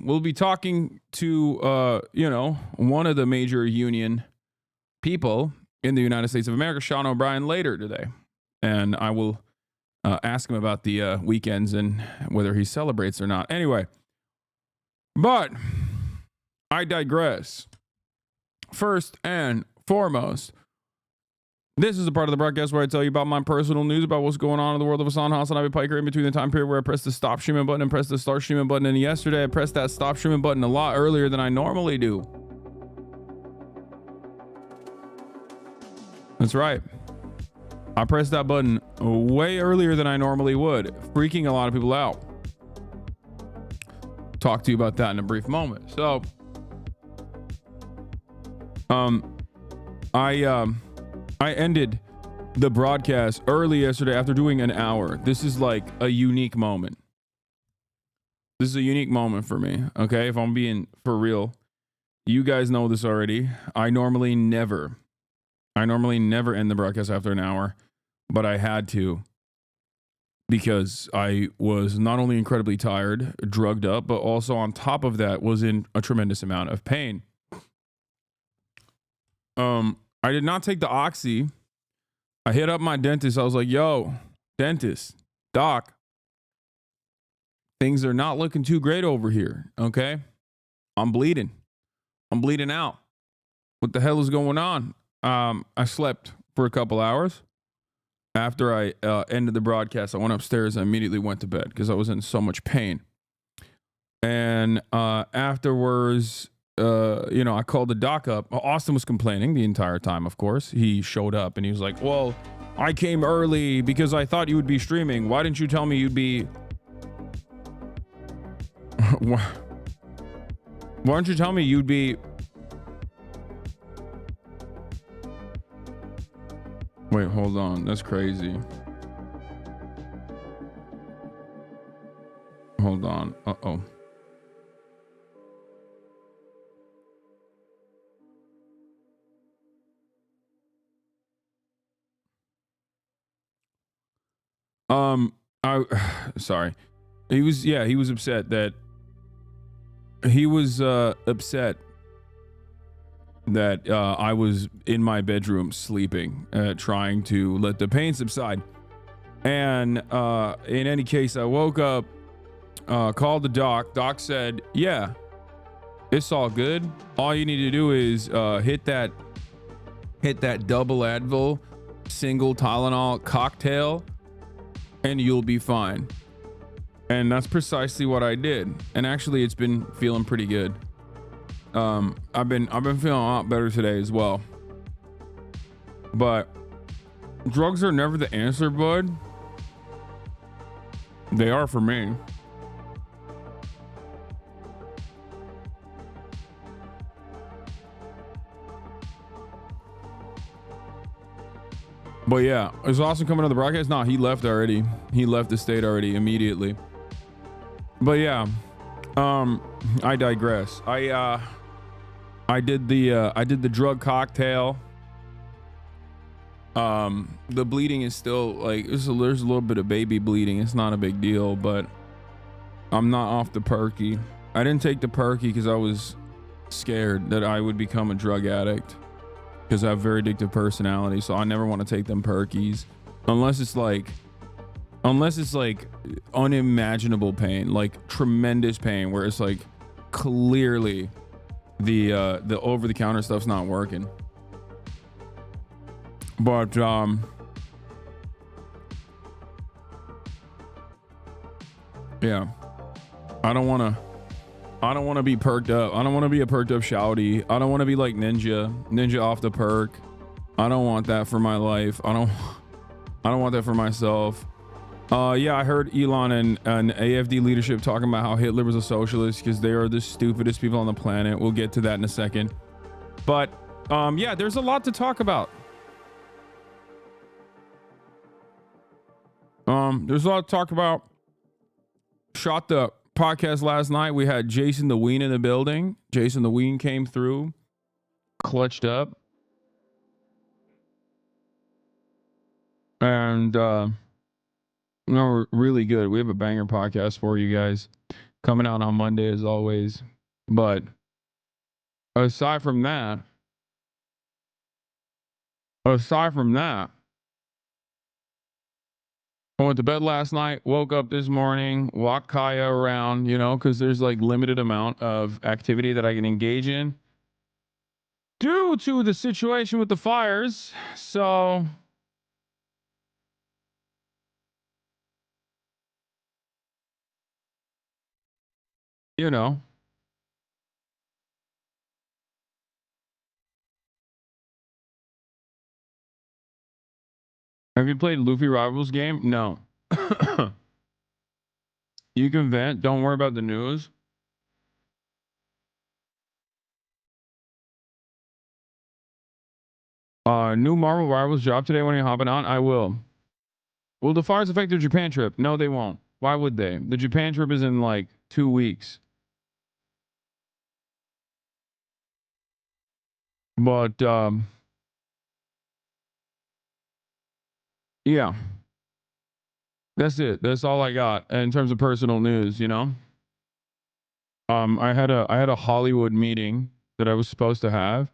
we'll be talking to, one of the major union people in the United States of America, Sean O'Brien, later today. And I will ask him about the weekends and whether he celebrates or not. Anyway, but I digress. First and foremost, this is a part of the broadcast where I tell you about my personal news about what's going on in the world of HasnAbi Piker in between the time period where I pressed the stop streaming button and pressed the start streaming button. And yesterday I pressed that stop streaming button a lot earlier than I normally do. That's right. I pressed that button way earlier than I normally would, freaking a lot of people out. Talk to you about that in a brief moment. So, I ended the broadcast early yesterday after doing an hour. This is like a unique moment. This is a unique moment for me. Okay. If I'm being for real, you guys know this already. I normally never end the broadcast after an hour, but I had to because I was not only incredibly tired, drugged up, but also on top of that was in a tremendous amount of pain. I did not take the Oxy. I hit up my dentist. I was like, yo, dentist, doc, things are not looking too great over here. Okay. I'm bleeding out. What the hell is going on? I slept for a couple hours. After I ended the broadcast, I went upstairs and immediately went to bed because I was in so much pain. And afterwards, I called the doc up. Austin was complaining the entire time, of course. He showed up and he was like, well, I came early because I thought you would be streaming. Why didn't you tell me you'd be... Why don't you tell me you'd be... Wait, hold on. That's crazy. Hold on. Uh-oh. Sorry. He was upset that I was in my bedroom sleeping, trying to let the pain subside. And in any case, I woke up, called the doc. Doc said, yeah, it's all good. All you need to do is hit that double Advil, single Tylenol cocktail, and you'll be fine. And that's precisely what I did. And actually, it's been feeling pretty good. I've been feeling a lot better today as well. But drugs are never the answer, bud. They are for me. But yeah, is Austin coming to the broadcast? No, he left already. He left the state already immediately. But yeah, I digress. I did the drug cocktail. The bleeding is still like there's a little bit of baby bleeding. It's not a big deal, but I'm not off the perky. I didn't take the perky because I was scared that I would become a drug addict because I have very addictive personality. So I never want to take them perkies unless it's like unimaginable pain, like tremendous pain where it's like clearly the over-the-counter stuff's not working. But yeah, I don't want to be perked up. I don't want to be a perked up shouty. I don't want to be like ninja off the perk. I don't want that for my life. I don't want that for myself. Yeah, I heard Elon and AFD leadership talking about how Hitler was a socialist because they are the stupidest people on the planet. We'll get to that in a second. But yeah, there's a lot to talk about. There's a lot to talk about. Shot the podcast last night. We had Jason the Ween in the building. Jason the Ween came through, clutched up. And no, really good. We have a banger podcast for you guys. coming out on Monday as always. But aside from that, I went to bed last night, woke up this morning, walked Kaya around, because there's like limited amount of activity that I can engage in due to the situation with the fires. So, you know, have you played Luffy Rivals game? No. You can vent. Don't worry about the news. New Marvel Rivals drop today when you're hopping on. I will. Will the fires affect the Japan trip? No, they won't. Why would they? The Japan trip is in like 2 weeks. But yeah, that's it. That's all I got in terms of personal news. I had a Hollywood meeting that I was supposed to have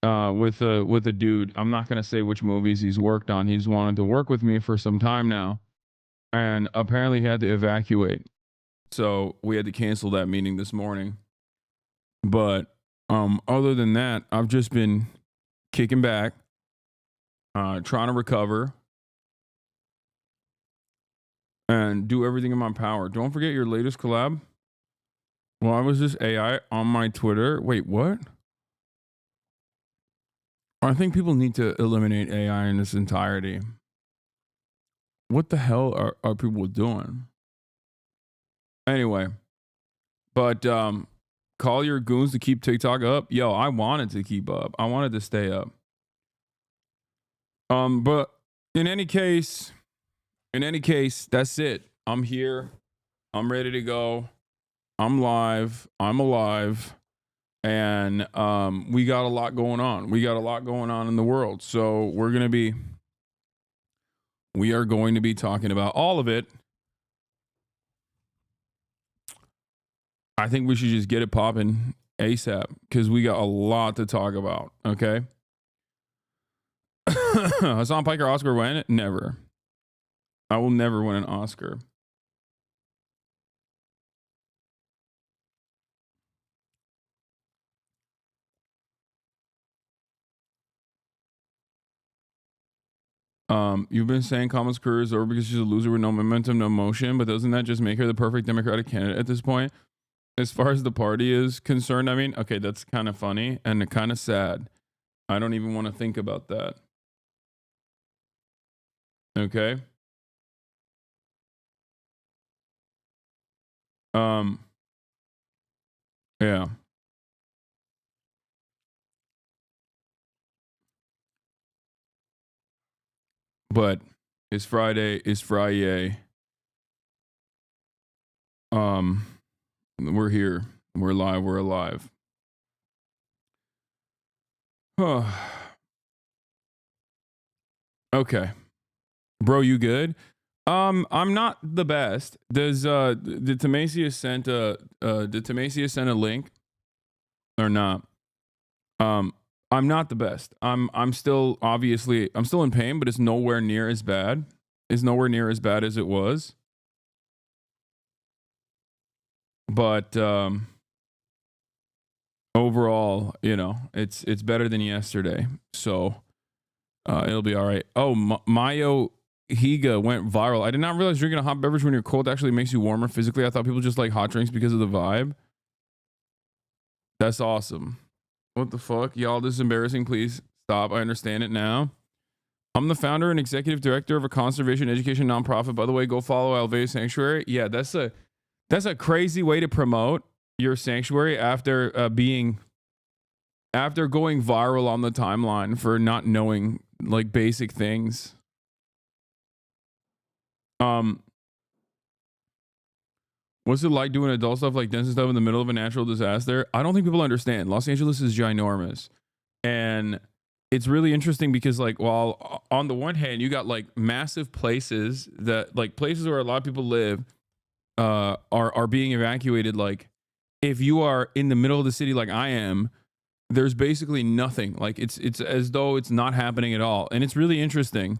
with a dude. I'm not gonna say which movies he's worked on. He's wanted to work with me for some time now, and apparently he had to evacuate. So we had to cancel that meeting this morning. But other than that, I've just been kicking back, trying to recover and do everything in my power. Don't forget your latest collab. Why was this AI on my Twitter? Wait, what? I think people need to eliminate AI in its entirety. What the hell are people doing? Anyway, but call your goons to keep TikTok up. Yo, I wanted to keep up. I wanted to stay up. But in any case, that's it. I'm here. I'm ready to go. I'm live. I'm alive. And we got a lot going on. We got a lot going on in the world. So we are going to be talking about all of it. I think we should just get it popping ASAP because we got a lot to talk about. Okay. Hasan Piker Oscar win? Never. I will never win an Oscar. You've been saying Kamala's career is over because she's a loser with no momentum, no motion, but doesn't that just make her the perfect Democratic candidate at this point? As far as the party is concerned, I mean, okay, that's kind of funny and kind of sad. I don't even want to think about that. Okay. Yeah. But it's Friday. It's Friday. We're here. We're live. We're alive. Okay. Bro, you good? I'm not the best. Did Timasius send a link or not? I'm not the best. I'm still in pain, but it's nowhere near as bad. It's nowhere near as bad as it was. But overall, it's better than yesterday. So it'll be all right. Oh, Mayo Higa went viral. I did not realize drinking a hot beverage when you're cold actually makes you warmer physically. I thought people just like hot drinks because of the vibe. That's awesome. What the fuck? Y'all, this is embarrassing. Please stop. I understand it now. I'm the founder and executive director of a conservation education nonprofit. By the way, go follow Alveus Sanctuary. Yeah, that's a crazy way to promote your sanctuary after going viral on the timeline for not knowing like basic things. What's it like doing adult stuff like dance and stuff in the middle of a natural disaster? I don't think people understand. Los Angeles is ginormous. And it's really interesting because like while on the one hand you got like massive places that like places where a lot of people live are being evacuated. Like, if you are in the middle of the city like I am, there's basically nothing. Like, it's as though it's not happening at all, and it's really interesting.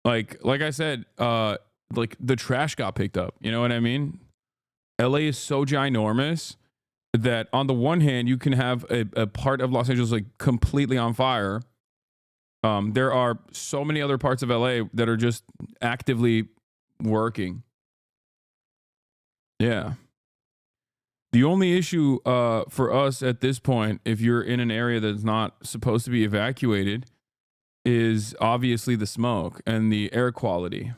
Like I said, like the trash got picked up. You know what I mean? LA is so ginormous that on the one hand, you can have a part of Los Angeles like completely on fire. There are so many other parts of LA that are just actively working. Yeah. The only issue for us at this point, if you're in an area that's not supposed to be evacuated, is obviously the smoke and the air quality.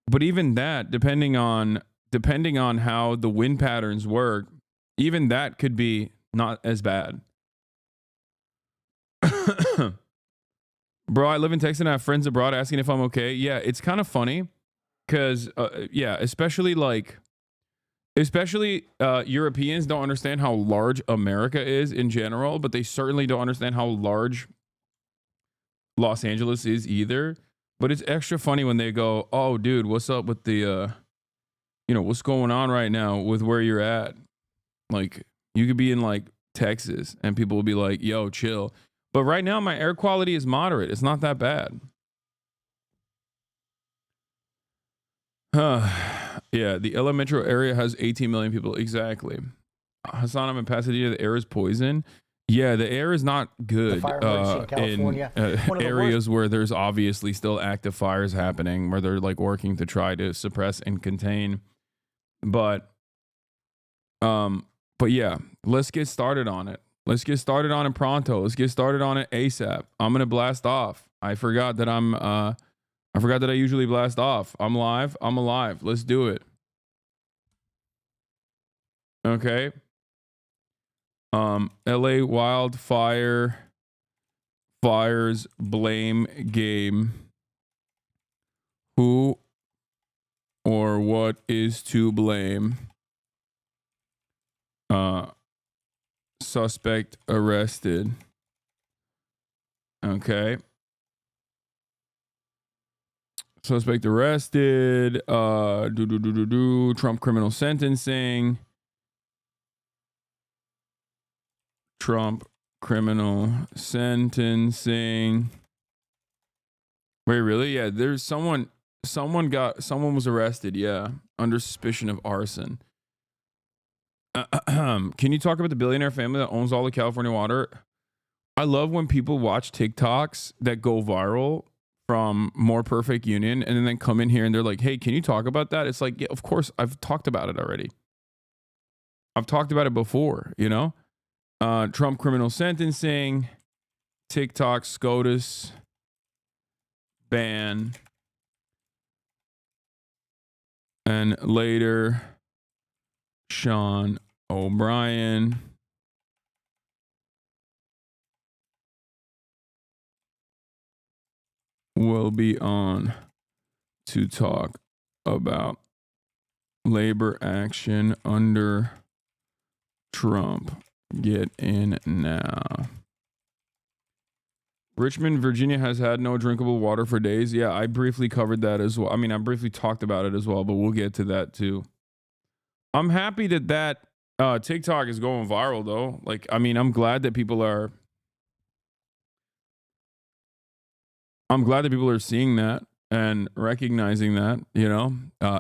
But even that, depending on how the wind patterns work, even that could be not as bad. Bro, I live in Texas and I have friends abroad asking if I'm okay. Yeah, it's kind of funny because, yeah, especially Europeans don't understand how large America is in general, but they certainly don't understand how large Los Angeles is either. But it's extra funny when they go, "Oh, dude, what's up with the, what's going on right now with where you're at?" Like, you could be in like Texas and people will be like, "Yo, chill." But right now, my air quality is moderate. It's not that bad. Yeah, the LA metro area has 18 million people. Exactly. Hasan, I'm in Pasadena. The air is poison. Yeah, the air is not good in areas where there's obviously still active fires happening, where they're like working to try to suppress and contain. But yeah, let's get started on it. Let's get started on it pronto. Let's get started on it ASAP. I'm gonna blast off. I forgot that I usually blast off. I'm live. I'm alive. Let's do it. Okay. LA wildfires blame game. Who or what is to blame? Suspect arrested. Okay. Suspect arrested. Trump criminal sentencing. Trump criminal sentencing. Wait, really? Yeah, there's someone was arrested, yeah, under suspicion of arson. Can you talk about the billionaire family that owns all the California water? I love when people watch TikToks that go viral from More Perfect Union and then come in here and they're like, "Hey, can you talk about that?" It's like, yeah, of course, I've talked about it already. I've talked about it before, you know? Trump criminal sentencing, TikTok SCOTUS ban, and later Sean O'Brien will be on to talk about labor action under Trump. Get in now. Richmond, Virginia has had no drinkable water for days. Yeah, I briefly covered that as well. I mean, I briefly talked about it as well, but we'll get to that too. I'm happy that TikTok is going viral though. Like, I mean, I'm glad that people are seeing that and recognizing that, you know,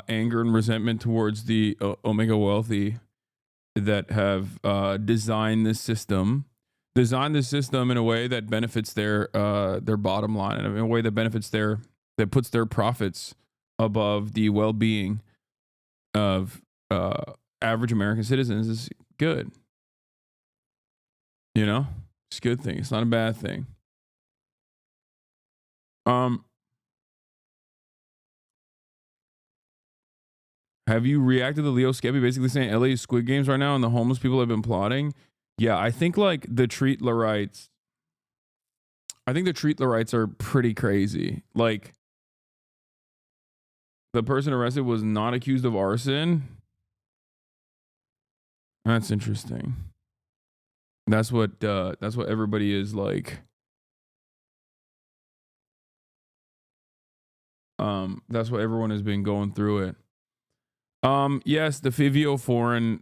anger and resentment towards the Omega wealthy that have designed this system in a way that benefits their bottom line, and in a way that puts their profits above the well-being of average American citizens is good. You know, it's a good thing. It's not a bad thing. Have you reacted to Leo Skeppy basically saying LA is Squid Games right now and the homeless people have been plotting? Yeah, I think like the Treatlerites are pretty crazy. Like, the person arrested was not accused of arson. That's interesting. That's what everybody is like. That's what everyone has been going through it. Yes, the Fivio foreign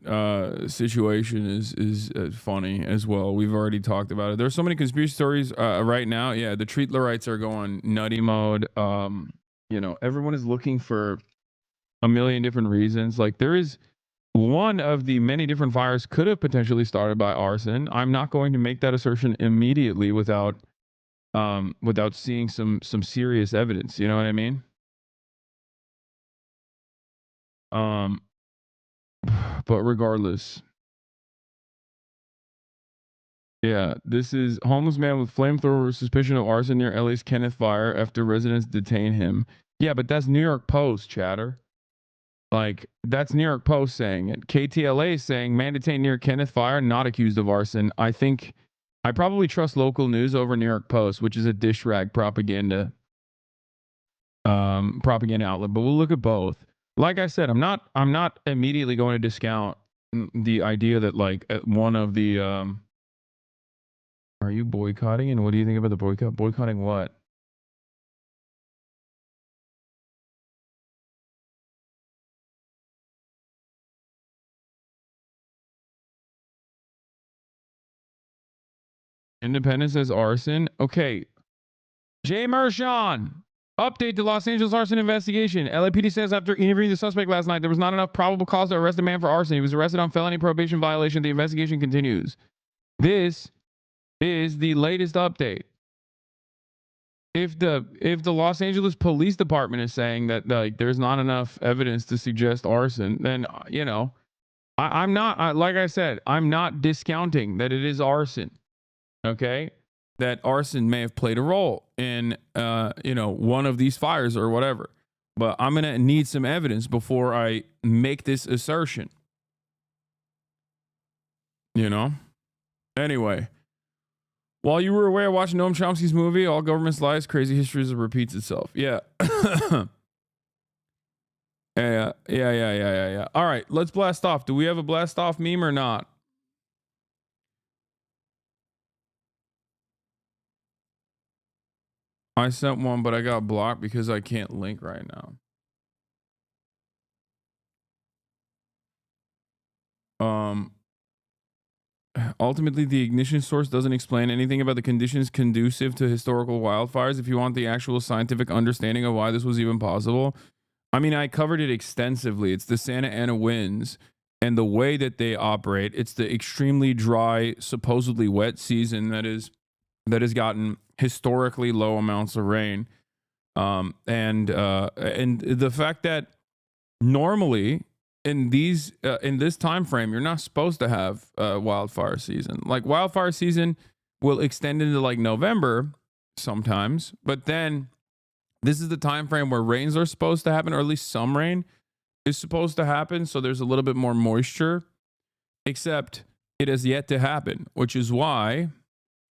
situation is funny as well. We've already talked about it. There's so many conspiracy stories right now. Yeah, the Treatlerites are going nutty mode. Everyone is looking for a million different reasons. Like there is one of the many different fires could have potentially started by arson. I'm not going to make that assertion immediately without seeing some serious evidence. You know what I mean? Um, but regardless, yeah, this is homeless man with flamethrower suspicion of arson near LA's Kenneth Fire after residents detain him. Yeah, but that's New York Post, chatter. Like, that's New York Post saying it. KTLA is saying man detained near Kenneth Fire, not accused of arson. I think I probably trust local news over New York Post, which is a dish rag propaganda propaganda outlet. But we'll look at both. Like I said, I'm not immediately going to discount the idea that like one of the are you boycotting? And what do you think about the boycott? Boycotting what? Independence as arson? Okay. Jay Mershon. Update to Los Angeles arson investigation. LAPD says after interviewing the suspect last night, there was not enough probable cause to arrest a man for arson. He was arrested on felony probation violation. The investigation continues. This is the latest update. If the Los Angeles Police Department is saying that like there's not enough evidence to suggest arson, then I'm not like I said, I'm not discounting that it is arson. Okay, that arson may have played a role in one of these fires or whatever, but I'm gonna need some evidence before I make this assertion. Anyway, while you were away watching Noam Chomsky's movie, All Governments Lies, Crazy Histories repeats itself. Yeah. Yeah. All right, let's blast off. Do we have a blast off meme or not? I sent one, but I got blocked because I can't link right now. Ultimately, the ignition source doesn't explain anything about the conditions conducive to historical wildfires. If you want the actual scientific understanding of why this was even possible, I mean, I covered it extensively. It's the Santa Ana winds and the way that they operate. It's the extremely dry, supposedly wet season that has gotten historically low amounts of rain, and the fact that normally in this time frame you're not supposed to have wildfire season. Like wildfire season will extend into like November sometimes, but then this is the time frame where rains are supposed to happen, or at least some rain is supposed to happen, so there's a little bit more moisture, except it has yet to happen, which is why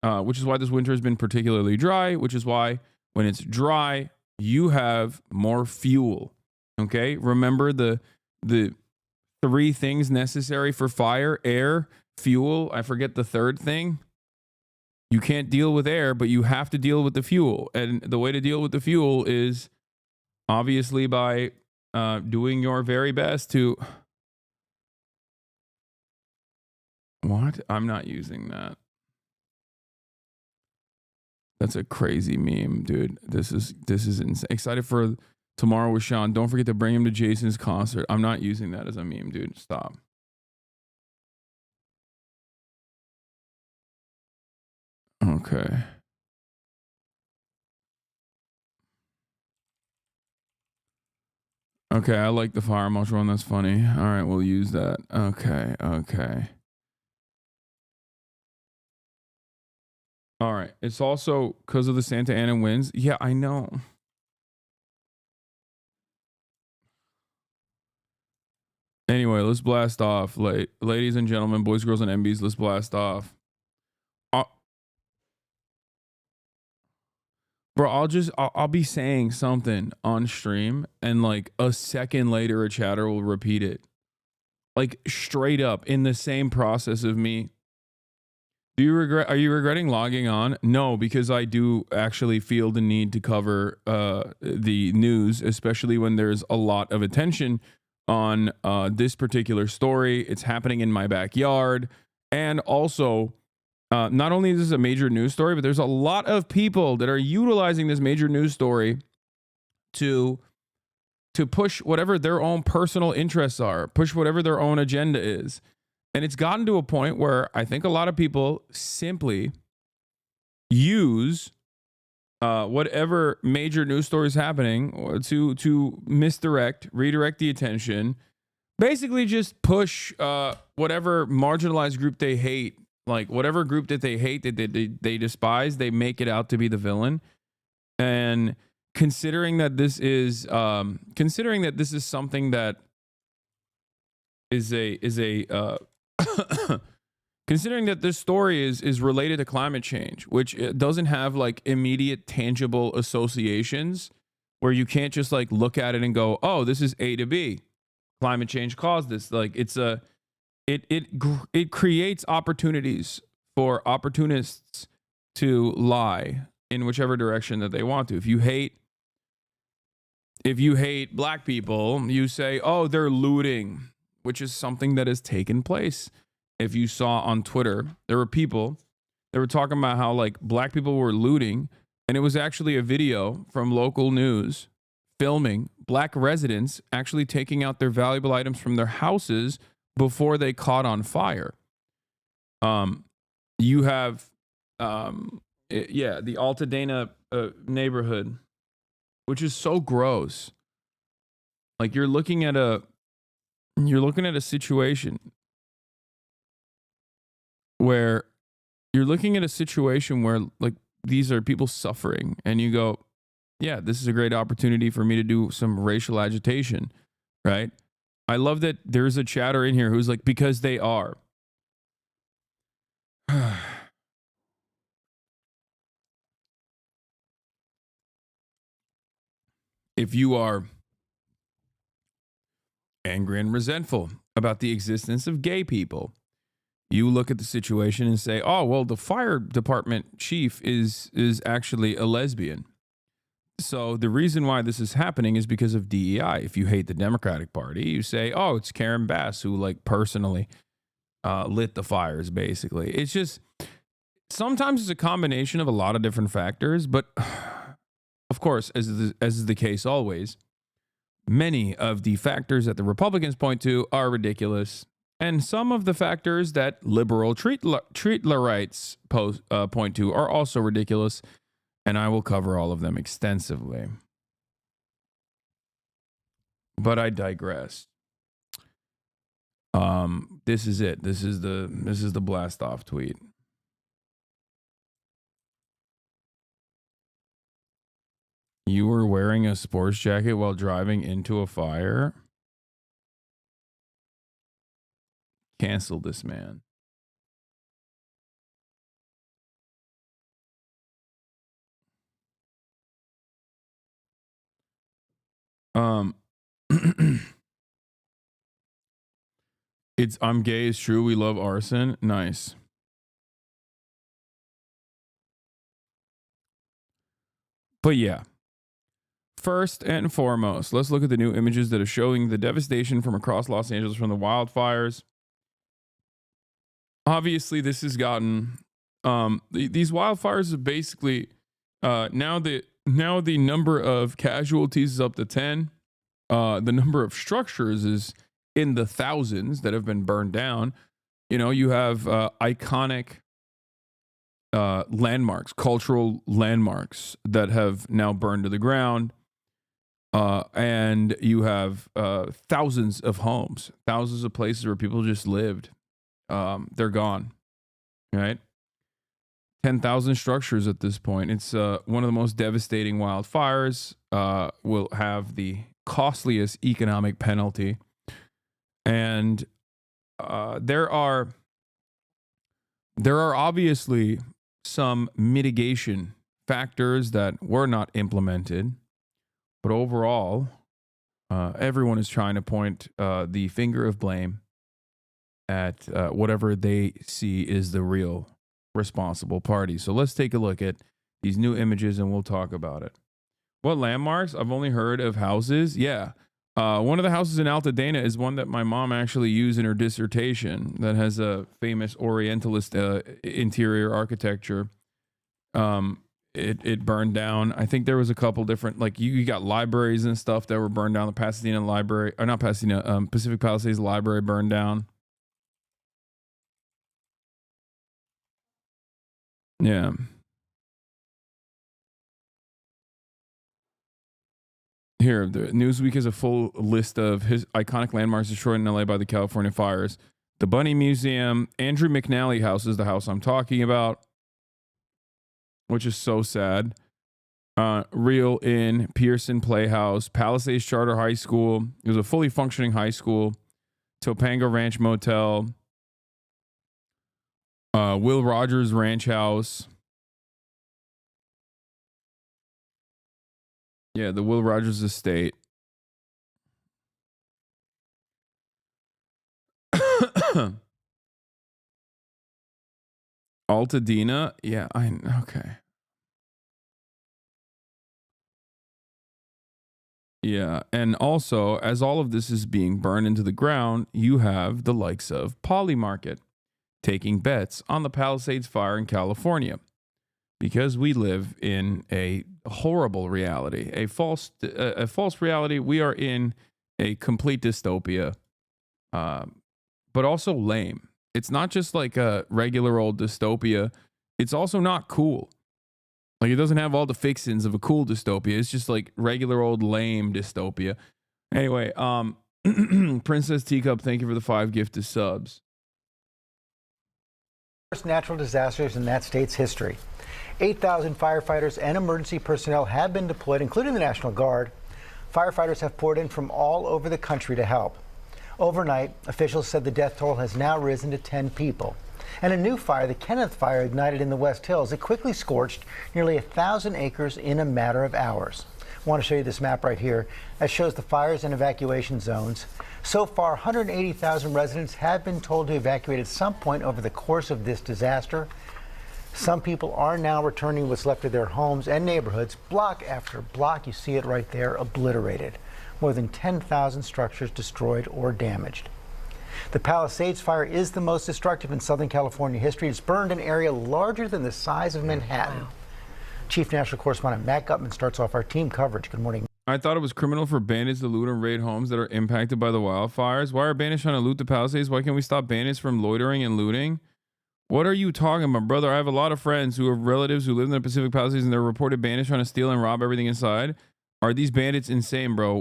this winter has been particularly dry, which is why when it's dry you have more fuel. Okay, remember the three things necessary for fire: air, fuel. I forget the third thing. You can't deal with air, but you have to deal with the fuel. And the way to deal with the fuel is obviously by doing your very best to... What? I'm not using that. That's a crazy meme, dude. This is insane. Excited for tomorrow with Sean. Don't forget to bring him to Jason's concert. I'm not using that as a meme, dude. Stop. Okay. Okay, I like the fire marshal one. That's funny. All right, we'll use that. Okay. All right. It's also because of the Santa Ana winds. Yeah, I know. Anyway, let's blast off. Ladies and gentlemen, boys, girls, and MBs, let's blast off. Bro, I'll be saying something on stream, and like a second later, a chatter will repeat it. Like straight up in the same process of me Are you regretting logging on? No, because I do actually feel the need to cover the news, especially when there's a lot of attention on this particular story. It's happening in my backyard. And also, not only is this a major news story, but there's a lot of people that are utilizing this major news story to push whatever their own personal interests are, push whatever their own agenda is. And it's gotten to a point where I think a lot of people simply use whatever major news story is happening to redirect the attention, basically just push whatever marginalized group they hate, like whatever group that they hate, that they despise, they make it out to be the villain. And considering that this is something that is a considering that this story is related to climate change, which it doesn't have like immediate tangible associations where you can't just like look at it and go, oh, this is A to B. Climate change caused this. Like it creates opportunities for opportunists to lie in whichever direction that they want to. If you hate black people, you say, oh, they're looting, which is something that has taken place. If you saw on Twitter, there were people that were talking about how like black people were looting, and it was actually a video from local news filming black residents actually taking out their valuable items from their houses before they caught on fire. You have the Altadena neighborhood, which is so gross. Like you're looking at a situation where like these are people suffering, and you go, yeah, this is a great opportunity for me to do some racial agitation, right? I love that there's a chatter in here who's like, because they are. If you are angry and resentful about the existence of gay people, you look at the situation and say, oh, well, the fire department chief is actually a lesbian. So the reason why this is happening is because of DEI. If you hate the Democratic Party, you say, oh, it's Karen Bass who like personally lit the fires, basically. It's just, sometimes it's a combination of a lot of different factors, but of course, as is the case always, many of the factors that the Republicans point to are ridiculous. And some of the factors that liberal treatlerites point to are also ridiculous. And I will cover all of them extensively. But I digress. This is it. This is the blast off tweet. You were wearing a sports jacket while driving into a fire? Cancel this man. It's I'm gay is true. We love arson. Nice. But yeah. First and foremost, let's look at the new images that are showing the devastation from across Los Angeles from the wildfires. Obviously, this has gotten these wildfires have basically now the number of casualties is up to 10. The number of structures is in the thousands that have been burned down. You know, you have iconic landmarks, cultural landmarks that have now burned to the ground. And you have thousands of homes, thousands of places where people just lived. They're gone, right? 10,000 structures at this point. It's one of the most devastating wildfires. Will have the costliest economic penalty. And there are obviously some mitigation factors that were not implemented. But overall, everyone is trying to point the finger of blame at whatever they see is the real responsible party. So let's take a look at these new images and we'll talk about it. What landmarks? I've only heard of houses. Yeah. One of the houses in Altadena is one that my mom actually used in her dissertation that has a famous Orientalist interior architecture. It burned down. I think there was a couple different, like you got libraries and stuff that were burned down. The Pasadena Library, or not Pasadena, Pacific Palisades Library burned down. Yeah. Here, the Newsweek has a full list of his iconic landmarks destroyed in LA by the California fires. The Bunny Museum, Andrew McNally House is the house I'm talking about, which is so sad. Real Inn, Pearson Playhouse, Palisades Charter High School. It was a fully functioning high school. Topanga Ranch Motel. Will Rogers Ranch House. Yeah, the Will Rogers estate. Altadena? Yeah, okay. Yeah, and also, as all of this is being burned into the ground, you have the likes of Poly Market taking bets on the Palisades fire in California. Because we live in a horrible reality, a false reality. We are in a complete dystopia, but also lame. It's not just like a regular old dystopia. It's also not cool. Like it doesn't have all the fixings of a cool dystopia. It's just like regular old lame dystopia. Anyway, Princess Teacup, thank you for the 5 gifted subs. First natural disasters in that state's history. 8,000 firefighters and emergency personnel have been deployed, including the National Guard. Firefighters have poured in from all over the country to help. Overnight, officials said the death toll has now risen to 10 people. And a new fire, the Kenneth Fire, ignited in the West Hills. It quickly scorched nearly 1,000 acres in a matter of hours. I want to show you this map right here that shows the fires and evacuation zones. So far, 180,000 residents have been told to evacuate at some point over the course of this disaster. Some people are now returning what's left of their homes and neighborhoods, block after block. You see it right there, obliterated. More than 10,000 structures destroyed or damaged. The Palisades fire is the most destructive in Southern California history. It's burned an area larger than the size of Manhattan. Wow. Chief National Correspondent Matt Gutman starts off our team coverage. Good morning. I thought it was criminal for bandits to loot and raid homes that are impacted by the wildfires. Why are bandits trying to loot the Palisades? Why can't we stop bandits from loitering and looting? What are you talking about, brother? I have a lot of friends who have relatives who live in the Pacific Palisades and they're reported bandits trying to steal and rob everything inside. Are these bandits insane, bro?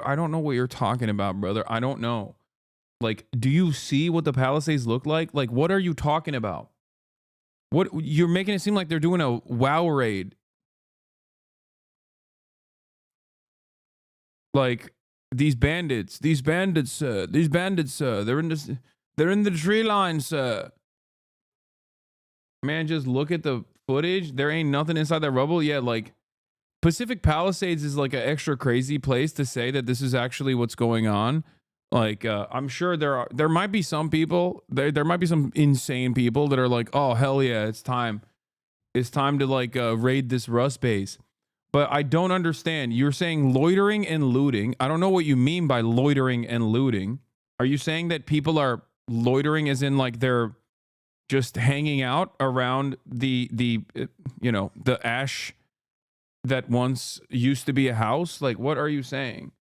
I don't know what you're talking about, brother. I don't know. Like, do you see what the Palisades look like? Like, what are you talking about? What, you're making it seem like they're doing a WoW raid. Like, these bandits, they're in the tree line, sir. Man, just look at the footage. There ain't nothing inside that rubble. Yeah, like Pacific Palisades is like an extra crazy place to say that this is actually what's going on. Like, I'm sure there might be some people, there might be some insane people that are like, oh, hell yeah, it's time. It's time to like raid this Rust base. But I don't understand. You're saying loitering and looting. I don't know what you mean by loitering and looting. Are you saying that people are loitering as in like they're just hanging out around the ash that once used to be a house? Like, what are you saying?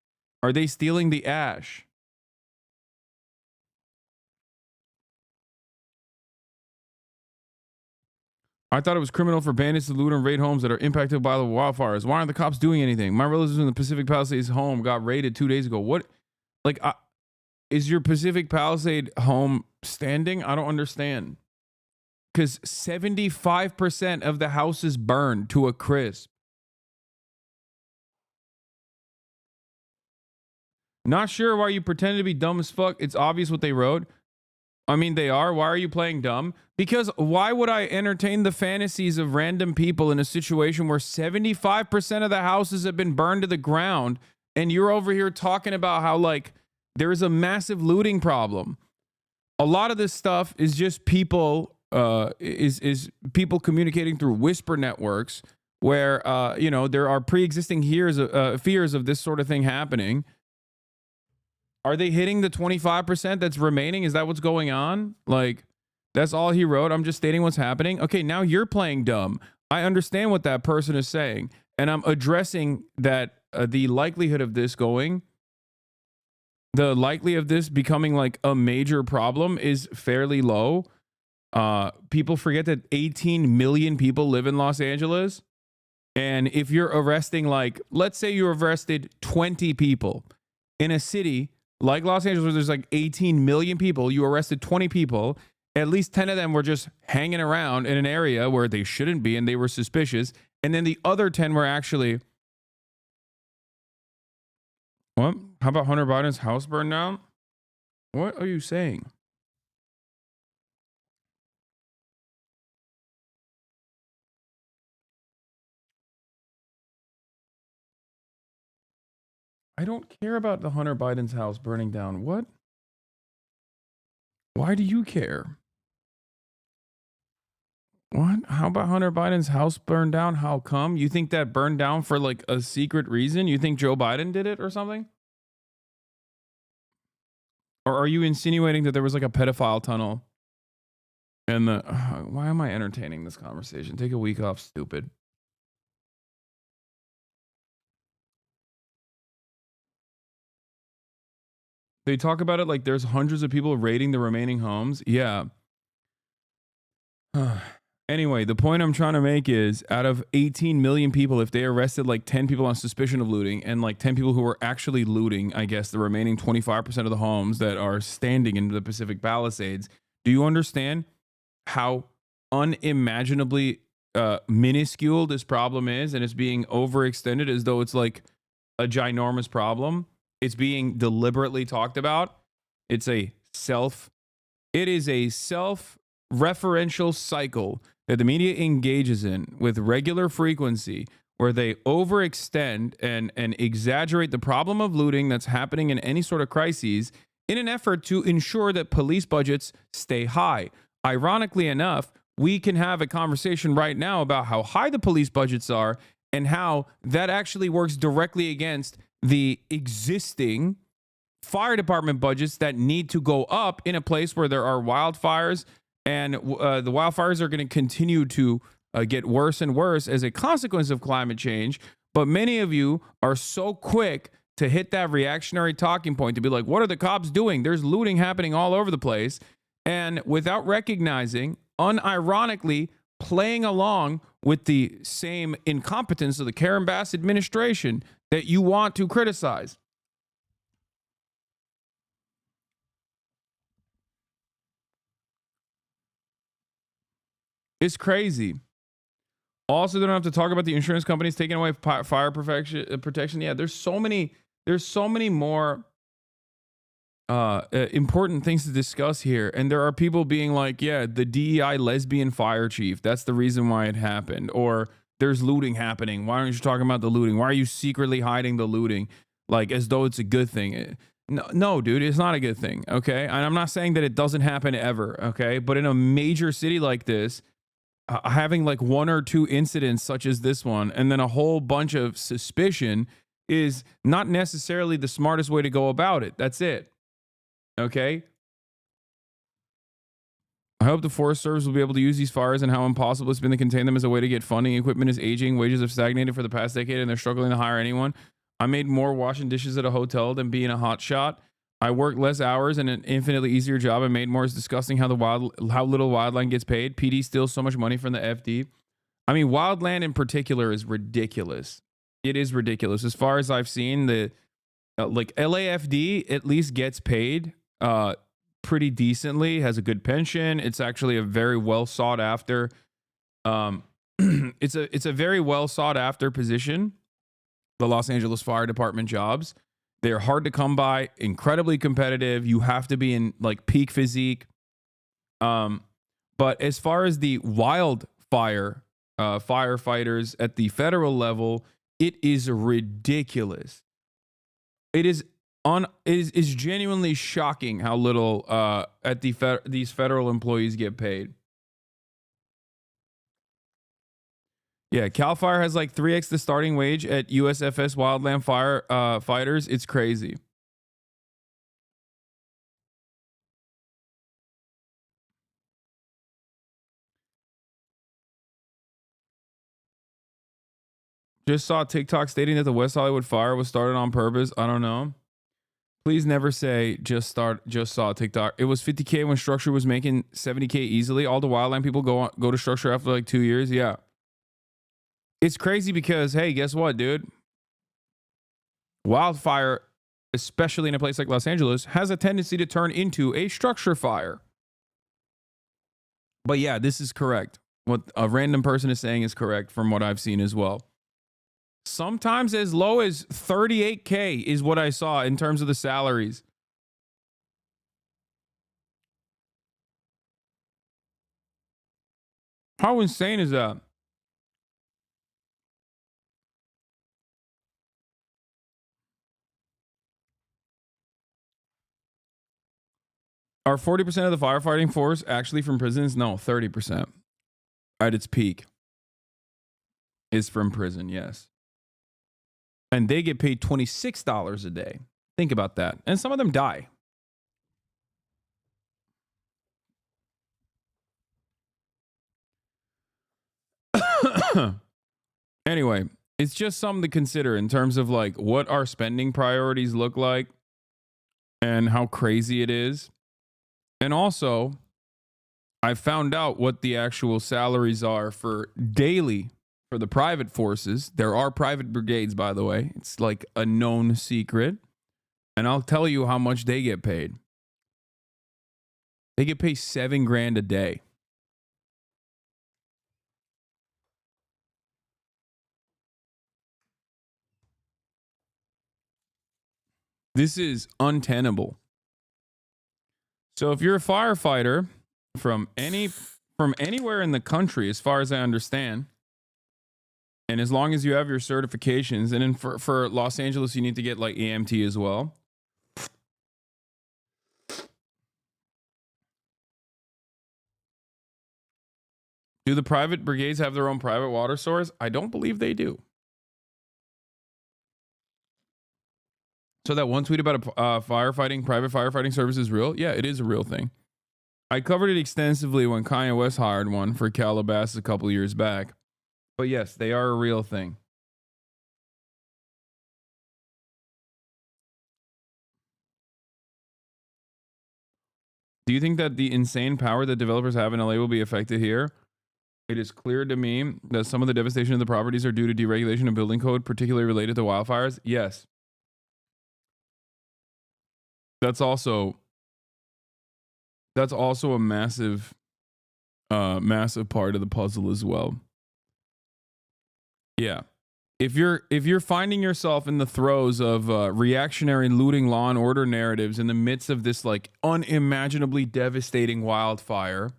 Are they stealing the ash? I thought it was criminal for bandits to loot and raid homes that are impacted by the wildfires. Why aren't the cops doing anything? My relatives in the Pacific Palisades home got raided 2 days ago. What? Like, is your Pacific Palisade home standing? I don't understand. Because 75% of the house is burned to a crisp. Not sure why you pretend to be dumb as fuck. It's obvious what they wrote. I mean, they are. Why are you playing dumb? Because why would I entertain the fantasies of random people in a situation where 75% of the houses have been burned to the ground and you're over here talking about how, like, there's a massive looting problem? A lot of this stuff is just people is people communicating through whisper networks where you know, there are pre-existing fears of this sort of thing happening. Are they hitting the 25% that's remaining? Is that what's going on? Like, that's all he wrote. I'm just stating what's happening. Okay, now you're playing dumb. I understand what that person is saying, and I'm addressing that the likelihood of this becoming like a major problem is fairly low. People forget that 18 million people live in Los Angeles. And if you're arresting, like, let's say you arrested 20 people in a city like Los Angeles, where there's like 18 million people, you arrested 20 people, at least 10 of them were just hanging around in an area where they shouldn't be and they were suspicious. And then the other 10 were actually, what? How about Hunter Biden's house burned down? What are you saying? I don't care about the Hunter Biden's house burning down. What? Why do you care? What? How about Hunter Biden's house burned down? How come? You think that burned down for like a secret reason? You think Joe Biden did it or something? Or are you insinuating that there was like a pedophile tunnel? And why am I entertaining this conversation? Take a week off, stupid. They talk about it like there's hundreds of people raiding the remaining homes. Yeah. Anyway, the point I'm trying to make is, out of 18 million people, if they arrested like 10 people on suspicion of looting and like 10 people who were actually looting, I guess, the remaining 25% of the homes that are standing in the Pacific Palisades, do you understand how unimaginably minuscule this problem is? And it's being overextended as though it's like a ginormous problem. It's being deliberately talked about. It is a self-referential cycle that the media engages in with regular frequency, where they overextend and exaggerate the problem of looting that's happening in any sort of crises in an effort to ensure that police budgets stay high. Ironically enough, we can have a conversation right now about how high the police budgets are and how that actually works directly against the existing fire department budgets that need to go up in a place where there are wildfires, and the wildfires are going to continue to get worse and worse as a consequence of climate change. But many of you are so quick to hit that reactionary talking point to be like, what are the cops doing? There's looting happening all over the place. And without recognizing, unironically, playing along with the same incompetence of the Karen Bass administration that you want to criticize. It's crazy. Also, they don't have to talk about the insurance companies taking away fire protection. Yeah, there's so many more important things to discuss here. And there are people being like, yeah, the DEI lesbian fire chief, that's the reason why it happened. Or there's looting happening. Why aren't you talking about the looting? Why are you secretly hiding the looting? Like, as though it's a good thing. No, dude, it's not a good thing. Okay. And I'm not saying that it doesn't happen ever. Okay. But in a major city like this, having like one or two incidents such as this one, and then a whole bunch of suspicion, is not necessarily the smartest way to go about it. That's it. Okay. I hope the Forest Service will be able to use these fires and how impossible it's been to contain them as a way to get funding. Equipment is aging, wages have stagnated for the past decade, and they're struggling to hire anyone. I made more washing dishes at a hotel than being a hot shot. I worked less hours and an infinitely easier job. I made more. It's disgusting how little wildland gets paid. PD steals so much money from the FD. I mean, wildland in particular is ridiculous. It is ridiculous. As far as I've seen, the like LAFD at least gets paid pretty decently, has a good pension. It's actually a very well sought after it's a very well sought after position. The Los Angeles Fire Department jobs, they're hard to come by, incredibly competitive. You have to be in like peak physique. But as far as the wildfire firefighters at the federal level, it is ridiculous. It is genuinely shocking how little these federal employees get paid. Yeah, Cal Fire has like 3x the starting wage at USFS Wildland Fire fighters. It's crazy. Just saw TikTok stating that the West Hollywood fire was started on purpose. I don't know. Please never say just saw TikTok. It was 50K when Structure was making 70K easily. All the Wildland people go to Structure after like 2 years. Yeah. It's crazy because, hey, guess what, dude? Wildfire, especially in a place like Los Angeles, has a tendency to turn into a structure fire. But yeah, this is correct. What a random person is saying is correct from what I've seen as well. Sometimes as low as 38K is what I saw in terms of the salaries. How insane is that? Are 40% of the firefighting force actually from prisons? No, 30%. At its peak is from prison, yes. And they get paid $26 a day. Think about that. And some of them die. Anyway, it's just something to consider in terms of like what our spending priorities look like and how crazy it is. And also, I found out what the actual salaries are for daily for the private forces. There are private brigades, by the way. It's like a known secret. And I'll tell you how much they get paid. They get paid $7 grand a day. This is untenable. So if you're a firefighter from anywhere in the country, as far as I understand, and as long as you have your certifications, and then for Los Angeles, you need to get like EMT as well. Do the private brigades have their own private water source? I don't believe they do. So that one tweet about a private firefighting service is real? Yeah, it is a real thing. I covered it extensively when Kanye West hired one for Calabasas a couple of years back. But yes, they are a real thing. Do you think that the insane power that developers have in LA will be affected here? It is clear to me that some of the devastation of the properties are due to deregulation of building code, particularly related to wildfires. Yes. That's also a massive part of the puzzle as well. Yeah. If you're finding yourself in the throes of reactionary looting law and order narratives in the midst of this like unimaginably devastating wildfire,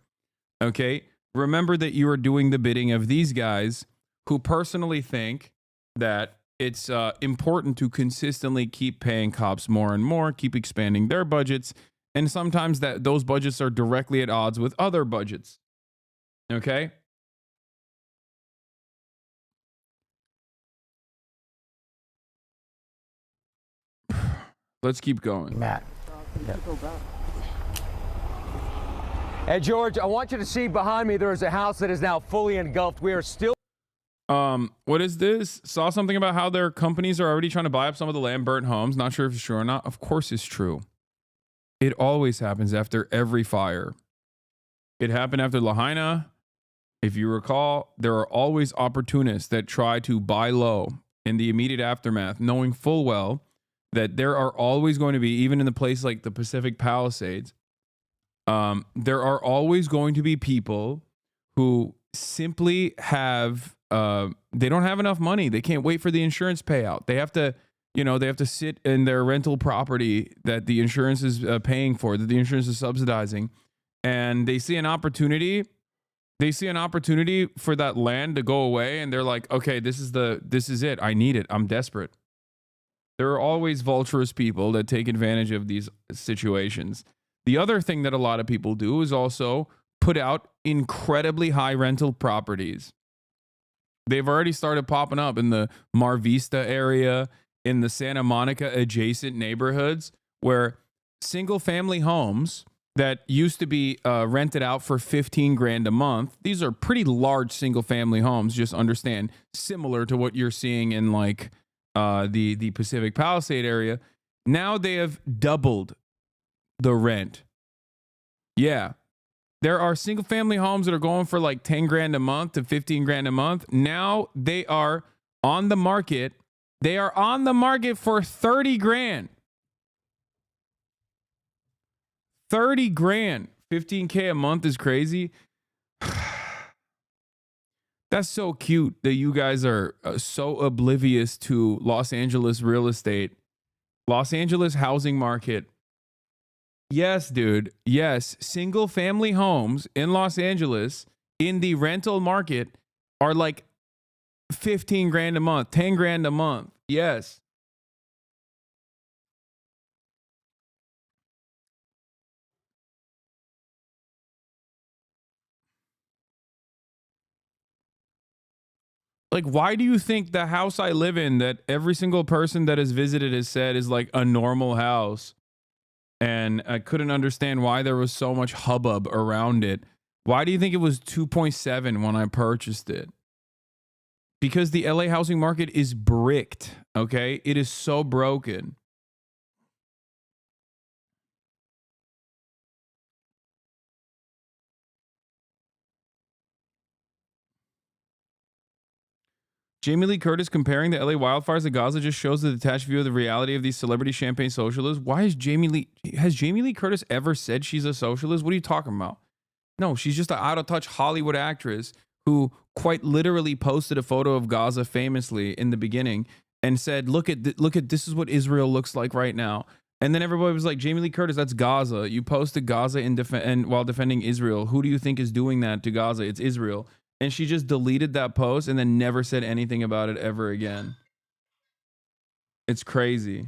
okay, remember that you are doing the bidding of these guys who personally think that it's important to consistently keep paying cops more and more, keep expanding their budgets, and sometimes that those budgets are directly at odds with other budgets. Okay? Let's keep going. Matt. Yeah. Hey, George, I want you to see behind me there is a house that is now fully engulfed. We are still... What is this? Saw something about how their companies are already trying to buy up some of the land burnt homes. Not sure if it's true or not. Of course it's true. It always happens after every fire. It happened after Lahaina. If you recall, there are always opportunists that try to buy low in the immediate aftermath, knowing full well that there are always going to be, even in a place like the Pacific Palisades, there are always going to be people who simply have, they don't have enough money. They can't wait for the insurance payout. They have to, they have to sit in their rental property that the insurance is paying for, that the insurance is subsidizing. And they see an opportunity. They see an opportunity for that land to go away. And they're like, okay, this is it. I need it. I'm desperate. There are always vulturous people that take advantage of these situations. The other thing that a lot of people do is also put out incredibly high rental properties. They've already started popping up in the Mar Vista area, in the Santa Monica adjacent neighborhoods, where single family homes that used to be rented out for 15 grand a month. These are pretty large single family homes, just understand, similar to what you're seeing in like the Pacific Palisade area. Now they have doubled the rent. Yeah. There are single family homes that are going for like 10 grand a month to 15 grand a month. Now they are on the market. They are on the market for 30 grand. 30 grand. 15K a month is crazy. That's so cute that you guys are so oblivious to Los Angeles real estate. Los Angeles housing market. Yes, dude. Yes. Single family homes in Los Angeles in the rental market are like 15 grand a month, 10 grand a month. Yes. Like, why do you think the house I live in that every single person that has visited has said is like a normal house? And I couldn't understand why there was so much hubbub around it. Why do you think it was 2.7 when I purchased it? Because the LA housing market is bricked, okay? It is so broken. Jamie Lee Curtis comparing the LA wildfires to Gaza just shows the detached view of the reality of these celebrity champagne socialists. Why is has Jamie Lee Curtis ever said she's a socialist? What are you talking about? No, she's just an out of touch Hollywood actress who quite literally posted a photo of Gaza famously in the beginning and said, look at this is what Israel looks like right now. And then everybody was like, Jamie Lee Curtis, that's Gaza. You posted Gaza and while defending Israel. Who do you think is doing that to Gaza? It's Israel. And she just deleted that post and then never said anything about it ever again. It's crazy.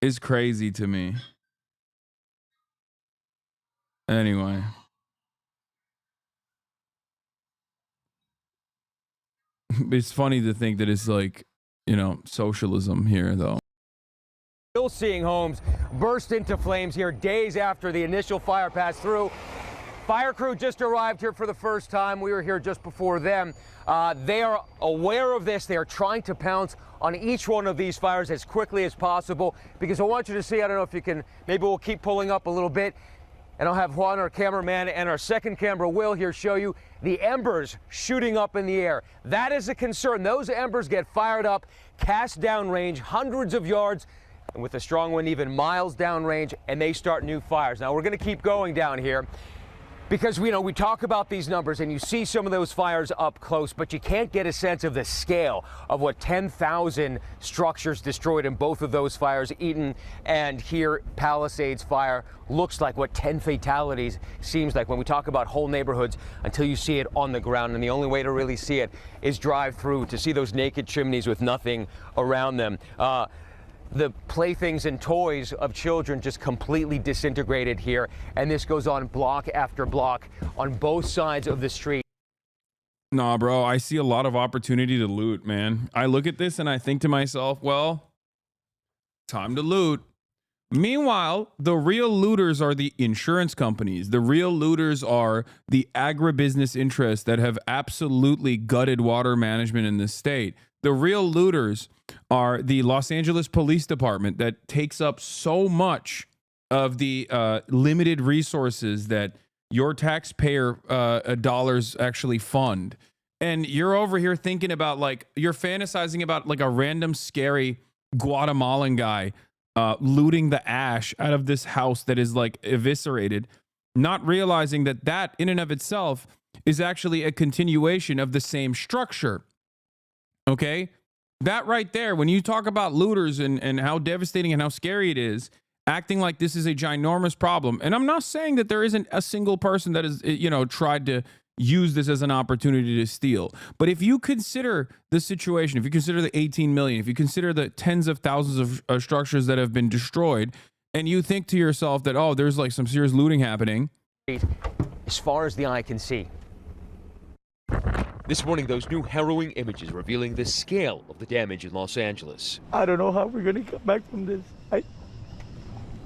It's crazy to me. Anyway. It's funny to think that it's like, you know, socialism here, though. Still seeing homes burst into flames here days after the initial fire passed through. Fire crew just arrived here for the first time. We were here just before them. They are aware of this. They are trying to pounce on each one of these fires as quickly as possible because I want you to see, I don't know if you can, maybe we'll keep pulling up a little bit. And I'll have Juan, our cameraman, and our second camera, Will, here show you the embers shooting up in the air. That is a concern. Those embers get fired up, cast downrange, hundreds of yards, and with a strong wind, even miles downrange, and they start new fires. Now, we're going to keep going down here. Because, you know, we talk about these numbers and you see some of those fires up close, but you can't get a sense of the scale of what 10,000 structures destroyed in both of those fires, Eden and here Palisades fire, looks like, what 10 fatalities seems like when we talk about whole neighborhoods until you see it on the ground. And the only way to really see it is drive through to see those naked chimneys with nothing around them. The playthings and toys of children just completely disintegrated here. And this goes on block after block on both sides of the street. Nah, bro, I see a lot of opportunity to loot, man. I look at this and I think to myself, well, time to loot. Meanwhile, the real looters are the insurance companies. The real looters are the agribusiness interests that have absolutely gutted water management in this state. The real looters are the Los Angeles Police Department that takes up so much of the limited resources that your taxpayer dollars actually fund. And you're over here thinking about, like, you're fantasizing about like a random scary Guatemalan guy looting the ash out of this house that is like eviscerated, not realizing that that in and of itself is actually a continuation of the same structure. Okay, that right there, when you talk about looters and how devastating and how scary it is, acting like this is a ginormous problem. And I'm not saying that there isn't a single person that has, you know, tried to use this as an opportunity to steal. But if you consider the situation, if you consider the 18 million, if you consider the tens of thousands of structures that have been destroyed, and you think to yourself that, oh, there's like some serious looting happening. As far as the eye can see. This morning, those new harrowing images revealing the scale of the damage in Los Angeles. I don't know how we're going to come back from this. I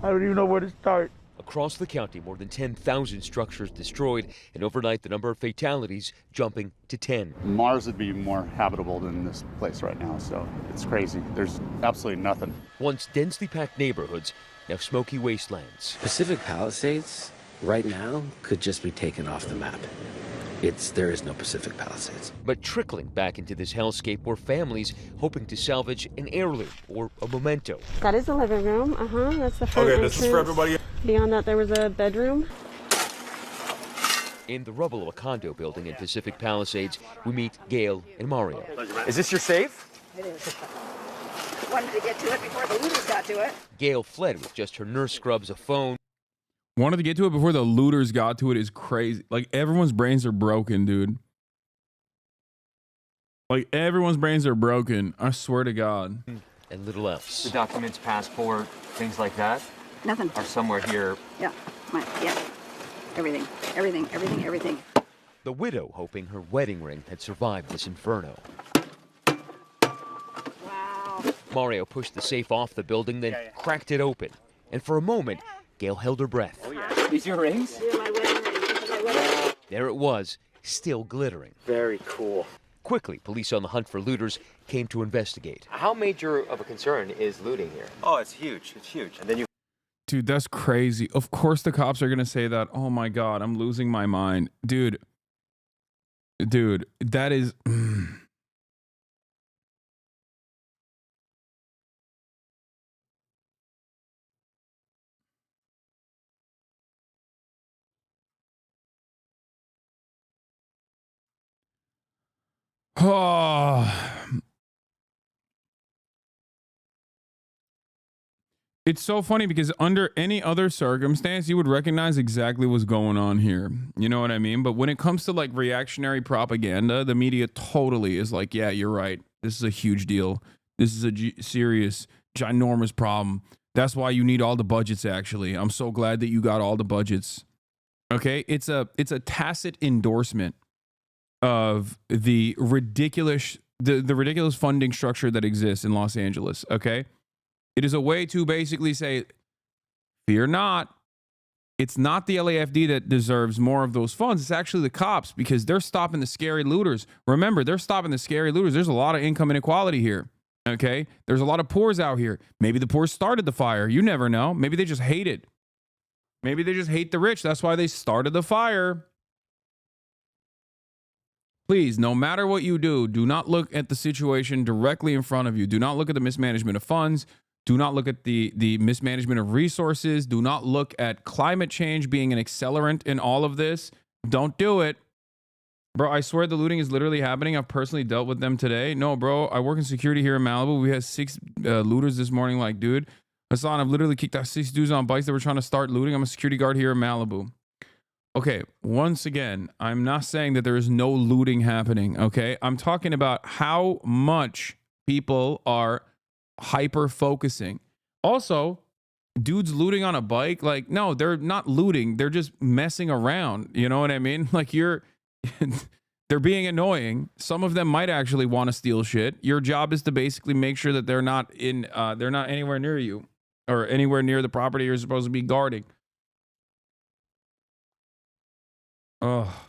don't even know where to start. Across the county, more than 10,000 structures destroyed, and overnight the number of fatalities jumping to 10. Mars would be more habitable than this place right now, so it's crazy. There's absolutely nothing. Once densely packed neighborhoods, now smoky wastelands. Pacific Palisades, right now, could just be taken off the map. There is no Pacific Palisades. But trickling back into this hellscape were families hoping to salvage an heirloom or a memento. That is the living room. That's the front entrance. This is for everybody. Beyond that, there was a bedroom. In the rubble of a condo building in Pacific Palisades, we meet Gail and Mario. Is this your safe? It is. Wanted to get to it before the looters got to it. Gail fled with just her nurse scrubs, a phone. Wanted to get to it before the looters got to it is crazy. Like, everyone's brains are broken, dude. Like, everyone's brains are broken. I swear to God. And little else. The documents, passport, things like that Nothing. are somewhere here. Yeah. Yeah. Everything. The widow hoping her wedding ring had survived this inferno. Wow. Mario pushed the safe off the building, then cracked it open. And for a moment, Gail held her breath. These your rings? Yeah, my wedding ring. This is my wedding ring. There it was, still glittering. Very cool. Quickly, police on the hunt for looters came to investigate. How major of a concern is looting here? Oh, it's huge. It's huge. And then you. Dude, that's crazy. Of course the cops are going to say that. Oh my God, I'm losing my mind. Dude, that is... Oh, it's so funny because under any other circumstance, you would recognize exactly what's going on here. You know what I mean? But when it comes to like reactionary propaganda, the media totally is like, yeah, you're right. This is a huge deal. This is a serious, ginormous problem. That's why you need all the budgets, actually. I'm so glad that you got all the budgets. Okay? It's a tacit endorsement of the ridiculous funding structure that exists in Los Angeles, okay? It is a way to basically say, fear not. It's not the LAFD that deserves more of those funds. It's actually the cops, because they're stopping the scary looters. Remember, they're stopping the scary looters. There's a lot of income inequality here, okay? There's a lot of poors out here. Maybe the poor started the fire. You never know. Maybe they just hate it. Maybe they just hate the rich. That's why they started the fire. Please, no matter what you do, do not look at the situation directly in front of you. Do not look at the mismanagement of funds. Do not look at the mismanagement of resources. Do not look at climate change being an accelerant in all of this. Don't do it. Bro, I swear the looting is literally happening. I've personally dealt with them today. No, bro, I work in security here in Malibu. We had 6 looters this morning. Like, dude, Hasan, I've literally kicked out 6 dudes on bikes that were trying to start looting. I'm a security guard here in Malibu. Okay, once again, I'm not saying that there is no looting happening, okay? I'm talking about how much people are hyper-focusing. Also, dudes looting on a bike, like, no, they're not looting. They're just messing around. You know what I mean? Like, they're being annoying. Some of them might actually want to steal shit. Your job is to basically make sure that they're not anywhere near you or anywhere near the property you're supposed to be guarding. Oh,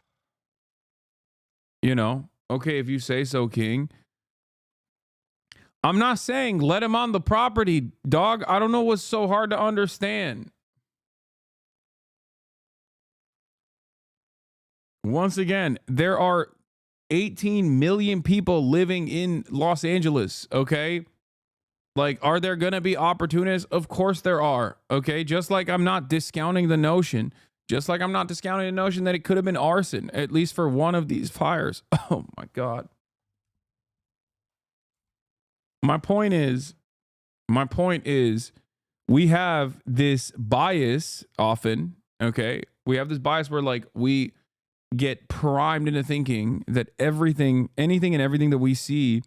you know, okay, if you say so, King. I'm not saying let him on the property, dog. I don't know what's so hard to understand. Once again, there are 18 million people living in Los Angeles, okay? Like, are there going to be opportunists? Of course there are, okay? Just like I'm not discounting the notion. Just like I'm not discounting the notion that it could have been arson, at least for one of these fires. Oh, my God. My point is, we have this bias often, okay? We have this bias where, like, we get primed into thinking that anything and everything that we see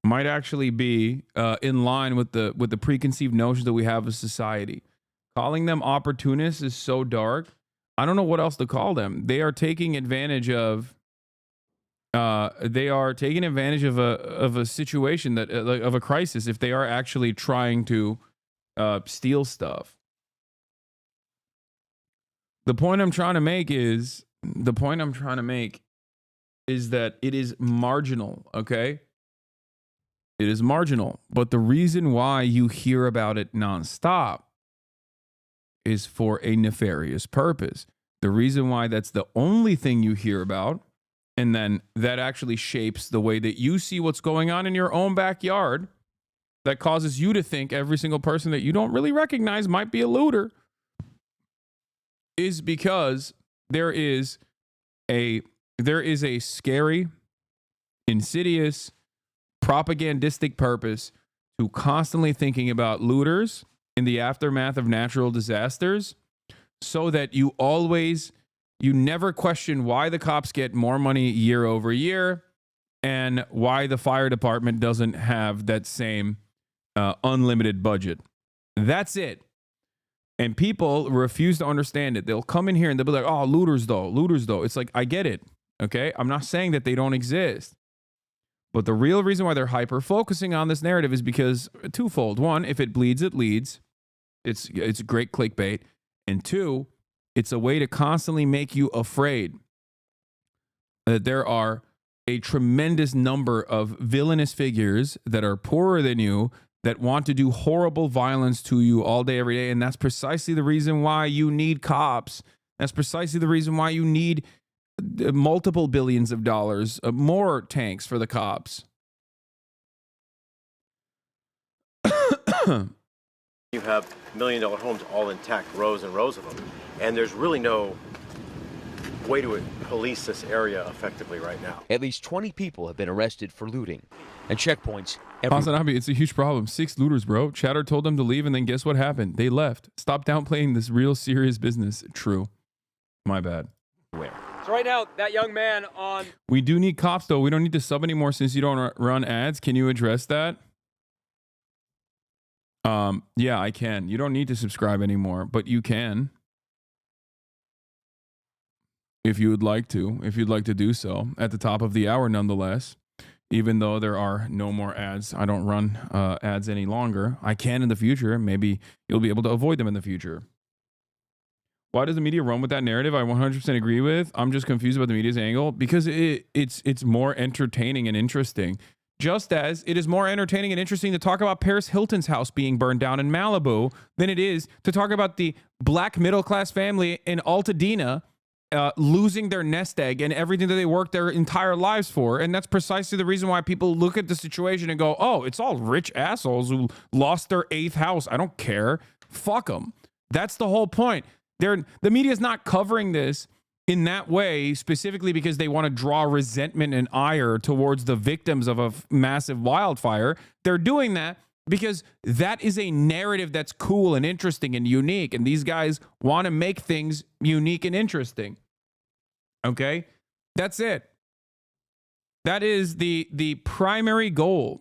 might actually be in line with the preconceived notions that we have of society. Calling them opportunists is so dark. I don't know what else to call them. They are taking advantage of they are taking advantage of a situation that of a crisis if they are actually trying to steal stuff. The point I'm trying to make is that it is marginal, okay? It is marginal, but the reason why you hear about it nonstop is for a nefarious purpose. The reason why that's the only thing you hear about, and then that actually shapes the way that you see what's going on in your own backyard, that causes you to think every single person that you don't really recognize might be a looter, is because there is a scary, insidious, propagandistic purpose to constantly thinking about looters in the aftermath of natural disasters, so that you never question why the cops get more money year over year and why the fire department doesn't have that same unlimited budget. That's it. And people refuse to understand it. They'll come in here and they'll be like, oh, looters though. It's like, I get it. Okay. I'm not saying that they don't exist. But the real reason why they're hyper focusing on this narrative is because twofold. One, if it bleeds, it leads. It's great clickbait. And two, it's a way to constantly make you afraid that there are a tremendous number of villainous figures that are poorer than you that want to do horrible violence to you all day, every day. And that's precisely the reason why you need cops. That's precisely the reason why you need multiple billions of dollars, more tanks for the cops. You have $1 million homes all intact, rows and rows of them. And there's really no way to police this area effectively right now. At least 20 people have been arrested for looting and checkpoints. HasnAbi, it's a huge problem. 6 looters, bro. Chatter told them to leave, and then guess what happened? They left. Stop downplaying this real serious business. True. My bad. Where? So right now, that young man on... We do need cops, though. We don't need to sub anymore since you don't run ads. Can you address that? Yeah, I can. You don't need to subscribe anymore, but you can. If you would like to. If you'd like to do so. At the top of the hour, nonetheless. Even though there are no more ads. I don't run ads any longer. I can in the future. Maybe you'll be able to avoid them in the future. Why does the media run with that narrative? I 100% agree with. I'm just confused about the media's angle because it's more entertaining and interesting. Just as it is more entertaining and interesting to talk about Paris Hilton's house being burned down in Malibu than it is to talk about the black middle-class family in Altadena losing their nest egg and everything that they worked their entire lives for. And that's precisely the reason why people look at the situation and go, oh, it's all rich assholes who lost their 8th house. I don't care. Fuck them. That's the whole point. The media is not covering this in that way specifically because they want to draw resentment and ire towards the victims of a massive wildfire. They're doing that because that is a narrative that's cool and interesting and unique. And these guys want to make things unique and interesting. Okay? That's it. That is the primary goal.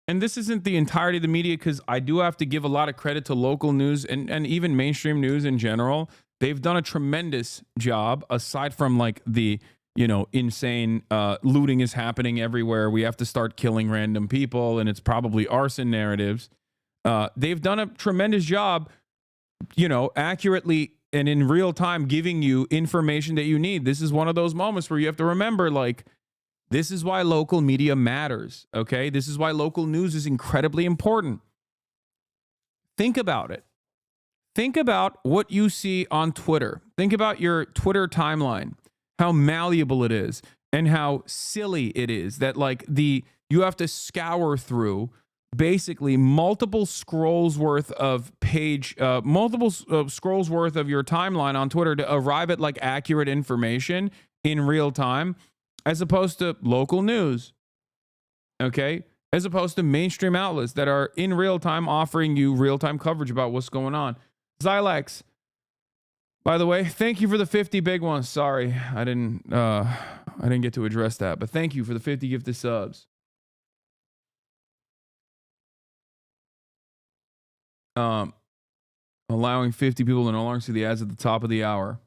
And this isn't the entirety of the media because I do have to give a lot of credit to local news and even mainstream news in general. They've done a tremendous job aside from like the, insane looting is happening everywhere. We have to start killing random people and it's probably arson narratives. They've done a tremendous job, accurately and in real time giving you information that you need. This is one of those moments where you have to remember, like, this is why local media matters, okay? This is why local news is incredibly important. Think about it. Think about what you see on Twitter. Think about your Twitter timeline, how malleable it is and how silly it is that you have to scour through basically multiple scrolls worth of scrolls worth of your timeline on Twitter to arrive at like accurate information in real time. As opposed to local news, okay? As opposed to mainstream outlets that are in real time offering you real-time coverage about what's going on. Zylex, by the way, thank you for the 50 big ones. Sorry, I didn't get to address that, but thank you for the 50 gifted subs. Allowing 50 people to no longer see the ads at the top of the hour.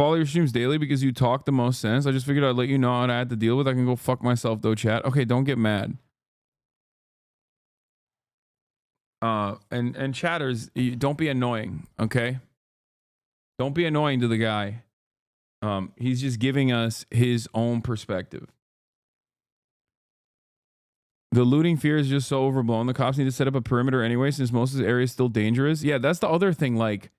follow your streams daily because you talk the most sense. I just figured I'd let you know what I had to deal with. I can go fuck myself though, chat. Okay, don't get mad. And chatters, don't be annoying, okay? Don't be annoying to the guy. He's just giving us his own perspective. The looting fear is just so overblown. The cops need to set up a perimeter anyway, since most of the area is still dangerous. Yeah, that's the other thing. Like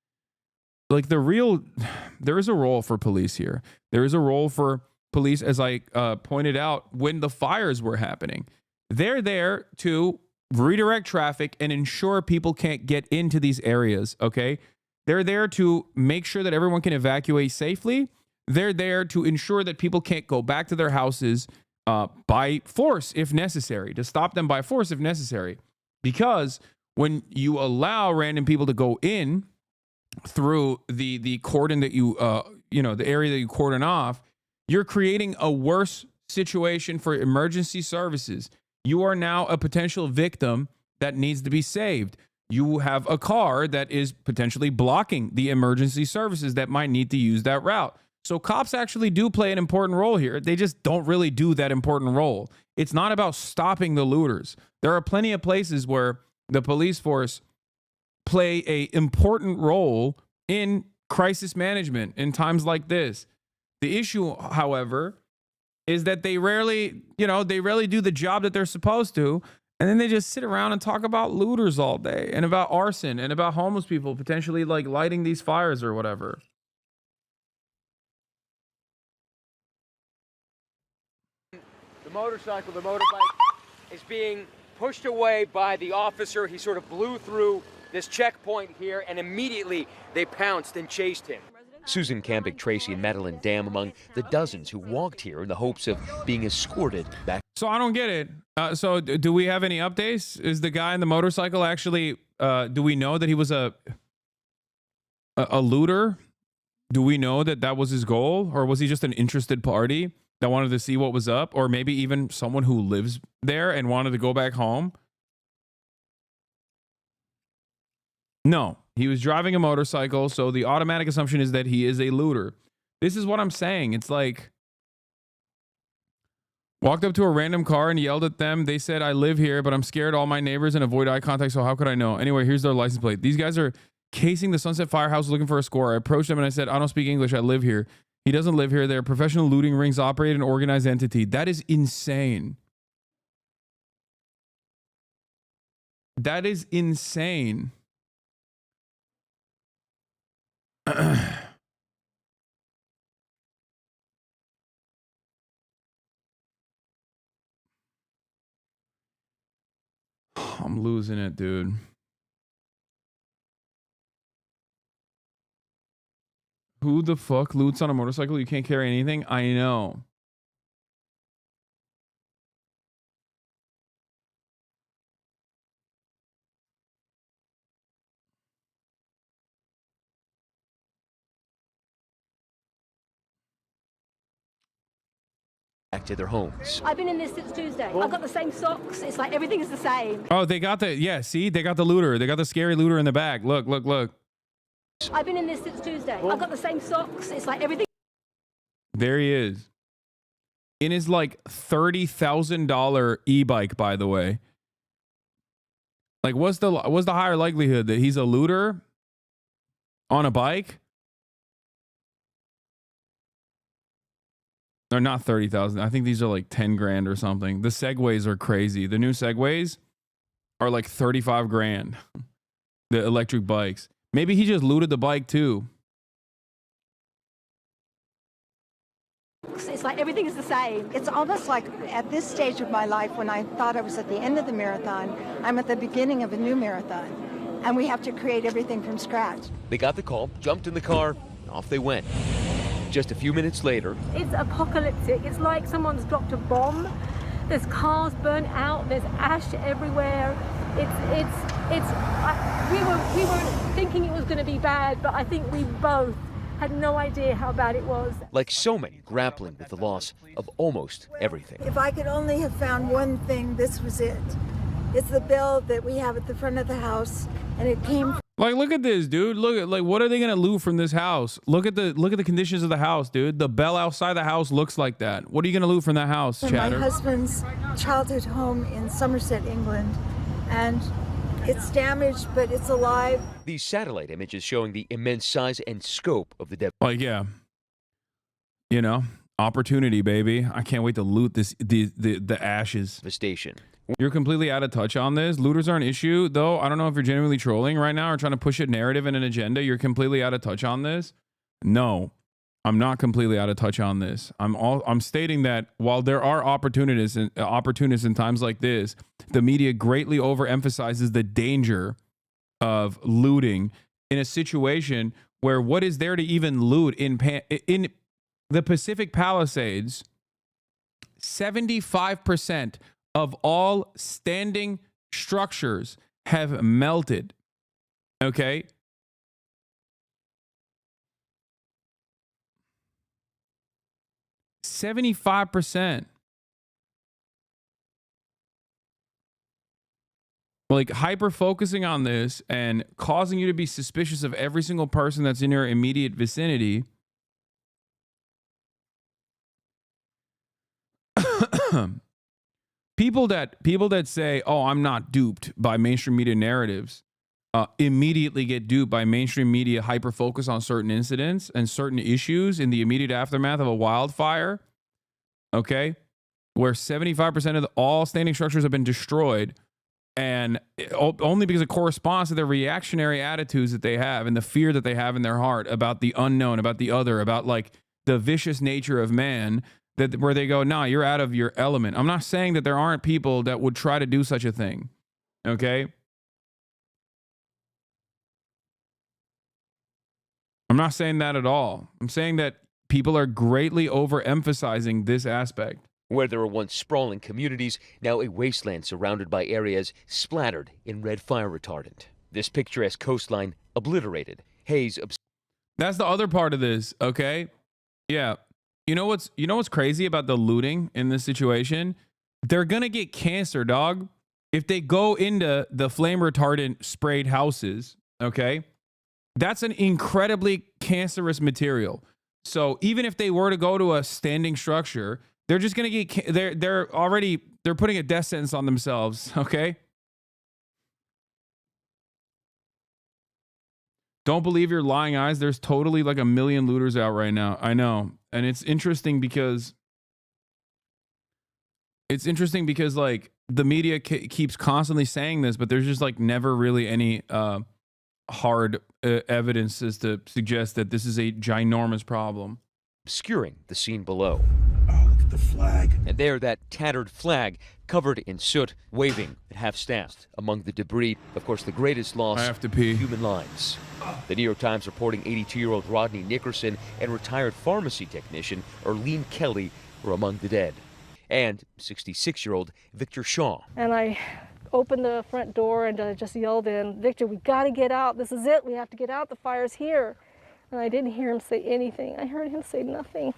there is a role for police here. There is a role for police, as I pointed out when the fires were happening. They're there to redirect traffic and ensure people can't get into these areas, okay? They're there to make sure that everyone can evacuate safely. They're there to ensure that people can't go back to their houses by force if necessary, to stop them by force if necessary. Because when you allow random people to go in through the cordon that you, the area that you cordon off, you're creating a worse situation for emergency services. You are now a potential victim that needs to be saved. You have a car that is potentially blocking the emergency services that might need to use that route. So cops actually do play an important role here. They just don't really do that important role. It's not about stopping the looters. There are plenty of places where the police force play an important role in crisis management in times like this. The issue, however, is that they rarely do the job that they're supposed to. And then they just sit around and talk about looters all day and about arson and about homeless people potentially like lighting these fires or whatever. The motorcycle, the motorbike is being pushed away by the officer. He sort of blew through this checkpoint here and immediately they pounced and chased him. Susan Campick, Tracy, and Madeline Dam among the dozens who walked here in the hopes of being escorted back. So I don't get it. So do we have any updates? Is the guy in the motorcycle actually, do we know that he was a looter? Do we know that that was his goal? Or was he just an interested party that wanted to see what was up? Or maybe even someone who lives there and wanted to go back home? No, he was driving a motorcycle. So the automatic assumption is that he is a looter. This is what I'm saying. It's like, walked up to a random car and yelled at them. They said, I live here, but I'm scared all my neighbors and avoid eye contact. So how could I know? Anyway, here's their license plate. These guys are casing the Sunset Firehouse looking for a score. I approached them and I said, I don't speak English. I live here. He doesn't live here. They're professional looting rings, operate an organized entity. That is insane. That is insane. I'm losing it, dude. Who the fuck loots on a motorcycle? You can't carry anything? I know. Back to their homes. I've been in this since Tuesday. I've got the same socks. It's like everything is the same. Oh, they got the, yeah, see? They got the looter. They got the scary looter in the back. Look, look, look. I've been in this since Tuesday. I've got the same socks. It's like everything. There he is. In his like $30,000 e-bike, by the way. Like, what's the higher likelihood that he's a looter on a bike? They're not 30,000. I think these are like 10 grand or something. The Segways are crazy. The new Segways are like 35 grand. The electric bikes. Maybe he just looted the bike too. It's like everything is the same. It's almost like at this stage of my life when I thought I was at the end of the marathon, I'm at the beginning of a new marathon. And we have to create everything from scratch. They got the call, jumped in the car, off they went. Just a few minutes later, it's apocalyptic. It's like someone's dropped a bomb. There's cars burnt out. There's ash everywhere. We were thinking it was going to be bad, but I think we both had no idea how bad it was. Like so many grappling with the loss of almost everything. If I could only have found one thing, this was it. It's the bill that we have at the front of the house, and it came Like, look at this, dude. Look at, like, what are they gonna loot from this house? Look at the conditions of the house, dude. The bell outside the house looks like that. What are you gonna loot from that house, Chatter? My husband's childhood home in Somerset, England, and it's damaged, but it's alive. These satellite images showing the immense size and scope of the devastation. Like, yeah, you know, opportunity, baby. I can't wait to loot the ashes. Devastation. You're completely out of touch on this. Looters are an issue, though. I don't know if you're genuinely trolling right now or trying to push a narrative and an agenda. You're completely out of touch on this. No, I'm not completely out of touch on this. I'm stating that while there are opportunists in times like this, the media greatly overemphasizes the danger of looting in a situation where what is there to even loot in the Pacific Palisades? 75% of all standing structures have melted. Okay? %75%. Like, hyper focusing on this and causing you to be suspicious of every single person that's in your immediate vicinity. People that say, "Oh, I'm not duped by mainstream media narratives," immediately get duped by mainstream media hyper focus on certain incidents and certain issues in the immediate aftermath of a wildfire. Okay, where 75% of all standing structures have been destroyed, and only because it corresponds to the reactionary attitudes that they have and the fear that they have in their heart about the unknown, about the other, about like the vicious nature of man. That where they go, nah, you're out of your element. I'm not saying that there aren't people that would try to do such a thing. Okay? I'm not saying that at all. I'm saying that people are greatly overemphasizing this aspect. Where there were once sprawling communities, now a wasteland surrounded by areas splattered in red fire retardant. This picturesque coastline obliterated. Haze. That's the other part of this, okay? Yeah. You know what's crazy about the looting in this situation? They're gonna get cancer, dog. If they go into the flame retardant sprayed houses, okay? That's an incredibly cancerous material. So even if they were to go to a standing structure, they're just gonna get they're putting a death sentence on themselves, okay? Don't believe your lying eyes. There's totally like a million looters out right now. I know. And it's interesting because like the media keeps constantly saying this, but there's just like never really any hard evidence as to suggest that this is a ginormous problem. Obscuring the scene below. Oh, look at the flag. And there, that tattered flag covered in soot, waving at half-staff among the debris. Of course, the greatest loss, I have to pee. Human lives. The New York Times reporting 82-year-old Rodney Nickerson and retired pharmacy technician Erlene Kelly were among the dead. And 66-year-old Victor Shaw. And I opened the front door and I just yelled in, "Victor, we got to get out. This is it. We have to get out. The fire's here." And I didn't hear him say anything. I heard him say nothing.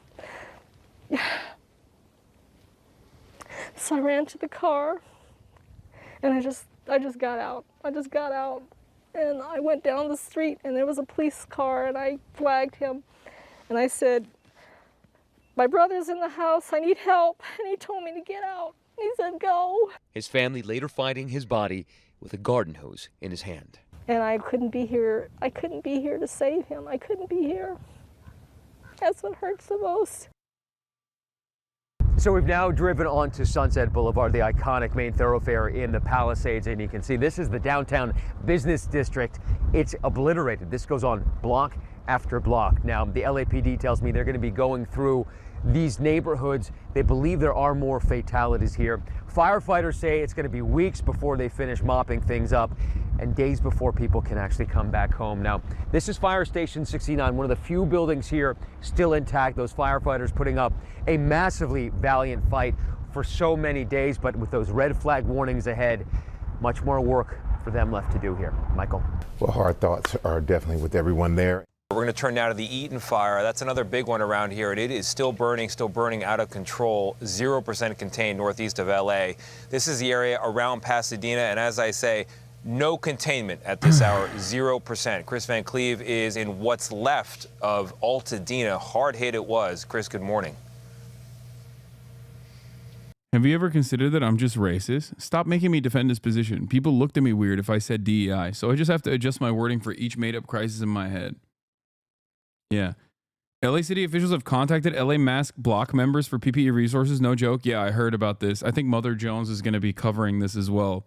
So I ran to the car and I just got out. I just got out and I went down the street and there was a police car and I flagged him and I said, "My brother's in the house, I need help." And he told me to get out. He said, "Go." His family later finding his body with a garden hose in his hand. And I couldn't be here. I couldn't be here to save him. I couldn't be here. That's what hurts the most. So we've now driven onto Sunset Boulevard, the iconic main thoroughfare in the Palisades, and you can see this is the downtown business district. It's obliterated. This goes on block after block. Now, the LAPD tells me they're going to be going through these neighborhoods. They believe there are more fatalities here. Firefighters say it's going to be weeks before they finish mopping things up and days before people can actually come back home. Now, this is Fire Station 69, one of the few buildings here still intact. Those firefighters putting up a massively valiant fight for so many days, but with those red flag warnings ahead, much more work for them left to do here. Michael. Well, our thoughts are definitely with everyone there. We're going to turn now to the Eaton fire. That's another big one around here, and it is still burning out of control. 0% contained northeast of LA. This is the area around Pasadena, and as I say, No containment at this hour, 0%. Chris Van Cleve is in what's left of Altadena. Hard hit it was. Chris, good morning. Have you ever considered that I'm just racist? Stop making me defend this position. People looked at me weird if I said DEI, so I just have to adjust my wording for each made-up crisis in my head. Yeah. LA City officials have contacted LA Mask block members for PPE resources. No joke. Yeah, I heard about this. I think Mother Jones is going to be covering this as well.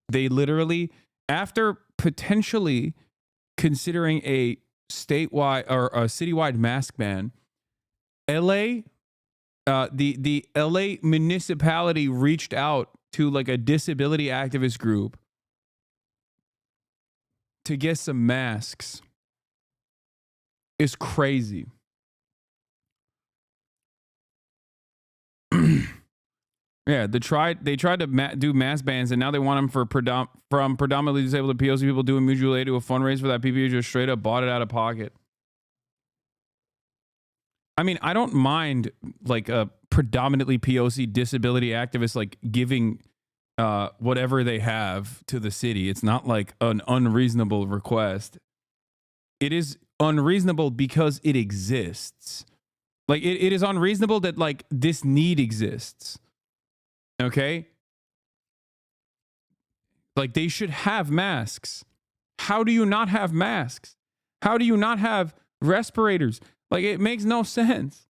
They literally, after potentially considering a statewide or a citywide mask ban, LA, the LA municipality reached out to like a disability activist group to get some masks. It's crazy. Yeah, they tried to do mass bans, and now they want them for from predominantly disabled POC people doing mutual aid to a fundraiser for that PPE just straight up bought it out of pocket. I mean, I don't mind like a predominantly POC disability activist like giving whatever they have to the city. It's not like an unreasonable request. It is unreasonable because it exists. Like it is unreasonable that like this need exists. Okay? Like they should have masks. How do you not have masks? How do you not have respirators? Like it makes no sense.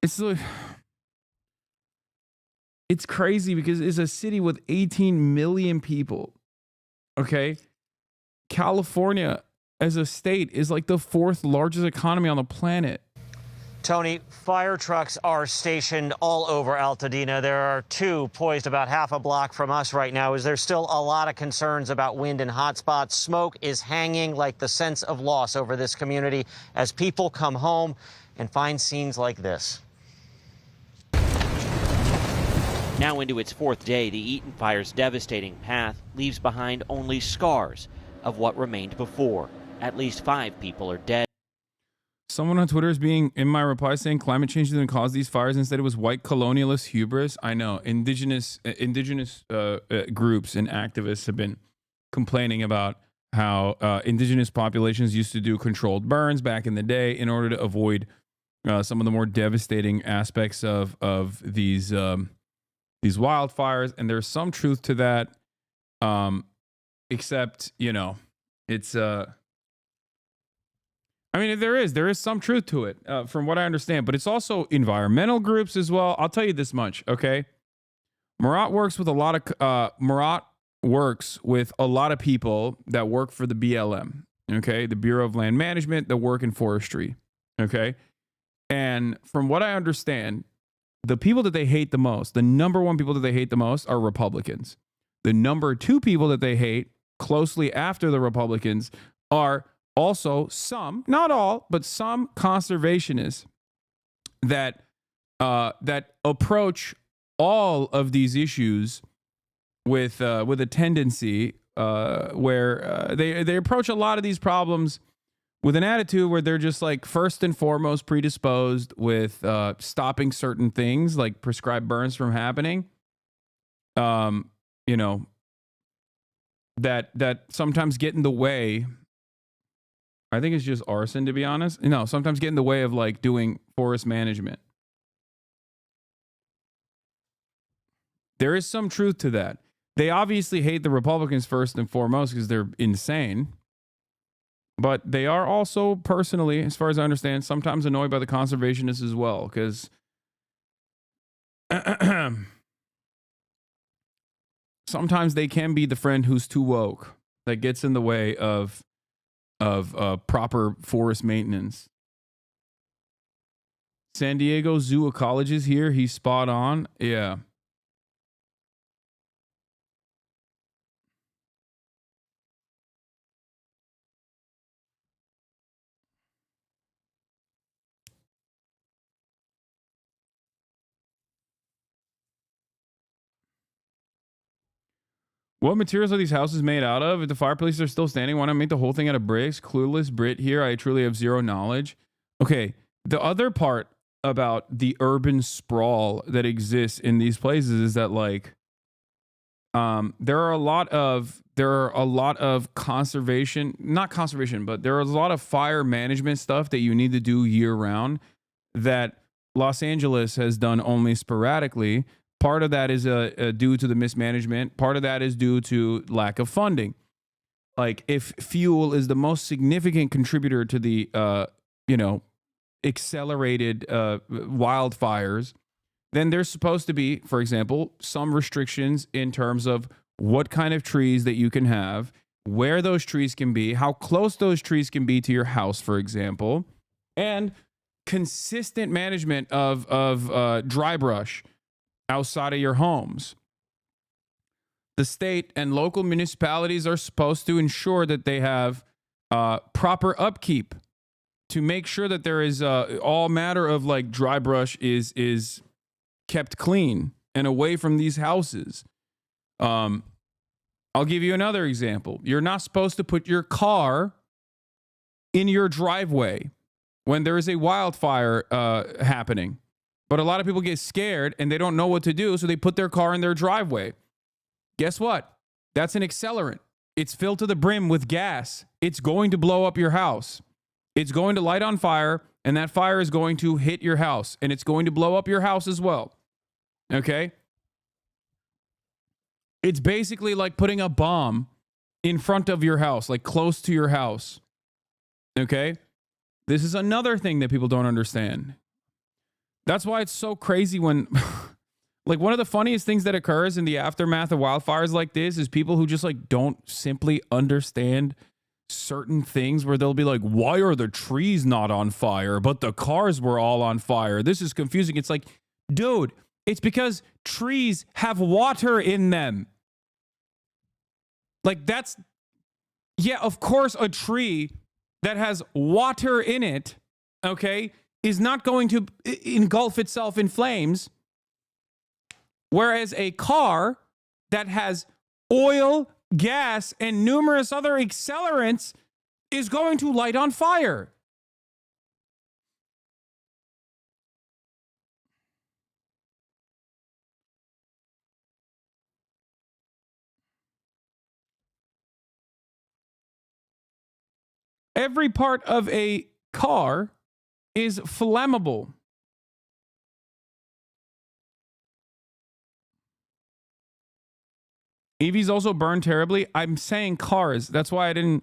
It's crazy because it's a city with 18 million people. Okay? California as a state is like the 4th largest economy on the planet. Tony, fire trucks are stationed all over Altadena. There are 2 poised about half a block from us right now. Is there still a lot of concerns about wind and hot spots? Smoke is hanging like the sense of loss over this community as people come home and find scenes like this. Now into its 4th day, the Eaton fire's devastating path leaves behind only scars of what remained before. At least 5 people are dead. Someone on Twitter is being in my reply saying climate change didn't cause these fires. Instead, it was white colonialist hubris. I know indigenous groups and activists have been complaining about how indigenous populations used to do controlled burns back in the day in order to avoid some of the more devastating aspects of these wildfires. And there's some truth to that, except it's I mean, there is some truth to it, from what I understand, but it's also environmental groups as well. I'll tell you this much, okay? Murat works with a lot of people that work for the BLM, okay? The Bureau of Land Management, that work in forestry, okay? And from what I understand, the people that they hate the most, the number 1 people that they hate the most are Republicans. The number 2 people that they hate closely after the Republicans are also some, not all, but some conservationists that approach all of these issues with a tendency where they approach a lot of these problems with an attitude where they're just like first and foremost predisposed with stopping certain things like prescribed burns from happening. That sometimes get in the way. I think it's just arson, to be honest. Sometimes get in the way of like doing forest management. There is some truth to that. They obviously hate the Republicans first and foremost because they're insane. But they are also personally, as far as I understand, sometimes annoyed by the conservationists as well, because sometimes they can be the friend who's too woke that gets in the way of proper forest maintenance. San Diego Zoo Ecology is here. He's spot on. Yeah. What materials are these houses made out of? If the fire police are still standing, why not make the whole thing out of bricks? Clueless Brit here. I truly have zero knowledge. Okay. The other part about the urban sprawl that exists in these places is that, like, there are a lot of conservation, not conservation, but there is a lot of fire management stuff that you need to do year round that Los Angeles has done only sporadically. Part of that is due to the mismanagement. Part of that is due to lack of funding. Like, if fuel is the most significant contributor to the, accelerated wildfires, then there's supposed to be, for example, some restrictions in terms of what kind of trees that you can have, where those trees can be, how close those trees can be to your house, for example, and consistent management of dry brush outside of your homes. The state and local municipalities are supposed to ensure that they have proper upkeep to make sure that there is all matter of, like, dry brush is kept clean and away from these houses. I'll give you another example. You're not supposed to put your car in your driveway when there is a wildfire happening. But a lot of people get scared and they don't know what to do, so they put their car in their driveway. Guess what? That's an accelerant. It's filled to the brim with gas. It's going to blow up your house. It's going to light on fire, and that fire is going to hit your house, and it's going to blow up your house as well. Okay? It's basically like putting a bomb in front of your house, like close to your house. Okay? This is another thing that people don't understand. That's why it's so crazy when, like, one of the funniest things that occurs in the aftermath of wildfires like this is people who just, like, don't simply understand certain things, where they'll be like, why are the trees not on fire, but the cars were all on fire? This is confusing. It's like, dude, it's because trees have water in them. Like, that's, yeah, of course, a tree that has water in it, okay, is not going to engulf itself in flames. Whereas a car that has oil, gas, and numerous other accelerants is going to light on fire. Every part of a car is flammable. EVs also burn terribly. I'm saying cars. That's why I did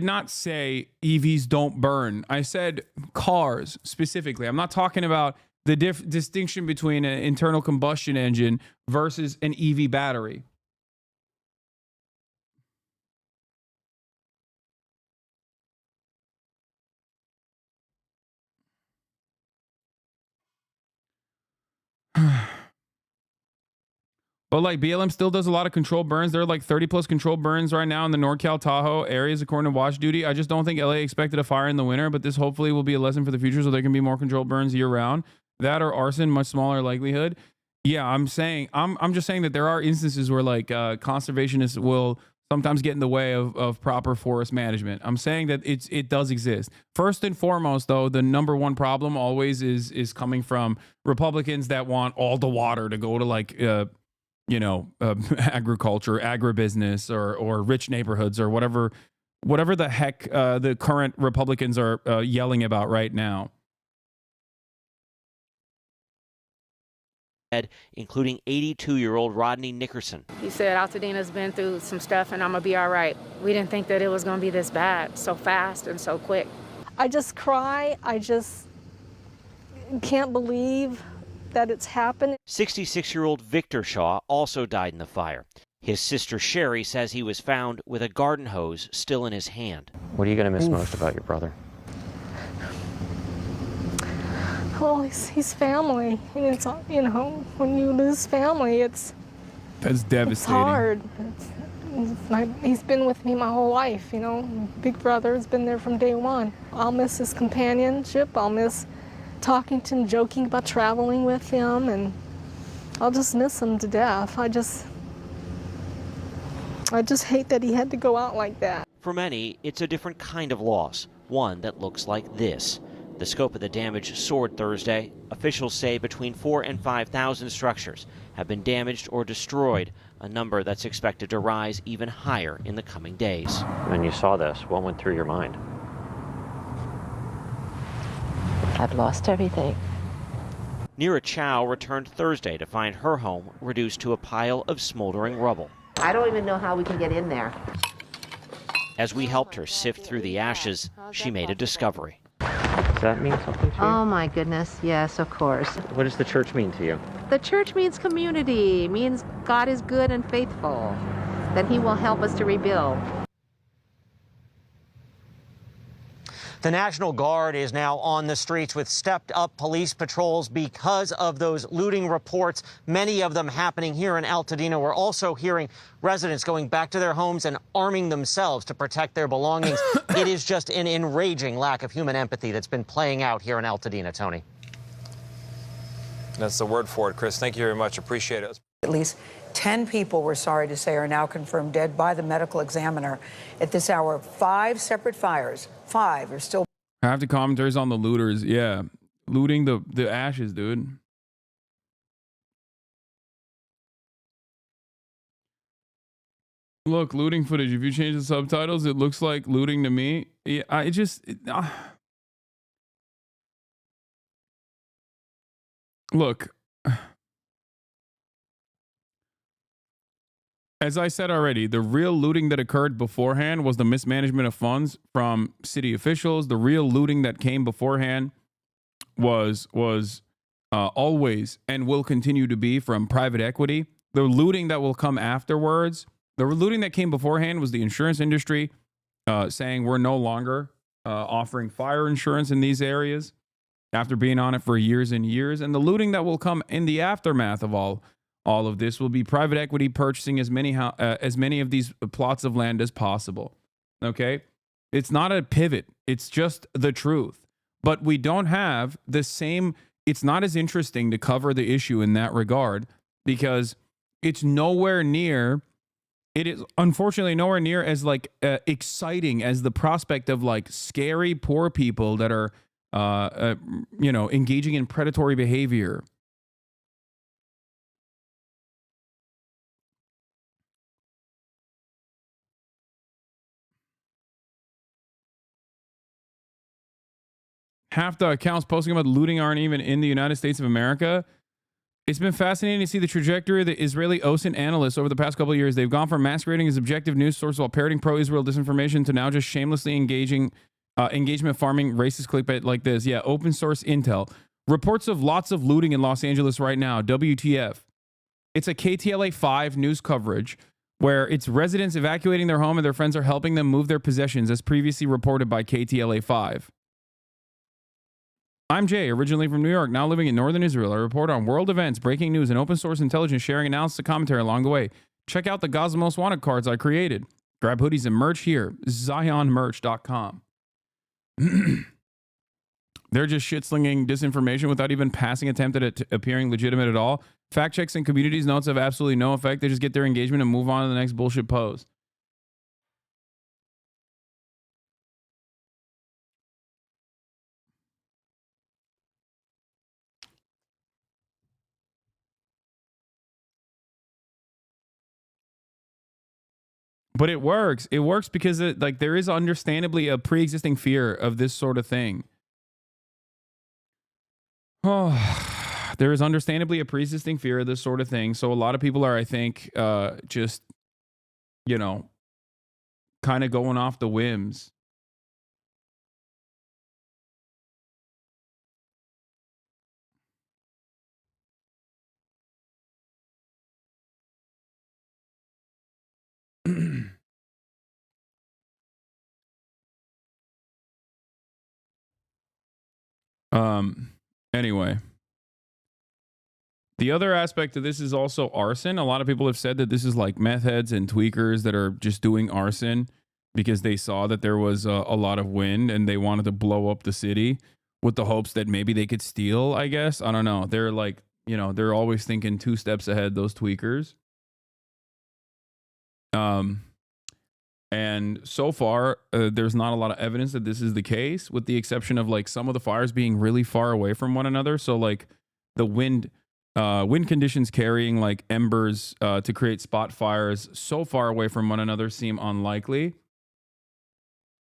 not say EVs don't burn. I said cars specifically. I'm not talking about the distinction between an internal combustion engine versus an EV battery. But, like, BLM still does a lot of controlled burns. There are like 30 plus controlled burns right now in the NorCal Tahoe areas, according to Watch Duty. I just don't think LA expected a fire in the winter, but this hopefully will be a lesson for the future, so there can be more controlled burns year round. That or arson, much smaller likelihood. Yeah, I'm just saying that there are instances where, like, conservationists will sometimes get in the way of proper forest management. I'm saying that it does exist. First and foremost, though, the number one problem always is coming from Republicans that want all the water to go to, like, agriculture, agribusiness, or rich neighborhoods, or whatever the heck the current Republicans are yelling about right now. Including 82-year-old Rodney Nickerson. He said, Altadena's been through some stuff and I'm going to be all right. We didn't think that it was going to be this bad, so fast and so quick. I just cry. I just can't believe that it's happened. 66-year-old Victor Shaw also died in the fire. His sister Sherry says he was found with a garden hose still in his hand. What are you going to miss most about your brother? Well, he's family. And it's, when you lose family, that's devastating. It's hard. He's been with me my whole life, Big brother has been there from day one. I'll miss his companionship. I'll miss talking to him, joking about traveling with him, and I'll just miss him to death. I just hate that he had to go out like that. For many, it's a different kind of loss, one that looks like this. The scope of the damage soared Thursday. Officials say between 4,000 and 5,000 structures have been damaged or destroyed, a number that's expected to rise even higher in the coming days. When you saw this, what went through your mind? I've lost everything. Nira Chow returned Thursday to find her home reduced to a pile of smoldering rubble. I don't even know how we can get in there. As we helped her sift through the ashes, she made a discovery. Does that mean something to you? Oh my goodness, yes, of course. What does the church mean to you? The church means community, means God is good and faithful, that he will help us to rebuild. The National Guard is now on the streets with stepped-up police patrols because of those looting reports, many of them happening here in Altadena. We're also hearing residents going back to their homes and arming themselves to protect their belongings. It is just an enraging lack of human empathy that's been playing out here in Altadena, Tony. That's the word for it, Chris. Thank you very much. Appreciate it. At least 10 people, we're sorry to say, are now confirmed dead by the medical examiner. At this hour, 5 separate fires. 5 are still. Half the commentaries on the looters, yeah, looting the ashes, dude. Look, looting footage. If you change the subtitles, it looks like looting to me. Yeah, look. As I said already, the real looting that occurred beforehand was the mismanagement of funds from city officials. The real looting that came beforehand was always and will continue to be from private equity. The looting that will come afterwards, the looting that came beforehand was the insurance industry saying we're no longer offering fire insurance in these areas after being on it for years and years. And the looting that will come in the aftermath of all of this will be private equity purchasing as many of these plots of land as possible. Okay? It's not a pivot. It's just the truth. But we don't have the same, it's not as interesting to cover the issue in that regard because it's nowhere near, it is unfortunately nowhere near as like exciting as the prospect of like scary poor people that are, engaging in predatory behavior. Half the accounts posting about looting aren't even in the United States of America. It's been fascinating to see the trajectory of the Israeli OSINT analysts over the past couple of years. They've gone from masquerading as objective news source while parroting pro-Israel disinformation to now just shamelessly engagement farming racist clickbait like this. Yeah, open source intel. Reports of lots of looting in Los Angeles right now. WTF. It's a KTLA 5 news coverage where it's residents evacuating their home and their friends are helping them move their possessions as previously reported by KTLA 5. I'm Jay, originally from New York, now living in northern Israel. I report on world events, breaking news, and open source intelligence sharing, analysis, and commentary along the way. Check out the Gaza Most Wanted cards I created. Grab hoodies and merch here, zionmerch.com. They're just shit-slinging disinformation without even passing attempt at it appearing legitimate at all. Fact checks and communities notes have absolutely no effect. They just get their engagement and move on to the next bullshit post. But it works. It works because there is understandably a pre-existing fear of this sort of thing. Oh, there is understandably a pre-existing fear of this sort of thing. So a lot of people are, I think, just, kind of going off the whims. Anyway, the other aspect of this is also arson. A lot of people have said that this is like meth heads and tweakers that are just doing arson because they saw that there was a lot of wind and they wanted to blow up the city with the hopes that maybe they could steal, I guess. I don't know. They're like, they're always thinking 2 steps ahead, those tweakers. And so far, there's not a lot of evidence that this is the case, with the exception of like some of the fires being really far away from one another. So like the wind conditions carrying like embers to create spot fires so far away from one another seem unlikely.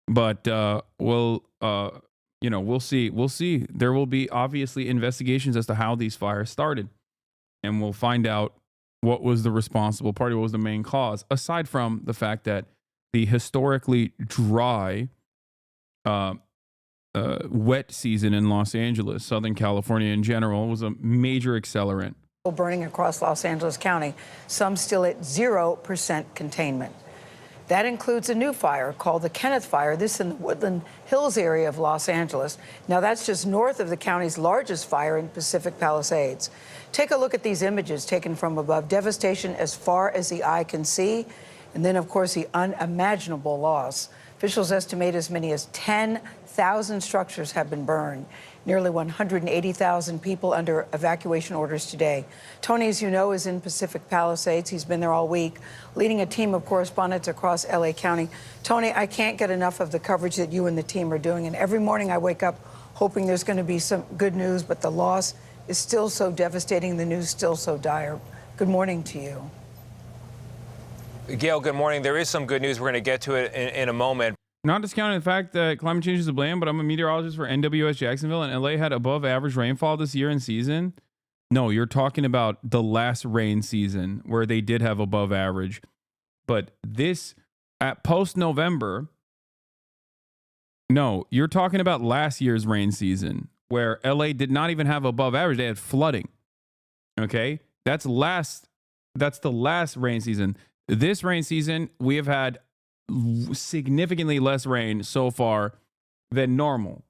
But we'll see. We'll see. There will be obviously investigations as to how these fires started, and we'll find out what was the responsible party, what was the main cause, aside from the fact that the historically dry, wet season in Los Angeles, Southern California in general, was a major accelerant. Burning across Los Angeles County, some still at 0% containment. That includes a new fire called the Kenneth Fire, this in the Woodland Hills area of Los Angeles. Now, that's just north of the county's largest fire in Pacific Palisades. Take a look at these images taken from above. Devastation as far as the eye can see. And then, of course, the unimaginable loss. Officials estimate as many as 10,000 structures have been burned. Nearly 180,000 people under evacuation orders today. Tony, as you know, is in Pacific Palisades. He's been there all week, leading a team of correspondents across LA County. Tony, I can't get enough of the coverage that you and the team are doing. And every morning I wake up hoping there's going to be some good news, but the loss is still so devastating. The news still so dire. Good morning to you. Gail, good morning. There is some good news. We're going to get to it in a moment. Not discounting the fact that climate change is to blame, but I'm a meteorologist for NWS Jacksonville, and LA had above average rainfall this year in season. No, you're talking about the last rain season where they did have above average. But this, at post-November, no, you're talking about last year's rain season where LA did not even have above average. They had flooding. Okay? That's the last rain season. This rain season, we have had significantly less rain so far than normal.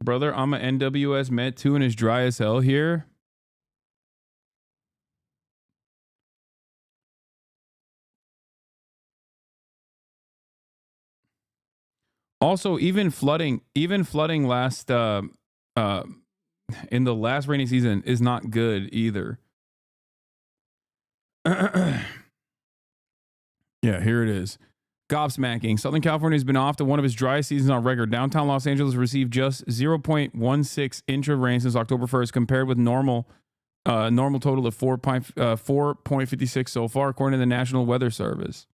Brother, I'm a NWS Met too, and it's dry as hell here. Also, even flooding last in the last rainy season is not good either. Yeah, here it is. Gobsmacking. Southern California has been off to one of its driest seasons on record. Downtown Los Angeles received just 0.16 inch of rain since October 1st, compared with normal total of 4.56 so far, according to the National Weather Service.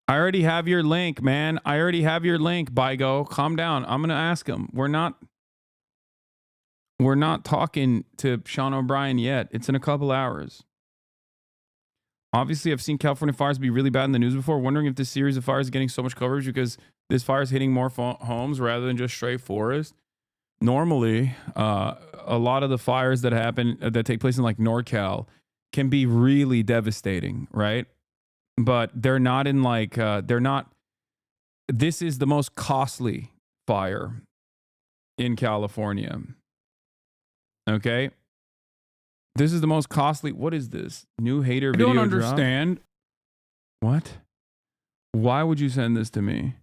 I already have your link, man. I already have your link, Bygo. Calm down. I'm going to ask him. We're not talking to Sean O'Brien yet. It's in a couple hours. Obviously, I've seen California fires be really bad in the news before. Wondering if this series of fires is getting so much coverage because this fire is hitting more homes rather than just straight forest. Normally, a lot of the fires that take place in like NorCal can be really devastating, right? But they're not in like, this is the most costly fire in California. Okay. This is the most costly. What is this? New hater video drop? I don't understand. What? Why would you send this to me?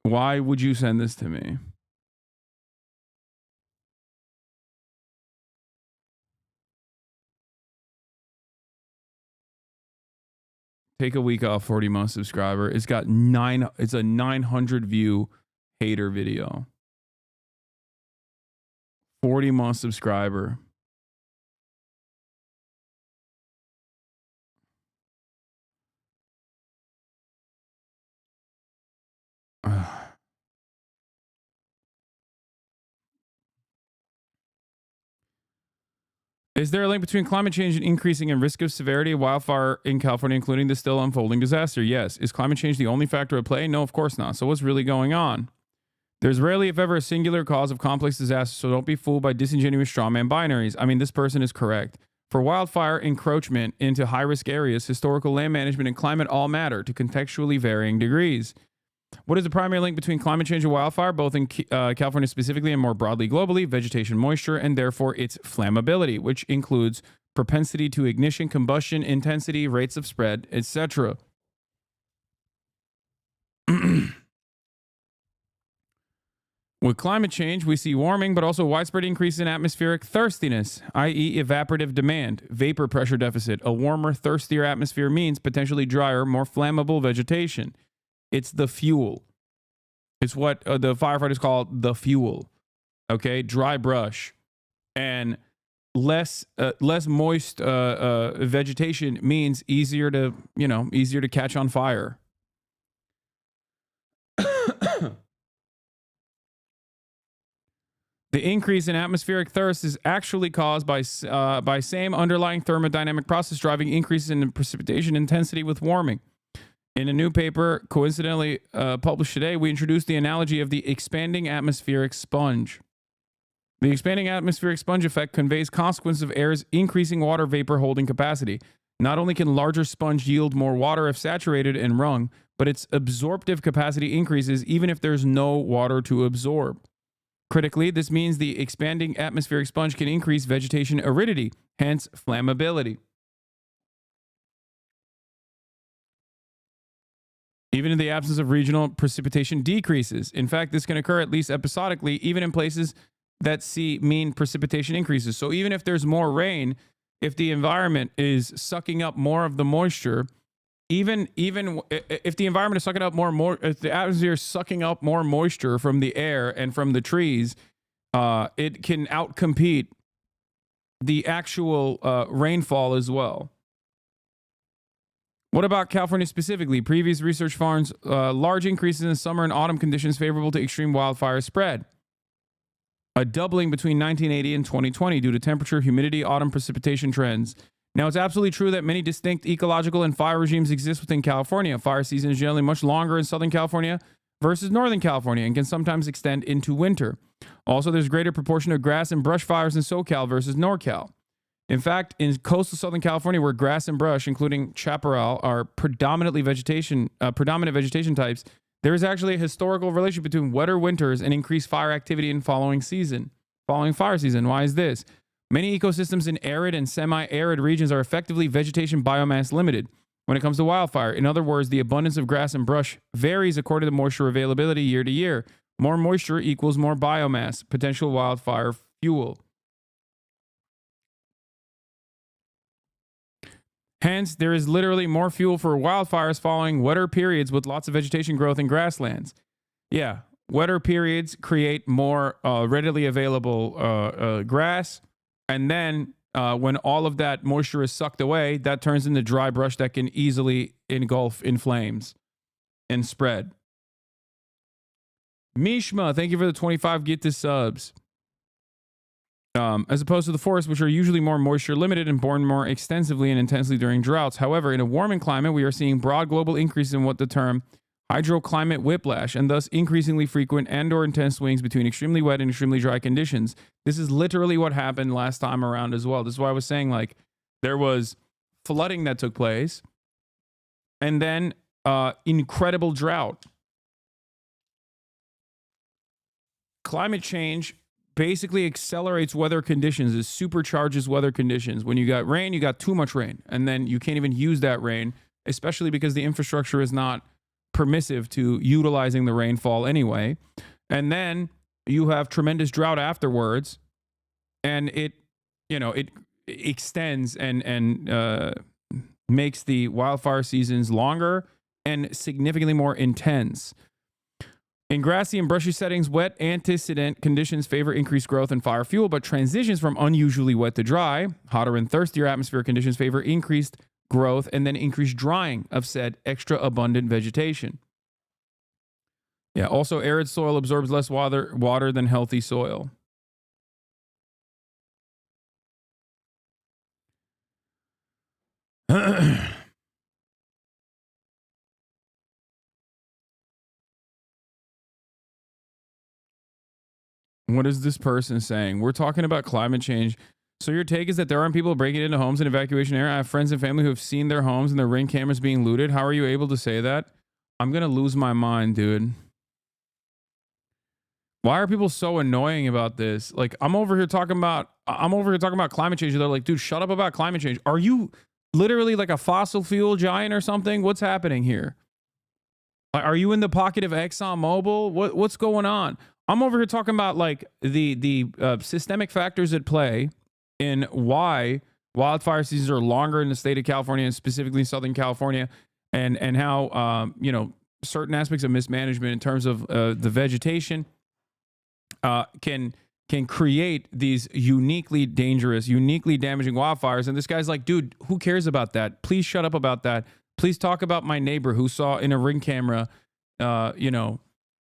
Why would you send this to me? Take a week off, 40-month subscriber. It's got it's a 900 view hater video. 40-month subscriber. Is there a link between climate change and increasing in risk of severity of wildfire in California, including the still unfolding disaster? Yes. Is climate change the only factor at play? No, of course not. So what's really going on? There's rarely, if ever, a singular cause of complex disaster, so don't be fooled by disingenuous strawman binaries. I mean, this person is correct. For wildfire encroachment into high-risk areas, historical land management and climate all matter to contextually varying degrees. What is the primary link between climate change and wildfire, both in California specifically and more broadly globally? Vegetation moisture, and therefore its flammability, which includes propensity to ignition, combustion, intensity, rates of spread, etc. With climate change, we see warming, but also widespread increase in atmospheric thirstiness, i.e. evaporative demand, vapor pressure deficit. A warmer, thirstier atmosphere means potentially drier, more flammable vegetation. It's the fuel. It's what the firefighters call the fuel. Okay, dry brush. And less moist vegetation means easier to catch on fire. The increase in atmospheric thirst is actually caused by same underlying thermodynamic process driving increases in precipitation intensity with warming. In a new paper, coincidentally published today, we introduced the analogy of the expanding atmospheric sponge. The expanding atmospheric sponge effect conveys consequences of air's increasing water vapor holding capacity. Not only can larger sponge yield more water if saturated and wrung, but its absorptive capacity increases even if there's no water to absorb. Critically, this means the expanding atmospheric sponge can increase vegetation aridity, hence flammability. Even in the absence of regional precipitation decreases. In fact, this can occur at least episodically, even in places that see mean precipitation increases. So even if there's more rain, if the environment is sucking up more of the moisture, even if the environment is sucking up if the atmosphere is sucking up more moisture from the air and from the trees, it can outcompete the actual rainfall as well. What about California specifically? Previous research finds large increases in summer and autumn conditions favorable to extreme wildfire spread. A doubling between 1980 and 2020 due to temperature, humidity, autumn precipitation trends. Now, it's absolutely true that many distinct ecological and fire regimes exist within California. Fire season is generally much longer in Southern California versus Northern California and can sometimes extend into winter. Also, there's a greater proportion of grass and brush fires in SoCal versus NorCal. In fact, in coastal Southern California, where grass and brush, including chaparral, are predominant vegetation types, there is actually a historical relationship between wetter winters and increased fire activity in following fire season. Why is this? Many ecosystems in arid and semi-arid regions are effectively vegetation biomass limited when it comes to wildfire. In other words, the abundance of grass and brush varies according to moisture availability year to year. More moisture equals more biomass, potential wildfire fuel. Hence, there is literally more fuel for wildfires following wetter periods with lots of vegetation growth in grasslands. Yeah, wetter periods create more readily available grass. And then when all of that moisture is sucked away, that turns into dry brush that can easily engulf in flames and spread. Mishma, thank you for the 25 Get This subs. As opposed to the forests, which are usually more moisture limited and born more extensively and intensely during droughts. However, in a warming climate, we are seeing broad global increase in what the term hydroclimate whiplash, and thus increasingly frequent and or intense swings between extremely wet and extremely dry conditions. This is literally what happened last time around as well. This is why I was saying, like, there was flooding that took place and then incredible drought. Climate change basically accelerates weather conditions. It supercharges weather conditions. When you got rain, you got too much rain, and then you can't even use that rain, especially because the infrastructure is not permissive to utilizing the rainfall anyway. And then you have tremendous drought afterwards, and it extends and makes the wildfire seasons longer and significantly more intense. In grassy and brushy settings, wet antecedent conditions favor increased growth and fire fuel, but transitions from unusually wet to dry, hotter and thirstier atmospheric conditions favor increased growth and then increased drying of said extra abundant vegetation. Yeah, also arid soil absorbs less water than healthy soil. What is this person saying? We're talking about climate change. So your take is that there aren't people breaking into homes in evacuation area? I have friends and family who have seen their homes and their Ring cameras being looted. How are you able to say that? I'm gonna lose my mind, dude. Why are people so annoying about this? Like, I'm over here talking about climate change. They're like, dude, shut up about climate change. Are you literally like a fossil fuel giant or something? What's happening here? Are you in the pocket of ExxonMobil? What's going on? I'm over here talking about like the systemic factors at play in why wildfire seasons are longer in the state of California and specifically Southern California, and how you know, certain aspects of mismanagement in terms of the vegetation can create these uniquely dangerous, uniquely damaging wildfires. And this guy's like, dude, who cares about that? Please shut up about that. Please talk about my neighbor who saw in a Ring camera, you know,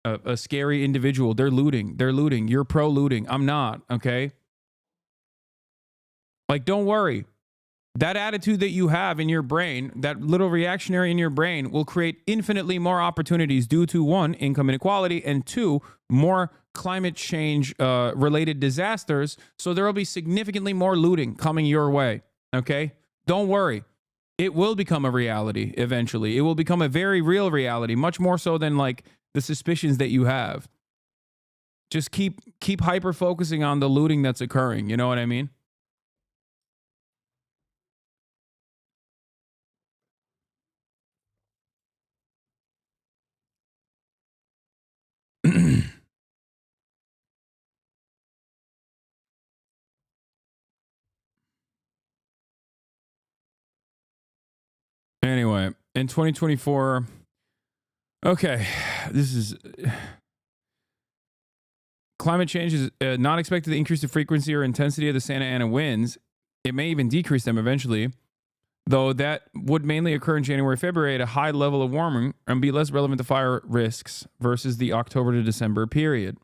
a scary individual. They're looting. They're looting. You're pro looting. I'm not. Okay. Like, don't worry. That attitude that you have in your brain, that little reactionary in your brain, will create infinitely more opportunities due to, one, income inequality, and two, more climate change related disasters. So there will be significantly more looting coming your way. Okay. Don't worry. It will become a reality eventually. It will become a very real reality, much more so than like the suspicions that you have. Just keep hyper focusing on the looting that's occurring. You know what I mean? Anyway, in 2024, okay, this is climate change is not expected to increase the frequency or intensity of the Santa Ana winds. It may even decrease them eventually, though that would mainly occur in January, February at a high level of warming and be less relevant to fire risks versus the October to December period.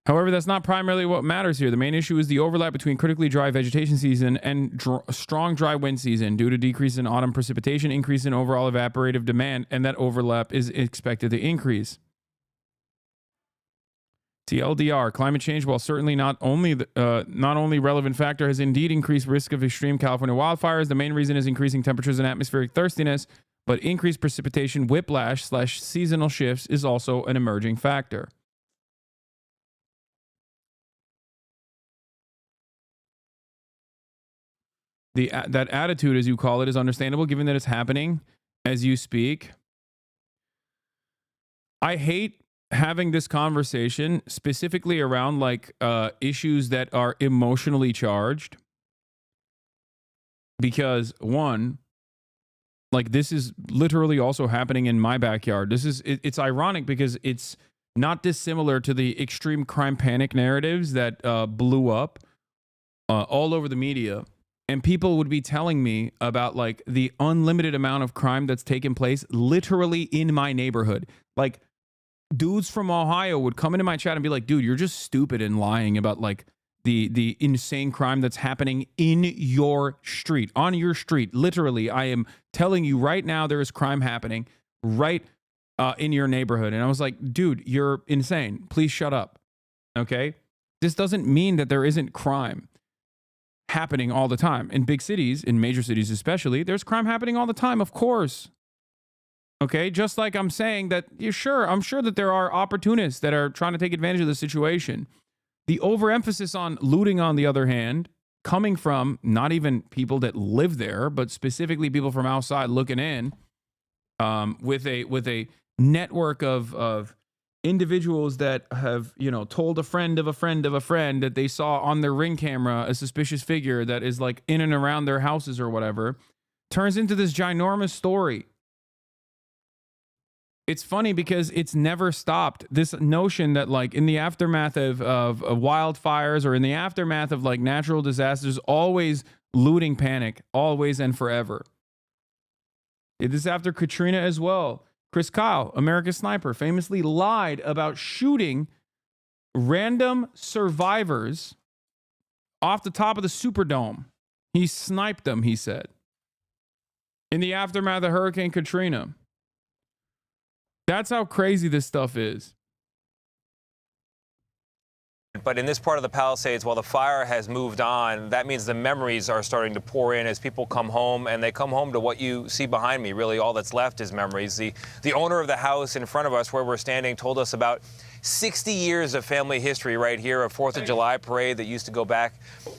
However, that's not primarily what matters here. The main issue is the overlap between critically dry vegetation season and strong dry wind season due to decrease in autumn precipitation, increase in overall evaporative demand, and that overlap is expected to increase. TLDR, climate change, while certainly not only relevant factor, has indeed increased risk of extreme California wildfires. The main reason is increasing temperatures and atmospheric thirstiness, but increased precipitation, whiplash / seasonal shifts is also an emerging factor. That attitude, as you call it, is understandable given that it's happening as you speak. I hate having this conversation specifically around like issues that are emotionally charged, because one, like this is literally also happening in my backyard. It's ironic because it's not dissimilar to the extreme crime panic narratives that blew up all over the media. And people would be telling me about like the unlimited amount of crime that's taken place literally in my neighborhood. Like dudes from Ohio would come into my chat and be like, dude, you're just stupid and lying about like the insane crime that's happening in your street, on your street. Literally, I am telling you right now, there is crime happening right in your neighborhood. And I was like, dude, you're insane. Please shut up. Okay. This doesn't mean that there isn't crime happening all the time. In big cities, in major cities especially, there's crime happening all the time, of course. Okay, just like I'm saying that I'm sure that there are opportunists that are trying to take advantage of the situation. The overemphasis on looting, on the other hand, coming from not even people that live there, but specifically people from outside looking in, with a network of individuals that have, you know, told a friend of a friend of a friend that they saw on their Ring camera a suspicious figure that is like in and around their houses or whatever, turns into this ginormous story. It's funny because it's never stopped. This notion that like in the aftermath of wildfires or in the aftermath of like natural disasters, always looting panic, always and forever. This is after Katrina as well. Chris Kyle, America's Sniper, famously lied about shooting random survivors off the top of the Superdome. He sniped them, he said, in the aftermath of Hurricane Katrina. That's how crazy this stuff is. event, but in this part of the Palisades, while the fire has moved on, that means the memories are starting to pour in as people come home, and they come home to what you see behind me. Really, all that's left is memories. The owner of the house in front of us where we're standing told us about 60 years of family history right here, a 4th of July parade that used to go back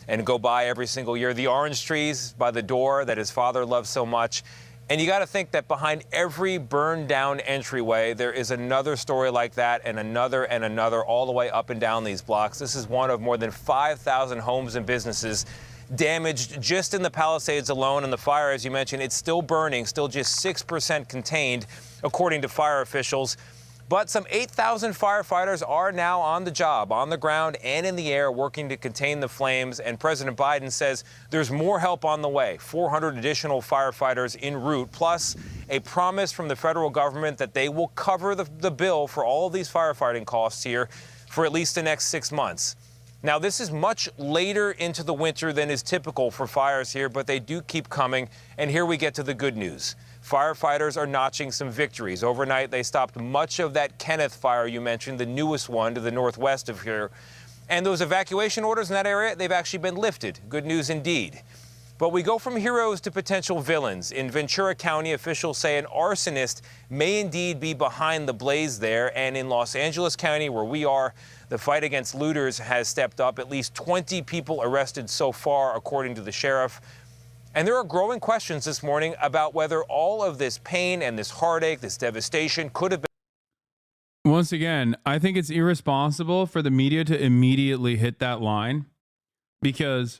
and go by every single year, the orange trees by the door that his father loved so much. And you got to think that behind every burned down entryway, there is another story like that and another all the way up and down these blocks. This is one of more than 5,000 homes and businesses damaged just in the Palisades alone. And the fire, as you mentioned, it's still burning, still just 6% contained, according to fire officials. But some 8,000 firefighters are now on the job, on the ground and in the air, working to contain the flames. And President Biden says there's more help on the way, 400 additional firefighters en route, plus a promise from the federal government that they will cover the bill for all of these firefighting costs here for at least the next 6 months. Now, this is much later into the winter than is typical for fires here, but they do keep coming. And here we get to the good news. Firefighters are notching some victories. Overnight, they stopped much of that Kenneth fire you mentioned, the newest one to the northwest of here. And those evacuation orders in that area, they've actually been lifted. Good news indeed. But we go from heroes to potential villains. In Ventura County, officials say an arsonist may indeed be behind the blaze there. And in Los Angeles County, where we are, the fight against looters has stepped up. At least 20 people arrested so far, according to the sheriff. And there are growing questions this morning about whether all of this pain and this heartache, this devastation could have been. Once again, I think it's irresponsible for the media to immediately hit that line because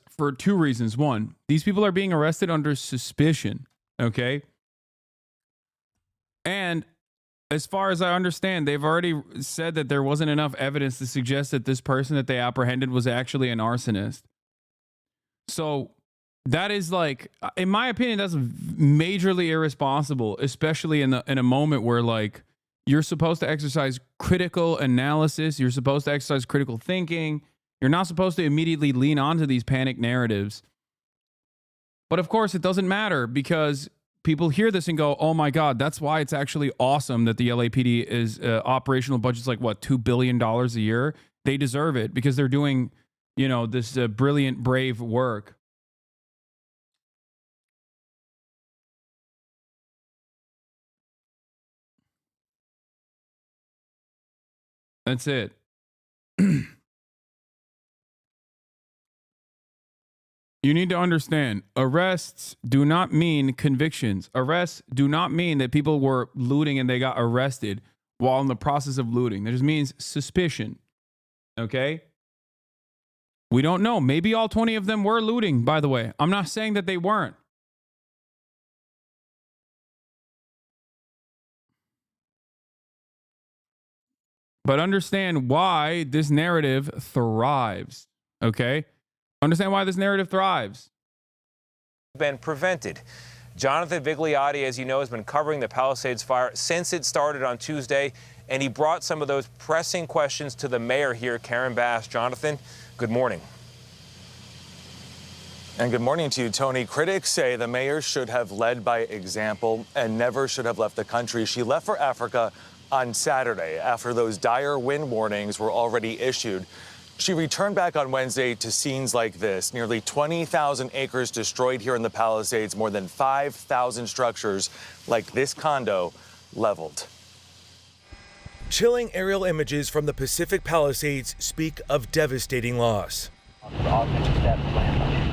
for two reasons. One, these people are being arrested under suspicion, okay? And as far as I understand, they've already said that there wasn't enough evidence to suggest that this person that they apprehended was actually an arsonist. So that is, like, in my opinion, that's majorly irresponsible, especially in a moment where, like, you're supposed to exercise critical analysis. You're supposed to exercise critical thinking. You're not supposed to immediately lean onto these panic narratives. But of course, it doesn't matter because people hear this and go, oh my God, that's why it's actually awesome that the LAPD is operational budget's like, what, $2 billion a year? They deserve it because they're doing, you know, this brilliant, brave work. That's it. You need to understand, arrests do not mean convictions. Arrests do not mean that people were looting and they got arrested while in the process of looting. That just means suspicion. Okay? We don't know. Maybe all 20 of them were looting, by the way. I'm not saying that they weren't. But understand why this narrative thrives. Okay? Understand why this narrative thrives. Been prevented. Jonathan Vigliotti, as you know, has been covering the Palisades fire since it started on Tuesday, and he brought some of those pressing questions to the mayor here, Karen Bass. Jonathan, good morning. And good morning to you, Tony. Critics say the mayor should have led by example and never should have left the country. She left for Africa on Saturday after those dire wind warnings were already issued. She returned back on Wednesday to scenes like this. Nearly 20,000 acres destroyed here in the Palisades, more than 5,000 structures like this condo leveled. Chilling aerial images from the Pacific Palisades speak of devastating loss.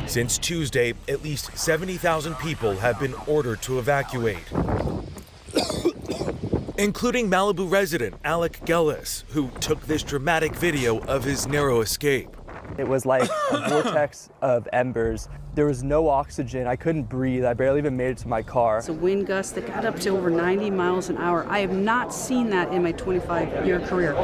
Since Tuesday, at least 70,000 people have been ordered to evacuate, including Malibu resident Alec Gellis, who took this dramatic video of his narrow escape. It was like a vortex of embers. There was no oxygen. I couldn't breathe. I barely even made it to my car. It's a wind gust that got up to over 90 miles an hour. I have not seen that in my 25-year career.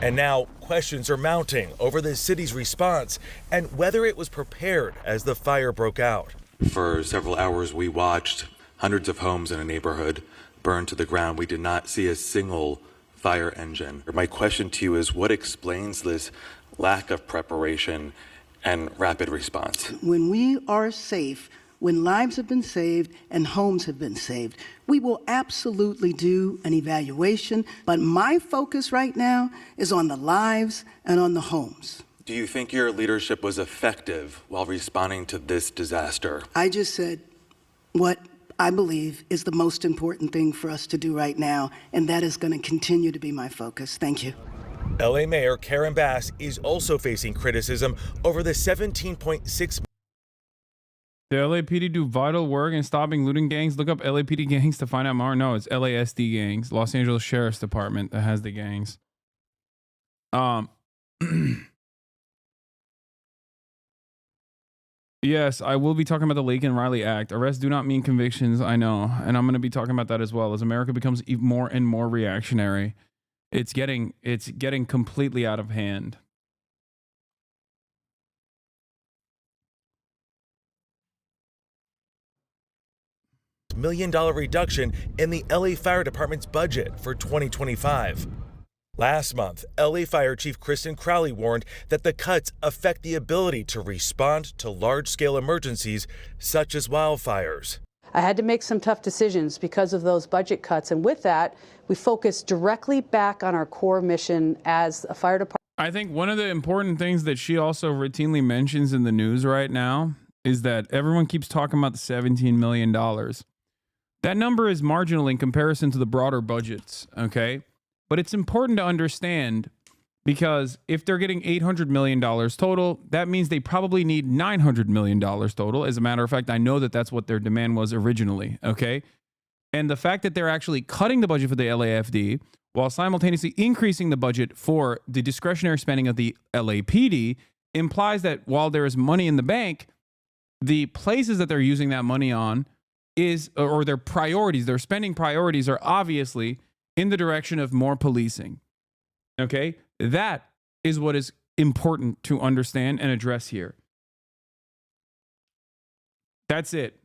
And now questions are mounting over the city's response and whether it was prepared as the fire broke out. For several hours, we watched hundreds of homes in a neighborhood burned to the ground. We did not see a single fire engine. My question to you is, what explains this lack of preparation and rapid response? When we are safe, when lives have been saved and homes have been saved. We will absolutely do an evaluation, but my focus right now is on the lives and on the homes. Do you think your leadership was effective while responding to this disaster? I just said what I believe is the most important thing for us to do right now, and that is going to continue to be my focus. Thank you. LA Mayor Karen Bass is also facing criticism over the $17.6 The LAPD do vital work in stopping looting gangs. Look up LAPD gangs to find out more. No, it's LASD gangs, Los Angeles Sheriff's Department, that has the gangs. Yes, I will be talking about the Laken Riley Act. Arrests do not mean convictions, I know. And I'm going to be talking about that as well. As America becomes even more and more reactionary, it's getting completely out of hand. $1 million reduction in the LA Fire Department's budget for 2025. Last month, LA Fire Chief Kristen Crowley warned that the cuts affect the ability to respond to large-scale emergencies such as wildfires. I had to make some tough decisions because of those budget cuts, and with that, we focused directly back on our core mission as a fire department. I think one of the important things that she also routinely mentions in the news right now is that everyone keeps talking about the $17 million. That number is marginal in comparison to the broader budgets, okay? But it's important to understand, because if they're getting $800 million total, that means they probably need $900 million total. As a matter of fact, I know that that's what their demand was originally, okay? And the fact that they're actually cutting the budget for the LAFD while simultaneously increasing the budget for the discretionary spending of the LAPD implies that while there is money in the bank, the places that they're using that money on or their priorities, their spending priorities are obviously in the direction of more policing. Okay? That is what is important to understand and address here. That's it.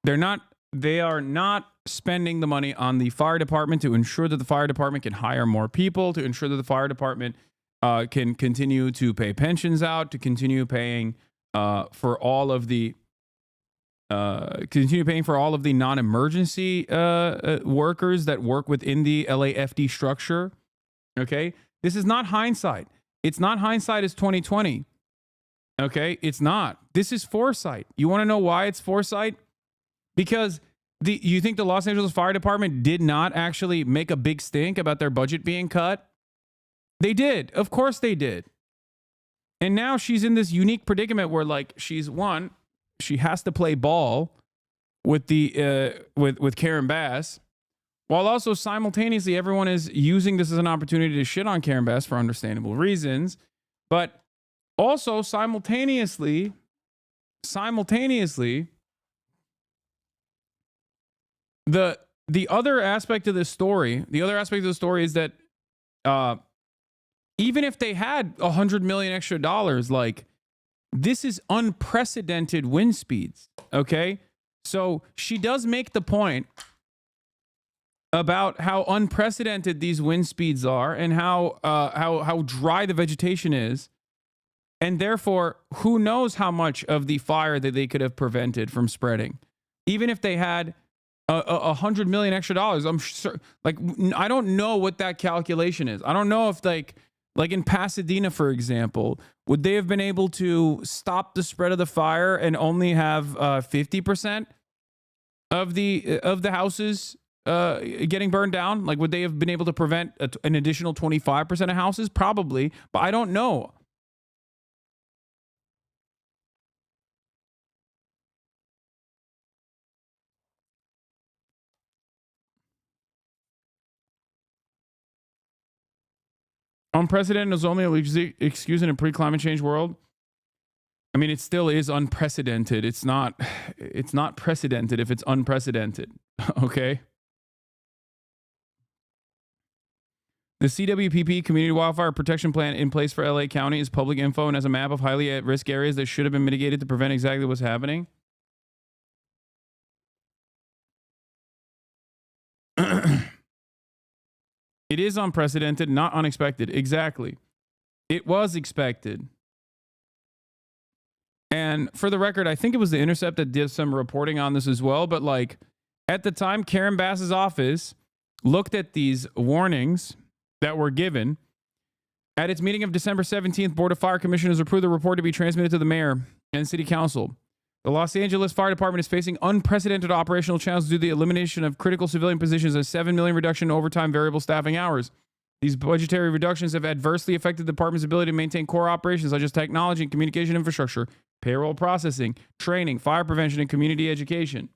They are not spending the money on the fire department to ensure that the fire department can hire more people, to ensure that the fire department can continue to pay pensions out, to continue paying for all of the non-emergency workers that work within the LAFD structure. Okay, this is not hindsight. It's not hindsight as 2020. Okay, it's not. This is foresight. You want to know why it's foresight? Because you think the Los Angeles Fire Department did not actually make a big stink about their budget being cut? They did. Of course they did. And now she's in this unique predicament where, like, she has to play ball with with Karen Bass, while also simultaneously everyone is using this as an opportunity to shit on Karen Bass for understandable reasons, but also simultaneously, the other aspect of this story, is that even if they had $100 million extra dollars, like, this is unprecedented wind speeds, okay? So she does make the point about how unprecedented these wind speeds are and how dry the vegetation is. And therefore, who knows how much of the fire that they could have prevented from spreading. Even if they had $100 million extra dollars, I'm sure, like, I don't know what that calculation is. I don't know if, like in Pasadena, for example, would they have been able to stop the spread of the fire and only have 50% of the houses getting burned down? Like, would they have been able to prevent an additional 25% of houses? Probably, but I don't know. Unprecedented is only an excuse in a pre-climate change world. I mean, it still is unprecedented. It's not precedented if it's unprecedented. Okay. The CWPP Community Wildfire Protection Plan in place for LA County is public info and has a map of highly at-risk areas that should have been mitigated to prevent exactly what's happening. It is unprecedented, not unexpected. Exactly. It was expected. And for the record, I think it was The Intercept that did some reporting on this as well. But like at the time, Karen Bass's office looked at these warnings that were given. At its meeting of December 17th, Board of Fire Commissioners approved the report to be transmitted to the mayor and city council. The Los Angeles Fire Department is facing unprecedented operational challenges due to the elimination of critical civilian positions, a $7 million reduction in overtime variable staffing hours. These budgetary reductions have adversely affected the department's ability to maintain core operations such as technology and communication infrastructure, payroll processing, training, fire prevention, and community education.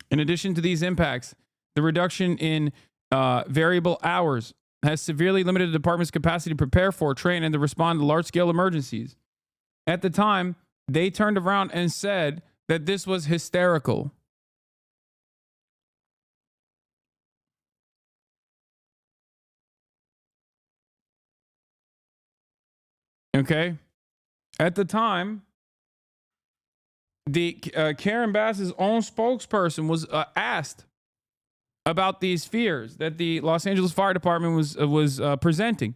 In addition to these impacts, the reduction in variable hours has severely limited the department's capacity to prepare for, train, and to respond to large-scale emergencies. At the time, they turned around and said that this was hysterical. Okay? At the time, the Karen Bass's own spokesperson was asked about these fears that the Los Angeles Fire Department was presenting.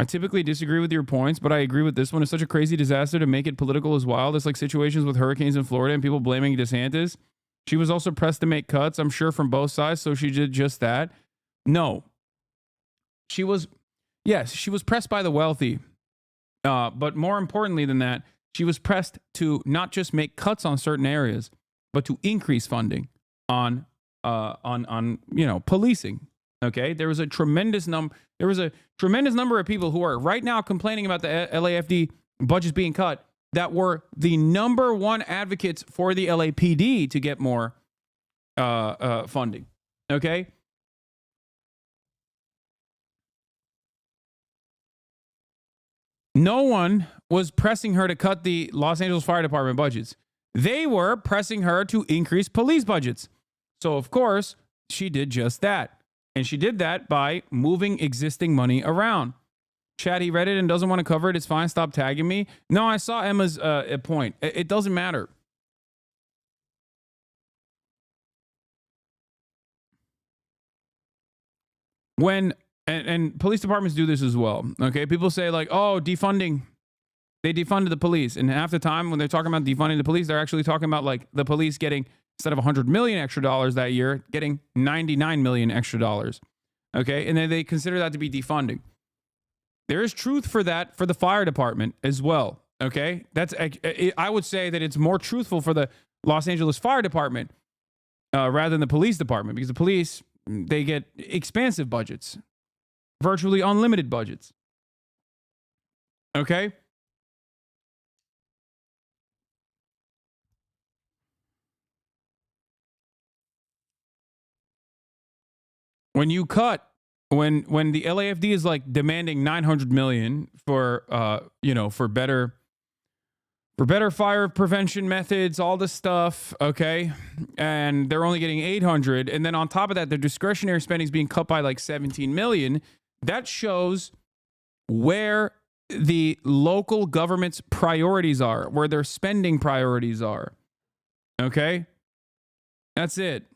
I typically disagree with your points, but I agree with this one. It's such a crazy disaster to make it political as wild. It's like situations with hurricanes in Florida and people blaming DeSantis. She was also pressed to make cuts, I'm sure, from both sides, so she did just that. No. She was pressed by the wealthy. But more importantly than that, she was pressed to not just make cuts on certain areas, but to increase funding on policing. Okay, there was a tremendous number of people who are right now complaining about the LAFD budgets being cut that were the number one advocates for the LAPD to get more funding. Okay. No one was pressing her to cut the Los Angeles Fire Department budgets. They were pressing her to increase police budgets. So, of course, she did just that. And she did that by moving existing money around. Chad, he read it and doesn't want to cover it. It's fine. Stop tagging me. No, I saw Emma's point. It doesn't matter. When, and police departments do this as well. Okay. People say like, oh, defunding. They defunded the police. And half the time when they're talking about defunding the police, they're actually talking about like the police getting, instead of $100 million extra dollars that year, getting $99 million extra dollars. Okay. And then they consider that to be defunding. There is truth for that for the fire department as well. Okay. I would say that it's more truthful for the Los Angeles Fire Department rather than the police department, because the police, they get expansive budgets, virtually unlimited budgets. Okay. When you cut, when the LAFD is like demanding $900 million for for better fire prevention methods, all this stuff, okay, and they're only getting 800, and then on top of that, their discretionary spending is being cut by like 17 million. That shows where the local government's priorities are, where their spending priorities are. Okay, that's it.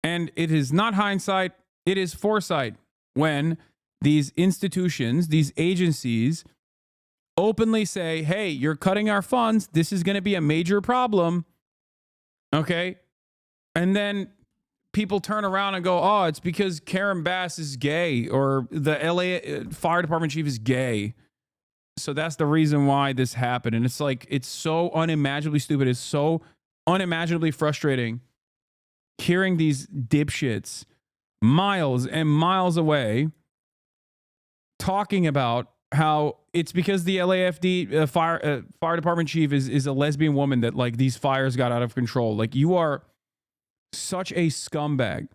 And it is not hindsight, it is foresight when these institutions, these agencies openly say, hey, you're cutting our funds. This is going to be a major problem. Okay. And then people turn around and go, oh, it's because Karen Bass is gay or the LA Fire Department chief is gay. So that's the reason why this happened. And it's like, it's so unimaginably stupid. It's so unimaginably frustrating hearing these dipshits miles and miles away talking about how it's because the LAFD fire department chief is a lesbian woman that like these fires got out of control. Like, you are such a scumbag.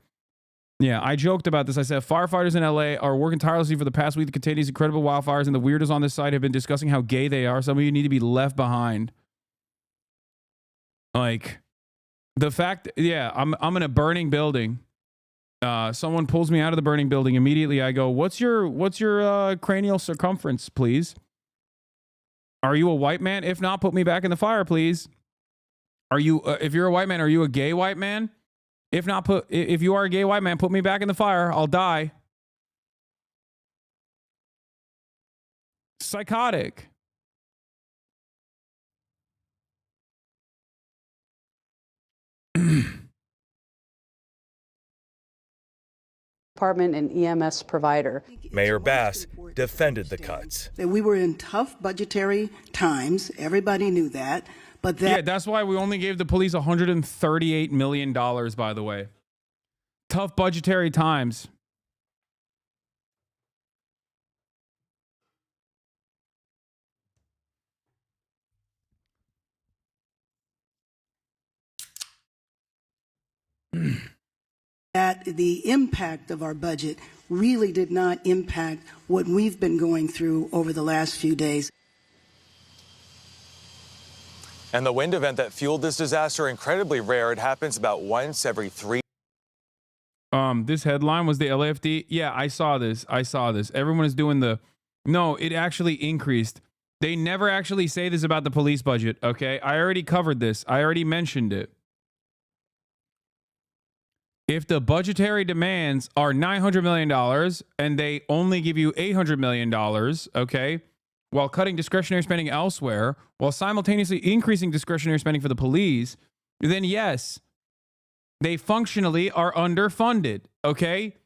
Yeah, I joked about this. I said firefighters in LA are working tirelessly for the past week to contain these incredible wildfires, and the weirdos on this site have been discussing how gay they are. Some of you need to be left behind. Like, the fact, yeah, I'm in a burning building. Someone pulls me out of the burning building. Immediately I go, what's your cranial circumference, please? Are you a white man? If not, put me back in the fire, please. Are you, if you're a white man, are you a gay white man? If not, if you are a gay white man, put me back in the fire. I'll die. Psychotic. Department and EMS provider. Mayor Bass defended the cuts. That we were in tough budgetary times. Everybody knew that. But that that's why we only gave the police $138 million, by the way. Tough budgetary times. that the impact of our budget really did not impact what we've been going through over the last few days. And the wind event that fueled this disaster, incredibly rare. It happens about once every 3. This headline was the LAFD. Yeah, I saw this. Everyone is doing no, it actually increased. They never actually say this about the police budget, okay? I already covered this. I already mentioned it. If the budgetary demands are $900 million and they only give you $800 million, okay, while cutting discretionary spending elsewhere, while simultaneously increasing discretionary spending for the police, then yes, they functionally are underfunded, okay?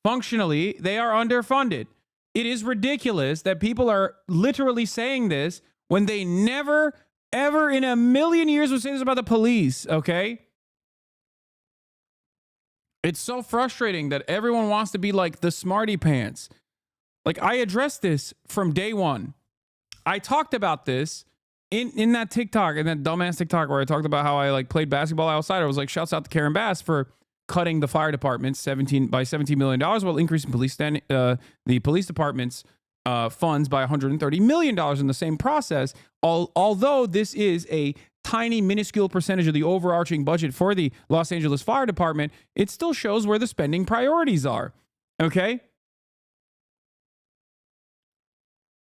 Functionally, they are underfunded. It is ridiculous that people are literally saying this when they never, ever in a million years would say this about the police, okay? It's so frustrating that everyone wants to be like the smarty pants. Like, I addressed this from day one. I talked about this in that TikTok, in that dumbass TikTok where I talked about how I like played basketball outside. I was like, shouts out to Karen Bass for cutting the fire department $17 million while increasing the police department's funds by $130 million in the same process. Although this is a tiny, minuscule percentage of the overarching budget for the Los Angeles Fire Department, it still shows where the spending priorities are. Okay?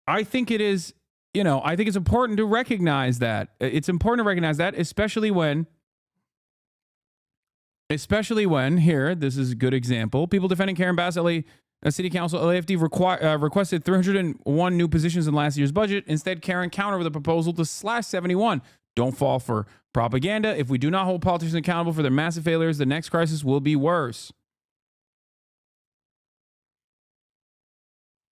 I think it is, I think it's important to recognize that. It's important to recognize that, especially when here, this is a good example. People defending Karen Bass, LA City Council, LAFD requested 301 new positions in last year's budget. Instead, Karen countered with a proposal to slash 71. Don't fall for propaganda. If we do not hold politicians accountable for their massive failures, the next crisis will be worse.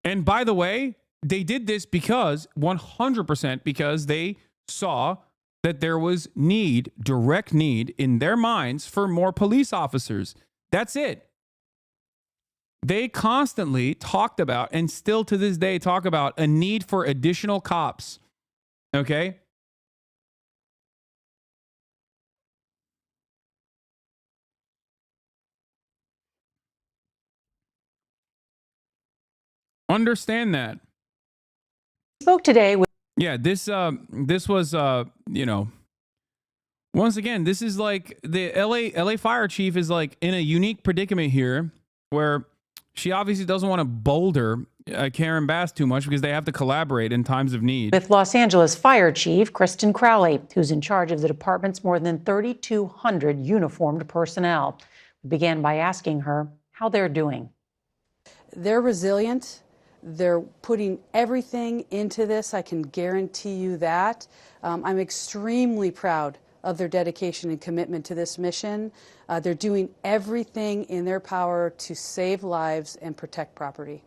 And by the way, they did this because 100% because they saw that there was direct need in their minds for more police officers. That's it. They constantly talked about, and still to this day talk about, a need for additional cops. Okay? Understand that. Spoke today with this was once again, this is like the LA fire chief is like in a unique predicament here where she obviously doesn't want to boulder Karen Bass too much because they have to collaborate in times of need. With Los Angeles Fire Chief Kristen Crowley, who's in charge of the department's more than 3,200 uniformed personnel. We began by asking her how they're doing. They're resilient. They're putting everything into this. I can guarantee you that. I'm extremely proud of their dedication and commitment to this mission. They're doing everything in their power to save lives and protect property.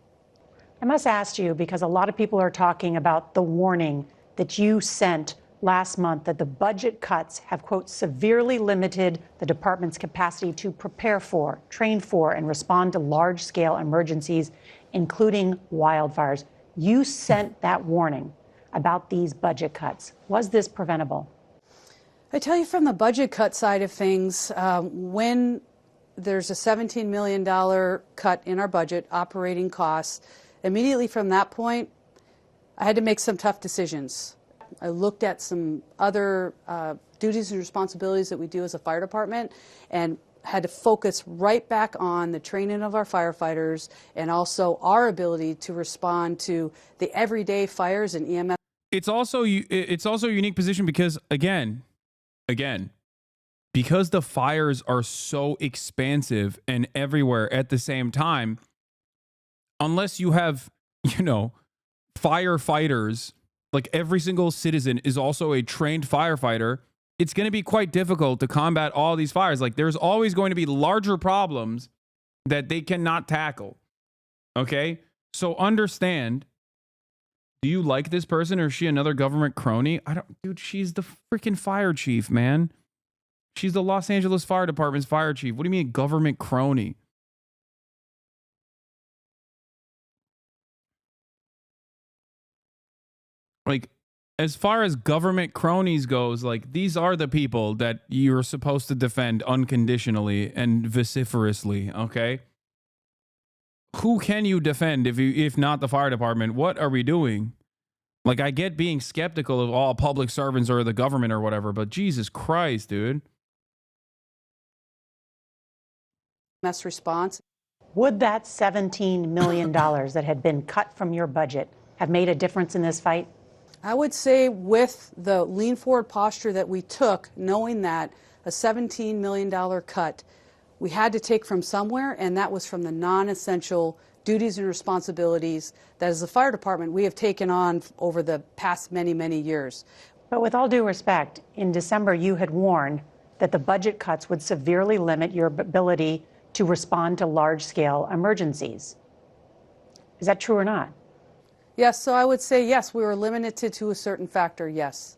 I must ask you, because a lot of people are talking about the warning that you sent last month that the budget cuts have, quote, severely limited the department's capacity to prepare for, train for, and respond to large-scale emergencies, including wildfires. You sent that warning about these budget cuts. Was this preventable? I tell you, from the budget cut side of things, when there's a $17 million cut in our budget, operating costs, immediately from that point, I had to make some tough decisions. I looked at some other duties and responsibilities that we do as a fire department and had to focus right back on the training of our firefighters and also our ability to respond to the everyday fires and EMS. It's also a unique position because, again, because the fires are so expansive and everywhere at the same time, unless you have, firefighters, like every single citizen is also a trained firefighter, it's going to be quite difficult to combat all these fires. Like there's always going to be larger problems that they cannot tackle. Okay? So understand, do you like this person or is she another government crony? Dude, she's the freaking fire chief, man. She's the Los Angeles Fire Department's fire chief. What do you mean government crony? Like, as far as government cronies goes, like, these are the people that you're supposed to defend unconditionally and vociferously, okay? Who can you defend if not the fire department? What are we doing? Like, I get being skeptical of all public servants or the government or whatever, but Jesus Christ, dude. Mass response. Would that $17 million that had been cut from your budget have made a difference in this fight? I would say with the lean forward posture that we took, knowing that a $17 million cut, we had to take from somewhere, and that was from the non-essential duties and responsibilities that as the fire department we have taken on over the past many, many years. But with all due respect, in December you had warned that the budget cuts would severely limit your ability to respond to large-scale emergencies. Is that true or not? Yes, so I would say yes, we were limited to a certain factor, yes.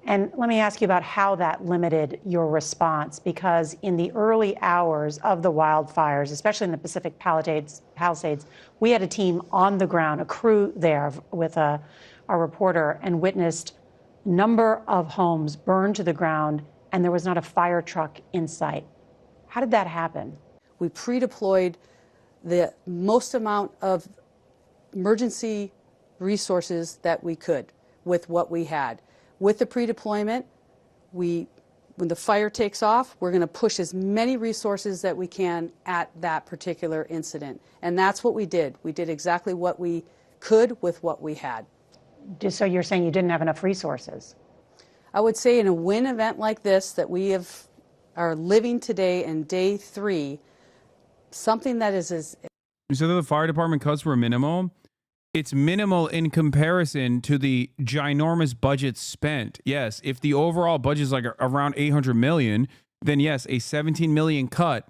And let me ask you about how that limited your response, because in the early hours of the wildfires, especially in the Pacific Palisades, we had a team on the ground, a crew there with our reporter, and witnessed a number of homes burned to the ground, and there was not a fire truck in sight. How did that happen? We pre-deployed the most amount of emergency resources that we could with what we had. With the pre-deployment, when the fire takes off, we're going to push as many resources that we can at that particular incident. And that's what we did. We did exactly what we could with what we had. So you're saying you didn't have enough resources? I would say in a WIN event like this that we are living today in day 3, something that is as... You said that the fire department cuts were minimal. It's minimal in comparison to the ginormous budget spent. Yes, if the overall budget is like around 800 million, then yes, a 17 million cut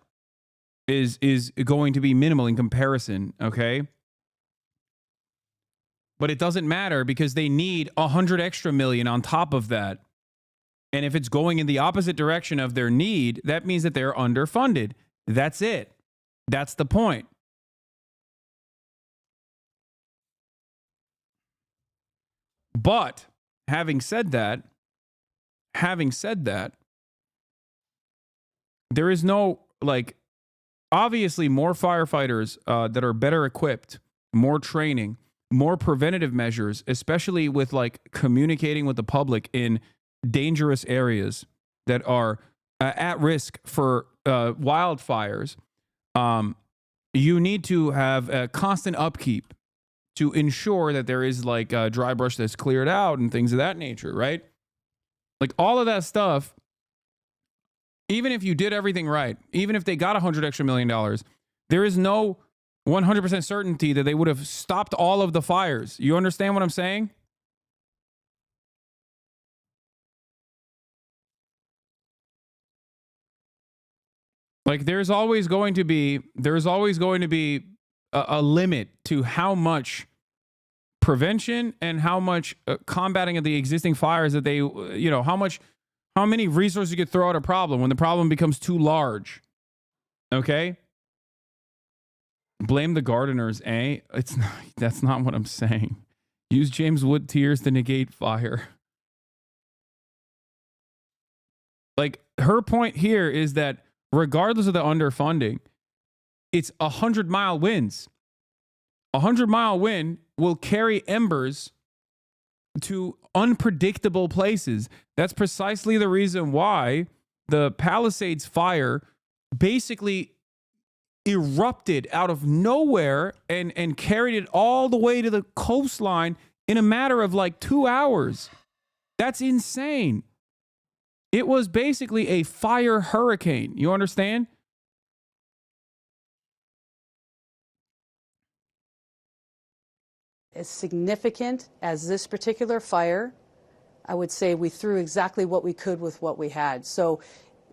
is going to be minimal in comparison, okay? But it doesn't matter because they need 100 extra million on top of that. And if it's going in the opposite direction of their need, that means that they're underfunded. That's it. That's the point. But having said that, there is no, like, obviously more firefighters that are better equipped, more training, more preventative measures, especially with like communicating with the public in dangerous areas that are at risk for wildfires. You need to have a constant upkeep to ensure that there is like dry brush that's cleared out and things of that nature, right? Like all of that stuff, even if you did everything right, even if they got $100 million extra, there is no 100% certainty that they would have stopped all of the fires. You understand what I'm saying? Like there's always going to be a limit to how much prevention and how much combating of the existing fires that they, how many resources you could throw at a problem when the problem becomes too large. Okay? Blame the gardeners, eh? That's not what I'm saying. Use James Wood tears to negate fire. Like her point here is that regardless of the underfunding, it's 100-mile winds. 100-mile wind will carry embers to unpredictable places. That's precisely the reason why the Palisades fire basically erupted out of nowhere and carried it all the way to the coastline in a matter of like 2 hours. That's insane. It was basically a fire hurricane. You understand? as significant as this particular fire, I would say we threw exactly what we could with what we had. So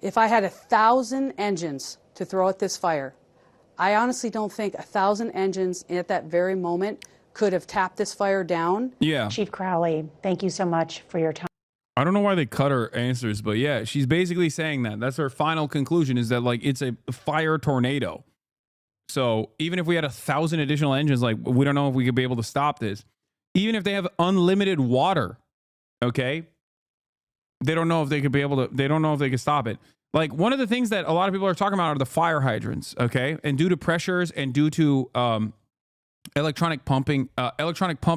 if I had 1,000 engines to throw at this fire, I honestly don't think 1,000 engines at that very moment could have tapped this fire down. Yeah. Chief Crowley, thank you so much for your time. I don't know why they cut her answers, but yeah, she's basically saying that. That's her final conclusion, is that like it's a fire tornado. So even if we had 1,000 additional engines, like we don't know if we could be able to stop this. Even if they have unlimited water, okay, they don't know if they could be able to, they don't know if they could stop it. Like one of the things that a lot of people are talking about are the fire hydrants, okay? And due to pressures and due to electronic pump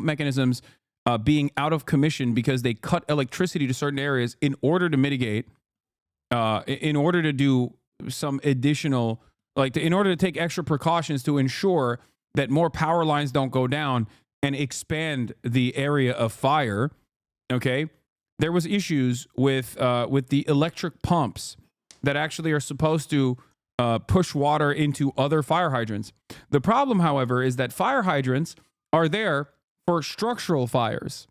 mechanisms being out of commission because they cut electricity to certain areas in order to mitigate, in order to do some additional, in order to take extra precautions to ensure that more power lines don't go down and expand the area of fire, okay? There was issues with the electric pumps that actually are supposed to push water into other fire hydrants. The problem, however, is that fire hydrants are there for structural fires,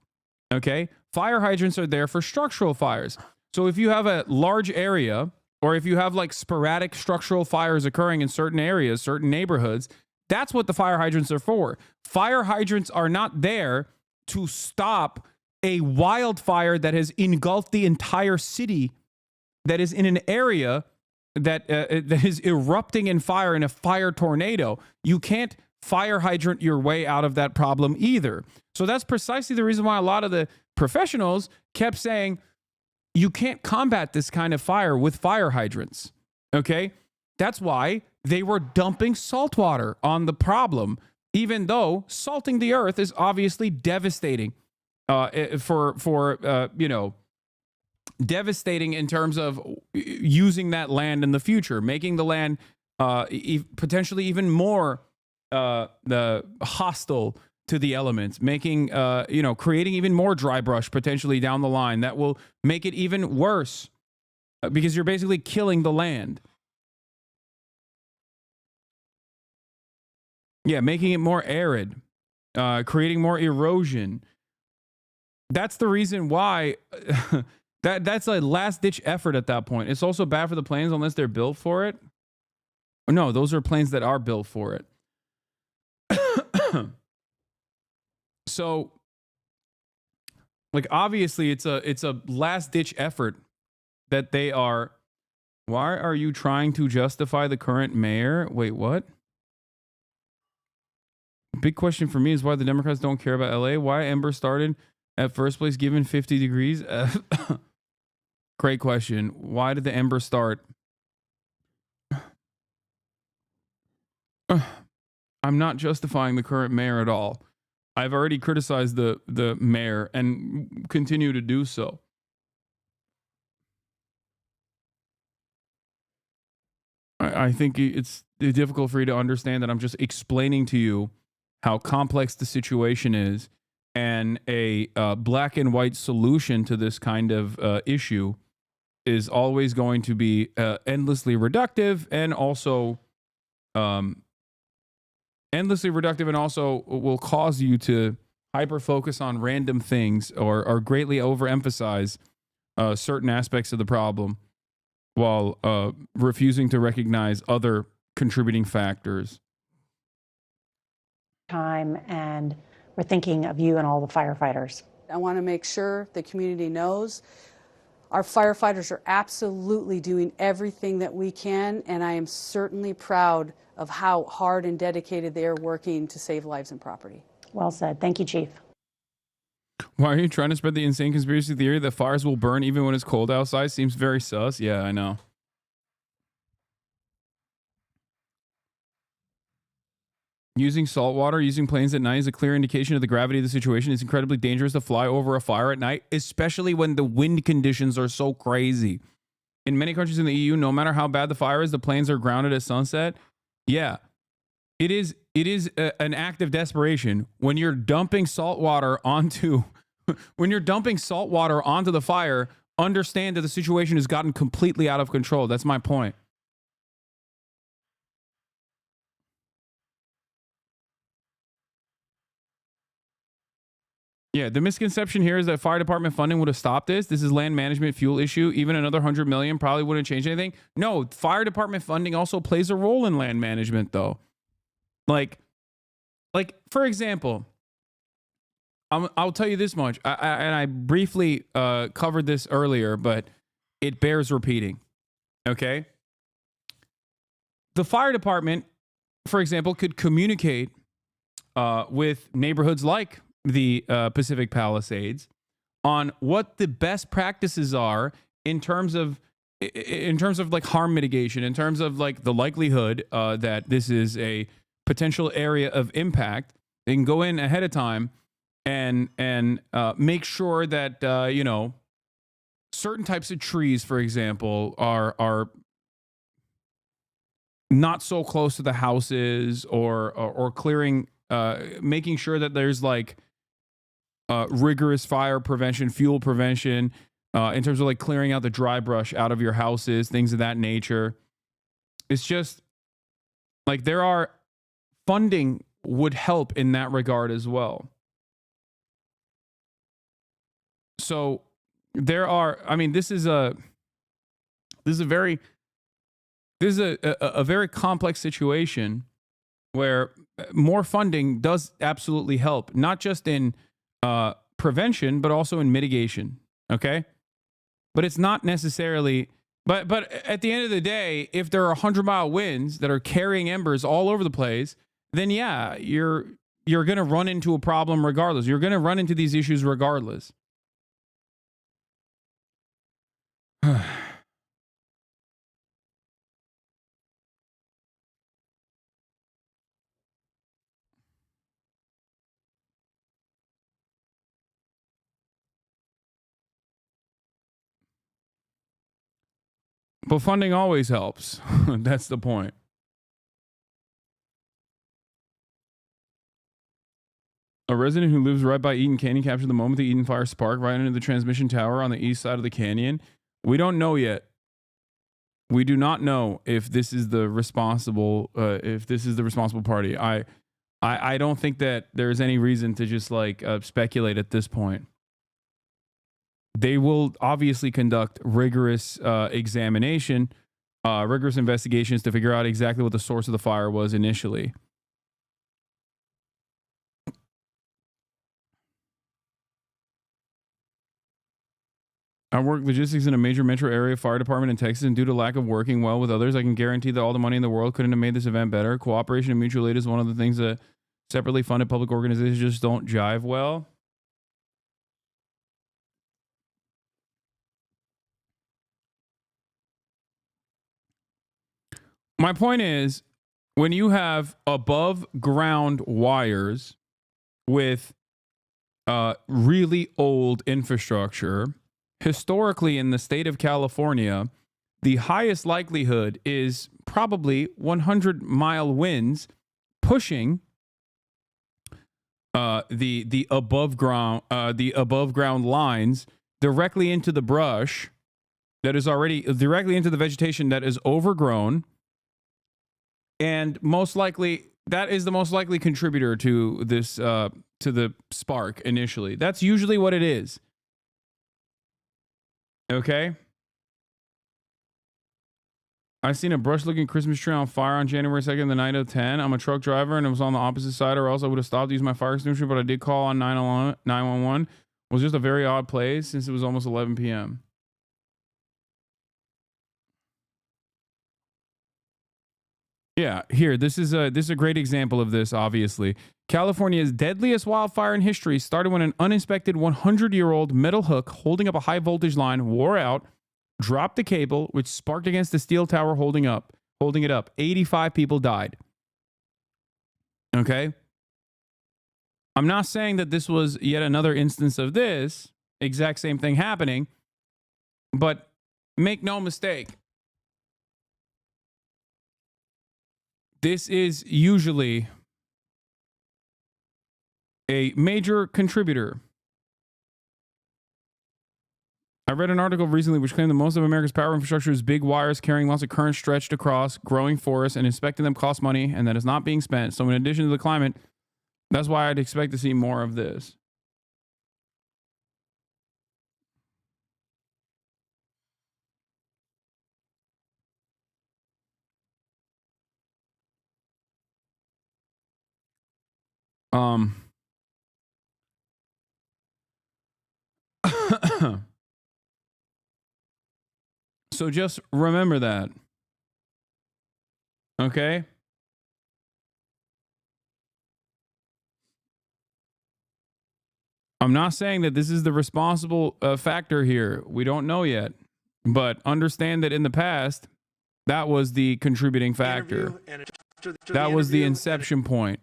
okay? Fire hydrants are there for structural fires. So if you have a large area, or if you have like sporadic structural fires occurring in certain areas, certain neighborhoods, that's what the fire hydrants are for. Fire hydrants are not there to stop a wildfire that has engulfed the entire city, that is in an area that that is erupting in fire in a fire tornado. You can't fire hydrant your way out of that problem either. So that's precisely the reason why a lot of the professionals kept saying, you can't combat this kind of fire with fire hydrants, okay? That's why they were dumping salt water on the problem, even though salting the earth is obviously devastating devastating in terms of using that land in the future, making the land potentially even more hostile to the elements, making, creating even more dry brush potentially down the line that will make it even worse because you're basically killing the land. Yeah, making it more arid, creating more erosion. That's the reason why that's a last-ditch effort at that point. It's also bad for the planes unless they're built for it. No, those are planes that are built for it. So, like, obviously, it's a last-ditch effort that they are. Why are you trying to justify the current mayor? Wait, what? Big question for me is why the Democrats don't care about LA. Why Ember started at first place given 50 degrees? Great question. Why did the Ember start? I'm not justifying the current mayor at all. I've already criticized the mayor and continue to do so. I think it's difficult for you to understand that I'm just explaining to you how complex the situation is, and a black and white solution to this kind of issue is always going to be endlessly reductive and also will cause you to hyper focus on random things or greatly overemphasize certain aspects of the problem while refusing to recognize other contributing factors. Time, and we're thinking of you and all the firefighters. I want to make sure the community knows our firefighters are absolutely doing everything that we can, and I am certainly proud of how hard and dedicated they are working to save lives and property. Well said. Thank you, Chief. Why are you trying to spread the insane conspiracy theory that fires will burn even when it's cold outside? Seems very sus. Yeah, I know. Using salt water, using planes at night is a clear indication of the gravity of the situation. It's incredibly dangerous to fly over a fire at night, especially when the wind conditions are so crazy. In many countries in the EU, no matter how bad the fire is, the planes are grounded at sunset. Yeah, it is an act of desperation when you're dumping salt water onto the fire. Understand that the situation has gotten completely out of control. That's my point. Yeah, the misconception here is that fire department funding would have stopped this. This is land management fuel issue. Even another 100 million probably wouldn't change anything. No, fire department funding also plays a role in land management, though. Like for example, I'll tell you this much. I briefly covered this earlier, but it bears repeating. Okay, the fire department, for example, could communicate with neighborhoods like the Pacific Palisades on what the best practices are in terms of like harm mitigation, in terms of like the likelihood that this is a potential area of impact. They can go in ahead of time and make sure that you know, certain types of trees, for example, are not so close to the houses, or clearing, making sure that there's like rigorous fire prevention, fuel prevention, in terms of like clearing out the dry brush out of your houses, things of that nature. It's just like there are funding would help in that regard as well. So there are, I mean, this is a very complex situation where more funding does absolutely help, not just in prevention, but also in mitigation. Okay. But it's not necessarily, but at the end of the day, if there are 100-mile winds that are carrying embers all over the place, then yeah, you're going to run into a problem regardless. You're going to run into these issues regardless. But funding always helps. That's the point. A resident who lives right by Eaton Canyon captured the moment the Eaton fire sparked right into the transmission tower on the east side of the canyon. We don't know yet. We do not know if this is the responsible party. I don't think that there's any reason to just like speculate at this point. They will obviously conduct rigorous examination, rigorous investigations to figure out exactly what the source of the fire was initially. I work logistics in a major metro area fire department in Texas, and due to lack of working well with others, I can guarantee that all the money in the world couldn't have made this event better. Cooperation and mutual aid is one of the things that separately funded public organizations just don't jive well. My point is, when you have above ground wires with really old infrastructure, historically in the state of California, the highest likelihood is probably 100-mile winds pushing the above ground lines directly into the brush that is already directly into the vegetation that is overgrown. And most likely, that is the most likely contributor to this, to the spark initially. That's usually what it is. Okay. I seen a brush-looking Christmas tree on fire on January 2nd, the night of 10. I'm a truck driver, and it was on the opposite side, or else I would have stopped using my fire extinguisher, but I did call on 911. It was just a very odd place since it was almost 11 p.m. Yeah, here, this is a great example of this, obviously. California's deadliest wildfire in history started when an uninspected 100-year-old metal hook holding up a high-voltage line wore out, dropped the cable, which sparked against the steel tower holding it up. 85 people died. Okay? I'm not saying that this was yet another instance of this exact same thing happening, but make no mistake, this is usually a major contributor. I read an article recently which claimed that most of America's power infrastructure is big wires carrying lots of current stretched across growing forests, and inspecting them costs money, and that is not being spent. So in addition to the climate, that's why I'd expect to see more of this. So just remember that. Okay? I'm not saying that this is the responsible factor here. We don't know yet. But understand that in the past, that was the contributing factor. That was the inception point.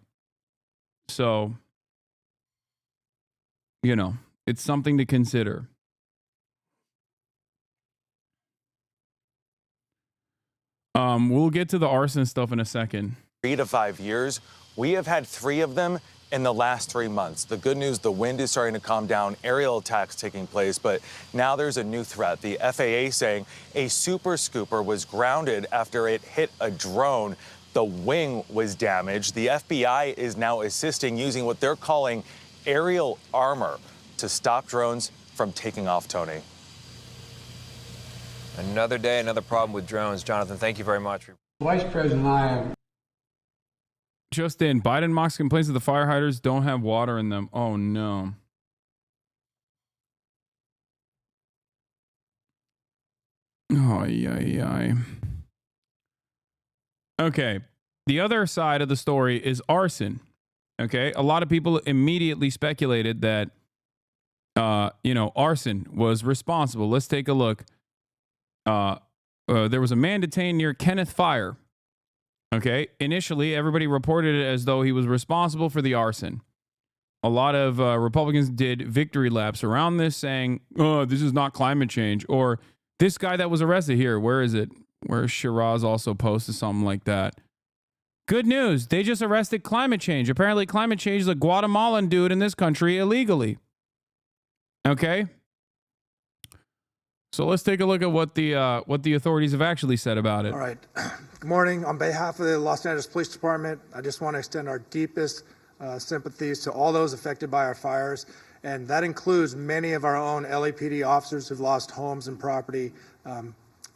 So, you know, it's something to consider. We'll get to the arson stuff in a second. 3 to 5 years. We have had 3 of them in the last 3 months. The good news, the wind is starting to calm down, aerial attacks taking place, but now there's a new threat. The FAA saying a super scooper was grounded after it hit a drone. The wing was damaged. The FBI is now assisting using what they're calling aerial armor to stop drones from taking off, Tony. Another day, another problem with drones. Jonathan, thank you very much. Vice President and I Just in, Biden mocks complaints that the fire hydrants don't have water in them. Oh, no. Oh, yeah. Okay. The other side of the story is arson. Okay. A lot of people immediately speculated that, arson was responsible. Let's take a look. There was a man detained near Kenneth Fire. Okay. Initially, everybody reported it as though he was responsible for the arson. A lot of Republicans did victory laps around this saying, oh, this is not climate change. Or this guy that was arrested here, where is it? Where Shiraz also posted something like that. Good news. They just arrested climate change. Apparently climate change is a Guatemalan dude in this country illegally. Okay. So let's take a look at what the authorities have actually said about it. All right. Good morning. On behalf of the Los Angeles Police Department, I just want to extend our deepest sympathies to all those affected by our fires, and that includes many of our own LAPD officers who've lost homes and property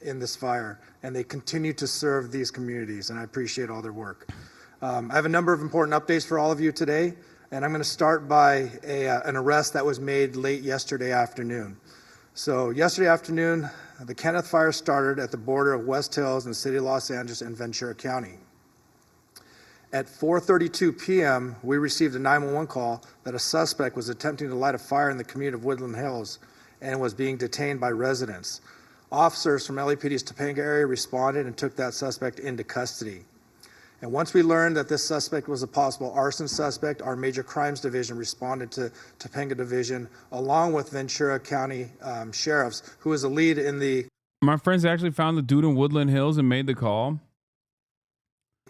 in this fire, and they continue to serve these communities, and I appreciate all their work. I have a number of important updates for all of you today, and I'm going to start by an arrest that was made late yesterday afternoon. So yesterday afternoon, the Kenneth Fire started at the border of West Hills in the city of Los Angeles and Ventura County. At 4:32 p.m., we received a 911 call that a suspect was attempting to light a fire in the community of Woodland Hills and was being detained by residents. Officers from LAPD's Topanga area responded and took that suspect into custody. And once we learned that this suspect was a possible arson suspect, our Major Crimes Division responded to Topanga Division, along with Ventura County sheriffs, who is a lead in the... My friends actually found the dude in Woodland Hills and made the call.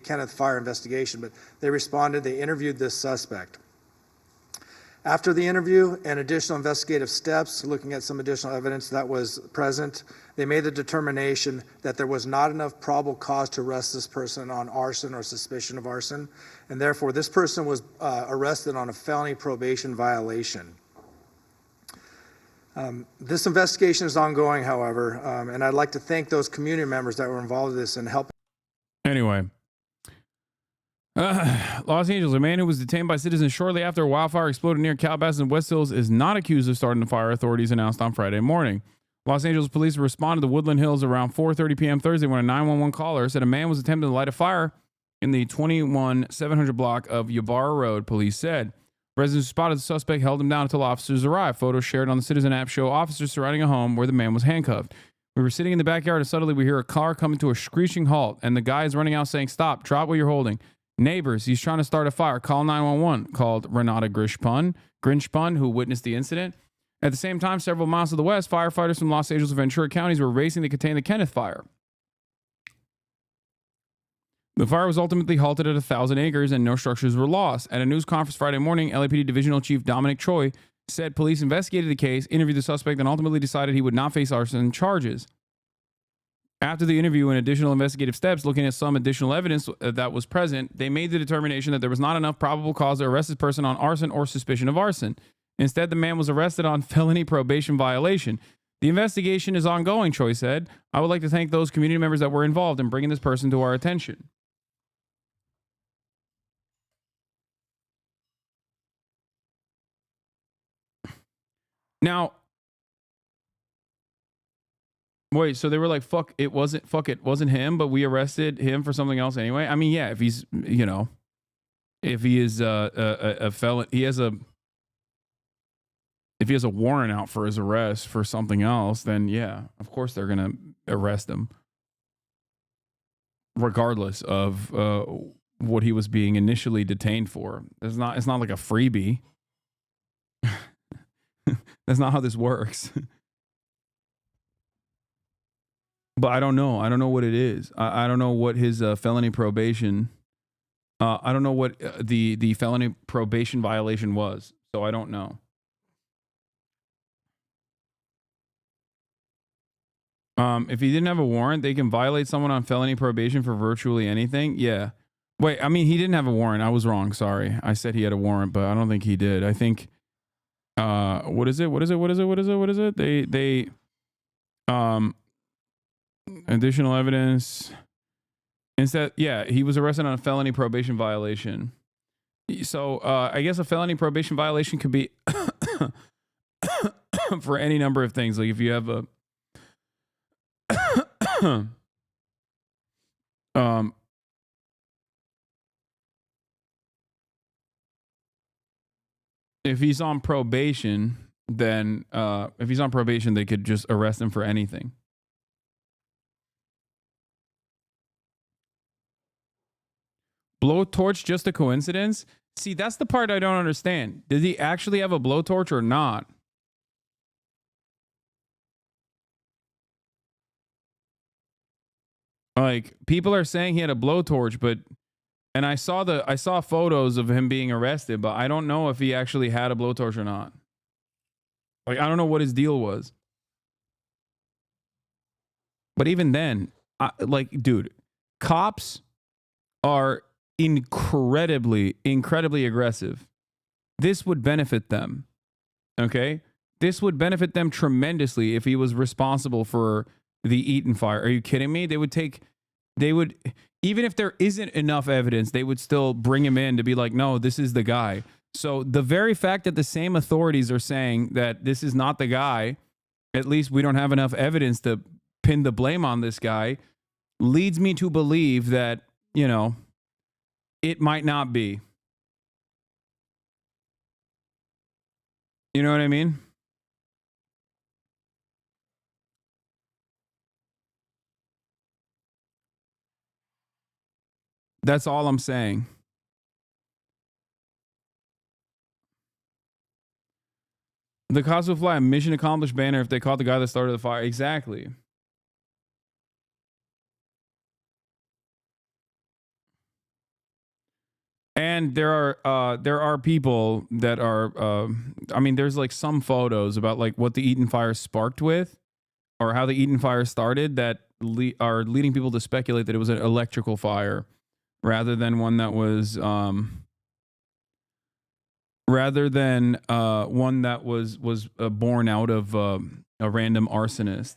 Kenneth Fire investigation, but they responded, they interviewed this suspect. After the interview and additional investigative steps, looking at some additional evidence that was present, they made the determination that there was not enough probable cause to arrest this person on arson or suspicion of arson, and therefore this person was arrested on a felony probation violation. This investigation is ongoing, however, and I'd like to thank those community members that were involved in this and helping. Anyway. Los Angeles, a man who was detained by citizens shortly after a wildfire exploded near Calabasas and West Hills is not accused of starting the fire, authorities announced on Friday morning. Los Angeles police responded to Woodland Hills around 4:30 p.m. Thursday when a 911 caller said a man was attempting to light a fire in the 21700 block of Ybarra Road, police said. Residents who spotted the suspect held him down until officers arrived. Photos shared on the Citizen app show officers surrounding a home where the man was handcuffed. We were sitting in the backyard and suddenly we hear a car coming to a screeching halt, and the guy is running out saying, "Stop, drop what you're holding. Neighbors, he's trying to start a fire. Call 911," called Renata Grinchpun, who witnessed the incident. At the same time, several miles to the west, firefighters from Los Angeles and Ventura counties were racing to contain the Kenneth Fire. The fire was ultimately halted at 1,000 acres and no structures were lost. At a news conference Friday morning, LAPD Divisional Chief Dominic Choi said police investigated the case, interviewed the suspect, and ultimately decided he would not face arson charges. After the interview and additional investigative steps, looking at some additional evidence that was present, they made the determination that there was not enough probable cause to arrest this person on arson or suspicion of arson. Instead, the man was arrested on felony probation violation. The investigation is ongoing, Choi said. I would like to thank those community members that were involved in bringing this person to our attention. Now, wait, so they were like, fuck it wasn't him, but we arrested him for something else anyway? I mean, yeah, if he's, you know, if he is a felon, if he has a warrant out for his arrest for something else, then yeah, of course they're going to arrest him. Regardless of what he was being initially detained for. It's not like a freebie. That's not how this works. But I don't know. I don't know what it is. I don't know what his felony probation. I don't know what the felony probation violation was. So I don't know. If he didn't have a warrant, they can violate someone on felony probation for virtually anything. Yeah. Wait, I mean, he didn't have a warrant. I was wrong. Sorry. I said he had a warrant, but I don't think he did. I think, what is it? They, additional evidence. Instead, yeah, he was arrested on a felony probation violation. So, I guess a felony probation violation could be for any number of things. Like if you have a, if he's on probation, then if he's on probation, they could just arrest him for anything. Blowtorch just a coincidence? See, that's the part I don't understand. Did he actually have a blowtorch or not? Like, people are saying he had a blowtorch, but and I saw photos of him being arrested, but I don't know if he actually had a blowtorch or not. Like, I don't know what his deal was. But even then, like, dude, cops are incredibly aggressive. This would benefit them. Okay? This would benefit them tremendously if he was responsible for the Eaton fire. Are you kidding me? They would, even if there isn't enough evidence, they would still bring him in to be like, no, this is the guy. So the very fact that the same authorities are saying that this is not the guy, at least we don't have enough evidence to pin the blame on this guy, leads me to believe that, you know, it might not be. You know what I mean? That's all I'm saying. The cops would fly a mission accomplished banner if they caught the guy that started the fire. Exactly. And there are people that are, I mean, there's like some photos about like what the Eaton fire sparked with, or how the Eaton fire started that are leading people to speculate that it was an electrical fire rather than one that was, born out of a random arsonist.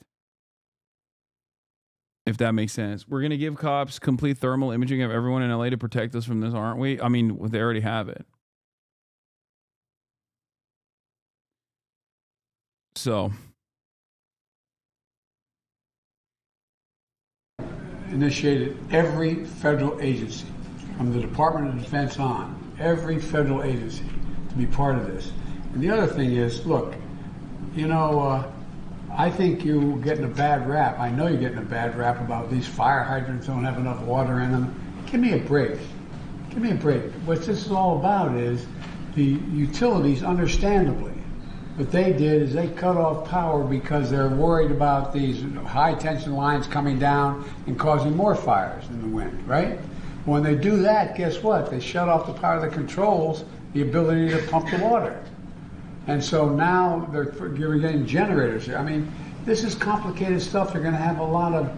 If that makes sense. We're going to give cops complete thermal imaging of everyone in LA to protect us from this, aren't we? I mean, they already have it. So. Initiated every federal agency, from the Department of Defense on, every federal agency to be part of this. And the other thing is, look, you know, I think you're getting a bad rap. I know you're getting a bad rap about these fire hydrants don't have enough water in them. Give me a break. Give me a break. What this is all about is the utilities, understandably, what they did is they cut off power because they're worried about these high tension lines coming down and causing more fires in the wind, right? When they do that, guess what? They shut off the power that controls the ability to pump the water. And so now you're getting generators here. I mean, this is complicated stuff. They're going to have a lot of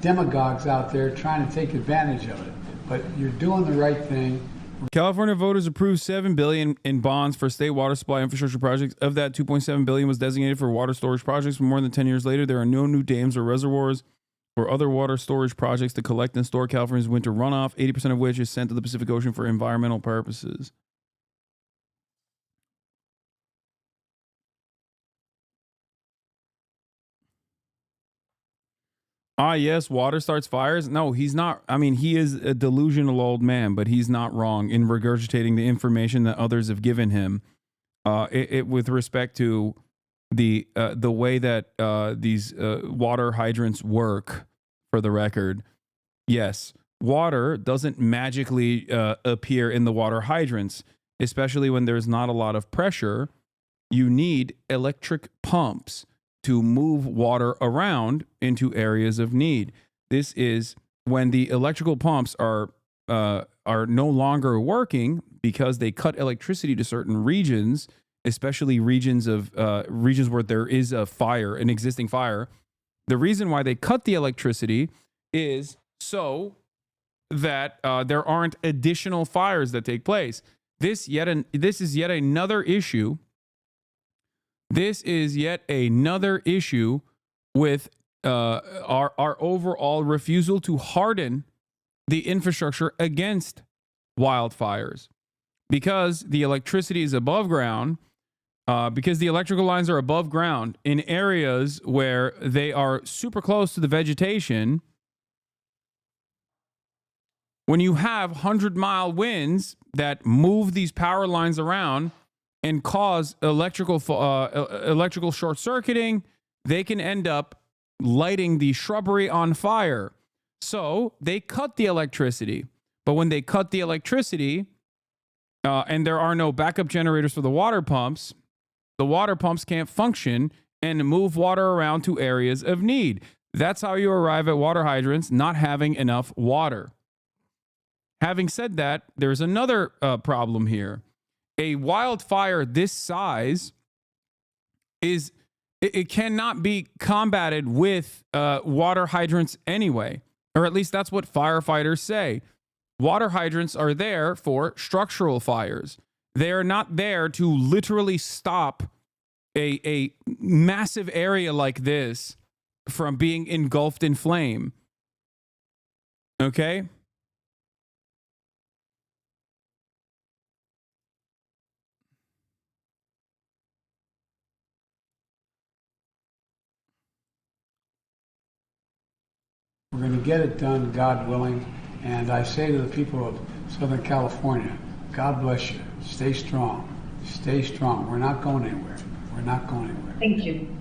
demagogues out there trying to take advantage of it. But you're doing the right thing. California voters approved $7 billion in bonds for state water supply infrastructure projects. Of that, $2.7 billion was designated for water storage projects. For more than 10 years later, there are no new dams or reservoirs or other water storage projects to collect and store California's winter runoff, 80% of which is sent to the Pacific Ocean for environmental purposes. Yes, water starts fires. No, he's not. I mean, he is a delusional old man, but he's not wrong in regurgitating the information that others have given him. With respect to the way that these water hydrants work, for the record, yes, water doesn't magically appear in the water hydrants, especially when there's not a lot of pressure. You need electric pumps to move water around into areas of need. This is when the electrical pumps are no longer working because they cut electricity to certain regions, especially regions where there is a fire, an existing fire. The reason why they cut the electricity is so that there aren't additional fires that take place. This is yet another issue. This is yet another issue with our overall refusal to harden the infrastructure against wildfires, because the electricity is above ground, because the electrical lines are above ground in areas where they are super close to the vegetation. When you have 100-mile winds that move these power lines around and cause electrical short circuiting, they can end up lighting the shrubbery on fire. So they cut the electricity. But when they cut the electricity and there are no backup generators for the water pumps can't function and move water around to areas of need. That's how you arrive at water hydrants not having enough water. Having said that, there's another problem here. A wildfire this size it cannot be combated with water hydrants anyway, or at least that's what firefighters say. Water hydrants are there for structural fires. They are not there to literally stop a massive area like this from being engulfed in flame. Okay? We're going to get it done, God willing. And I say to the people of Southern California, God bless you. Stay strong. Stay strong. We're not going anywhere. We're not going anywhere. Thank you.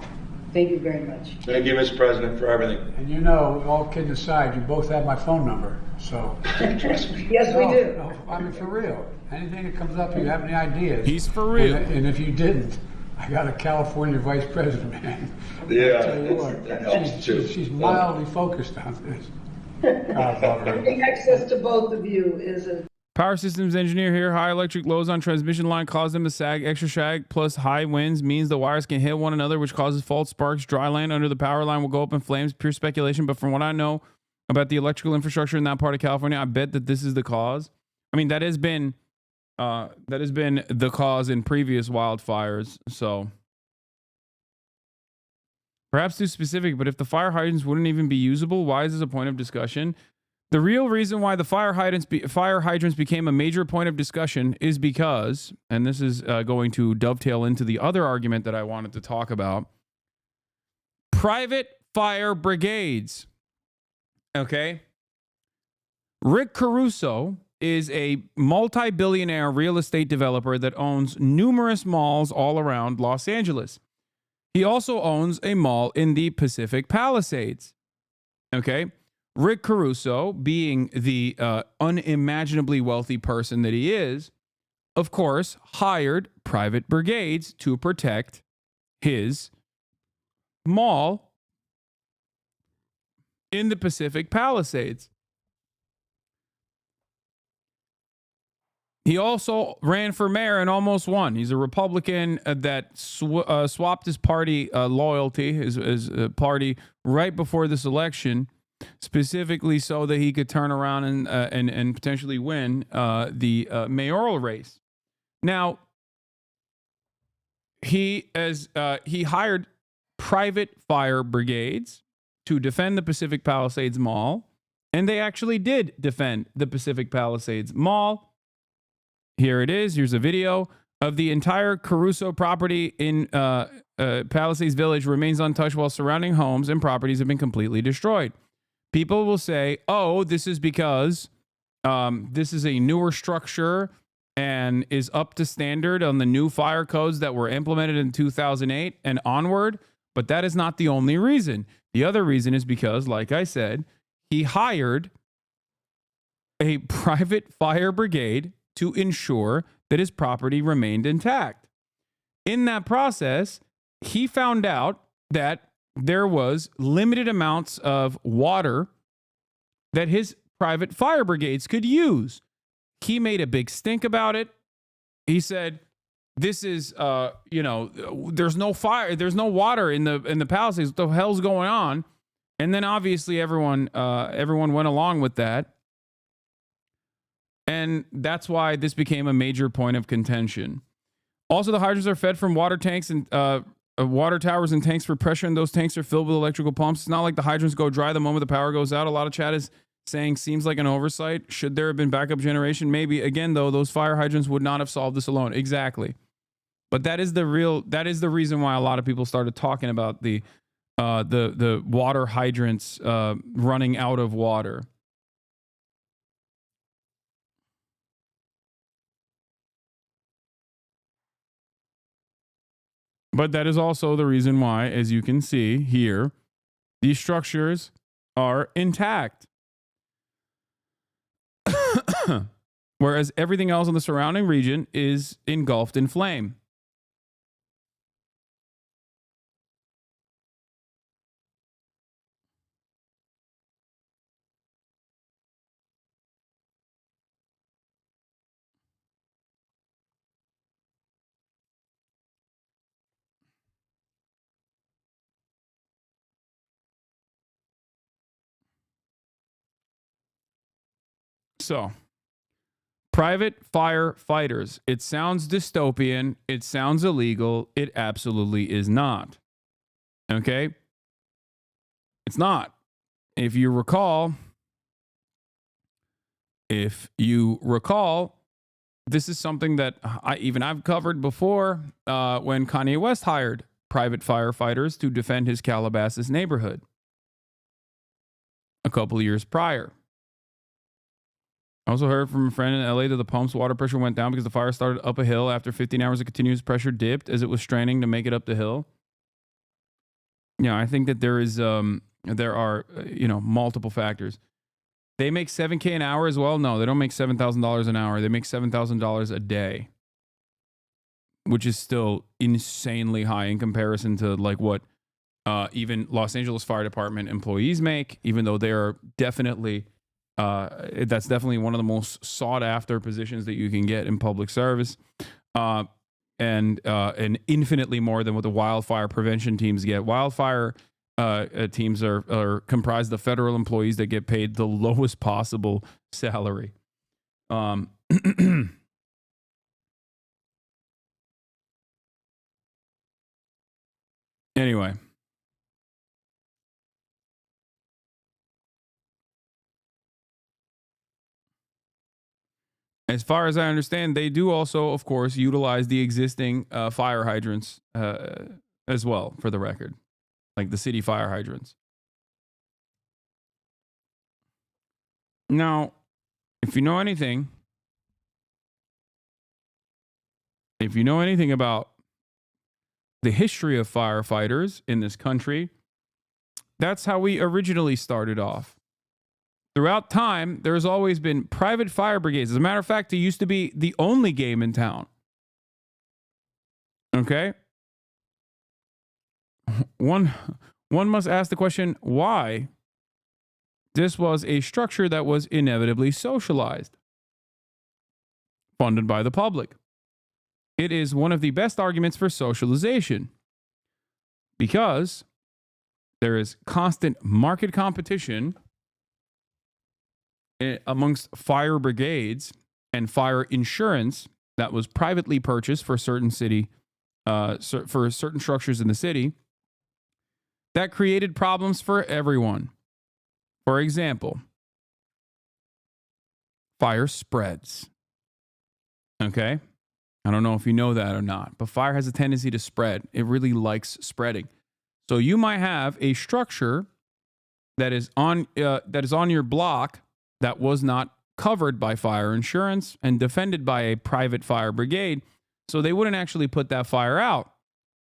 Thank you very much. Thank you, Mr. President, for everything. And you know, all kidding aside, you both have my phone number, so. Trust me. Yes, we do. No, I mean, for real. Anything that comes up, you have any ideas. He's for real. And if you didn't, I got a California vice president, man. Yeah, I'll tell you what, that helps too. she's mildly focused on this. God love her. Having access to both of you is a Power systems engineer here. High electric loads on transmission line cause them to sag. Extra sag plus high winds means the wires can hit one another, which causes fault sparks. Dry land under the power line will go up in flames. Pure speculation, but from what I know about the electrical infrastructure in that part of California, I bet that this is the cause. I mean, that has been the cause in previous wildfires. So perhaps too specific, but if the fire hydrants wouldn't even be usable, why is this a point of discussion? The real reason why the fire hydrants became a major point of discussion is because, and this is going to dovetail into the other argument that I wanted to talk about, private fire brigades. Okay? Rick Caruso is a multi-billionaire real estate developer that owns numerous malls all around Los Angeles. He also owns a mall in the Pacific Palisades. Okay? Rick Caruso, being the unimaginably wealthy person that he is, of course, hired private brigades to protect his mall in the Pacific Palisades. He also ran for mayor and almost won. He's a Republican that swapped his party loyalty, his party, right before this election, specifically so that he could turn around and potentially win the mayoral race. Now, he hired private fire brigades to defend the Pacific Palisades Mall, and they actually did defend the Pacific Palisades Mall. Here it is. Here's a video of the entire Caruso property in Palisades Village remains untouched while surrounding homes and properties have been completely destroyed. People will say, oh, this is because this is a newer structure and is up to standard on the new fire codes that were implemented in 2008 and onward. But that is not the only reason. The other reason is because, like I said, he hired a private fire brigade to ensure that his property remained intact. In that process, he found out that there was limited amounts of water that his private fire brigades could use. He made a big stink about it. He said, this is, there's no fire, there's no water in the Palisades. What the hell's going on? And then obviously everyone went along with that. And that's why this became a major point of contention. Also, the hydrants are fed from water tanks and water towers and tanks for pressure, and those tanks are filled with electrical pumps. It's not like the hydrants go dry the moment the power goes out. A lot of chat is saying seems like an oversight. Should there have been backup generation? Maybe. Again, though, those fire hydrants would not have solved this alone. Exactly. But that is the reason why a lot of people started talking about the water hydrants running out of water. But that is also the reason why, as you can see here, these structures are intact. Whereas everything else in the surrounding region is engulfed in flame. So, private firefighters. It sounds dystopian. It sounds illegal. It absolutely is not. Okay? It's not. If you recall, this is something that I've covered before when Kanye West hired private firefighters to defend his Calabasas neighborhood a couple of years prior. I also heard from a friend in LA that the pump's water pressure went down because the fire started up a hill. After 15 hours of continuous pressure dipped as it was straining to make it up the hill. Yeah, I think that there are multiple factors. They make $7,000 an hour as well. No, they don't make $7,000 an hour. They make $7,000 a day, which is still insanely high in comparison to like what even Los Angeles Fire Department employees make, even though they are definitely that's definitely one of the most sought after positions that you can get in public service, and infinitely more than what the wildfire prevention teams get. Wildfire teams are comprised of federal employees that get paid the lowest possible salary. Anyway. As far as I understand, they do also, of course, utilize the existing fire hydrants as well, for the record. Like the city fire hydrants. Now, if you know anything about the history of firefighters in this country, that's how we originally started off. Throughout time, there's always been private fire brigades. As a matter of fact, it used to be the only game in town. Okay? One must ask the question, why? This was a structure that was inevitably socialized, funded by the public. It is one of the best arguments for socialization because there is constant market competition amongst fire brigades and fire insurance that was privately purchased for certain for certain structures in the city that created problems for everyone. For example, fire spreads. Okay? I don't know if you know that or not, but fire has a tendency to spread. It really likes spreading. So you might have a structure that is on your block that was not covered by fire insurance and defended by a private fire brigade. So they wouldn't actually put that fire out.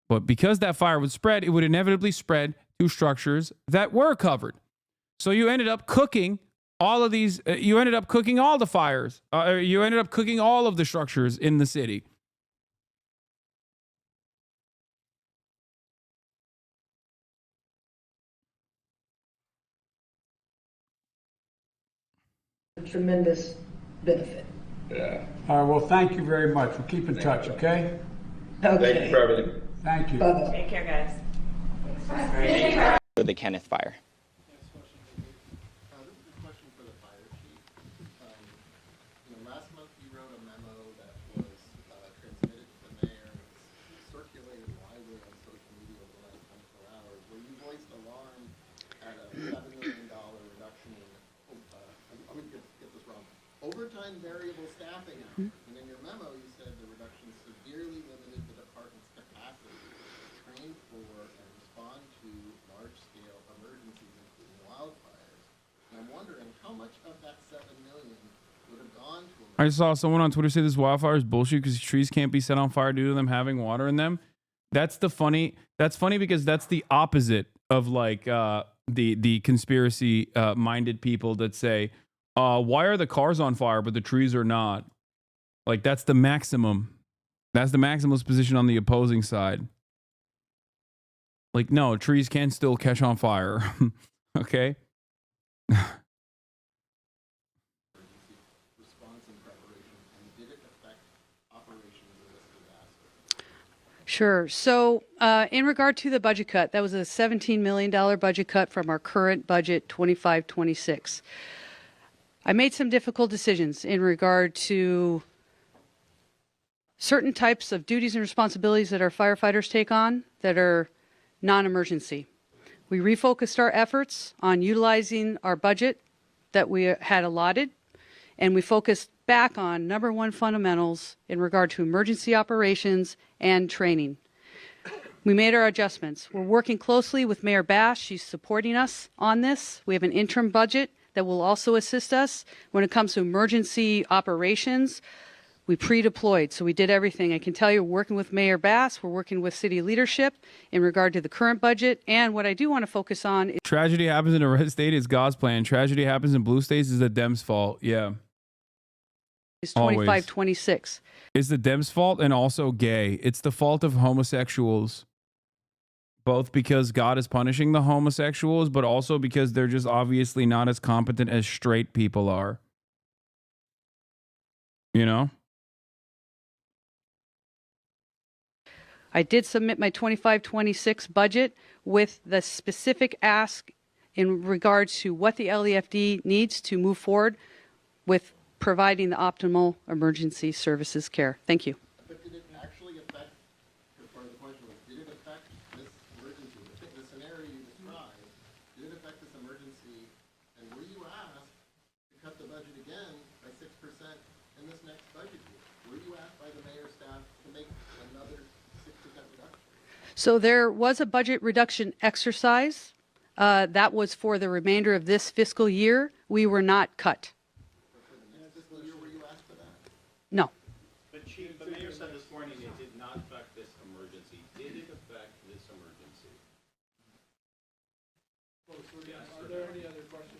But because that fire would spread, it would inevitably spread to structures that were covered. So you ended up cooking all of these, you ended up cooking all the fires. You ended up cooking all of the structures in the city. A tremendous benefit. Yeah. All right, well, thank you very much. We'll keep in touch, okay? Okay. Thank you for everything. Thank you. Bye-bye. Take care, guys. For the Kenneth fire. Last month you wrote a memo that was transmitted to the mayor and circulated widely on social media over the last 24 hours, where you voiced alarm at a $7 million reduction in, I'm going to get this wrong, overtime variable staffing hours. And in your memo you said the reduction severely limited the department's capacity to train for and respond to large-scale emergencies, including wildfires. And I'm wondering how much of that $7 million would have gone to I saw someone on Twitter say this wildfire is bullshit because trees can't be set on fire due to them having water in them. That's funny because that's the opposite of like the conspiracy minded people that say, why are the cars on fire but the trees are not? Like that's the maximum. That's the maximalist position on the opposing side. Like, no, trees can still catch on fire. Okay? Sure. So in regard to the budget cut, that was a $17 million budget cut from our current budget 25-26. I made some difficult decisions in regard to certain types of duties and responsibilities that our firefighters take on that are non-emergency. We refocused our efforts on utilizing our budget that we had allotted, and we focused back on number one fundamentals in regard to emergency operations and training. We made our adjustments. We're working closely with Mayor Bash. She's supporting us on this. We have an interim budget that will also assist us when it comes to emergency operations. We pre-deployed, so we did everything. I can tell you, we're working with Mayor Bass, we're working with city leadership in regard to the current budget, and what I do want to focus on is... Tragedy happens in a red state is God's plan. Tragedy happens in blue states is the Dems' fault. Yeah. Is 25-26. It's the Dems' fault and also gay. It's the fault of homosexuals. Both because God is punishing the homosexuals, but also because they're just obviously not as competent as straight people are. You know? I did submit my 25-26 budget with the specific ask in regards to what the LEFD needs to move forward with providing the optimal emergency services care. Thank you. But did it actually affect, part of the question was, did it affect this emergency, the scenario you described, did it affect this emergency, and were you asked to cut the budget again by 6% in this next budget year? Were you asked by the mayor's staff to make another 6% reduction? So there was a budget reduction exercise. That was for the remainder of this fiscal year. We were not cut. No. But Chief, the mayor said this morning it did not affect this emergency. Did it affect this emergency? Are there any other questions?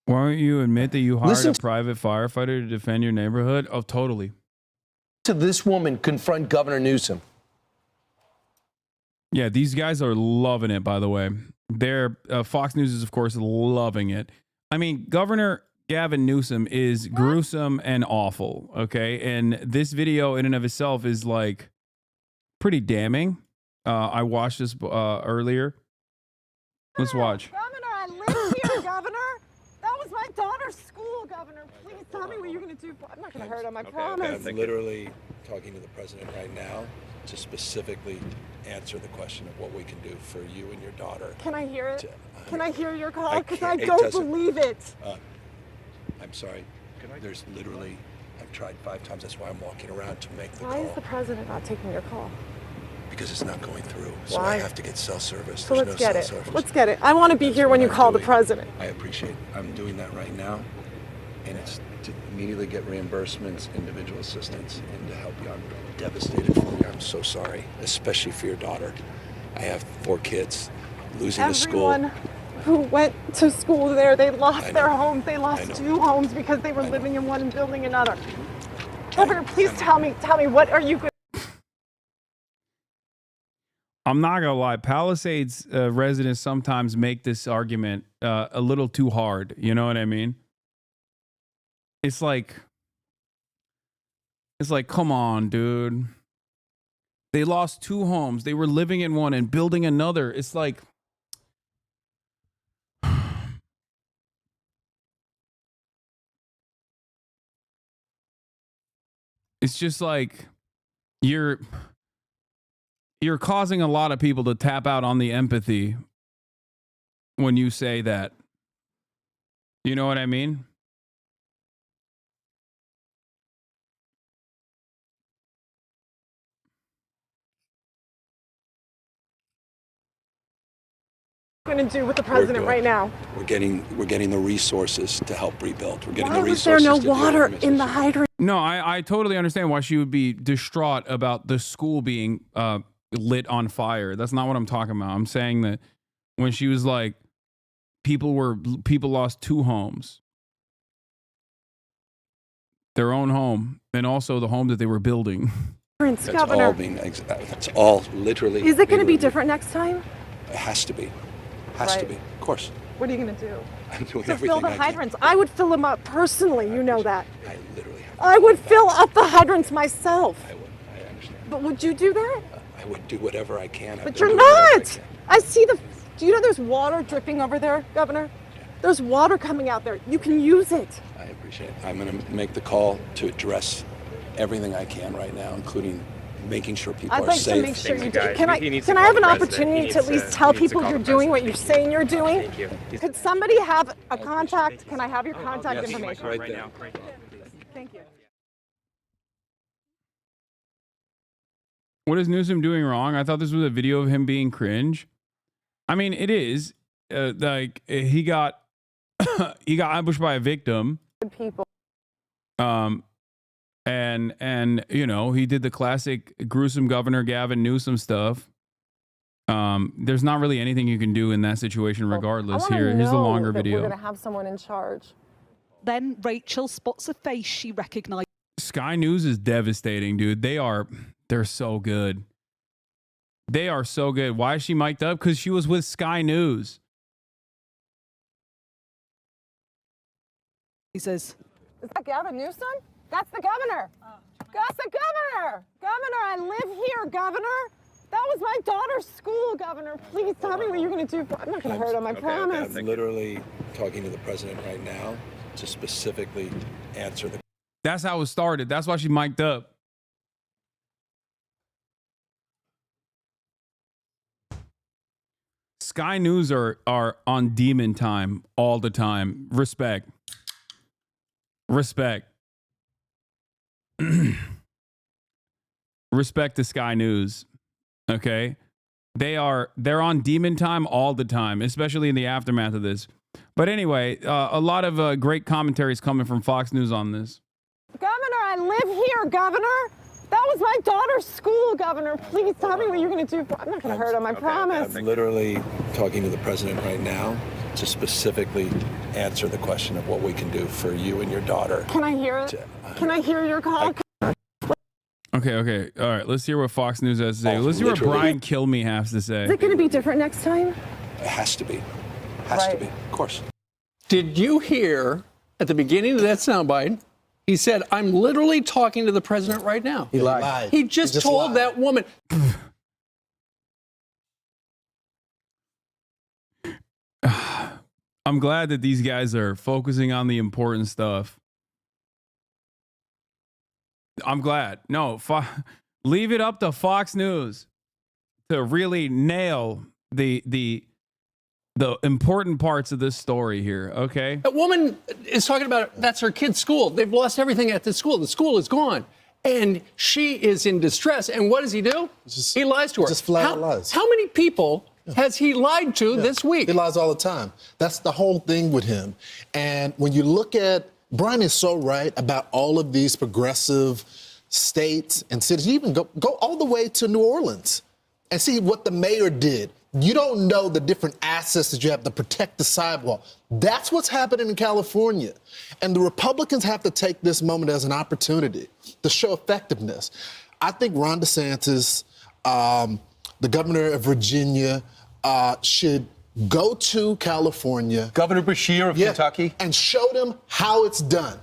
Why don't you admit that you hired a private firefighter to defend your neighborhood? Oh, totally. To this woman confront Governor Newsom. Yeah, these guys are loving it, by the way. They're Fox News is, of course, loving it. I mean, Governor Gavin Newsom is gruesome and awful, okay? And this video in and of itself is like pretty damning. I watched this earlier. Let's watch. Governor, I live here, Governor. That was my daughter's school, Governor. Please tell me what you're going to do. I'm not going to hurt him, I promise. I'm literally talking to the president right now to specifically answer the question of what we can do for you and your daughter. Can I hear it? Can I hear your call? Because I it don't doesn't- believe it. I'm sorry. There's literally, I've tried 5 times. That's why I'm walking around to make the Why call. is the president not taking your call? Because it's not going through. So Why? I have to get cell service. So There's let's no get cell it. service. Let's get it. I want to be here when you call the president. I appreciate it. I'm doing that right now. And it's to immediately get reimbursements, individual assistance, and to help you. I'm devastated for you. I'm so sorry, especially for your daughter. I have 4 kids. Losing the school. Everyone who went to school there, they lost their homes. They lost 2 homes because they were living in one and building another. Governor, please tell me, what are you going to I'm not gonna lie. Palisades residents sometimes make this argument a little too hard. You know what I mean? It's like, come on, dude. They lost 2 homes. They were living in one and building another. It's like, it's just like you're causing a lot of people to tap out on the empathy when you say that. You know what I mean? going to do with the president right now? We're getting the resources to help rebuild. We're getting Why the was there resources. no water in the hydrant? No, I totally understand why she would be distraught about the school being lit on fire. That's not what I'm talking about. I'm saying that when she was like, people lost 2 homes. Their own home and also the home that they were building. That's Governor. all being. That's all literally. Is it going to be different next time? It has to be. Has to be. Of course. What are you going to do? I'm doing To everything fill the I can. hydrants. I would fill them up personally. You know that. I literally. I would fill up the hydrants myself. I would. I understand. But would you do that? I would do whatever I can. I've But been you're doing whatever I not. can. I see the. Do you know there's water dripping over there, Governor? There's water coming out there. You can use it. I appreciate it. I'm going to make the call to address everything I can right now, including making sure people I'd are like safe. to make sure you do. Can I have an opportunity to at least tell people you're doing what you're saying you're doing? Thank you. Could somebody have a contact? Can I have your contact Yes, information? right there. Thank you. What is Newsom doing wrong? I thought this was a video of him being cringe. I mean, it is. Like he got ambushed by a victim. People. And you know, he did the classic gruesome Governor Gavin Newsom stuff. There's not really anything you can do in that situation regardless. Here's the longer video. We're going to have someone in charge. Then Rachel spots a face she recognized. Sky News is devastating, dude. They're so good. They are so good. Why is she mic'd up? Because she was with Sky News. He says, Is that Gavin Newsom? That's the governor. That's the governor. Governor, I live here, Governor. That was my daughter's school, Governor. Please tell me what you're going to do. I'm not going to hurt him, I promise. I'm literally talking to the president right now to specifically answer the. That's how it started. That's why she mic'd up. Sky News are on demon time all the time. Respect. Respect. Respect to Sky News. Okay? They're on demon time all the time, especially in the aftermath of this. But anyway, a lot of great commentaries coming from Fox News on this. Governor, I live here, Governor. That was my daughter's school, Governor. Please tell me what you're going to do. I'm not going to hurt him, I promise. I'm literally talking to the president right now to specifically answer the question of what we can do for you and your daughter. Can I hear it? Can I hear your call? Okay. All right, let's hear what Fox News has to say. Let's hear what Brian Kilme has to say. Is it going to be different next time? It has to be. Has to be. Of course. Did you hear at the beginning of that soundbite? He said, I'm literally talking to the president right now. He lied. He just told lied. that woman. I'm glad that these guys are focusing on the important stuff. I'm glad. No, leave it up to Fox News to really nail the important parts of this story here, okay? That woman is talking about that's her kid's school. They've lost everything at the school. The school is gone. And she is in distress. And what does he do? He lies to her. Just flat out lies. How many people has he lied to this week? He lies all the time. That's the whole thing with him. And when you look at, Brian is so right about all of these progressive states and cities. You even go all the way to New Orleans and see what the mayor did. You don't know the different assets that you have to protect the sidewalk. That's what's happening in California. And the Republicans have to take this moment as an opportunity to show effectiveness. I think Ron DeSantis, the governor of Virginia, should go to California. Governor Beshear of Kentucky. And show them how it's done.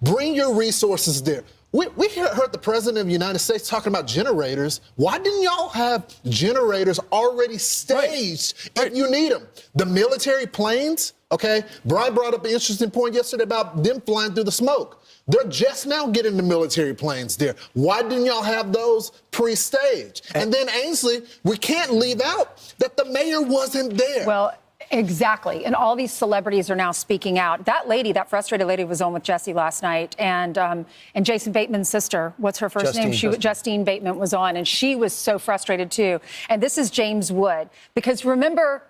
Bring your resources there. We heard the president of the United States talking about generators. Why didn't y'all have generators already staged if you need them? The military planes, okay? Brian brought up an interesting point yesterday about them flying through the smoke. They're just now getting the military planes there. Why didn't y'all have those pre-staged? And then Ainsley, we can't leave out that the mayor wasn't there. Well, exactly. And all these celebrities are now speaking out. That lady, that frustrated lady was on with Jesse last night. And Jason Bateman's sister, what's her first name? Justine Bateman was on, and she was so frustrated too. And this is James Wood. Because remember,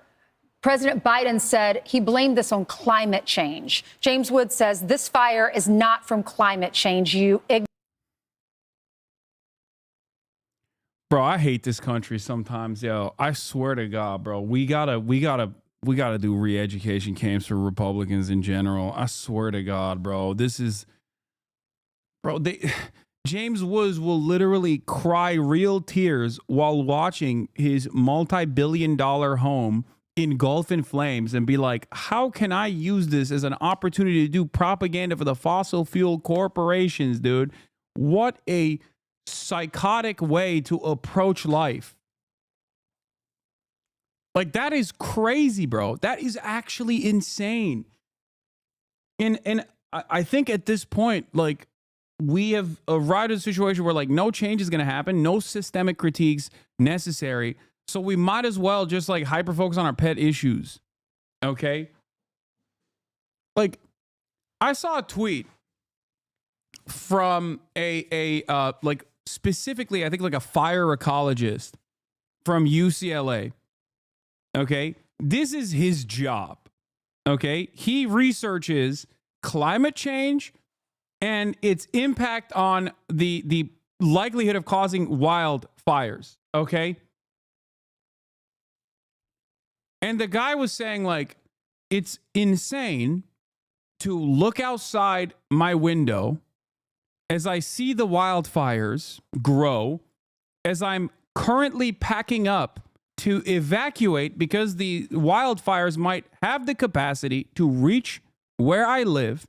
President Biden said he blamed this on climate change. James Wood says this fire is not from climate change. Bro, I hate this country sometimes, yo. I swear to God, bro. We gotta do re-education camps for Republicans in general. I swear to God, bro. This is, bro. James Woods will literally cry real tears while watching his multi-billion-dollar home engulf in flames and be like, how can I use this as an opportunity to do propaganda for the fossil fuel corporations, dude? What a psychotic way to approach life. Like, that is crazy, bro. That is actually insane. And I think at this point, like, we have arrived at a situation where, like, no change is going to happen, no systemic critiques necessary. So we might as well just, like, hyper focus on our pet issues. Okay? Like, I saw a tweet from like, specifically, I think, like, a fire ecologist from UCLA. Okay? This is his job. Okay? He researches climate change and its impact on the likelihood of causing wildfires. Okay? And the guy was saying, like, it's insane to look outside my window as I see the wildfires grow, as I'm currently packing up to evacuate because the wildfires might have the capacity to reach where I live.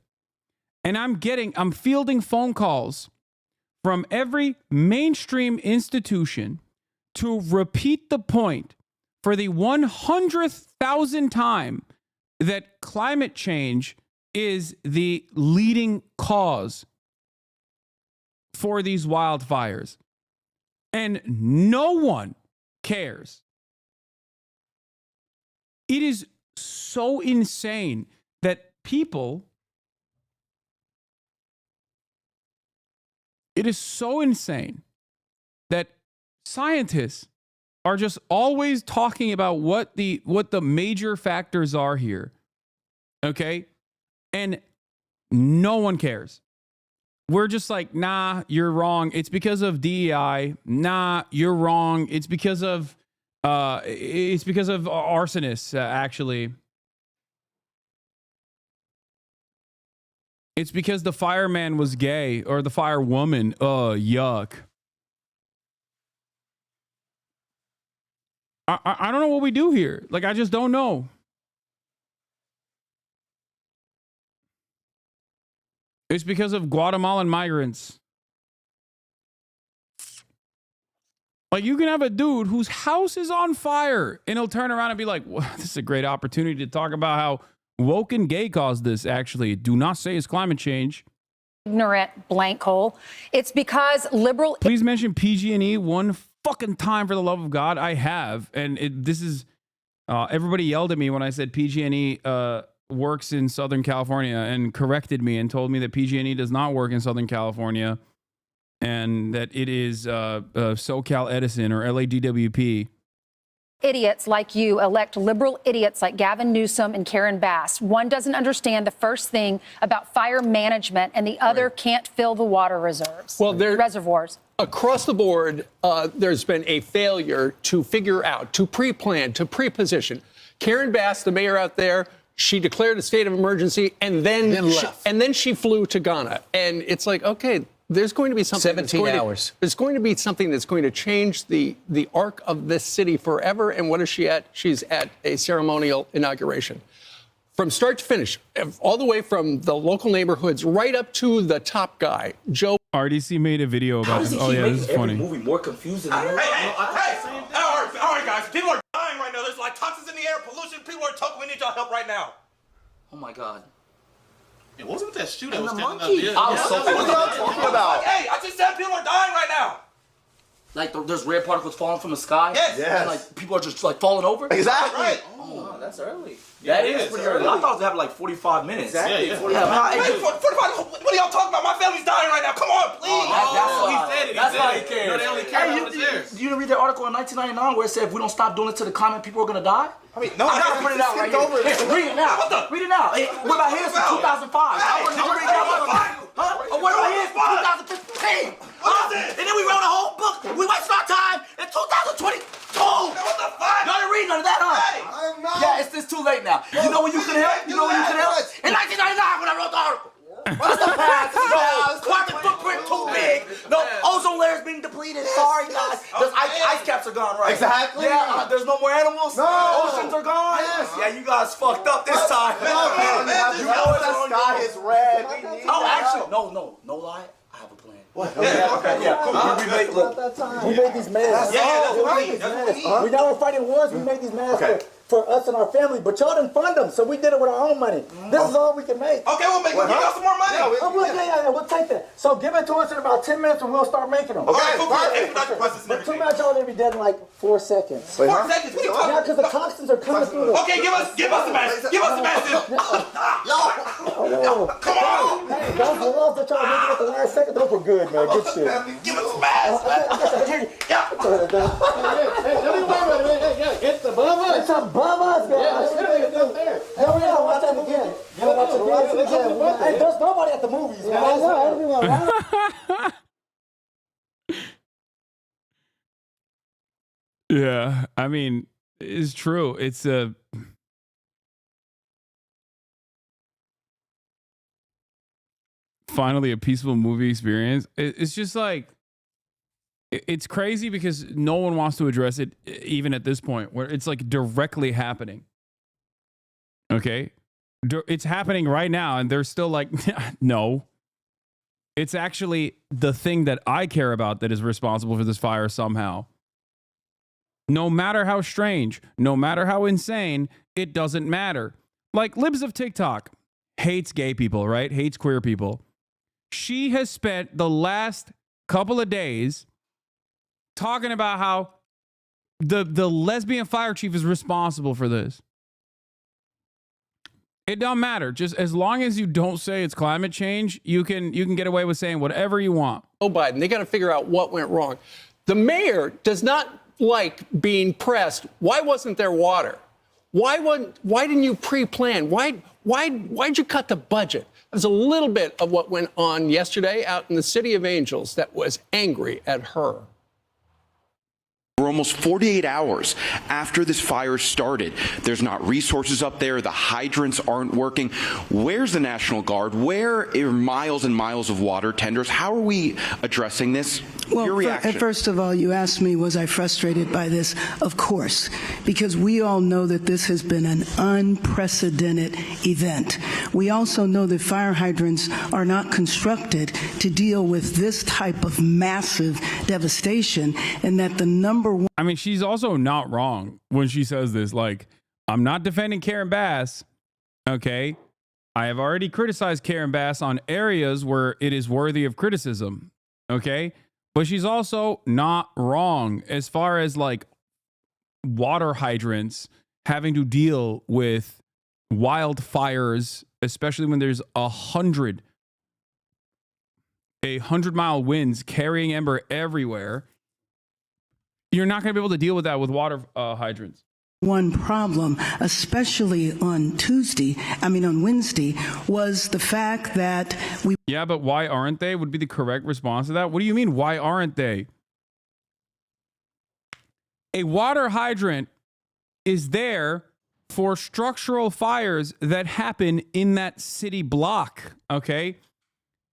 And I'm fielding phone calls from every mainstream institution to repeat the point for the 100,000th time that climate change is the leading cause for these wildfires. And no one cares. It is so insane that scientists are just always talking about what the major factors are here. Okay? And no one cares. We're just like, nah, you're wrong. It's because of DEI. Nah, you're wrong. It's because of arsonists, actually. It's because the fireman was gay or the firewoman. Yuck. I don't know what we do here. Like, I just don't know. It's because of Guatemalan migrants. Like, you can have a dude whose house is on fire and he'll turn around and be like, well, this is a great opportunity to talk about how woke and gay caused this. Actually, do not say it's climate change. Ignorant blank hole. It's because liberal. Please mention PG&E one fucking time for the love of God. I have. And this is, everybody yelled at me when I said PG&E works in Southern California and corrected me and told me that PG&E does not work in Southern California. and that it is SoCal Edison or LADWP. Idiots like you elect liberal idiots like Gavin Newsom and Karen Bass. One doesn't understand the first thing about fire management, and the other can't fill the water reserves. Well, reservoirs. Across the board, there's been a failure to figure out, to pre-plan, to pre-position. Karen Bass, the mayor out there, she declared a state of emergency, and then she flew to Ghana. And it's like, okay, there's going to be something. 17 hours. There's going to be something that's going to change the arc of this city forever. And what is she at? She's at a ceremonial inauguration. From start to finish, all the way from the local neighborhoods right up to the top guy, Joe. RDC made a video about this. Oh, yeah, this is funny. Movie more confusing. All right, guys. People are dying right now. There's like toxins in the air, pollution. People are talking. We need y'all help right now. Oh my God. It wasn't that shooter. And was the standing monkey. up there. I was so What are y'all talking about? Hey, I just said people are dying right now. Like there's red particles falling from the sky. Yes. And like people are just like falling over. Exactly. Right. Oh, that's early. Yeah, that it is is pretty early. early. I thought it would have like 45 minutes. Exactly. Yeah, 45. man, 45. What are y'all talking about? My family's dying right now. Come on, please. He said it. That's why he No, cares. they only care Hey, about the chairs. you didn't read that article in 1999 where it said if we don't stop doing it to the common people are gonna die? I mean, no, I gotta print it out right here. Hey, read it now. Read it now. Hey, what about his from 2005? Did you read that? Huh? What about his from 2015? And then we wrote a whole book. We wasted our time in 2022. What the fuck? Y'all didn't read none of that, huh? Hey, I'm not. Yeah, it's too late now. You know when you could help? You know when you could help? In 1999 when I wrote the article. What's the past? Quantum footprint too big. No, ozone layer's being depleted. Sorry, guys. Those ice caps are gone, right? Exactly. Yeah, there's no more animals. No. Oceans are gone. Yes. Yeah, you guys fucked up this time. You know the sky is red. Oh, actually, no lie. I have a plan. What? Yeah, cool. We made these masks. We not were fighting wars. We made these masks for us and our family, but y'all didn't fund them, so we did it with our own money. This is all we can make. Okay, we'll give y'all some more money. We'll take that. So give it to us in about 10 minutes and we'll start making them. Okay, But too much y'all be dead in like 4 seconds. 4 seconds? What are you talking Yeah, because the toxins are coming through. Okay, give us the mask. Give us the mask. Come on. Hey, those laws that y'all making at the last second, those were good, man. Good shit. Give us the mask. It's above us. It's above us, guys. Here we are. Watch that again. Hey, there's nobody at the movies, guys. Yeah, I mean, it's true. It's finally a peaceful movie experience. It's just like, it's crazy because no one wants to address it even at this point where it's like directly happening. Okay? It's happening right now and they're still like, no. It's actually the thing that I care about that is responsible for this fire somehow. No matter how strange, no matter how insane, it doesn't matter. Like Libs of TikTok hates gay people, right? Hates queer people. She has spent the last couple of days talking about how the lesbian fire chief is responsible for this. It don't matter. Just as long as you don't say it's climate change, you can get away with saying whatever you want. Joe Biden, they got to figure out what went wrong. The mayor does not like being pressed. Why wasn't there water? Why didn't you pre-plan? Why'd you cut the budget? There's a little bit of what went on yesterday out in the City of Angels that was angry at her. We're almost 48 hours after this fire started. There's not resources up there. The hydrants aren't working. Where's the National Guard? Where are miles and miles of water tenders? How are we addressing this? Well, Your reaction? First of all, you asked me, was I frustrated by this? Of course, because we all know that this has been an unprecedented event. We also know that fire hydrants are not constructed to deal with this type of massive devastation, and that the number one... I mean, she's also not wrong when she says this. Like, I'm not defending Karen Bass, okay? I have already criticized Karen Bass on areas where it is worthy of criticism, okay? But she's also not wrong as far as like water hydrants having to deal with wildfires, especially when there's 100 100-mile winds carrying ember everywhere, you're not going to be able to deal with that with water hydrants. One problem, especially on Wednesday, was the fact that we... Yeah, but why aren't they? Would be the correct response to that. What do you mean, why aren't they? A water hydrant is there for structural fires that happen in that city block, okay?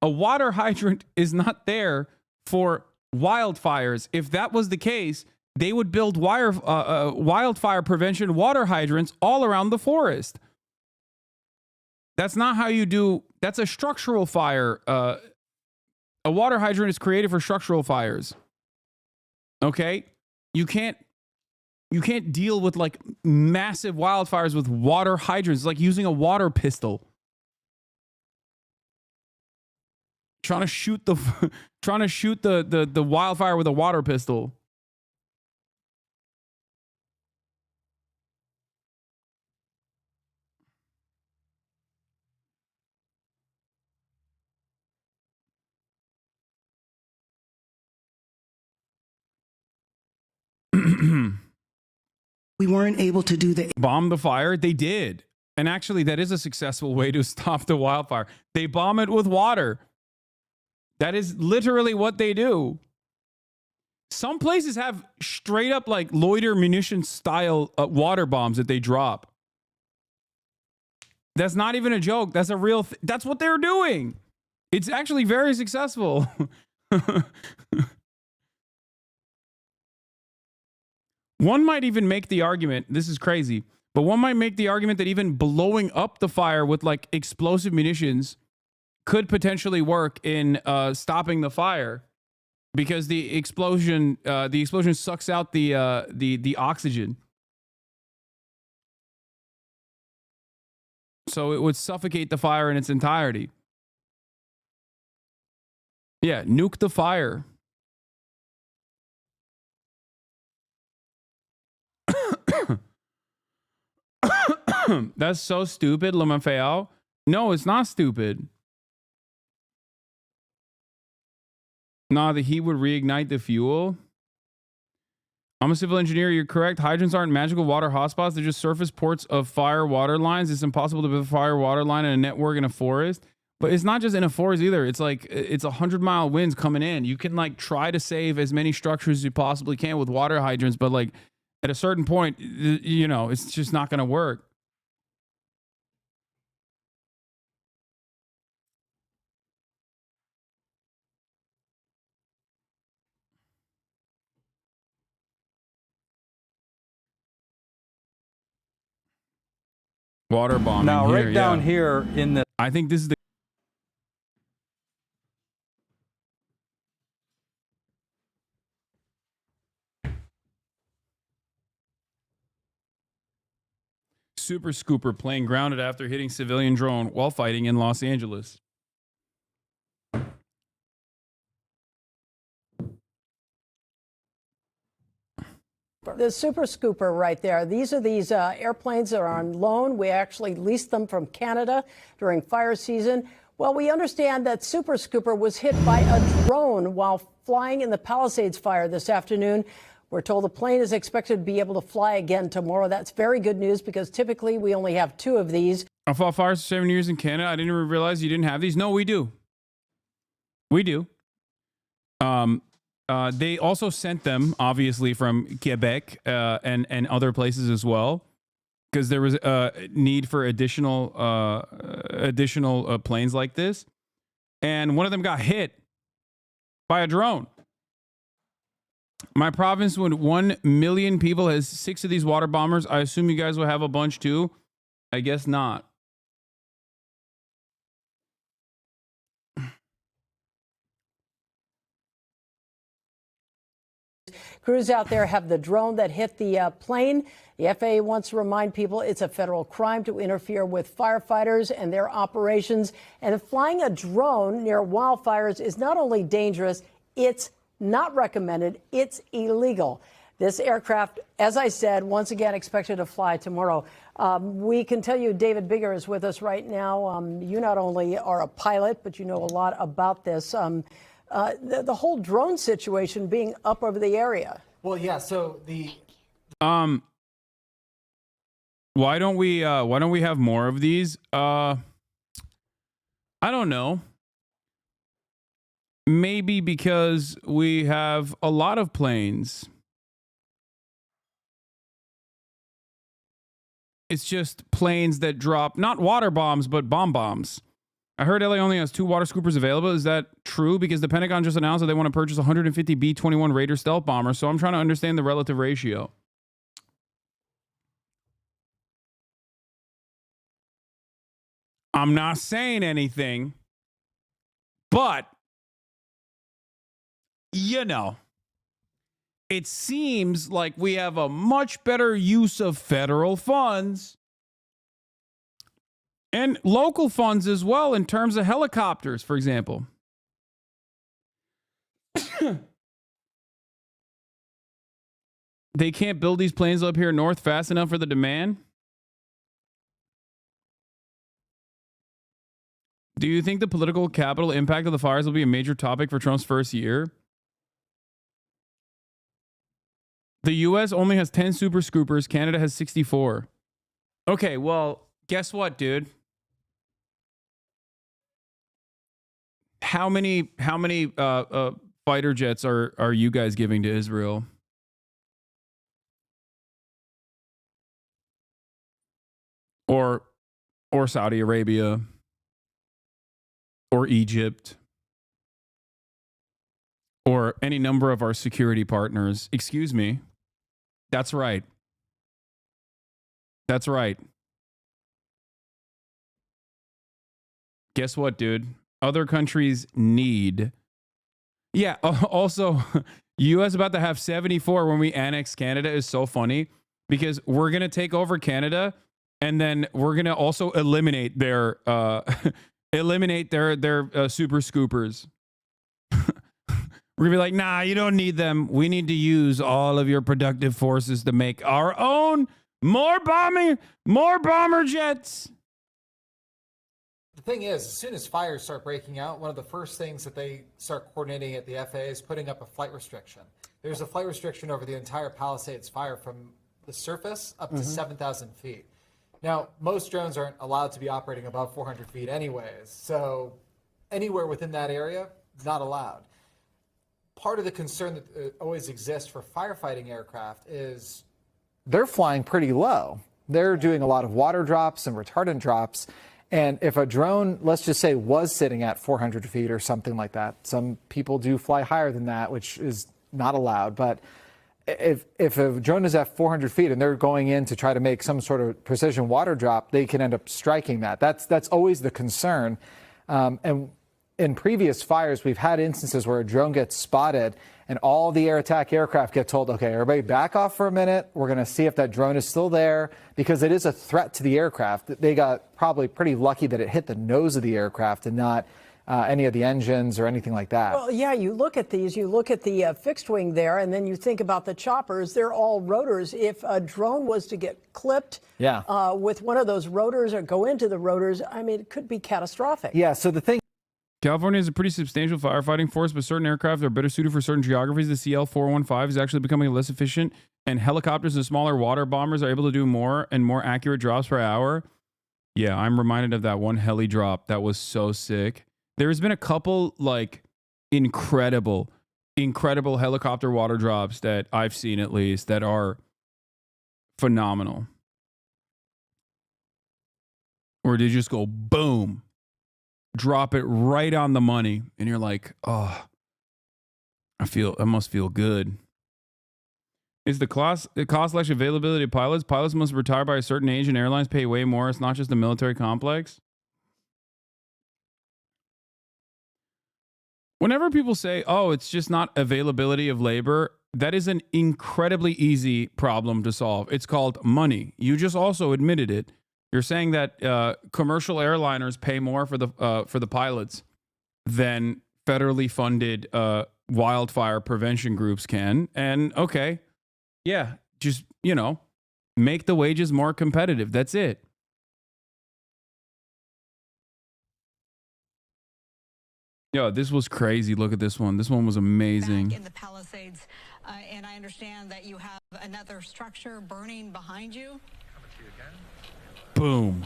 A water hydrant is not there for wildfires. If that was the case, they would build wildfire prevention water hydrants all around the forest. That's not how you do. That's a structural fire. A water hydrant is created for structural fires. Okay? You can't deal with like massive wildfires with water hydrants. It's like using a water pistol. Trying to shoot the wildfire with a water pistol. We weren't able to do the... Bomb the fire? They did. And actually, that is a successful way to stop the wildfire. They bomb it with water. That is literally what they do. Some places have straight up like loiter munition style water bombs that they drop. That's not even a joke. That's a real that's what they're doing. It's actually very successful. One might even make the argument, this is crazy, but one might make the argument that even blowing up the fire with like explosive munitions could potentially work in stopping the fire, because the explosion sucks out the oxygen, so it would suffocate the fire in its entirety. Yeah, nuke the fire. That's so stupid, Lemafeo. No, it's not stupid. Nah, the heat would reignite the fuel. I'm a civil engineer. You're correct. Hydrants aren't magical water hotspots. They're just surface ports of fire water lines. It's impossible to build a fire water line in a network in a forest. But it's not just in a forest either. It's like it's 100-mile winds coming in. You can like try to save as many structures as you possibly can with water hydrants, but like at a certain point, you know, it's just not going to work. Water bombing. Now, here, right down yeah. here in the... I think this is the... Super Scooper plane grounded after hitting civilian drone while fighting in Los Angeles. The Super Scooper right there. These are these airplanes that are on loan. We actually leased them from Canada during fire season. Well, we understand that Super Scooper was hit by a drone while flying in the Palisades fire this afternoon. We're told the plane is expected to be able to fly again tomorrow. That's very good news because typically we only have 2 of these. I fought fires for 7 years in Canada. I didn't even realize you didn't have these. No, we do. We do. They also sent them, obviously, from Quebec and other places as well, because there was a need for additional planes like this. And one of them got hit by a drone. My province, with 1 million people, has 6 of these water bombers. I assume you guys will have a bunch too. I guess not. Crews out there have the drone that hit the plane. The FAA wants to remind people it's a federal crime to interfere with firefighters and their operations. And flying a drone near wildfires is not only dangerous, it's not recommended, it's illegal. This aircraft, as I said, once again expected to fly tomorrow. We can tell you David Bigger is with us right now. You not only are a pilot, but you know a lot about this. The whole drone situation being up over the area. Well, yeah. So the why don't we have more of these? I don't know. Maybe because we have a lot of planes. It's just planes that drop not water bombs, but bombs. I heard LA only has 2 water scoopers available. Is that true? Because the Pentagon just announced that they want to purchase 150 B-21 Raider stealth bombers. So I'm trying to understand the relative ratio. I'm not saying anything, but you know, it seems like we have a much better use of federal funds and local funds as well in terms of helicopters, for example. They can't build these planes up here north fast enough for the demand. Do you think the political capital impact of the fires will be a major topic for Trump's first year? The U.S. only has 10 Super Scoopers. Canada has 64. Okay, well, guess what, dude? How many fighter jets are you guys giving to Israel? Or Saudi Arabia? Or Egypt? Or any number of our security partners? Excuse me. That's right. That's right. Guess what, dude? Other countries need. Yeah, also, U.S. about to have 74 when we annex Canada is so funny because we're going to take over Canada and then we're going to also eliminate their super scoopers. We're going to be like, nah, you don't need them. We need to use all of your productive forces to make our own more bomber jets. The thing is, as soon as fires start breaking out, one of the first things that they start coordinating at the FAA is putting up a flight restriction. There's a flight restriction over the entire Palisades fire from the surface up to 7,000 feet. Now, most drones aren't allowed to be operating above 400 feet anyways, so anywhere within that area, not allowed. Part of the concern that always exists for firefighting aircraft is they're flying pretty low. They're doing a lot of water drops and retardant drops. And if a drone, let's just say, was sitting at 400 feet or something like that, some people do fly higher than that, which is not allowed. But if a drone is at 400 feet and they're going in to try to make some sort of precision water drop, they can end up striking that. That's always the concern. And in previous fires, we've had instances where a drone gets spotted and all the air attack aircraft get told, okay, everybody back off for a minute. We're going to see if that drone is still there because it is a threat to the aircraft. They got probably pretty lucky that it hit the nose of the aircraft and not any of the engines or anything like that. Well, yeah, you look at these, you look at the fixed wing there, and then you think about the choppers. They're all rotors. If a drone was to get clipped with one of those rotors or go into the rotors, I mean, it could be catastrophic. Yeah, so the thing. California has a pretty substantial firefighting force, but certain aircraft are better suited for certain geographies. The CL-415 is actually becoming less efficient, and helicopters and smaller water bombers are able to do more and more accurate drops per hour. Yeah, I'm reminded of that one heli drop. That was so sick. There's been a couple, like, incredible helicopter water drops that I've seen, at least, that are phenomenal. Or they just go boom. Drop it right on the money, and you're like, oh, I must feel good. Is the cost/availability of pilots? Pilots must retire by a certain age, and airlines pay way more. It's not just the military complex. Whenever people say, oh, it's just not availability of labor, that is an incredibly easy problem to solve. It's called money. You just also admitted it. You're saying that commercial airliners pay more for the pilots than federally funded wildfire prevention groups can. And okay, Yeah, just, make the wages more competitive. That's it. Yo, this was crazy. Look at this one. This one was amazing. Back in the Palisades, and I understand that you have another structure burning behind you. Boom.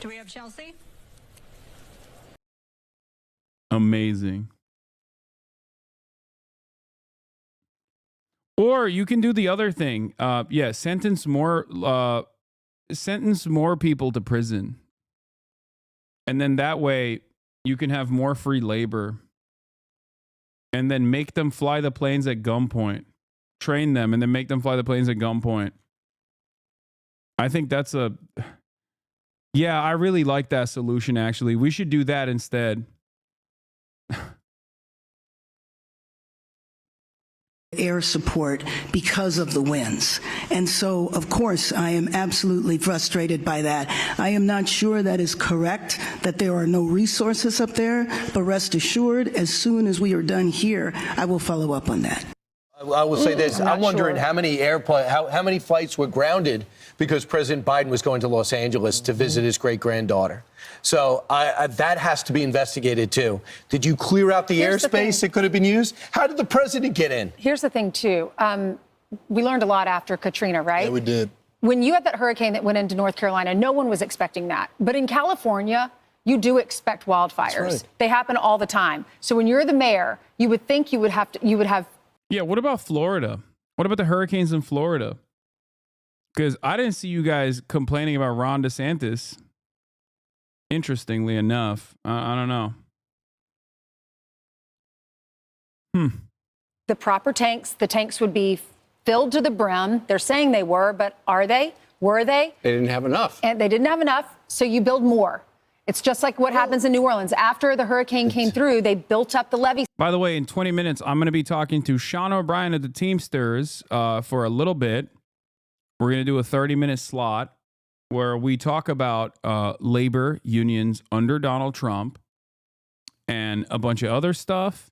Do we have Chelsea? Amazing. Or you can do the other thing. Sentence more people to prison. And then that way you can have more free labor. And then make them fly the planes at gunpoint. Train them and then make them fly the planes at gunpoint. I think that's I really like that solution, actually. We should do that instead. Air support because of the winds. And so, of course, I am absolutely frustrated by that. I am not sure that is correct, that there are no resources up there, but rest assured, as soon as we are done here, I will follow up on that. I will say this. I'm wondering how many flights were grounded because President Biden was going to Los Angeles to visit his great-granddaughter. So that has to be investigated, too. Did you clear out the airspace that could have been used? How did the president get in? Here's the thing, too. We learned a lot after Katrina, right? Yeah, we did. When you had that hurricane that went into North Carolina, no one was expecting that. But in California, you do expect wildfires. Right. They happen all the time. So when you're the mayor, you would think you would have. Yeah, what about Florida? What about the hurricanes in Florida? Because I didn't see you guys complaining about Ron DeSantis. Interestingly enough, I don't know. The proper tanks, the tanks would be filled to the brim. They're saying they were, but are they? Were they? They didn't have enough. And they didn't have enough, so you build more. It's just like what happens in New Orleans. After the hurricane came through, they built up the levee. By the way, in 20 minutes, I'm going to be talking to Sean O'Brien of the Teamsters for a little bit. We're going to do a 30-minute slot where we talk about labor unions under Donald Trump and a bunch of other stuff,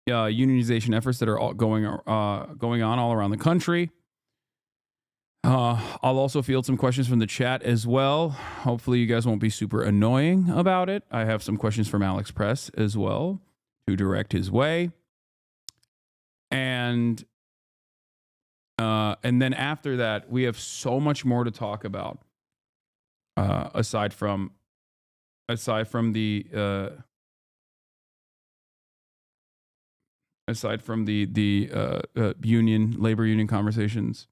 unionization efforts that are all going on all around the country. I'll also field some questions from the chat as well. Hopefully you guys won't be super annoying about it. I have some questions from Alex Press as well to direct his way. And then after that, we have so much more to talk about. Aside from the labor union conversations.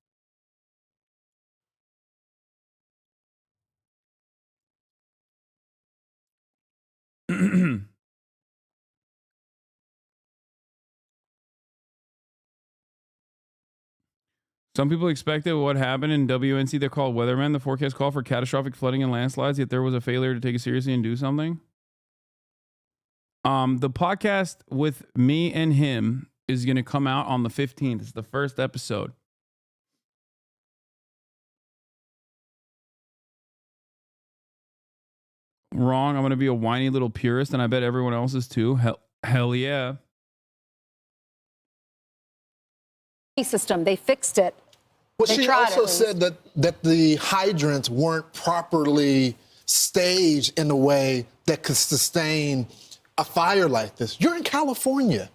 Some people expected what happened in WNC. They're called weathermen. The forecast called for catastrophic flooding and landslides, yet there was a failure to take it seriously and do something. The podcast with me and him is going to come out on the 15th. It's the first episode. Wrong. I'm going to be a whiny little purist, and I bet everyone else is too. Hell yeah. System. They fixed it. Well, she also said that the hydrants weren't properly staged in a way that could sustain a fire like this. You're in California.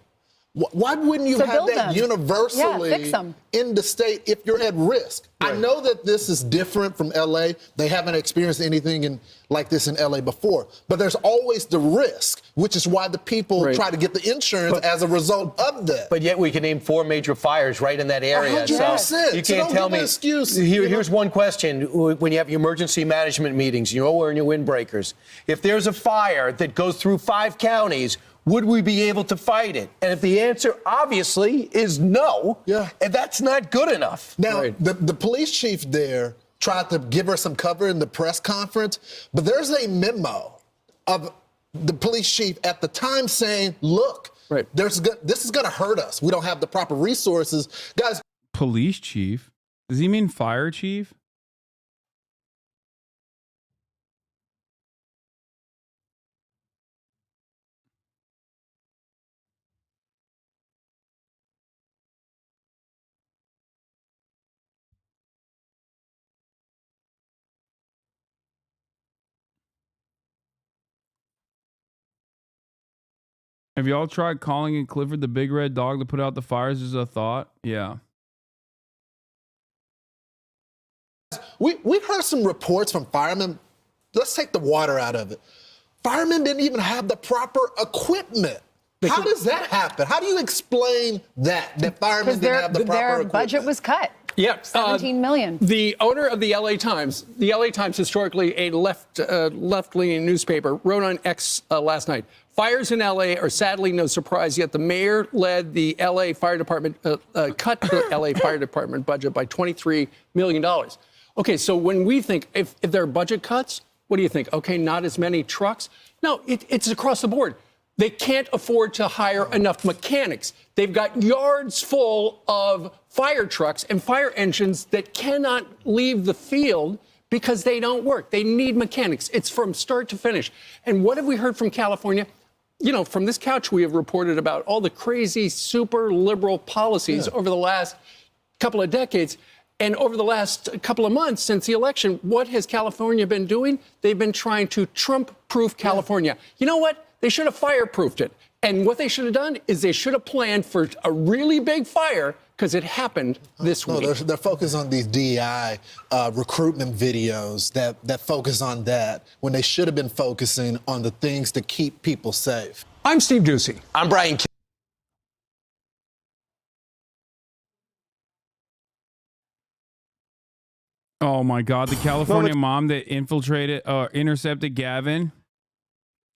Why wouldn't you have that universally in the state if you're at risk? Right. I know that this is different from L.A. They haven't experienced anything like this in L.A. before. But there's always the risk, which is why the people try to get the insurance as a result of that. But yet we can name 4 major fires right in that area. 100%. So you can't tell me. Excuse, here's one question. When you have your emergency management meetings, you're wearing your windbreakers. If there's a fire that goes through 5 counties, would we be able to fight it? And if the answer, obviously, is no, and that's not good enough. Now, the police chief there tried to give her some cover in the press conference, but there's a memo of the police chief at the time saying, look, this is going to hurt us. We don't have the proper resources. Guys. Police chief? Does he mean fire chief? Have y'all tried calling in Clifford the big red dog to put out the fires as a thought? Yeah. We heard some reports from firemen. Let's take the water out of it. Firemen didn't even have the proper equipment. How does that happen? How do you explain that firemen didn't have the proper equipment? Their budget was cut. Yep. $17 million. The owner of the LA Times, historically a left-leaning newspaper, wrote on X last night, fires in LA are sadly no surprise, yet the mayor led the LA Fire Department, cut the LA Fire Department budget by $23 million. Okay, so when we think, if there are budget cuts, what do you think? Okay, not as many trucks? No, it's across the board. They can't afford to hire enough mechanics. They've got yards full of fire trucks and fire engines that cannot leave the field because they don't work. They need mechanics. It's from start to finish. And what have we heard from California? You know, from this couch, we have reported about all the crazy, super liberal policies over the last couple of decades. And over the last couple of months since the election, what has California been doing? They've been trying to Trump-proof California. You know what? They should have fireproofed it. And what they should have done is they should have planned for a really big fire because it happened this week. No, they're focused on these DEI recruitment videos that focus on that when they should have been focusing on the things to keep people safe. I'm Steve Ducey. I'm Brian. Oh my God, the California mom that intercepted Gavin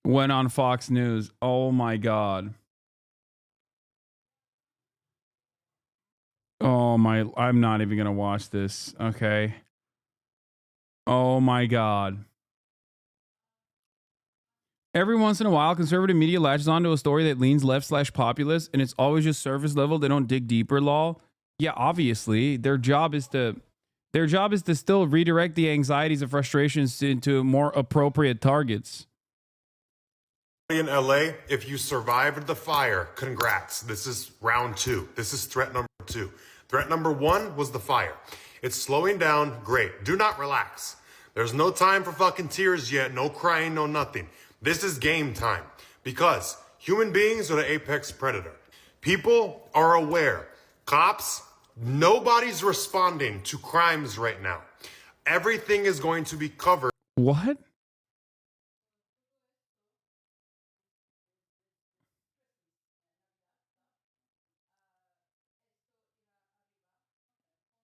went on Fox News. Oh my God. Oh my, I'm not even gonna watch this. Okay. Oh my God. Every once in a while, conservative media latches onto a story that leans left/populist, and it's always just surface level. They don't dig deeper, lol. Yeah, obviously, their job is to still redirect the anxieties and frustrations into more appropriate targets. In LA, if you survived the fire, congrats. This is round 2. This is threat number 2. Threat number 1 was the fire. It's slowing down, great. Do not relax. There's no time for fucking tears yet, no crying, no nothing. This is game time because human beings are the apex predator. People are aware. Cops, nobody's responding to crimes right now. Everything is going to be covered. What?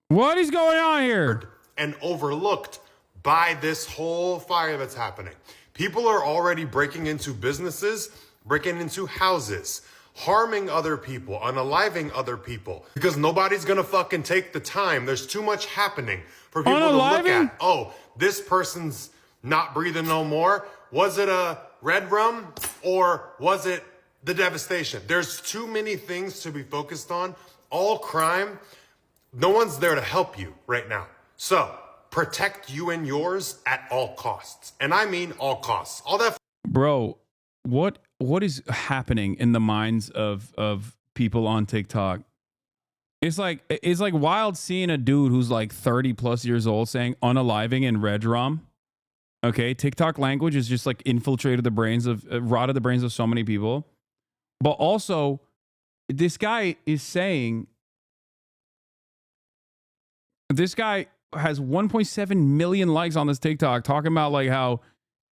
What is going on here? And overlooked by this whole fire that's happening. People are already breaking into businesses, breaking into houses, harming other people, unaliving other people, because nobody's gonna fucking take the time. There's too much happening for people to look at. Oh, this person's not breathing no more. Was it a red rum or was it the devastation? There's too many things to be focused on. All crime, no one's there to help you right now. So protect you and yours at all costs. And I mean all costs. All that. Bro, what is happening in the minds of people on TikTok? It's like wild seeing a dude who's like 30 plus years old saying unaliving and red rum. Okay, TikTok language is just like infiltrated the brains of rotted the brains of so many people. But also, this guy is saying, this guy has 1.7 million likes on this TikTok talking about like how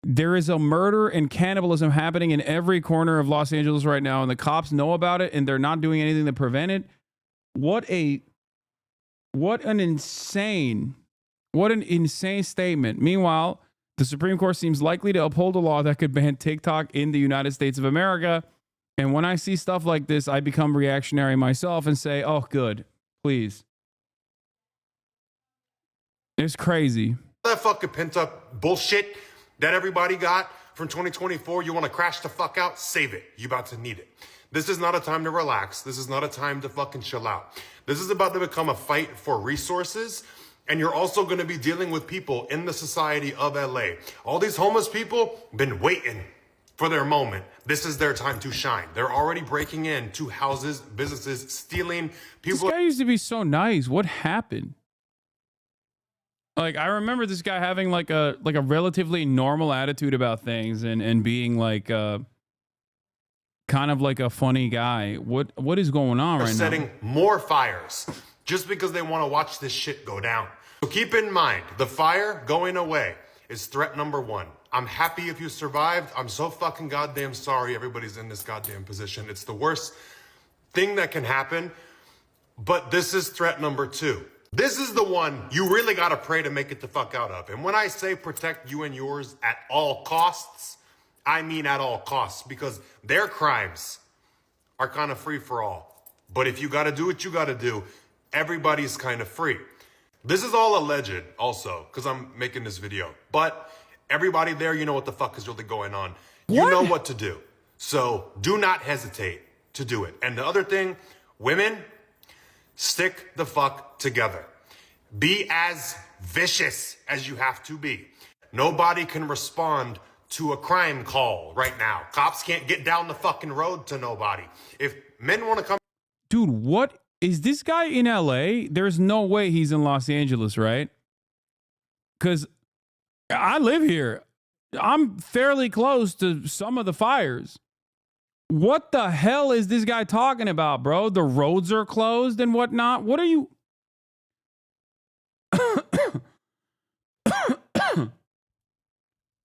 there is a murder and cannibalism happening in every corner of Los Angeles right now, and the cops know about it and they're not doing anything to prevent it. What an insane statement. Meanwhile, the Supreme Court seems likely to uphold a law that could ban TikTok in the United States of America. And when I see stuff like this, I become reactionary myself and say, oh, good, please. It's crazy. That fucking pent up bullshit that everybody got from 2024, you want to crash the fuck out? Save it. You about to need it. This is not a time to relax. This is not a time to fucking chill out. This is about to become a fight for resources. And you're also going to be dealing with people in the society of LA. All these homeless people been waiting for their moment. This is their time to shine. They're already breaking into houses, businesses, stealing people. This guy used to be so nice. What happened? Like, I remember this guy having like a relatively normal attitude about things and being like kind kind of like a funny guy. What is going on right now? Setting more fires just because they want to watch this shit go down. So keep in mind, the fire going away is threat number one. I'm happy if you survived. I'm so fucking goddamn sorry everybody's in this goddamn position. It's the worst thing that can happen. But this is threat number two. This is the one you really gotta pray to make it the fuck out of. And when I say protect you and yours at all costs, I mean at all costs, because their crimes are kind of free for all. But if you gotta do what you gotta do, everybody's kind of free. This is all alleged also, because I'm making this video. But everybody there, you know what the fuck is really going on. You know what to do. So do not hesitate to do it. And the other thing, women, stick the fuck together. Be as vicious as you have to be. Nobody can respond to a crime call right now. Cops can't get down the fucking road to nobody. If men want to come... Dude, what? Is this guy in LA? There's no way he's in Los Angeles, right? Because I live here. I'm fairly close to some of the fires. What the hell is this guy talking about, bro? The roads are closed and whatnot. What are you...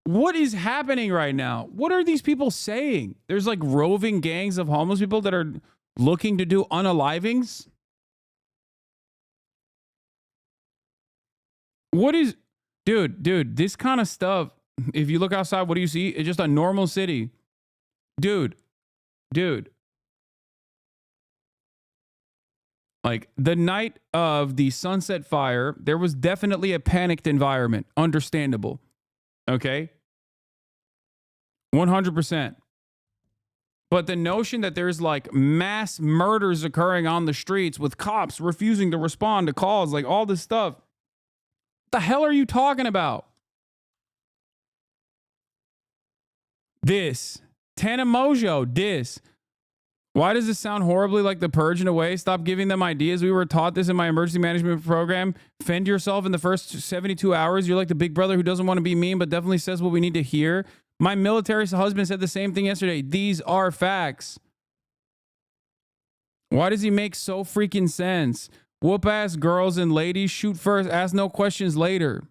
What is happening right now? What are these people saying? There's like roving gangs of homeless people that are looking to do unalivings? What is... Dude, this kind of stuff, if you look outside, what do you see? It's just a normal city. Dude. Like, the night of the Sunset Fire, there was definitely a panicked environment. Understandable. Okay? 100%. But the notion that there's like mass murders occurring on the streets with cops refusing to respond to calls, like all this stuff. What the hell are you talking about? This. Tana Mojo, this. Why does this sound horribly like The Purge in a way? Stop giving them ideas. We were taught this in my emergency management program. Fend yourself in the first 72 hours. You're like the big brother who doesn't want to be mean, but definitely says what we need to hear. My military husband said the same thing yesterday. These are facts. Why does he make so freaking sense? Whoop ass girls and ladies, shoot first, ask no questions later.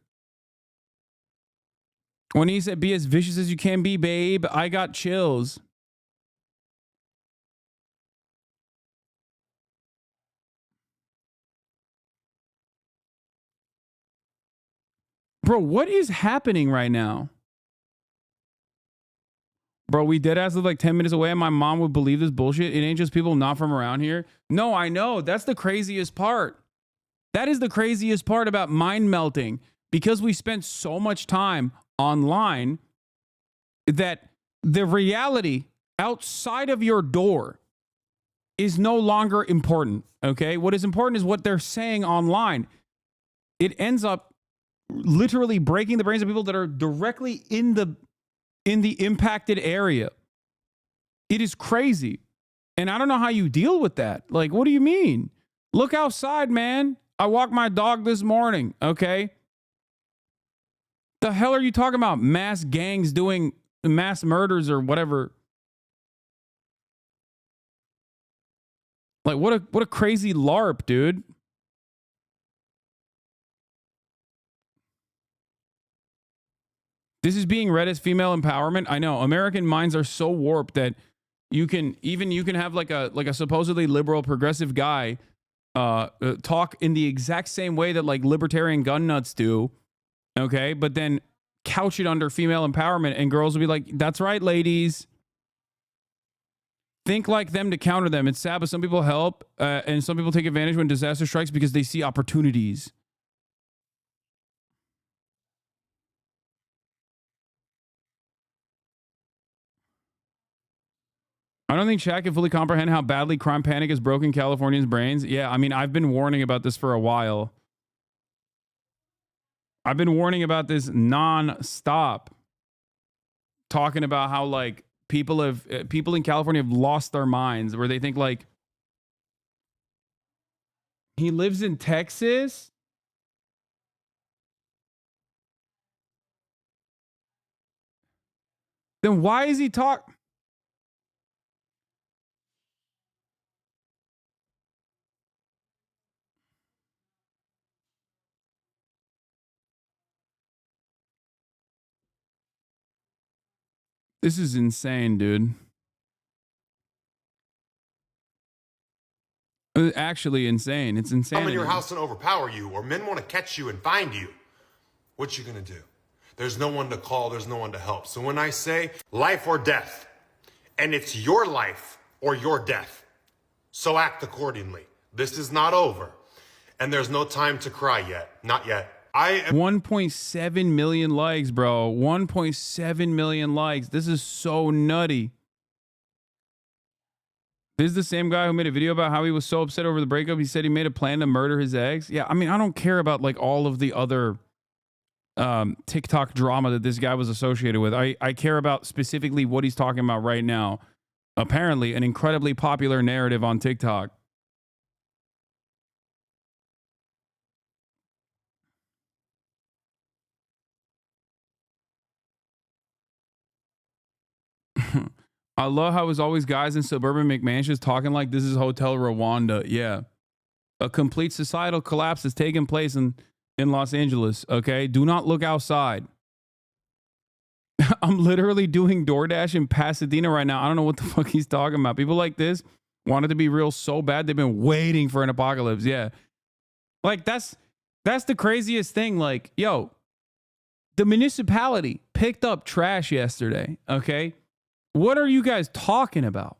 When he said, be as vicious as you can be, babe, I got chills. Bro, what is happening right now? Bro, we dead ass live like 10 minutes away and my mom would believe this bullshit. It ain't just people not from around here. No, I know. That's the craziest part. That is the craziest part about mind melting. Because we spent so much time online that the reality outside of your door is no longer important. Okay? What is important is what they're saying online. It ends up literally breaking the brains of people that are directly in the impacted area. It is crazy. And I don't know how you deal with that. Like, what do you mean? Look outside, man. I walked my dog this morning, okay? The hell are you talking about? Mass gangs doing mass murders or whatever. Like, what a crazy LARP, dude. This is being read as female empowerment. I know American minds are so warped that you can have like a supposedly liberal progressive guy talk in the exact same way that like libertarian gun nuts do. Okay. But then couch it under female empowerment and girls will be like, that's right, ladies. Think like them to counter them. It's sad, but some people help and some people take advantage when disaster strikes because they see opportunities. I don't think Shaq can fully comprehend how badly crime panic has broken Californians' brains. Yeah, I mean, I've been warning about this for a while. I've been warning about this non-stop. Talking about how, like, people in California have lost their minds where they think, like, he lives in Texas? Then why is he talking? This is insane, dude. Actually insane. It's insane. Come in your house and overpower you, or men want to catch you and find you. What you gonna do? There's no one to call, there's no one to help. So when I say life or death, and it's your life or your death, so act accordingly. This is not over, and there's no time to cry yet. Not yet. 1.7 million likes, bro. 1.7 million likes. This is so nutty. This is the same guy who made a video about how he was so upset over the breakup. He said he made a plan to murder his ex. Yeah, I mean, I don't care about like all of the other TikTok drama that this guy was associated with. I care about specifically what he's talking about right now. Apparently, an incredibly popular narrative on TikTok. I love how it's always guys in suburban McMansions talking like this is Hotel Rwanda. Yeah. A complete societal collapse has taken place in Los Angeles, okay? Do not look outside. I'm literally doing DoorDash in Pasadena right now. I don't know what the fuck he's talking about. People like this wanted to be real so bad. They've been waiting for an apocalypse. Yeah. Like, that's the craziest thing. Like, yo, the municipality picked up trash yesterday, okay? What are you guys talking about?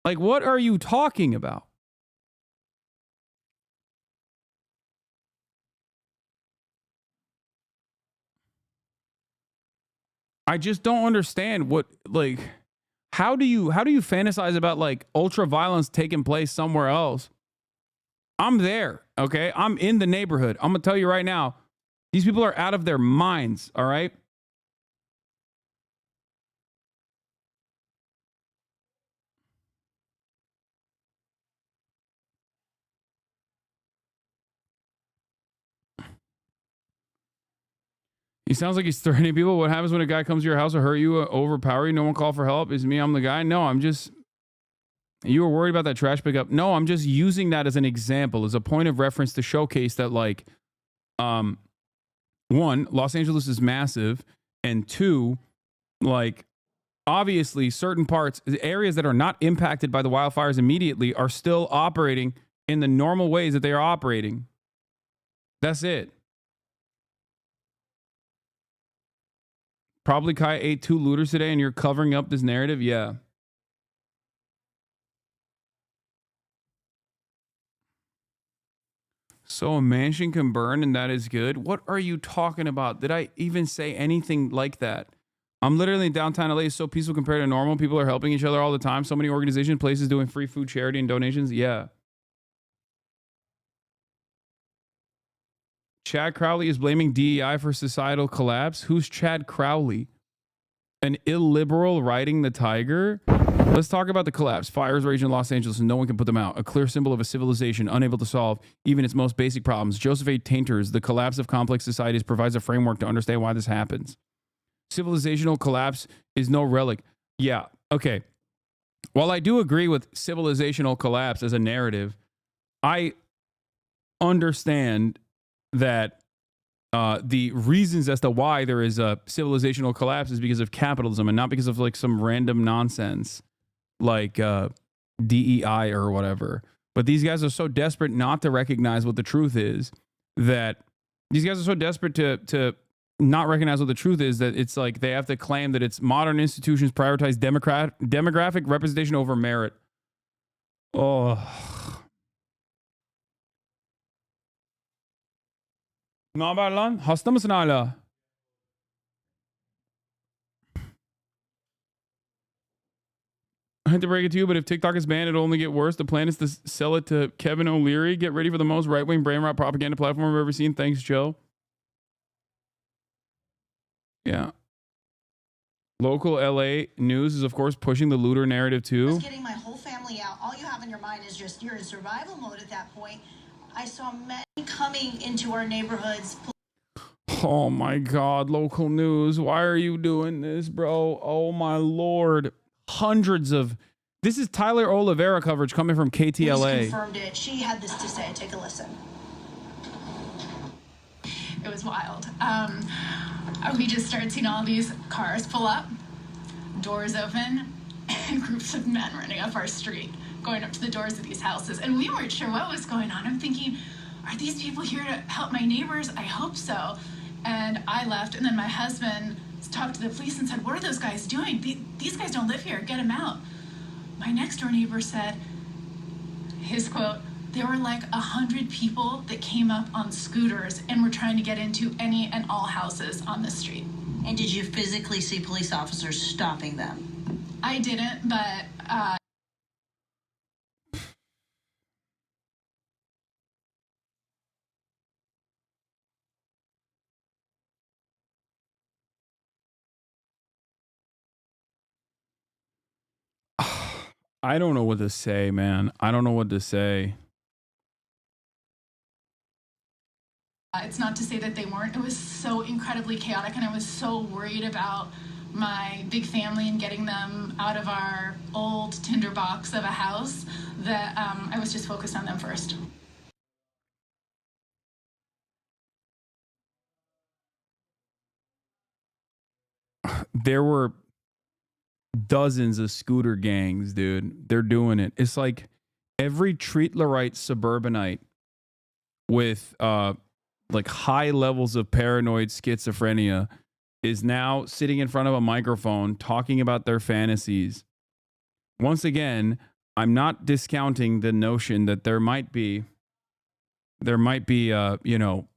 Like, what are you talking about? I just don't understand what, like, how do you fantasize about like ultra violence taking place somewhere else? I'm there, okay? I'm in the neighborhood. I'm gonna tell you right now, these people are out of their minds, all right? He sounds like he's threatening people. What happens when a guy comes to your house or hurt you, overpower you? No one call for help. Is me? I'm the guy. No, I'm just. You were worried about that trash pickup. No, I'm just using that as an example, as a point of reference to showcase that, like, one, Los Angeles is massive, and two, like, obviously certain parts, areas that are not impacted by the wildfires immediately are still operating in the normal ways that they are operating. That's it. Probably Kai ate 2 looters today and you're covering up this narrative? Yeah. So a mansion can burn and that is good? What are you talking about? Did I even say anything like that? I'm literally in downtown LA. It's so peaceful compared to normal. People are helping each other all the time. So many organizations, places doing free food, charity, and donations. Yeah. Chad Crowley is blaming DEI for societal collapse. Who's Chad Crowley? An illiberal riding the tiger? Let's talk about the collapse. Fires rage in Los Angeles and no one can put them out. A clear symbol of a civilization unable to solve even its most basic problems. Joseph A. Tainter's The Collapse of Complex Societies provides a framework to understand why this happens. Civilizational collapse is no relic. Yeah, okay. While I do agree with civilizational collapse as a narrative, I understand that the reasons as to why there is a civilizational collapse is because of capitalism and not because of like some random nonsense like DEI or whatever. But these guys are so desperate not to recognize what the truth is that these guys are so desperate to not recognize what the truth is that it's like they have to claim that it's modern institutions prioritize demographic representation over merit. Oh. Ne haber lan? Hasta mısın hala? I hate to break it to you, but if TikTok is banned, it'll only get worse. The plan is to sell it to Kevin O'Leary. Get ready for the most right-wing brain rot propaganda platform I've ever seen. Thanks, Joe. Yeah. Local LA news is, of course, pushing the looter narrative too. Just getting my whole family out. All you have in your mind is just you're in survival mode at that point. I saw men coming into our neighborhoods. Oh my God, local news. Why are you doing this, bro? Oh my Lord. Hundreds of... This is Tyler Oliveira coverage coming from KTLA. Police confirmed it. She had this to say. Take a listen. It was wild. we just started seeing all these cars pull up, doors open, and groups of men running up our street, going up to the doors of these houses. And we weren't sure what was going on. I'm thinking, are these people here to help my neighbors? I hope so. And I left, and then my husband talked to the police and said, what are those guys doing? These guys don't live here, get them out. My next door neighbor said, his quote, there were like 100 people that came up on scooters and were trying to get into any and all houses on the street. And did you physically see police officers stopping them? I didn't, but I don't know what to say, man. I don't know what to say. it's not to say that they weren't. It was so incredibly chaotic, and I was so worried about my big family and getting them out of our old tinderbox of a house that I was just focused on them first. There were dozens of scooter gangs, dude. They're doing it. It's like every Treatlerite suburbanite with like high levels of paranoid schizophrenia is now sitting in front of a microphone talking about their fantasies. Once again, I'm not discounting the notion that there might be you know,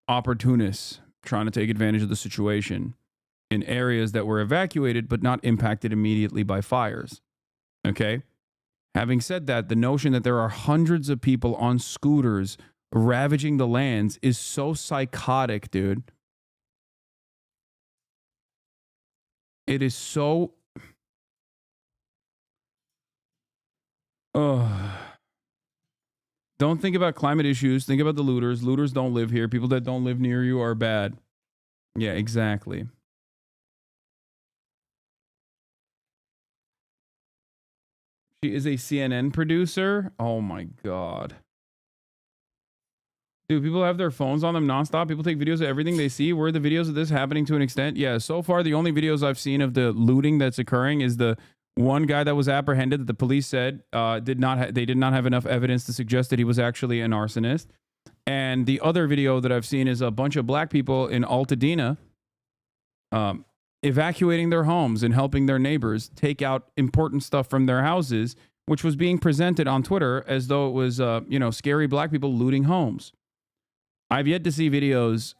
opportunists trying to take advantage of the situation in areas that were evacuated but not impacted immediately by fires. Okay? Having said that, the notion that there are hundreds of people on scooters ravaging the lands is so psychotic, dude. It is so... Don't think about climate issues. Think about the looters. Looters don't live here. People that don't live near you are bad. Yeah, exactly. She is a CNN producer. Oh my God. Dude, people have their phones on them nonstop. People take videos of everything they see. Were the videos of this happening to an extent? Yeah, so far the only videos I've seen of the looting that's occurring is the one guy that was apprehended that the police said they did not have enough evidence to suggest that he was actually an arsonist. And the other video that I've seen is a bunch of black people in Altadena evacuating their homes and helping their neighbors take out important stuff from their houses, which was being presented on Twitter as though it was, you know, scary black people looting homes. I've yet to see videos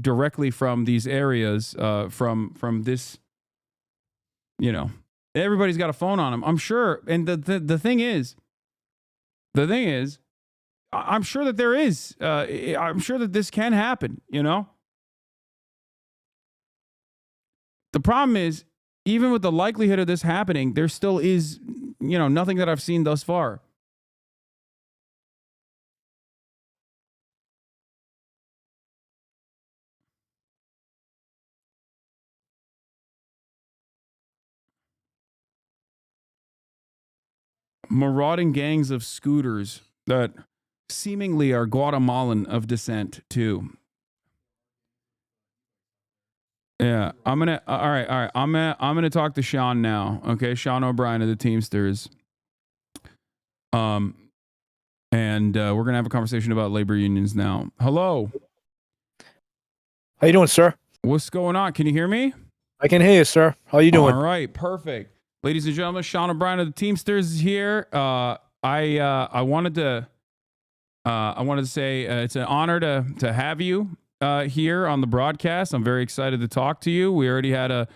directly from these areas, from this, you know, everybody's got a phone on them, I'm sure. And the thing is, I'm sure that there is, I'm sure that this can happen, you know? The problem is, even with the likelihood of this happening, there still is, you know, nothing that I've seen thus far. Marauding gangs of scooters that seemingly are Guatemalan of descent too. Yeah, all right. I'm gonna talk to Sean now. Okay, Sean O'Brien of the Teamsters. And we're gonna have a conversation about labor unions now. Hello. How you doing, sir? What's going on? Can you hear me? I can hear you, sir. How you doing? All right, perfect. Ladies and gentlemen, Sean O'Brien of the Teamsters is here. I wanted to say it's an honor to have you here on the broadcast. I'm very excited to talk to you. We already had a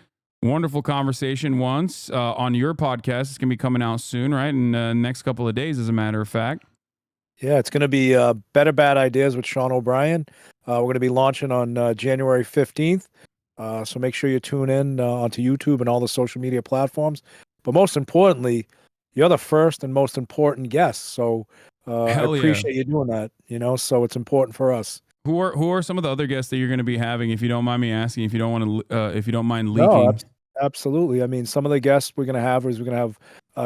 wonderful conversation once on your podcast. It's going to be coming out soon, right? In the next couple of days, as a matter of fact. Yeah, it's going to be Better Bad Ideas with Sean O'Brien. We're going to be launching on January 15th. So make sure you tune in onto YouTube and all the social media platforms. But most importantly, you're the first and most important guest. So I appreciate you doing that, you know, so it's important for us. Who are some of the other guests that you're going to be having, if you don't mind me asking, if you don't want to, if you don't mind leaking? No, absolutely. I mean, some of the guests we're going to have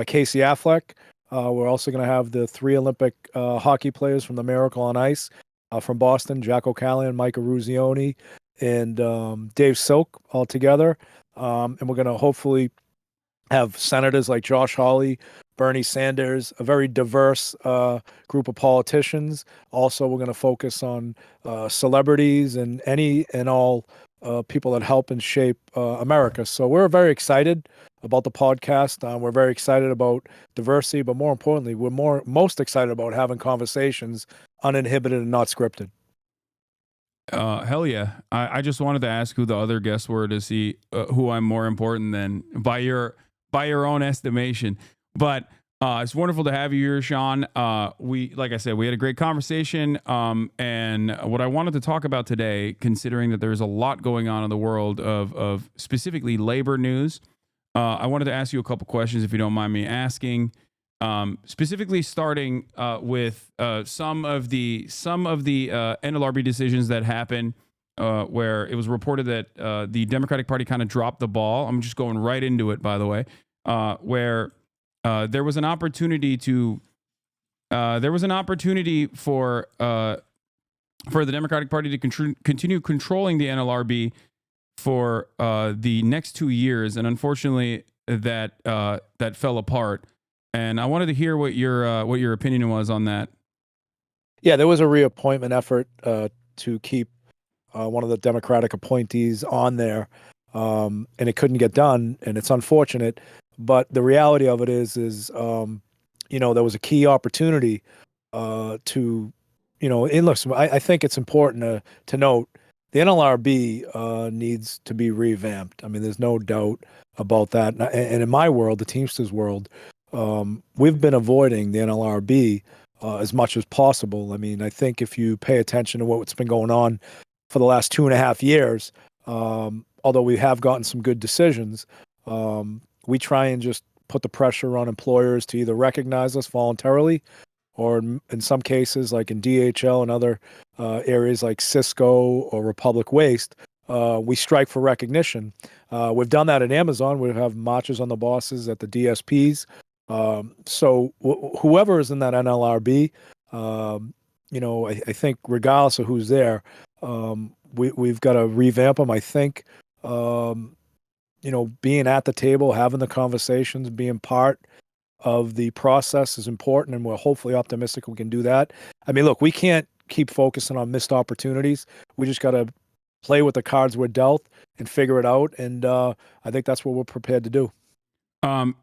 Casey Affleck. We're also going to have the 3 Olympic hockey players from the Miracle on Ice from Boston, Jack O'Callaghan, Mike Eruzione, and Dave Silk all together. And we're going to hopefully have senators like Josh Hawley, Bernie Sanders, a very diverse group of politicians. Also, we're going to focus on celebrities and any and all people that help and shape America. So we're very excited about the podcast. We're very excited about diversity, but more importantly, we're most excited about having conversations uninhibited and not scripted. Hell yeah. I just wanted to ask who the other guests were to see who I'm more important than by your own estimation. But it's wonderful to have you here, Sean. Like I said, we had a great conversation. And what I wanted to talk about today, considering that there's a lot going on in the world of specifically labor news, I wanted to ask you a couple questions, if you don't mind me asking. Specifically starting with some of the NLRB decisions that happened, where it was reported that the Democratic Party kind of dropped the ball. I'm just going right into it, by the way, where there was an opportunity for the Democratic Party to continue controlling the NLRB for the next 2 years, and unfortunately that fell apart. And I wanted to hear what your opinion was on that. Yeah, there was a reappointment effort to keep one of the Democratic appointees on there, and it couldn't get done, and it's unfortunate. But the reality of it is there was a key opportunity to, and look, I think it's important to note the NLRB needs to be revamped. I mean, there's no doubt about that. And in my world, the Teamsters world, we've been avoiding the NLRB as much as possible. I mean, I think if you pay attention to what's been going on for the last 2.5 years, although we have gotten some good decisions, we try and just put the pressure on employers to either recognize us voluntarily, or in some cases, like in DHL and other areas like Cisco or Republic Waste, we strike for recognition. We've done that at Amazon. We have marches on the bosses at the DSPs. So whoever is in that NLRB, I think regardless of who's there, we've got to revamp them. I think, being at the table, having the conversations, being part of the process is important, and we're hopefully optimistic we can do that. I mean, look, we can't keep focusing on missed opportunities. We just got to play with the cards we're dealt and figure it out. And I think that's what we're prepared to do.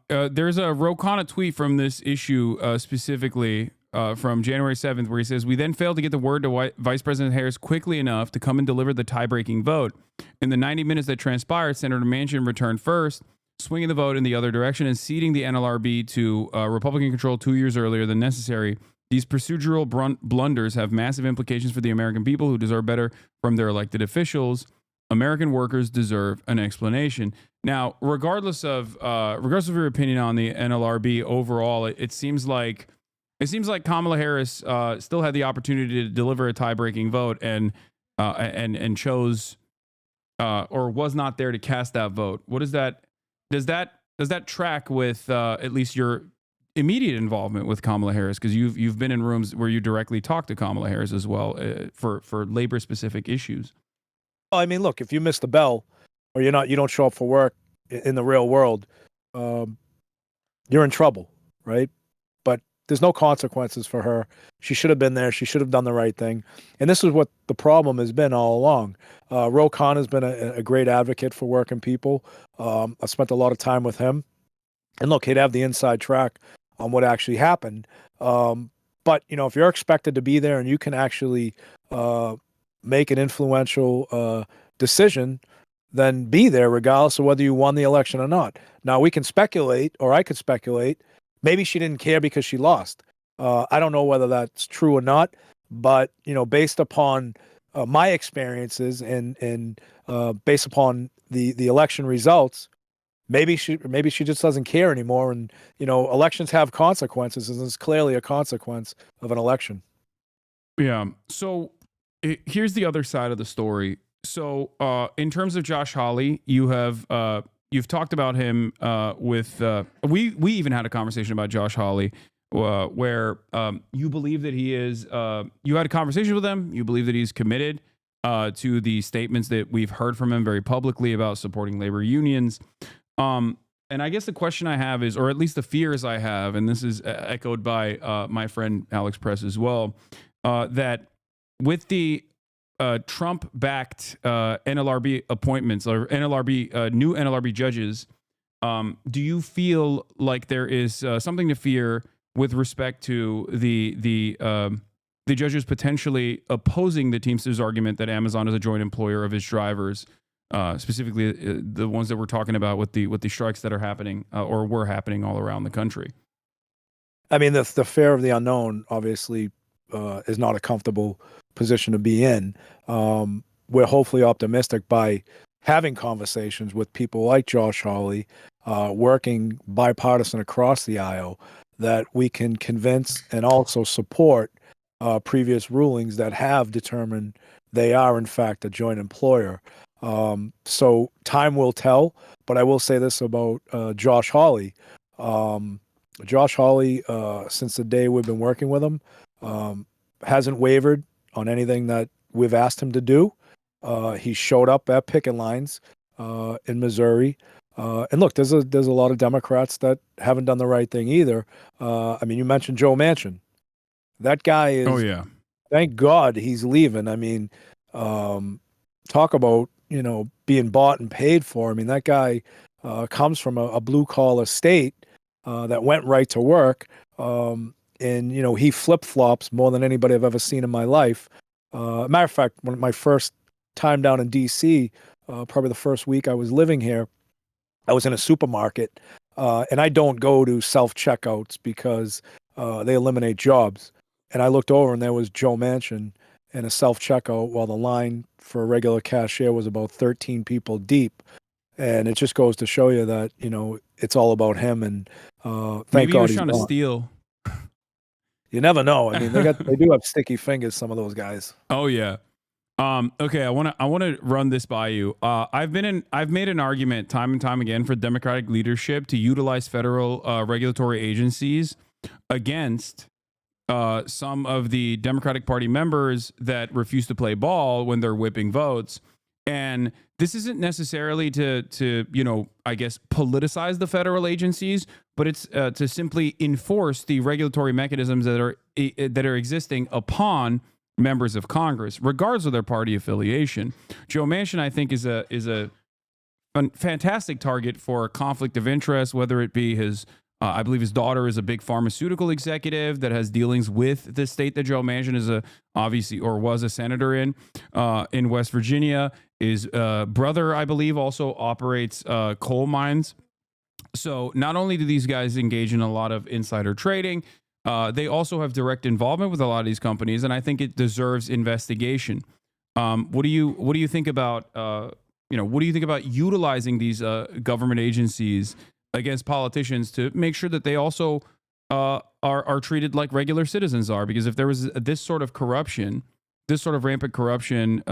There's a Ro Khanna tweet from this issue specifically from January 7th, where he says, "We then failed to get the word to Vice President Harris quickly enough to come and deliver the tie-breaking vote. In the 90 minutes that transpired, Senator Manchin returned first, swinging the vote in the other direction and ceding the NLRB to Republican control 2 years earlier than necessary. These procedural blunders have massive implications for the American people, who deserve better from their elected officials. American workers deserve an explanation." Now, regardless of your opinion on the NLRB overall, it seems like Kamala Harris still had the opportunity to deliver a tie-breaking vote and chose or was not there to cast that vote. What is that? Does that track with at least your immediate involvement with Kamala Harris? Because you've been in rooms where you directly talk to Kamala Harris as well for labor-specific issues. Well, I mean, look, if you miss the bell or you don't show up for work in the real world, you're in trouble, right? But there's no consequences for her. She should have been there. She should have done the right thing. And this is what the problem has been all along. Ro Khanna has been a great advocate for working people. I spent a lot of time with him. And look, he'd have the inside track on what actually happened. But, if you're expected to be there and you can actually make an influential decision, then be there regardless of whether you won the election or not. Now, we can speculate, or I could speculate, maybe she didn't care because she lost. I don't know whether that's true or not, but, based upon my experiences and based upon the election results, maybe she just doesn't care anymore. And, elections have consequences, and there's clearly a consequence of an election. Yeah. So here's the other side of the story. So in terms of Josh Hawley, you've talked about him with we even had a conversation about Josh Hawley where you believe that he is you had a conversation with him. You believe that he's committed. to the statements that we've heard from him very publicly about supporting labor unions. And I guess the question I have is, or at least the fears I have, and this is echoed by my friend Alex Press as well, that with the Trump-backed NLRB appointments or NLRB new NLRB judges, do you feel like there is something to fear with respect to the judges potentially opposing the Teamsters argument that Amazon is a joint employer of its drivers, specifically the ones that we're talking about with the strikes that are happening or were happening all around the country? I mean, the fear of the unknown obviously is not a comfortable position to be in. We're hopefully optimistic by having conversations with people like Josh Hawley, working bipartisan across the aisle, that we can convince and also support previous rulings that have determined they are in fact a joint employer. So time will tell, but I will say this about Josh Hawley. Josh Hawley, since the day we've been working with him, hasn't wavered on anything that we've asked him to do. He showed up at picket lines in Missouri. And look, there's a lot of Democrats that haven't done the right thing either. I mean, you mentioned Joe Manchin. That guy is. Oh yeah. Thank God he's leaving. I mean, talk about being bought and paid for. I mean, that guy comes from a blue collar state that went right to work. And he flip flops more than anybody I've ever seen in my life. Matter of fact, when my first time down in D.C., probably the first week I was living here, I was in a supermarket, and I don't go to self-checkouts because they eliminate jobs. And I looked over, and there was Joe Manchin in a self-checkout while the line for a regular cashier was about 13 people deep. And it just goes to show you that, it's all about him. And thank Maybe God he was he's trying to gone. steal. You never know. I mean, they do have sticky fingers, some of those guys. Oh yeah. Okay, I want to run this by you. I've made an argument time and time again for Democratic leadership to utilize federal regulatory agencies against some of the Democratic Party members that refuse to play ball when they're whipping votes. And this isn't necessarily to I guess politicize the federal agencies, but it's to simply enforce the regulatory mechanisms that are existing upon members of Congress, regardless of their party affiliation. Joe Manchin, I think, is a fantastic target for a conflict of interest, whether it be his. I believe his daughter is a big pharmaceutical executive that has dealings with the state that Joe Manchin is was a senator in West Virginia. His brother, I believe, also operates coal mines. So not only do these guys engage in a lot of insider trading, they also have direct involvement with a lot of these companies, and I think it deserves investigation. What do you think about what do you think about utilizing these government agencies against politicians to make sure that they also are treated like regular citizens are? Because if there was this sort of corruption, this sort of rampant corruption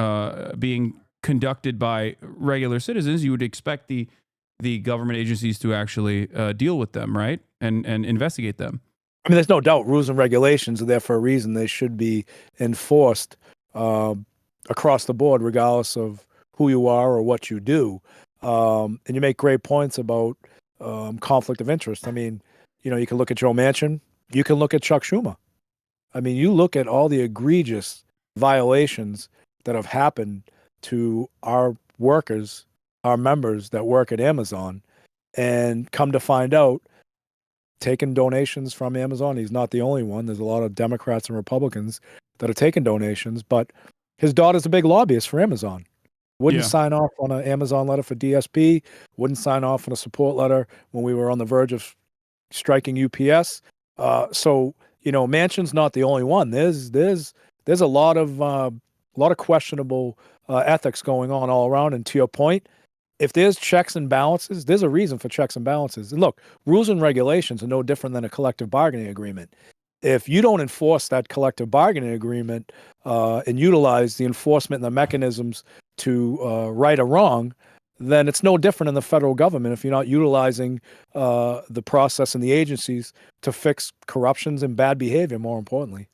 being conducted by regular citizens, you would expect the government agencies to actually deal with them, right? And investigate them. I mean, there's no doubt rules and regulations are there for a reason. They should be enforced across the board, regardless of who you are or what you do. And you make great points about conflict of interest. I mean, you can look at Joe Manchin. You can look at Chuck Schumer. I mean, you look at all the egregious violations that have happened to our workers, our members that work at Amazon, and come to find out, taking donations from Amazon. He's not the only one. There's a lot of Democrats and Republicans that are taking donations, but his daughter's a big lobbyist for Amazon. Wouldn't sign off on an Amazon letter for DSP, wouldn't sign off on a support letter when we were on the verge of striking UPS. So, Manchin's not the only one. There's a lot of questionable ethics going on all around. And to your point, if there's checks and balances, there's a reason for checks and balances. And look, rules and regulations are no different than a collective bargaining agreement. If you don't enforce that collective bargaining agreement and utilize the enforcement and the mechanisms to right a wrong, then it's no different in the federal government if you're not utilizing the process and the agencies to fix corruptions and bad behavior, more importantly.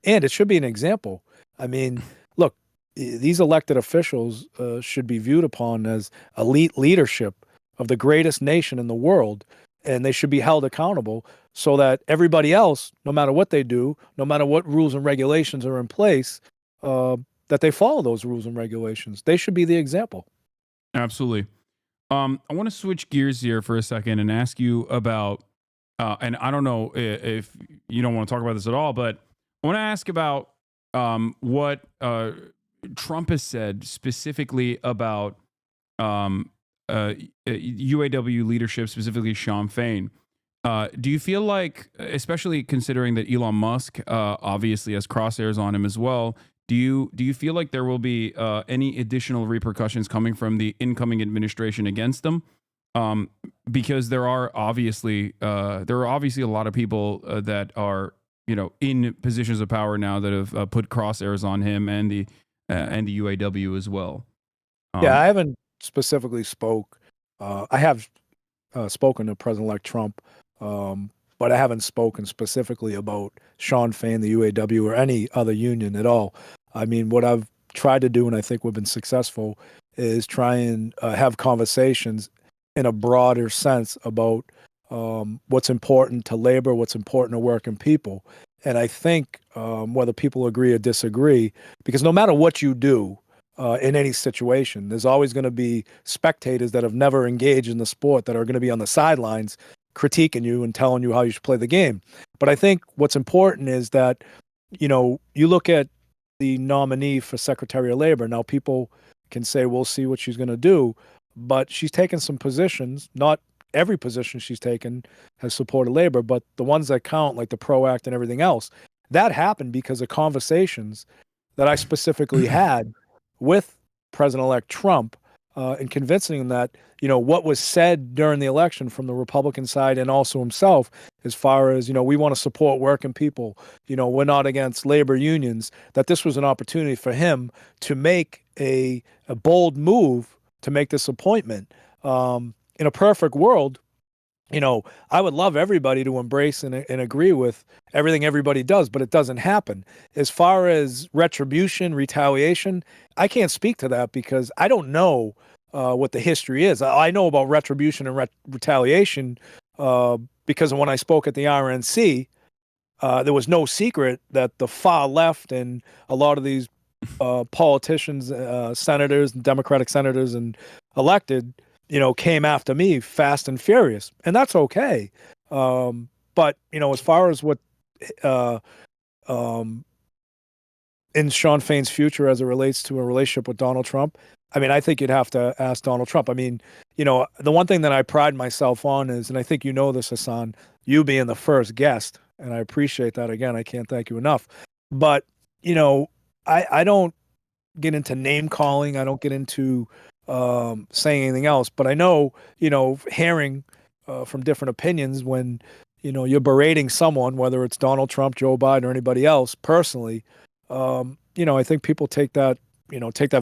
And it should be an example. I mean, look, these elected officials should be viewed upon as elite leadership of the greatest nation in the world, and they should be held accountable so that everybody else, no matter what they do, no matter what rules and regulations are in place, that they follow those rules and regulations. They should be the example. Absolutely. I want to switch gears here for a second and ask you about, and I don't know if you don't want to talk about this at all, but I want to ask about what Trump has said specifically about UAW leadership, specifically Sean Fain. Do you feel like, especially considering that Elon Musk obviously has crosshairs on him as well, do you feel like there will be any additional repercussions coming from the incoming administration against them? Because there are obviously a lot of people that are in positions of power now that have put crosshairs on him and the UAW as well. Yeah, I haven't specifically spoke. I have spoken to President-elect Trump, but I haven't spoken specifically about Sean Fain, the UAW, or any other union at all. I mean, what I've tried to do, and I think we've been successful, is try and have conversations in a broader sense about what's important to labor, what's important to working people. And I think whether people agree or disagree, because no matter what you do in any situation, there's always going to be spectators that have never engaged in the sport that are going to be on the sidelines critiquing you and telling you how you should play the game. But I think what's important is that, you look at the nominee for Secretary of Labor. Now, people can say, we'll see what she's going to do, but she's taken some positions. Not every position she's taken has supported labor, but the ones that count, like the PRO Act and everything else, that happened because of conversations that I specifically had with President-elect Trump in convincing him that, what was said during the election from the Republican side and also himself, as far as, we want to support working people, we're not against labor unions, that this was an opportunity for him to make a bold move to make this appointment. In a perfect world, I would love everybody to embrace and agree with everything everybody does, but it doesn't happen. As far as retribution, retaliation, I can't speak to that because I don't know what the history is. I know about retribution and retaliation because when I spoke at the RNC, there was no secret that the far left and a lot of these politicians, senators, Democratic senators and elected, came after me fast and furious, and that's okay. But as far as what in Sean Fain's future as it relates to a relationship with Donald Trump, I mean, I think you'd have to ask Donald Trump. I mean, the one thing that I pride myself on is, and I think you know this, Hasan, you being the first guest, and I appreciate that. Again, I can't thank you enough. But I don't get into name calling. I don't get into saying anything else, but I know, hearing from different opinions when, you're berating someone, whether it's Donald Trump, Joe Biden, or anybody else personally, I think people take that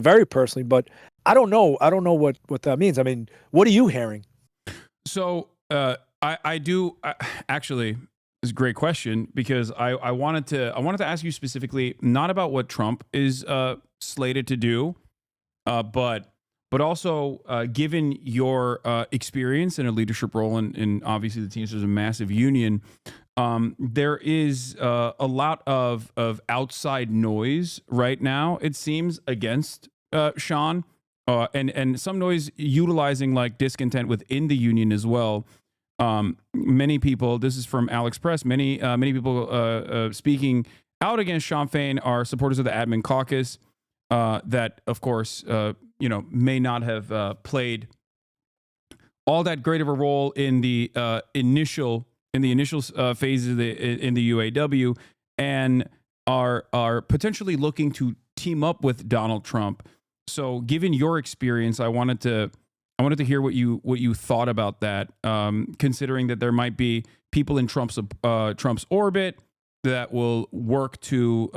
very personally, but I don't know what that means. I mean, what are you hearing? So I do actually, it's a great question because I wanted to ask you specifically, not about what Trump is slated to do, but also given your experience in a leadership role in obviously the Teamsters is a massive union, there is a lot of outside noise right now, it seems, against Sean, and some noise utilizing like discontent within the union as well. Many people, this is from Alex Press, many people speaking out against Sean Fain are supporters of the admin caucus that, of course, may not have played all that great of a role in the initial phases in the UAW, and are potentially looking to team up with Donald Trump. So, given your experience, I wanted to hear what you thought about that, considering that there might be people in Trump's orbit that will work to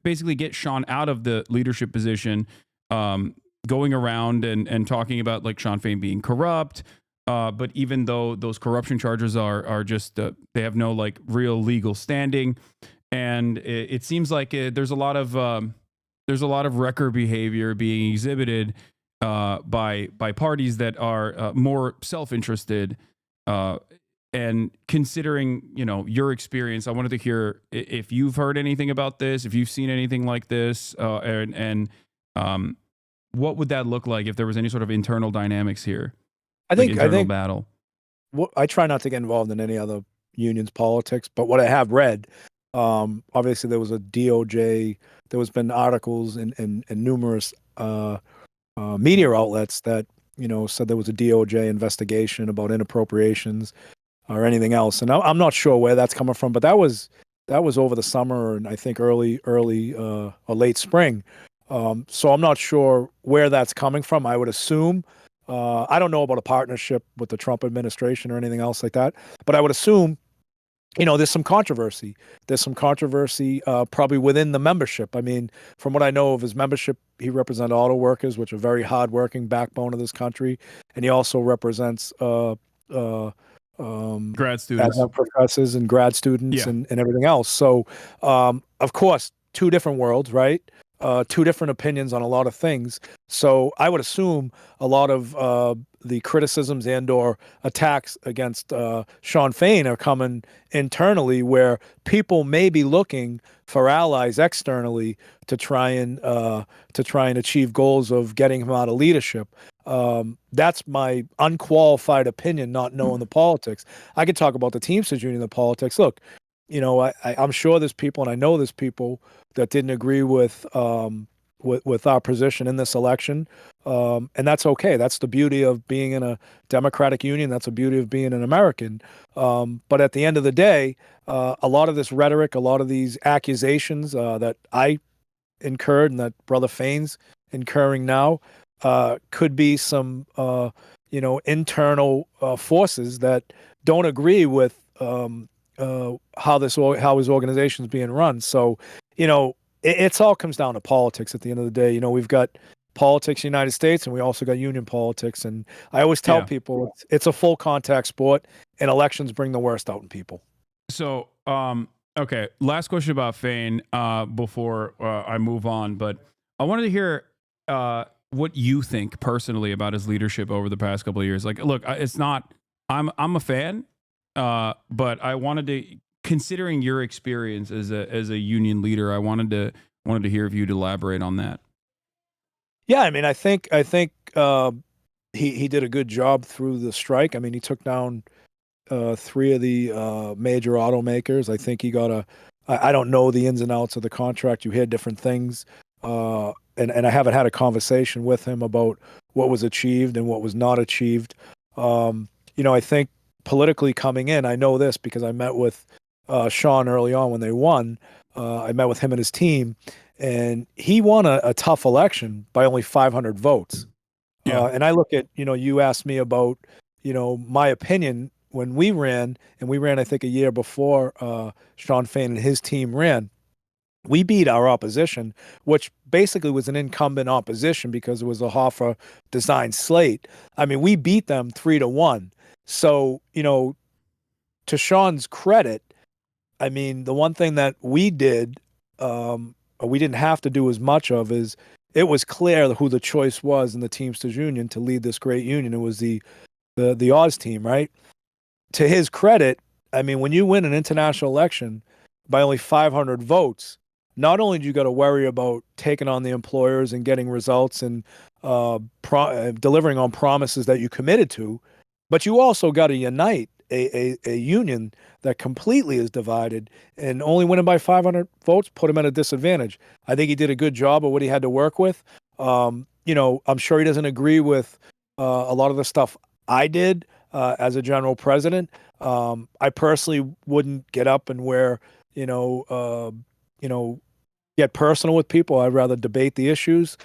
basically get Sean out of the leadership position, going around and talking about like Sean Fain being corrupt. But even though those corruption charges are just they have no like real legal standing, and it seems like there's a lot of there's a lot of wrecker behavior being exhibited by parties that are more self-interested. And considering, your experience, I wanted to hear if you've heard anything about this, if you've seen anything like this, and what would that look like if there was any sort of internal dynamics here? I think battle. I try not to get involved in any other union's politics, but what I have read, obviously there was a DOJ, there was been articles in numerous media outlets that said there was a DOJ investigation about inappropriations or anything else, and I'm not sure where that's coming from, but that was over the summer and I think early or late spring. So I'm not sure where that's coming from. I would assume, I don't know about a partnership with the Trump administration or anything else like that, but I would assume, there's some controversy. There's some controversy probably within the membership. I mean, from what I know of his membership, he represents auto workers, which are very hardworking backbone of this country, and he also represents grad students, professors and grad students, and everything else. So, of course, two different worlds, right? Two different opinions on a lot of things. So I would assume a lot of the criticisms and or attacks against Shawn Fain are coming internally, where people may be looking for allies externally to try and achieve goals of getting him out of leadership. That's my unqualified opinion, not knowing the politics. I could talk about the Teamsters Union, the politics. Look, I'm sure there's people, and I know there's people that didn't agree with our position in this election, and that's okay. That's the beauty of being in a democratic union. That's the beauty of being an American. But at the end of the day, a lot of this rhetoric, a lot of these accusations that I incurred and that Brother Fain's incurring now, could be some internal forces that don't agree with how his organization is being run. So, it's all comes down to politics at the end of the day. We've got politics in the United States, and we also got union politics. And I always tell people it's a full contact sport, and elections bring the worst out in people. So, okay, last question about Fain before I move on. But I wanted to hear what you think personally about his leadership over the past couple of years. Like, look, it's not. I'm a fan. But I wanted to, considering your experience as a union leader, I wanted to hear if you'd elaborate on that. Yeah, I mean, I think he did a good job through the strike. I mean, he took down 3 of the major automakers. I think he got I don't know the ins and outs of the contract. You hear different things, and I haven't had a conversation with him about what was achieved and what was not achieved. I think politically coming in, I know this because I met with Shawn early on when they won. I met with him and his team, and he won a tough election by only 500 votes. And I look at, you asked me about, my opinion when we ran, I think a year before Shawn Fain and his team ran. We beat our opposition, which basically was an incumbent opposition because it was a Hoffa design slate. I mean, we beat them 3-1. So, to Shawn's credit, I mean, the one thing that we did, we didn't have to do as much of, is it was clear who the choice was in the Teamsters Union to lead this great union. It was the Oz team, right? To his credit, I mean, when you win an international election by only 500 votes, not only do you got to worry about taking on the employers and getting results and delivering on promises that you committed to, but you also got to unite a union that completely is divided, and only winning by 500 votes put him at a disadvantage. I think he did a good job of what he had to work with. I'm sure he doesn't agree with a lot of the stuff I did as a general president. I personally wouldn't get up and get personal with people. I'd rather debate the issues.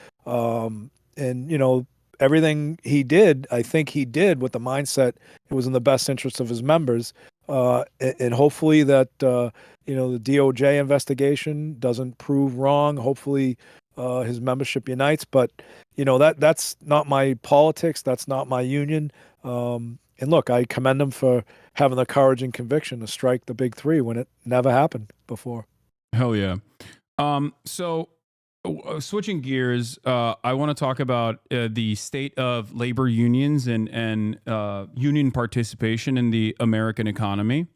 Everything he did, I think he did with the mindset it was in the best interest of his members. And hopefully that, the DOJ investigation doesn't prove wrong. Hopefully his membership unites. But, that's not my politics. That's not my union. And look, I commend him for having the courage and conviction to strike the big 3 when it never happened before. Hell yeah. So switching gears, I want to talk about the state of labor unions and union participation in the American economy.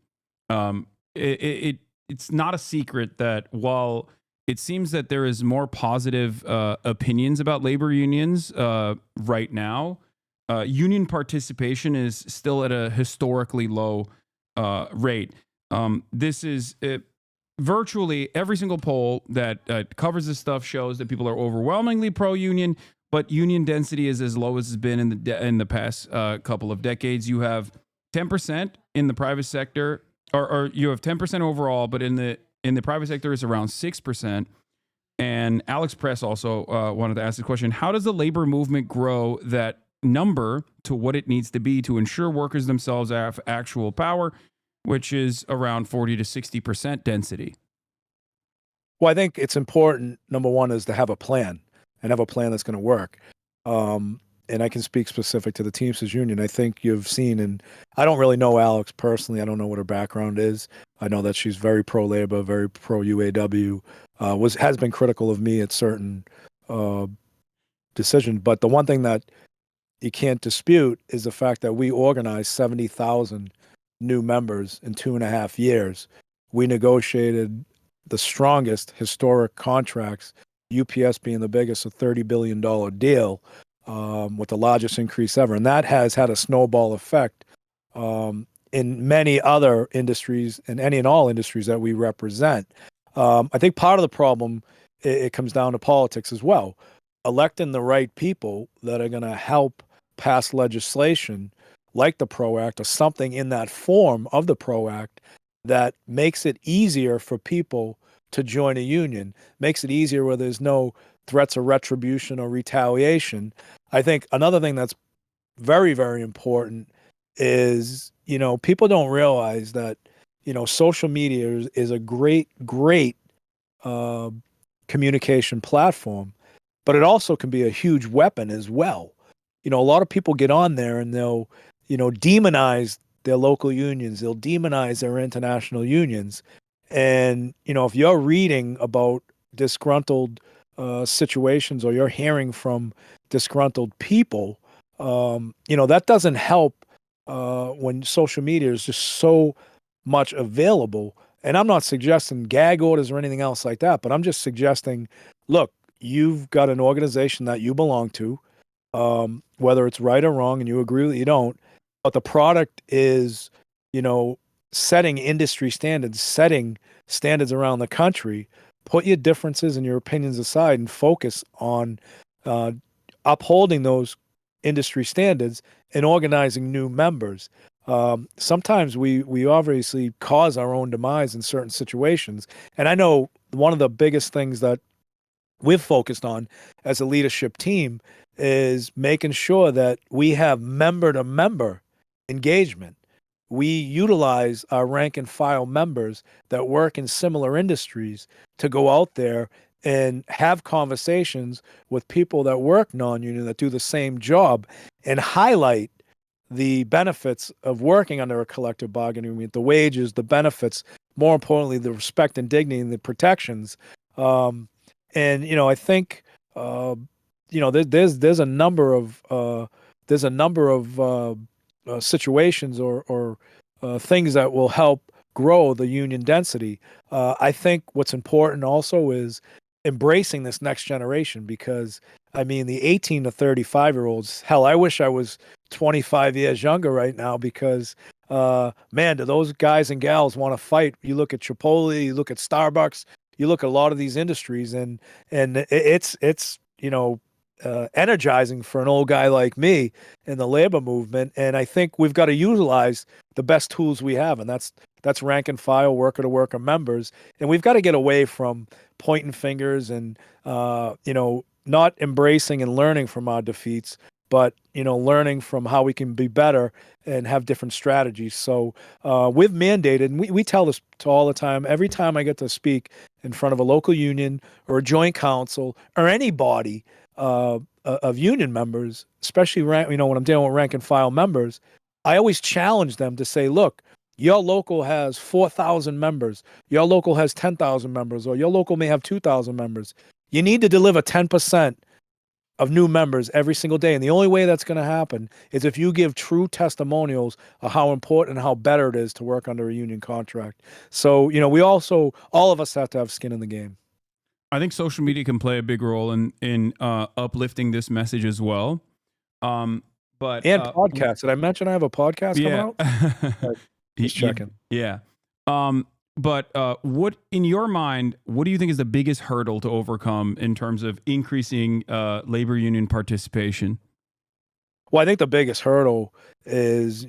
It's not a secret that while it seems that there is more positive opinions about labor unions right now, union participation is still at a historically low rate. This is virtually every single poll that covers this stuff shows that people are overwhelmingly pro-union, but union density is as low as it's been in the past couple of decades. You have 10% in the private sector, or you have 10% overall, but in the private sector it's around 6%. And Alex Press also wanted to ask the question: how does the labor movement grow that number to what it needs to be to ensure workers themselves have actual power, which is around 40 to 60% density? Well, I think it's important, number one, is to have a plan and have a plan that's going to work. And I can speak specific to the Teamsters Union. I think you've seen, and I don't really know Alex personally. I don't know what her background is. I know that she's very pro-labor, very pro-UAW, has been critical of me at certain decisions. But the one thing that you can't dispute is the fact that we organized 70,000 new members in 2.5 years. We negotiated the strongest historic contracts, UPS being the biggest, a $30 billion deal, with the largest increase ever. And that has had a snowball effect in many other industries and any and all industries that we represent. I think part of the problem, it comes down to politics as well. Electing the right people that are going to help pass legislation like the PRO Act or something in that form of the PRO Act that makes it easier for people to join a union, makes it easier where there's no threats of retribution or retaliation. I think another thing that's very, very important is, people don't realize that, social media is a great communication platform, but it also can be a huge weapon as well. A lot of people get on there and they'll, demonize their local unions. They'll demonize their international unions. And, if you're reading about disgruntled situations or you're hearing from disgruntled people, that doesn't help when social media is just so much available. And I'm not suggesting gag orders or anything else like that, but I'm just suggesting, look, you've got an organization that you belong to, whether it's right or wrong, and you agree with it, you don't, but the product is, setting industry standards, setting standards around the country. Put your differences and your opinions aside and focus on upholding those industry standards and organizing new members. Sometimes we obviously cause our own demise in certain situations. And I know one of the biggest things that we've focused on as a leadership team is making sure that we have member-to-member engagement. We utilize our rank and file members that work in similar industries to go out there and have conversations with people that work non-union, that do the same job, and highlight the benefits of working under a collective bargaining agreement, the wages, the benefits, more importantly, the respect and dignity and the protections. And, I think, there's a number of situations or things that will help grow the union density. I think what's important also is embracing this next generation, because the 18 to 35-year-olds, hell, I wish I was 25 years younger right now, because man, do those guys and gals want to fight. You look at Chipotle, you look at Starbucks, you look at a lot of these industries, and it's energizing for an old guy like me in the labor movement. And I think we've got to utilize the best tools we have, and that's rank and file, worker to worker members. And we've got to get away from pointing fingers and not embracing and learning from our defeats, but learning from how we can be better and have different strategies. So we've mandated, and we tell this to all the time, every time I get to speak in front of a local union or a joint council or any body of union members, especially when I'm dealing with rank and file members, I always challenge them to say, look, your local has 4,000 members, your local has 10,000 members, or your local may have 2,000 members. You need to deliver 10% of new members every single day. And the only way that's going to happen is if you give true testimonials of how important and how better it is to work under a union contract. So, we also, all of us have to have skin in the game. I think social media can play a big role in uplifting this message as well. And podcasts. Did I mention I have a podcast coming out? Just checking. Yeah. But what, in your mind, what do you think is the biggest hurdle to overcome in terms of increasing labor union participation? Well, I think the biggest hurdle is,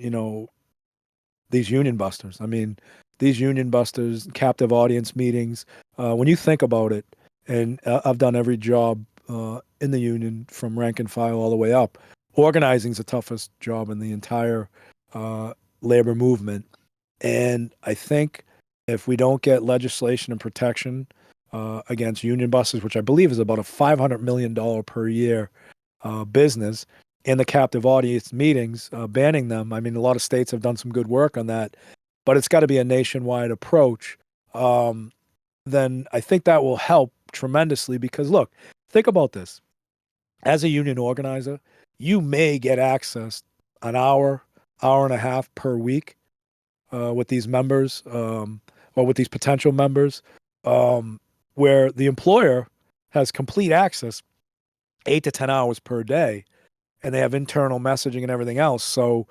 these union busters. I mean, these union busters, captive audience meetings, when you think about it, and I've done every job in the union from rank and file all the way up, organizing is the toughest job in the entire labor movement. And I think if we don't get legislation and protection against union busters, which I believe is about a $500 million per year business, and the captive audience meetings, banning them. I mean, a lot of states have done some good work on that, but it's got to be a nationwide approach. Then I think that will help tremendously because, look, think about this. As a union organizer, you may get access an hour and a half per week with these members or with these potential members, where the employer has complete access 8 to 10 hours per day, and they have internal messaging and everything else. So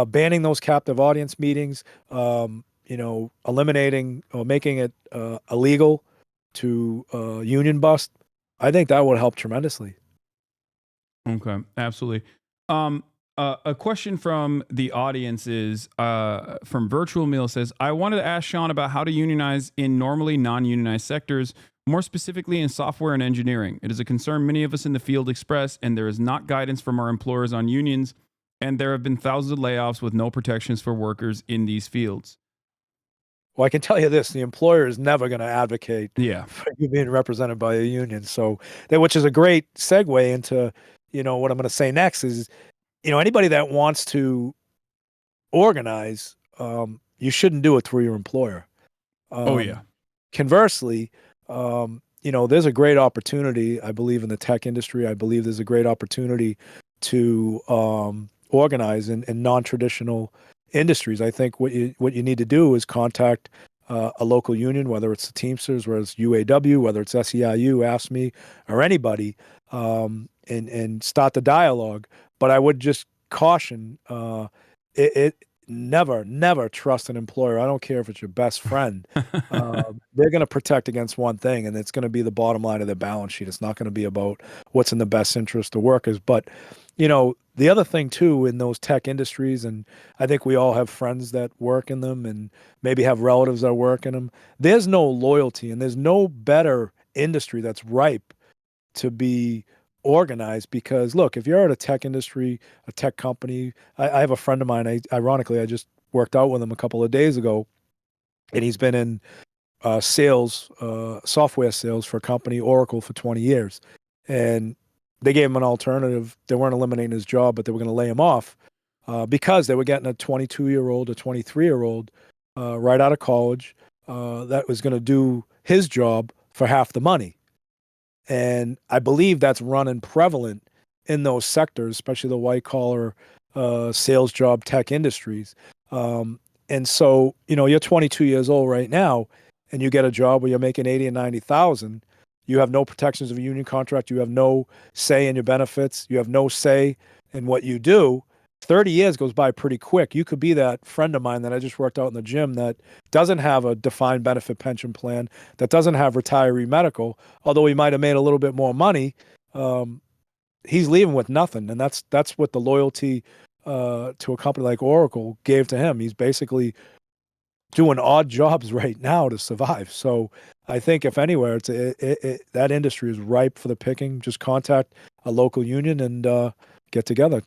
banning those captive audience meetings, eliminating or making it illegal to union bust, I think that would help tremendously. Okay, absolutely. A question from the audience is from Virtual Meal says, I wanted to ask Sean about how to unionize in normally non-unionized sectors, more specifically in software and engineering. It is a concern many of us in the field express, and there is not guidance from our employers on unions, and there have been thousands of layoffs with no protections for workers in these fields. Well, I can tell you this, the employer is never going to advocate for you being represented by a union. So, which is a great segue into, what I'm going to say next is, anybody that wants to organize, you shouldn't do it through your employer. Conversely, there's a great opportunity, I believe, in the tech industry. I believe there's a great opportunity to organize in non-traditional industries. I think what you need to do is contact a local union, whether it's the Teamsters, whether it's UAW, whether it's SEIU, AFSCME, or anybody, and start the dialogue. But I would just caution, never trust an employer. I don't care if it's your best friend. They're going to protect against one thing, and it's going to be the bottom line of their balance sheet. It's not going to be about what's in the best interest of workers. But, the other thing too, in those tech industries, and I think we all have friends that work in them and maybe have relatives that work in them, there's no loyalty and there's no better industry that's ripe to be organized. Because look, if you're at a tech industry, a tech company, I have a friend of mine, ironically, I just worked out with him a couple of days ago, and he's been in sales, software sales for a company, Oracle, for 20 years. And they gave him an alternative. They weren't eliminating his job, but they were going to lay him off because they were getting a 22-year-old, a 23-year-old right out of college that was going to do his job for half the money. And I believe that's running prevalent in those sectors, especially the white-collar sales job tech industries. And so, you're 22 years old right now, and you get a job where you're making 80 and 90,000. You have no protections of a union contract. You have no say in your benefits. You have no say in what you do. 30 years goes by pretty quick. You could be that friend of mine that I just worked out in the gym that doesn't have a defined benefit pension plan, that doesn't have retiree medical, although he might have made a little bit more money. He's leaving with nothing. And that's what the loyalty to a company like Oracle gave to him. He's basically doing odd jobs right now to survive. So I think if anywhere, that industry is ripe for the picking. Just contact a local union and get together.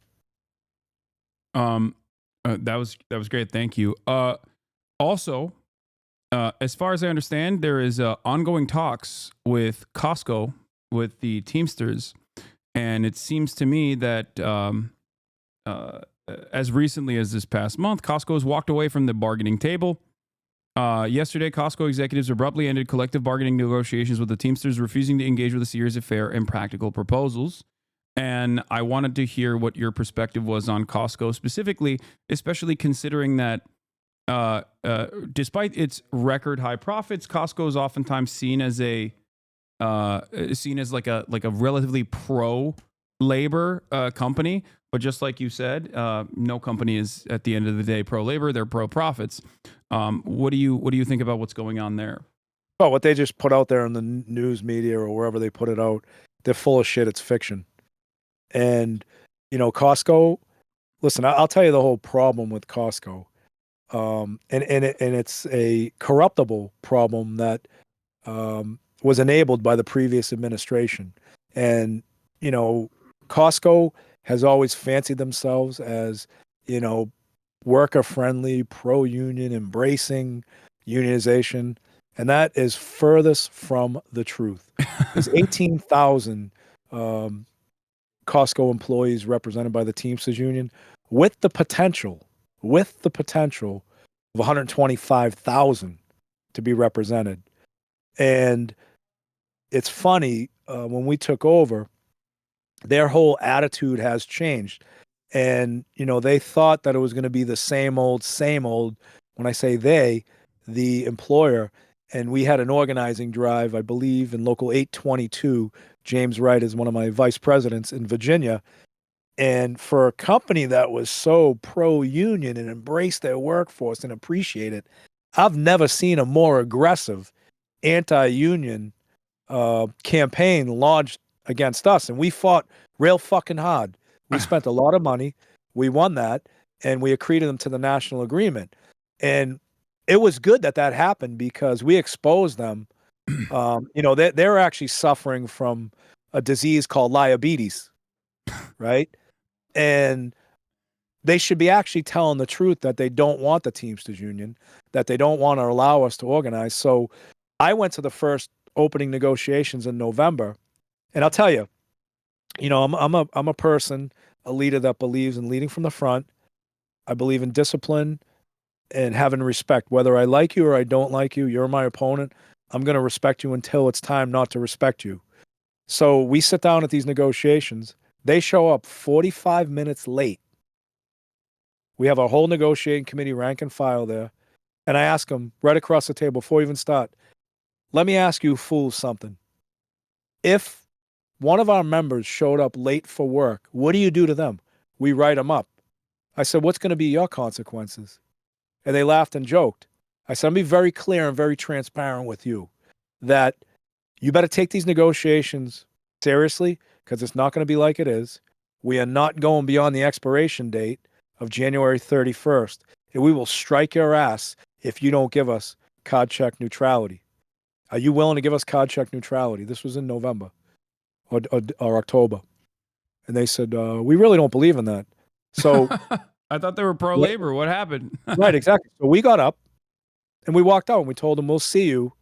That was great. Thank you. Also, as far as I understand, there is ongoing talks with Costco, with the Teamsters, and it seems to me that as recently as this past month, Costco has walked away from the bargaining table. Yesterday, Costco executives abruptly ended collective bargaining negotiations with the Teamsters, refusing to engage with a series of fair and practical proposals. And I wanted to hear what your perspective was on Costco specifically, especially considering that despite its record high profits, Costco is oftentimes seen as like a relatively pro labor company. But just like you said, no company is at the end of the day pro labor; they're pro profits. What do you think about what's going on there? Well, what they just put out there in the news media or wherever they put it out, they're full of shit. It's fiction. And, Costco, listen, I'll tell you the whole problem with Costco. And it's a corruptible problem that was enabled by the previous administration. And, Costco has always fancied themselves as, worker-friendly, pro-union, embracing unionization. And that is furthest from the truth. There's 18,000 Costco employees represented by the Teamsters Union with the potential of 125,000 to be represented. And it's funny, when we took over, their whole attitude has changed. And, they thought that it was going to be the same old. When I say they, the employer. And we had an organizing drive, I believe, in Local 822. James Wright is one of my vice presidents in Virginia. And for a company that was so pro-union and embraced their workforce and appreciate it, I've never seen a more aggressive anti-union campaign launched against us. And we fought real fucking hard. We spent a lot of money. We won that. And we accreted them to the national agreement. And it was good that happened because we exposed them. They're actually suffering from a disease called diabetes, right? And they should be actually telling the truth that they don't want the Teamsters Union, that they don't want to allow us to organize. So I went to the first opening negotiations in November, and I'll tell you, I'm a person, a leader that believes in leading from the front. I believe in discipline and having respect. Whether I like you or I don't like you, you're my opponent. I'm going to respect you until it's time not to respect you. So we sit down at these negotiations. They show up 45 minutes late. We have a whole negotiating committee, rank and file there. And I ask them right across the table before we even start, let me ask you fools something. If one of our members showed up late for work, what do you do to them? We write them up. I said, what's going to be your consequences? And they laughed and joked. I said, I'm going to be very clear and very transparent with you that you better take these negotiations seriously because it's not going to be like it is. We are not going beyond the expiration date of January 31st. And we will strike your ass if you don't give us card check neutrality. Are you willing to give us card check neutrality? This was in November or October. And they said, we really don't believe in that. So I thought they were pro-labor. What happened? Right, exactly. So we got up and we walked out and we told them, we'll see you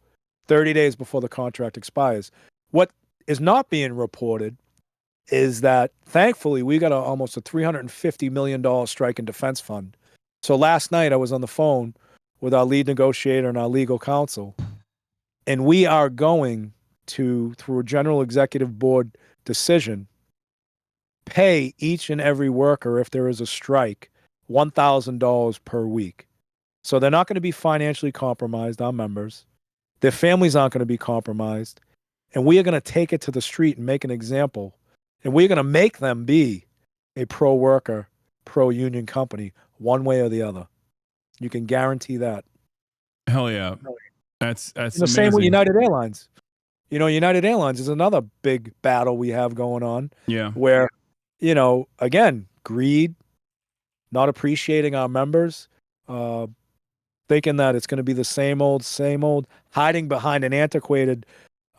30 days before the contract expires. What is not being reported is that thankfully we got almost a $350 million strike and defense fund. So last night I was on the phone with our lead negotiator and our legal counsel, and we are going to, through a general executive board decision, pay each and every worker, if there is a strike, $1,000 per week. So they're not going to be financially compromised, our members. Their families aren't going to be compromised. And we are going to take it to the street and make an example. And we're going to make them be a pro-worker, pro-union company, one way or the other. You can guarantee that. Hell yeah. That's the same with United Airlines. United Airlines is another big battle we have going on. Yeah. Where, again, greed, not appreciating our members, thinking that it's going to be the same old, hiding behind an antiquated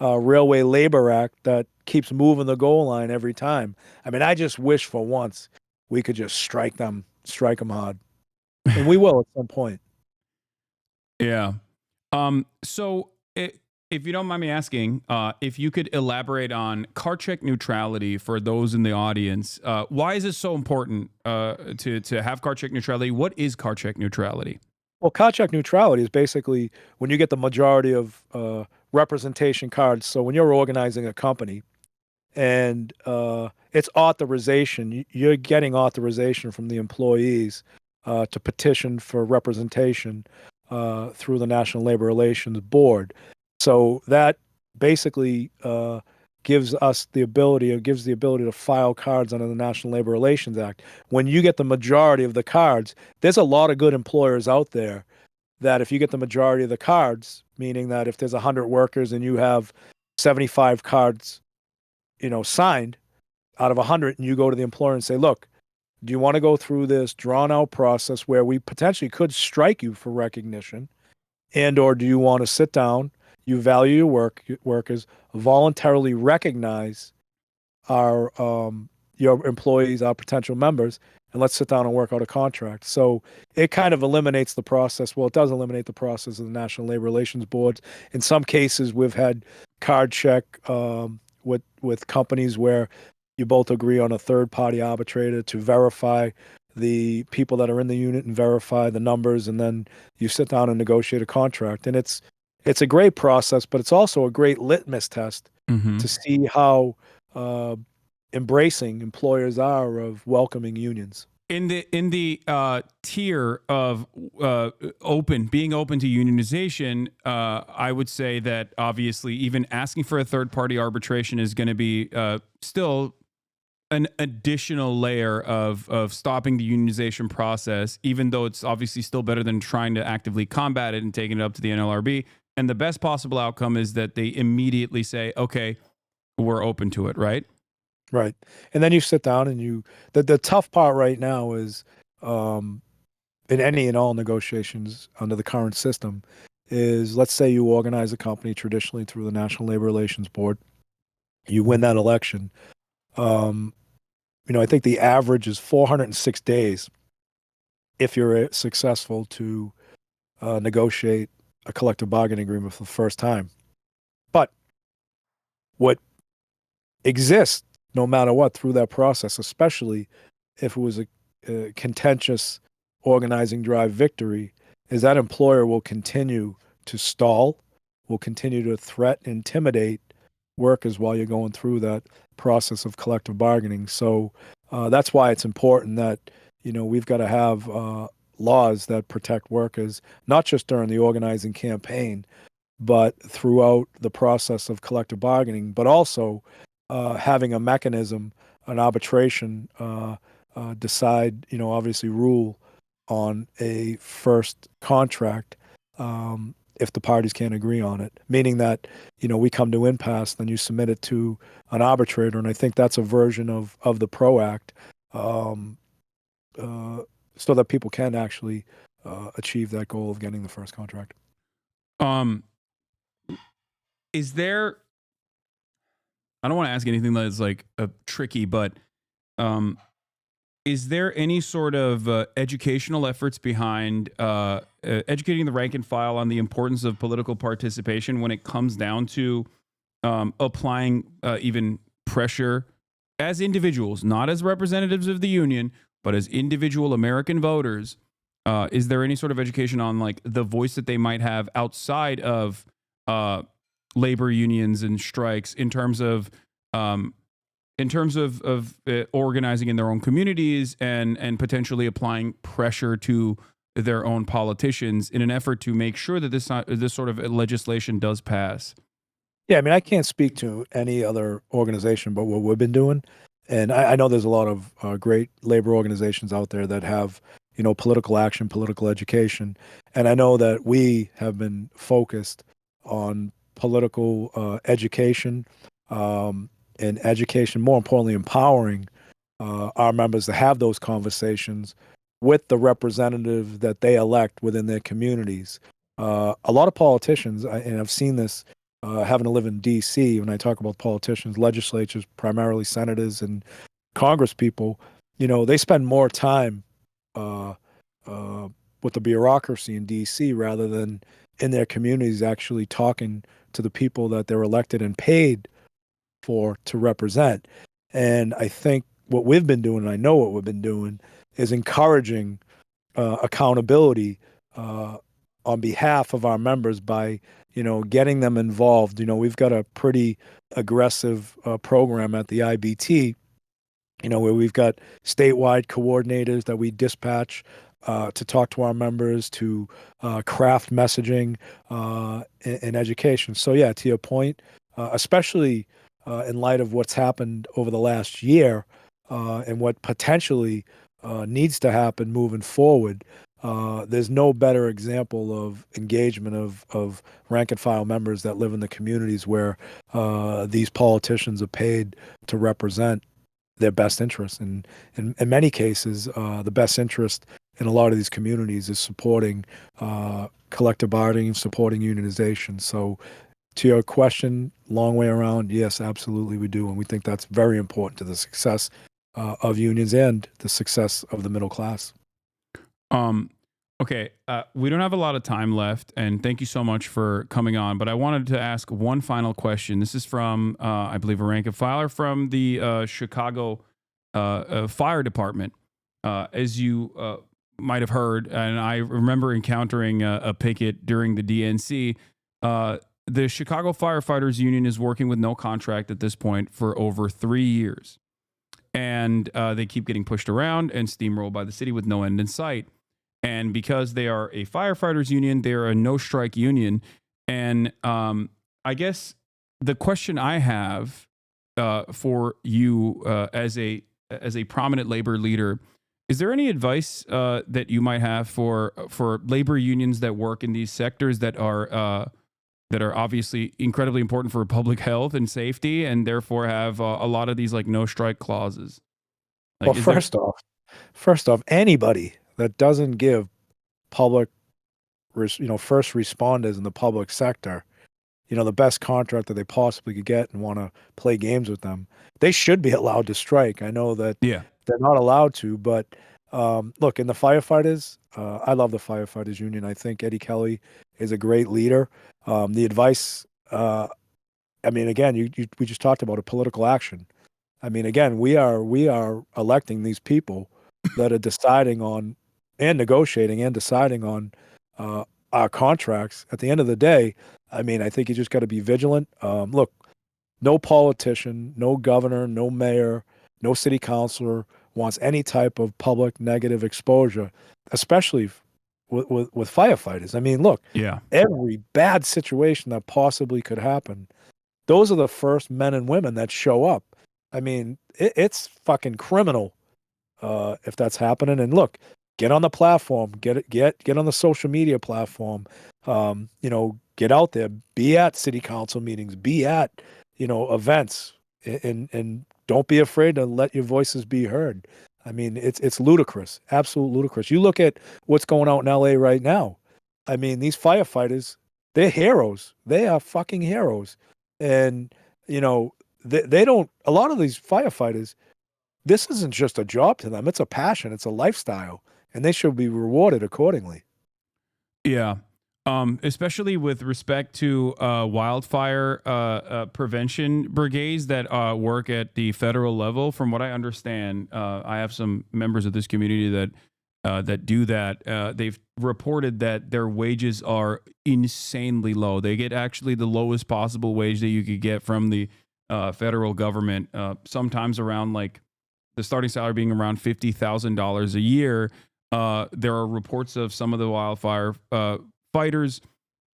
Railway Labor Act that keeps moving the goal line every time. I mean, I just wish for once we could just strike them hard. And we will at some point. Yeah. So if you don't mind me asking, if you could elaborate on card check neutrality for those in the audience, why is it so important to have card check neutrality? What is card check neutrality? Well, contract neutrality is basically when you get the majority of representation cards. So when you're organizing a company and it's authorization, you're getting authorization from the employees to petition for representation through the National Labor Relations Board. So that basically gives us the ability, or gives the ability to file cards under the National Labor Relations Act. When you get the majority of the cards, there's a lot of good employers out there that if you get the majority of the cards, meaning that if there's 100 workers and you have 75 cards, signed out of 100, and you go to the employer and say, look, do you want to go through this drawn out process where we potentially could strike you for recognition? And, or do you want to sit down, you value your workers, voluntarily recognize our, your employees, our potential members, and let's sit down and work out a contract. So it kind of eliminates the process. Well, it does eliminate the process of the National Labor Relations Board. In some cases, we've had card check with companies where you both agree on a third-party arbitrator to verify the people that are in the unit and verify the numbers, and then you sit down and negotiate a contract. And it's a great process, but it's also a great litmus test to see how embracing employers are of welcoming unions. In the tier of being open to unionization, I would say that obviously even asking for a third-party arbitration is going to be still an additional layer of stopping the unionization process, even though it's obviously still better than trying to actively combat it and taking it up to the NLRB. And the best possible outcome is that they immediately say, okay, we're open to it, right? Right. And then you sit down and the tough part right now is in any and all negotiations under the current system is, let's say you organize a company traditionally through the National Labor Relations Board, you win that election. I think the average is 406 days if you're successful to negotiate a collective bargaining agreement for the first time. But what exists no matter what through that process, especially if it was a contentious organizing drive victory, is that employer will continue to stall, will continue to threaten, intimidate workers while you're going through that process of collective bargaining. So that's why it's important that, we've got to have laws that protect workers, not just during the organizing campaign, but throughout the process of collective bargaining, but also having a mechanism, an arbitration, decide, obviously rule on a first contract if the parties can't agree on it, meaning that, we come to impasse, then you submit it to an arbitrator. And I think that's a version of the PRO Act so that people can actually achieve that goal of getting the first contract. Is there, I don't want to ask anything that is like tricky, but is there any sort of educational efforts behind educating the rank and file on the importance of political participation when it comes down to applying even pressure as individuals, not as representatives of the union, but as individual American voters? Is there any sort of education on like the voice that they might have outside of labor unions and strikes in terms of organizing in their own communities and potentially applying pressure to their own politicians in an effort to make sure that this sort of legislation does pass? Yeah, I mean, I can't speak to any other organization but what we've been doing. And I know there's a lot of great labor organizations out there that have, political action, political education. And I know that we have been focused on political education, and education, more importantly, empowering our members to have those conversations with the representative that they elect within their communities. A lot of politicians, and I've seen this having to live in D.C., when I talk about politicians, legislatures, primarily senators and Congress people, they spend more time with the bureaucracy in D.C. rather than in their communities actually talking to the people that they're elected and paid for to represent. And I think what we've been doing, and I know what we've been doing, is encouraging accountability on behalf of our members by, getting them involved. We've got a pretty aggressive program at the IBT, where we've got statewide coordinators that we dispatch to talk to our members, to craft messaging and education. So yeah, to your point, especially in light of what's happened over the last year and what potentially needs to happen moving forward, there's no better example of engagement of rank and file members that live in the communities where these politicians are paid to represent their best interest. And in many cases, the best interest in a lot of these communities is supporting collective bargaining, supporting unionization. So to your question, long way around, yes, absolutely we do. And we think that's very important to the success of unions and the success of the middle class. Okay, we don't have a lot of time left, and thank you so much for coming on. But I wanted to ask one final question. This is from, I believe, a rank and filer from the Chicago Fire Department. As you might have heard, and I remember encountering a picket during the DNC, the Chicago Firefighters Union is working with no contract at this point for over 3 years. And they keep getting pushed around and steamrolled by the city with no end in sight. And because they are a firefighters union, they're a no-strike union. And I guess the question I have for you as a prominent labor leader, is there any advice that you might have for labor unions that work in these sectors that are obviously incredibly important for public health and safety, and therefore have a lot of these like no-strike clauses? Like, well, first off, anybody that doesn't give public, first responders in the public sector, the best contract that they possibly could get and want to play games with them, they should be allowed to strike. I know that they're not allowed to, but look, in the firefighters, I love the firefighters union. I think Eddie Kelly is a great leader. The advice, again, we just talked about a political action. Again, we are electing these people that are deciding on and negotiating and deciding on our contracts. At the end of the day, I think you just got to be vigilant. Look, no politician, no governor, no mayor, no city councilor wants any type of public negative exposure, especially with firefighters. Look, every bad situation that possibly could happen, those are the first men and women that show up. It's fucking criminal if that's happening. And look, get on the platform, get on the social media platform, get out there, be at city council meetings, be at, events, and don't be afraid to let your voices be heard. It's ludicrous, absolute ludicrous. You look at what's going on in LA right now. These firefighters, they're heroes. They are fucking heroes. And, they don't, a lot of these firefighters, this isn't just a job to them. It's a passion. It's a lifestyle, and they should be rewarded accordingly. Yeah. Especially with respect to wildfire prevention brigades that work at the federal level. From what I understand, I have some members of this community that do that. They've reported that their wages are insanely low. They get actually the lowest possible wage that you could get from the federal government, sometimes around like the starting salary being around $50,000 a year. There are reports of some of the wildfire fighters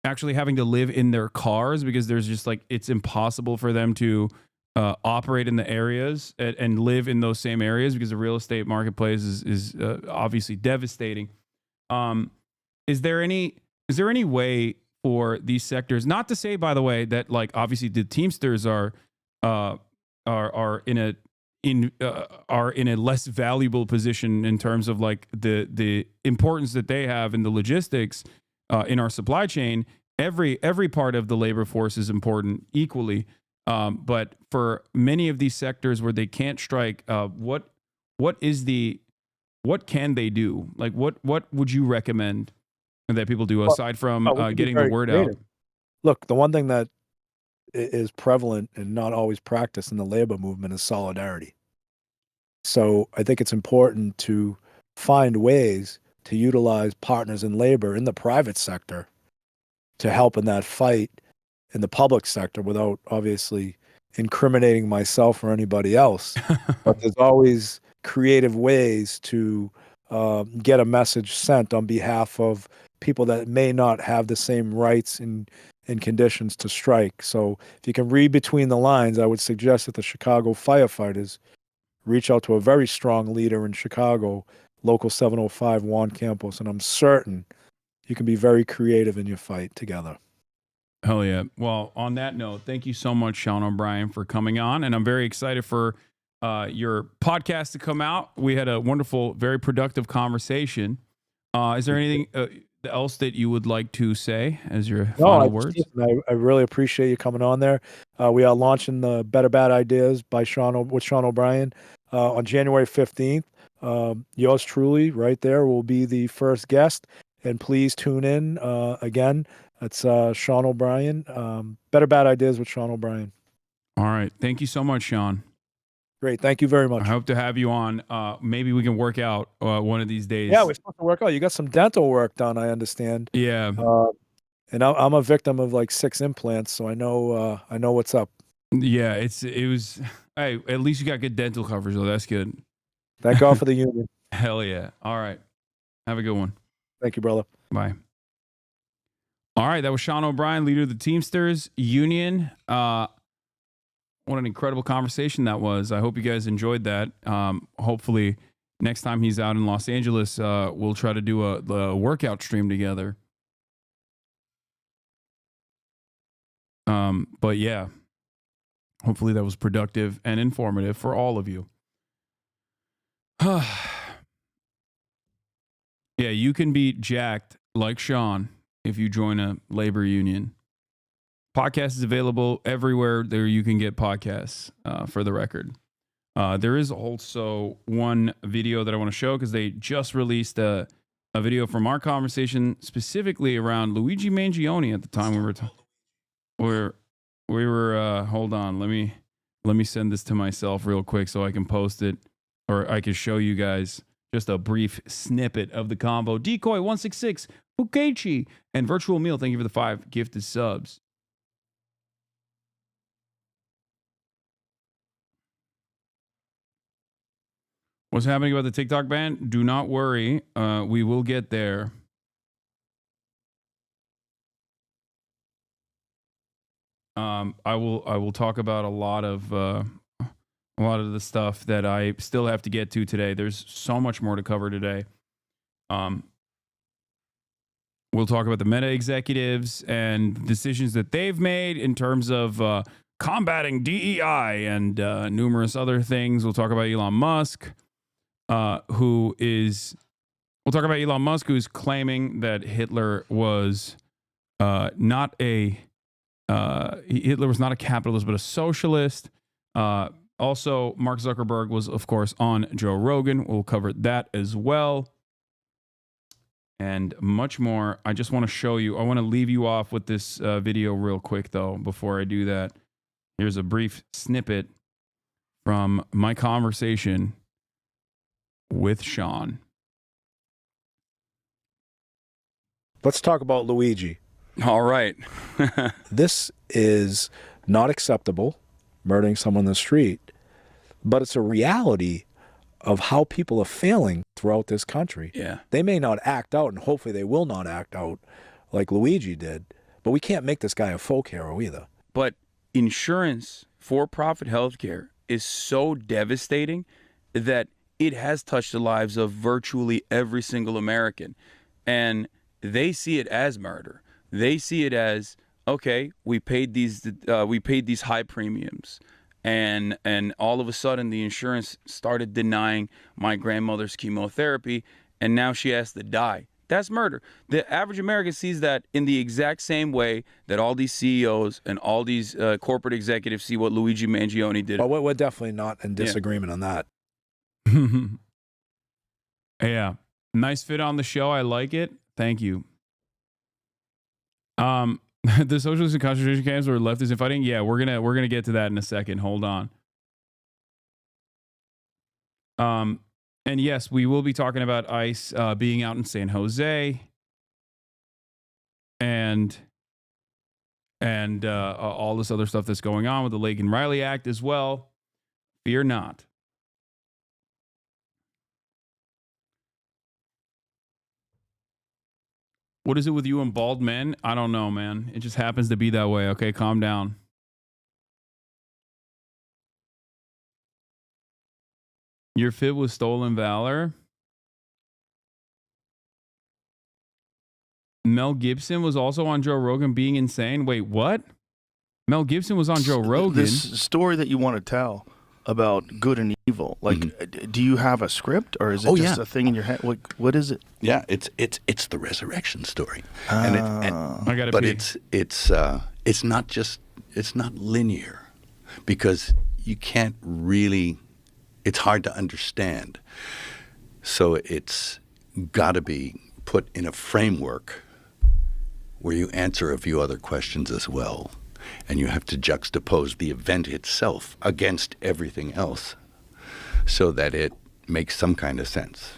actually having to live in their cars because there's just like, it's impossible for them to operate in the areas and live in those same areas because the real estate marketplace is obviously devastating. Is there any way for these sectors, not to say, by the way, that like obviously the Teamsters are in a less valuable position in terms of like the importance that they have in the logistics in our supply chain. Every part of the labor force is important equally. But for many of these sectors where they can't strike, what can they do? Like what would you recommend that people do aside from getting the word out? Look, the one thing that is prevalent and not always practiced in the labor movement is solidarity. So I think it's important to find ways to utilize partners in labor in the private sector to help in that fight in the public sector without obviously incriminating myself or anybody else. But there's always creative ways to get a message sent on behalf of people that may not have the same rights and conditions to strike. So if you can read between the lines, I would suggest that the Chicago firefighters reach out to a very strong leader in Chicago, Local 705 Juan Campos, and I'm certain you can be very creative in your fight together. Hell yeah. Well, on that note, thank you so much, Sean O'Brien, for coming on. And I'm very excited for your podcast to come out. We had a wonderful, very productive conversation. Is there anything else that you would like to say as your final words? I really appreciate you coming on there. We are launching the Better Bad Ideas by Sean O'Brien on January 15th. Yours truly right there will be the first guest. And please tune in again. It's Sean O'Brien. Better Bad Ideas with Sean O'Brien. All right. Thank you so much, Sean. Great. Thank you very much. I hope to have you on. Maybe we can work out one of these days. Yeah, we're supposed to work out. You got some dental work done, I understand. Yeah. And I'm a victim of like 6 implants, so I know what's up. Yeah, it was. Hey, at least you got good dental coverage, though. That's good. Thank God for the union. Hell yeah. All right. Have a good one. Thank you, brother. Bye. All right, that was Sean O'Brien, leader of the Teamsters Union. What an incredible conversation that was. I hope you guys enjoyed that. Hopefully, next time he's out in Los Angeles, we'll try to do the workout stream together. But yeah, hopefully that was productive and informative for all of you. Yeah, you can be jacked like Sean if you join a labor union. Podcast is available everywhere there you can get podcasts, for the record. There is also one video that I want to show because they just released a video from our conversation specifically around Luigi Mangione at the time we were hold on, let me send this to myself real quick so I can post it, or I can show you guys just a brief snippet of the combo. Decoy166, Fukechi, and Virtual Meal, thank you for the 5 gifted subs. What's happening about the TikTok ban? Do not worry. We will get there. I will talk about a lot of the stuff that I still have to get to today. There's so much more to cover today. We'll talk about the Meta executives and decisions that they've made in terms of combating DEI and numerous other things. We'll talk about Elon Musk, who's claiming that Hitler was not a capitalist, but a socialist. Also, Mark Zuckerberg was, of course, on Joe Rogan. We'll cover that as well. And much more. I just want to show you. I want to leave you off with this video real quick, though, before I do that. Here's a brief snippet from my conversation with Sean. Let's talk about Luigi. All right. This is not acceptable, murdering someone in the street, but it's a reality of how people are failing throughout this country. Yeah. They may not act out, and hopefully they will not act out like Luigi did, but we can't make this guy a folk hero either. But insurance, for-profit healthcare, is so devastating that it has touched the lives of virtually every single American. And they see it as murder. They see it as, okay, we paid these high premiums. And all of a sudden, the insurance started denying my grandmother's chemotherapy, and now she has to die. That's murder. The average American sees that in the exact same way that all these CEOs and all these corporate executives see what Luigi Mangione did. But we're definitely not in disagreement on that. Yeah. Nice fit on the show. I like it. Thank you. The socialist and concentration camps were leftists fighting. Yeah, we're gonna get to that in a second. Hold on. And yes, we will be talking about ICE being out in San Jose and all this other stuff that's going on with the Laken Riley Act as well. Fear not. What is it with you and bald men? I don't know, man. It just happens to be that way. Okay, calm down. You're fit with stolen valor. Mel Gibson was also on Joe Rogan being insane. Wait, what? Mel Gibson was on Joe Rogan. This story that you want to tell about good and evil, like, do you have a script, or is it just a thing in your head? What is it? Yeah, it's the resurrection story, and I gotta but pee. it's not linear, because you can't really. It's hard to understand, so it's got to be put in a framework where you answer a few other questions as well. And you have to juxtapose the event itself against everything else so that it makes some kind of sense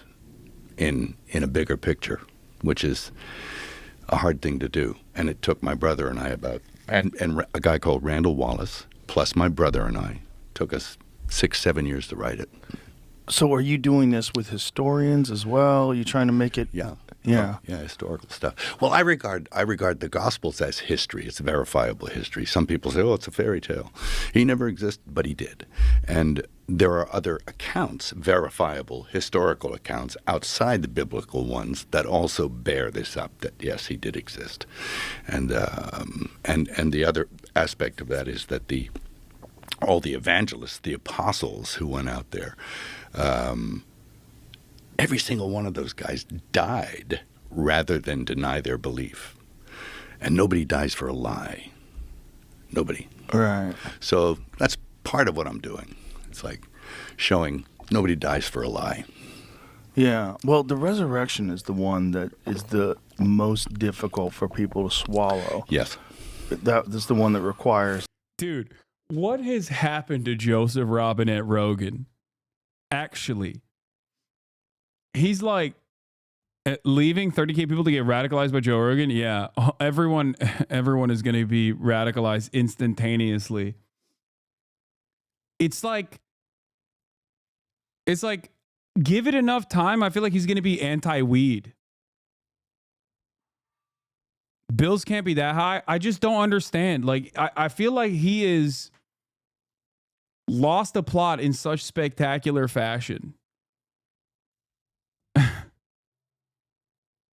in a bigger picture, which is a hard thing to do. And it took my brother and I and a guy called Randall Wallace, plus my brother and I, took us 6-7 years to write it. So are you doing this with historians as well? Are you trying to make it? Yeah. Yeah. Yeah, historical stuff. Well, I regard the Gospels as history. It's verifiable history. Some people say, oh, it's a fairy tale. He never existed, but he did. And there are other accounts, verifiable historical accounts outside the biblical ones that also bear this up, that yes, he did exist. And the other aspect of that is that all the evangelists, the apostles who went out there, every single one of those guys died rather than deny their belief. And nobody dies for a lie. Nobody. Right. So that's part of what I'm doing. It's like showing nobody dies for a lie. Yeah. Well, the resurrection is the one that is the most difficult for people to swallow. Yes. That's the one that requires. Dude, what has happened to Joseph Robinette Rogan? Actually, he's like leaving 30K people to get radicalized by Joe Rogan. Yeah, everyone is going to be radicalized instantaneously. It's like give it enough time. I feel like he's going to be anti-weed. Bills can't be that high. I just don't understand. Like, I feel like he is lost the plot in such spectacular fashion.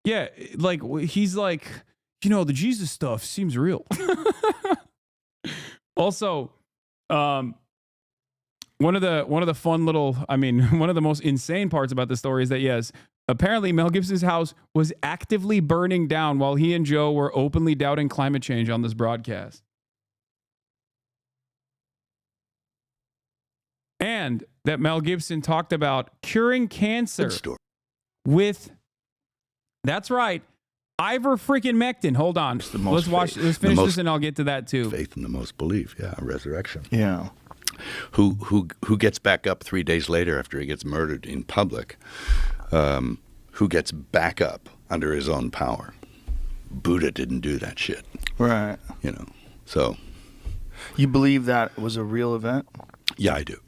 Yeah, like he's like, the Jesus stuff seems real. Also, one of the fun little, one of the most insane parts about the story is that, yes, apparently Mel Gibson's house was actively burning down while he and Joe were openly doubting climate change on this broadcast. And that Mel Gibson talked about curing cancer with, that's right, ivermectin. Hold on. Let's finish this and I'll get to that too. Faith in the most belief. Yeah, resurrection. Yeah. Who gets back up 3 days later after he gets murdered in public? Who gets back up under his own power? Buddha didn't do that shit. Right. So. You believe that was a real event? Yeah, I do.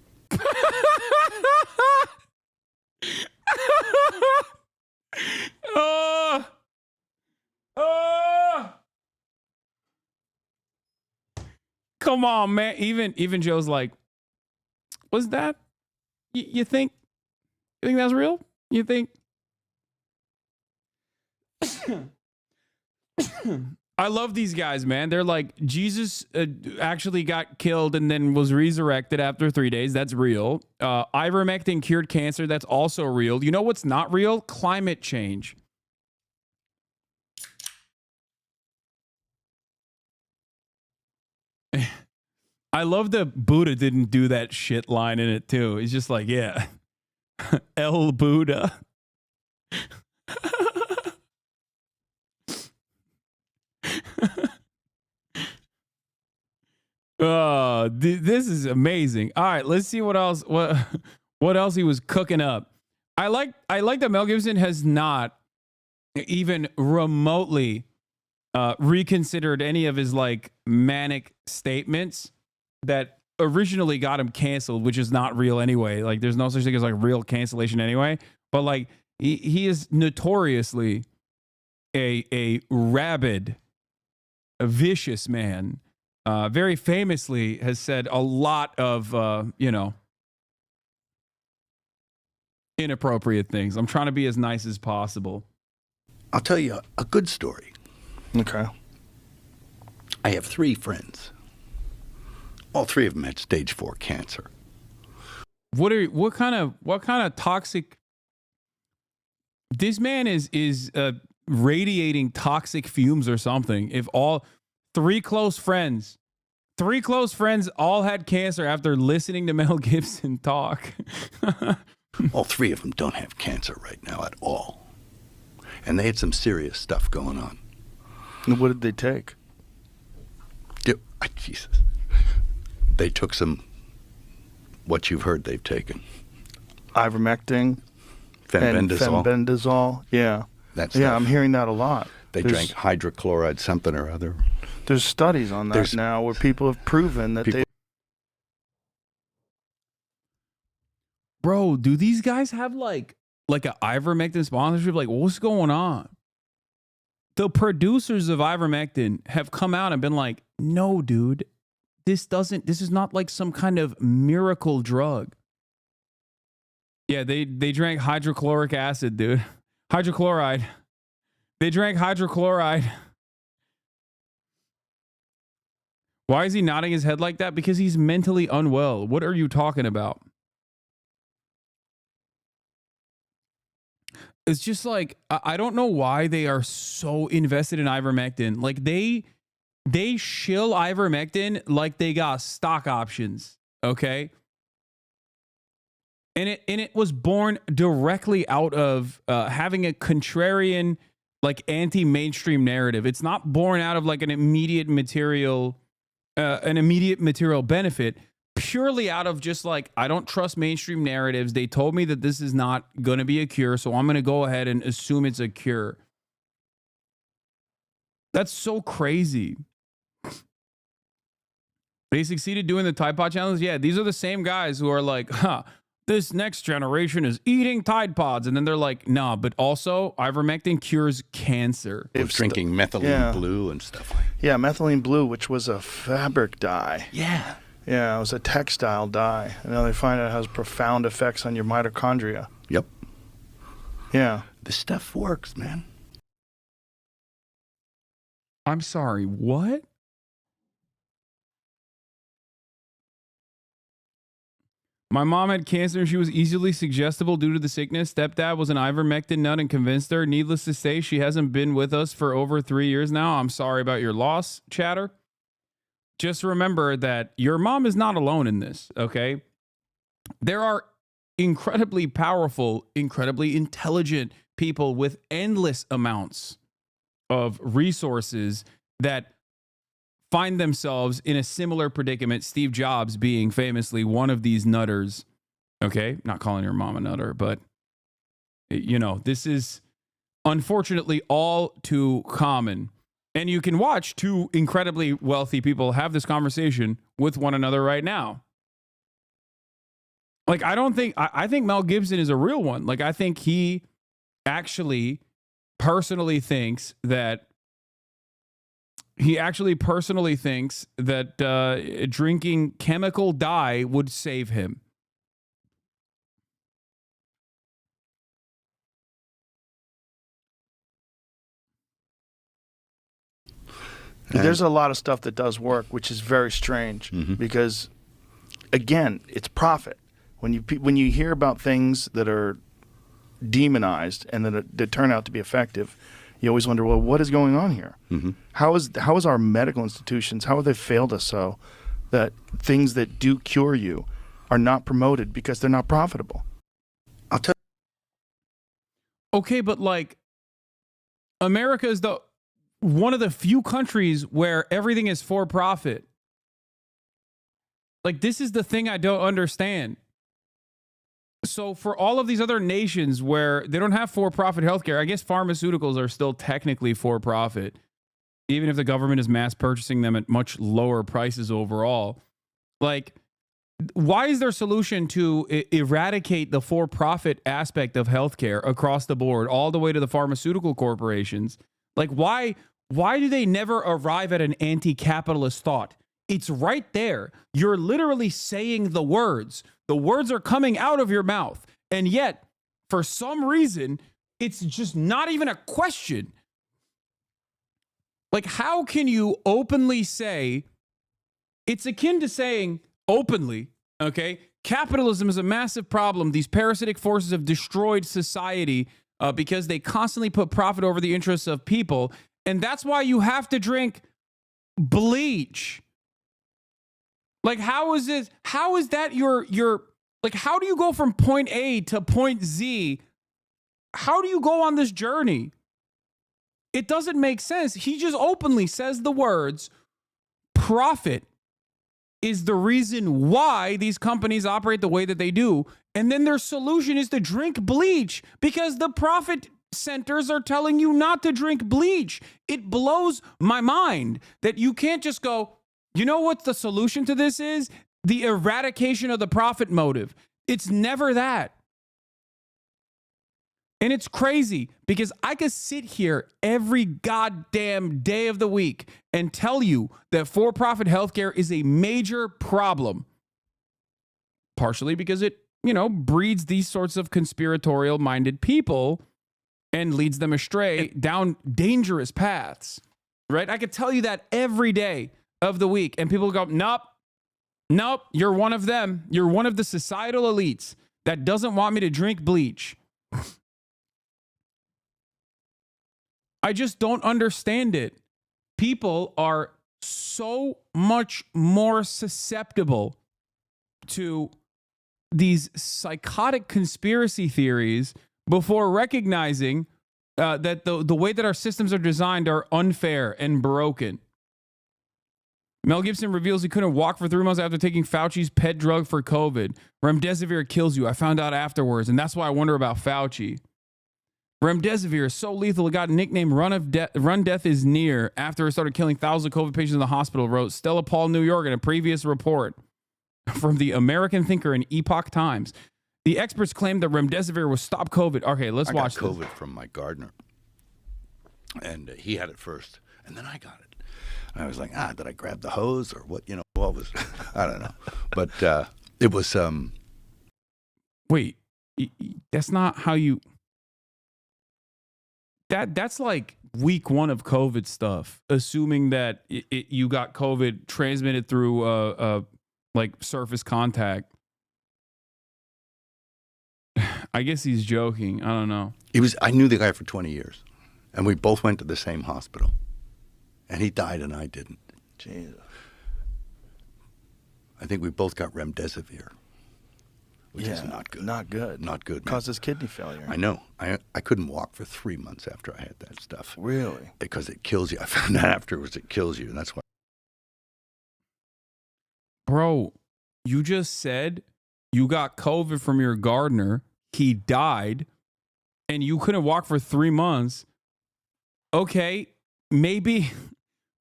Come on, man. Even Joe's like, was that? You think that's real? You think? I love these guys, man. They're like, Jesus actually got killed and then was resurrected after 3 days. That's real. Ivermectin cured cancer. That's also real. You know what's not real? Climate change. I love the Buddha didn't do that shit line in it too. He's just like, yeah, El Buddha. This is amazing. All right, let's see what else he was cooking up. I like that Mel Gibson has not even remotely reconsidered any of his like manic statements that originally got him canceled, which is not real anyway. Like there's no such thing as like real cancellation anyway. But like he is notoriously a rabid, a vicious man. Very famously has said a lot of inappropriate things. I'm trying to be as nice as possible. I'll tell you a good story. Okay. I have 3 friends. All 3 of them had stage 4 cancer. What kind of toxic? This man is radiating toxic fumes or something. If all 3 close friends all had cancer after listening to Mel Gibson talk. All 3 of them don't have cancer right now at all. And they had some serious stuff going on. And what did they take? Jesus. They took some, what you've heard they've taken. Ivermectin. Fenbendazole. Fenbendazole. Yeah. I'm hearing that a lot. They drank hydrochloride something or other. There's studies on that now where people have proven that they... Bro, do these guys have like a ivermectin sponsorship? Like, what's going on? The producers of ivermectin have come out and been like, no, dude, this is not like some kind of miracle drug. Yeah, they drank hydrochloric acid, dude. Hydrochloride. They drank hydrochloride. Why is he nodding his head like that? Because he's mentally unwell. What are you talking about? It's just like, I don't know why they are so invested in ivermectin. Like they shill ivermectin like they got stock options. Okay. And it was born directly out of having a contrarian, like anti-mainstream narrative. It's not born out of like an immediate material benefit. Purely out of just like, I don't trust mainstream narratives. They told me that this is not going to be a cure, so I'm going to go ahead and assume it's a cure. That's so crazy. They succeeded doing the Tide Pod challenge. Yeah, these are the same guys who are like, this next generation is eating Tide Pods. And then they're like, nah, but also ivermectin cures cancer. It's drinking methylene blue and stuff like that. Yeah, methylene blue, which was a fabric dye. Yeah. Yeah, it was a textile dye. And now they find out it has profound effects on your mitochondria. Yep. Yeah. This stuff works, man. I'm sorry, what? My mom had cancer and she was easily suggestible due to the sickness. Stepdad was an ivermectin nut and convinced her. Needless to say, she hasn't been with us for over 3 years now. I'm sorry about your loss, chatter. Just remember that your mom is not alone in this, okay? There are incredibly powerful, incredibly intelligent people with endless amounts of resources that find themselves in a similar predicament. Steve Jobs being famously one of these nutters, okay? Not calling your mom a nutter, but, you know, this is unfortunately all too common. And you can watch 2 incredibly wealthy people have this conversation with one another right now. Like, I think Mel Gibson is a real one. Like, I think he actually personally thinks that drinking chemical dye would save him. There's a lot of stuff that does work, which is very strange because, again, it's profit. When you hear about things that are demonized and that turn out to be effective, you always wonder, well, what is going on here? How is our medical institutions, how have they failed us so that things that do cure you are not promoted because they're not profitable? I'll tell you. Okay, but like, America is one of the few countries where everything is for profit. Like, this is the thing I don't understand. So for all of these other nations where they don't have for-profit healthcare, I guess pharmaceuticals are still technically for-profit, even if the government is mass purchasing them at much lower prices overall. Like, why is their solution to eradicate the for-profit aspect of healthcare across the board, all the way to the pharmaceutical corporations? Like, why do they never arrive at an anti-capitalist thought? It's right there. You're literally saying the words. The words are coming out of your mouth. And yet, for some reason, it's just not even a question. Like, how can you openly say, it's akin to saying openly, okay, capitalism is a massive problem. These parasitic forces have destroyed society because they constantly put profit over the interests of people. And that's why you have to drink bleach. Like, how is this? How is that your like, how do you go from point A to point Z? How do you go on this journey? It doesn't make sense. He just openly says the words, profit is the reason why these companies operate the way that they do. And then their solution is to drink bleach because the profit centers are telling you not to drink bleach. It blows my mind that you can't just go, you know what the solution to this is? The eradication of the profit motive. It's never that. And it's crazy because I could sit here every goddamn day of the week and tell you that for-profit healthcare is a major problem. Partially because it, breeds these sorts of conspiratorial-minded people and leads them astray down dangerous paths, right? I could tell you that every day of the week, and people go, nope, you're one of them. You're one of the societal elites that doesn't want me to drink bleach. I just don't understand it. People are so much more susceptible to these psychotic conspiracy theories before recognizing that the way that our systems are designed are unfair and broken. Mel Gibson reveals he couldn't walk for 3 months after taking Fauci's pet drug for COVID. Remdesivir kills you. I found out afterwards, and that's why I wonder about Fauci. Remdesivir is so lethal it got nicknamed Run Death is Near after it started killing thousands of COVID patients in the hospital, wrote Stella Paul, New York, in a previous report from the American Thinker in Epoch Times. The experts claimed that Remdesivir will stop COVID. Okay, let's watch this. I got COVID from my gardener, and he had it first, and then I got it. I was like, did I grab the hose or what? What was, I don't know. But it was. Wait, that's not how you. That's like week one of COVID stuff, assuming that you got COVID transmitted through like surface contact. I guess he's joking. I don't know. I knew the guy for 20 years, and we both went to the same hospital. And he died and I didn't. Jesus. I think we both got Remdesivir, which is not good. Not good. Not good. Causes kidney failure. I know. I couldn't walk for 3 months after I had that stuff. Really? Because it kills you. I found out afterwards it kills you, and that's why. Bro, you just said you got COVID from your gardener. He died, and you couldn't walk for 3 months. Okay, maybe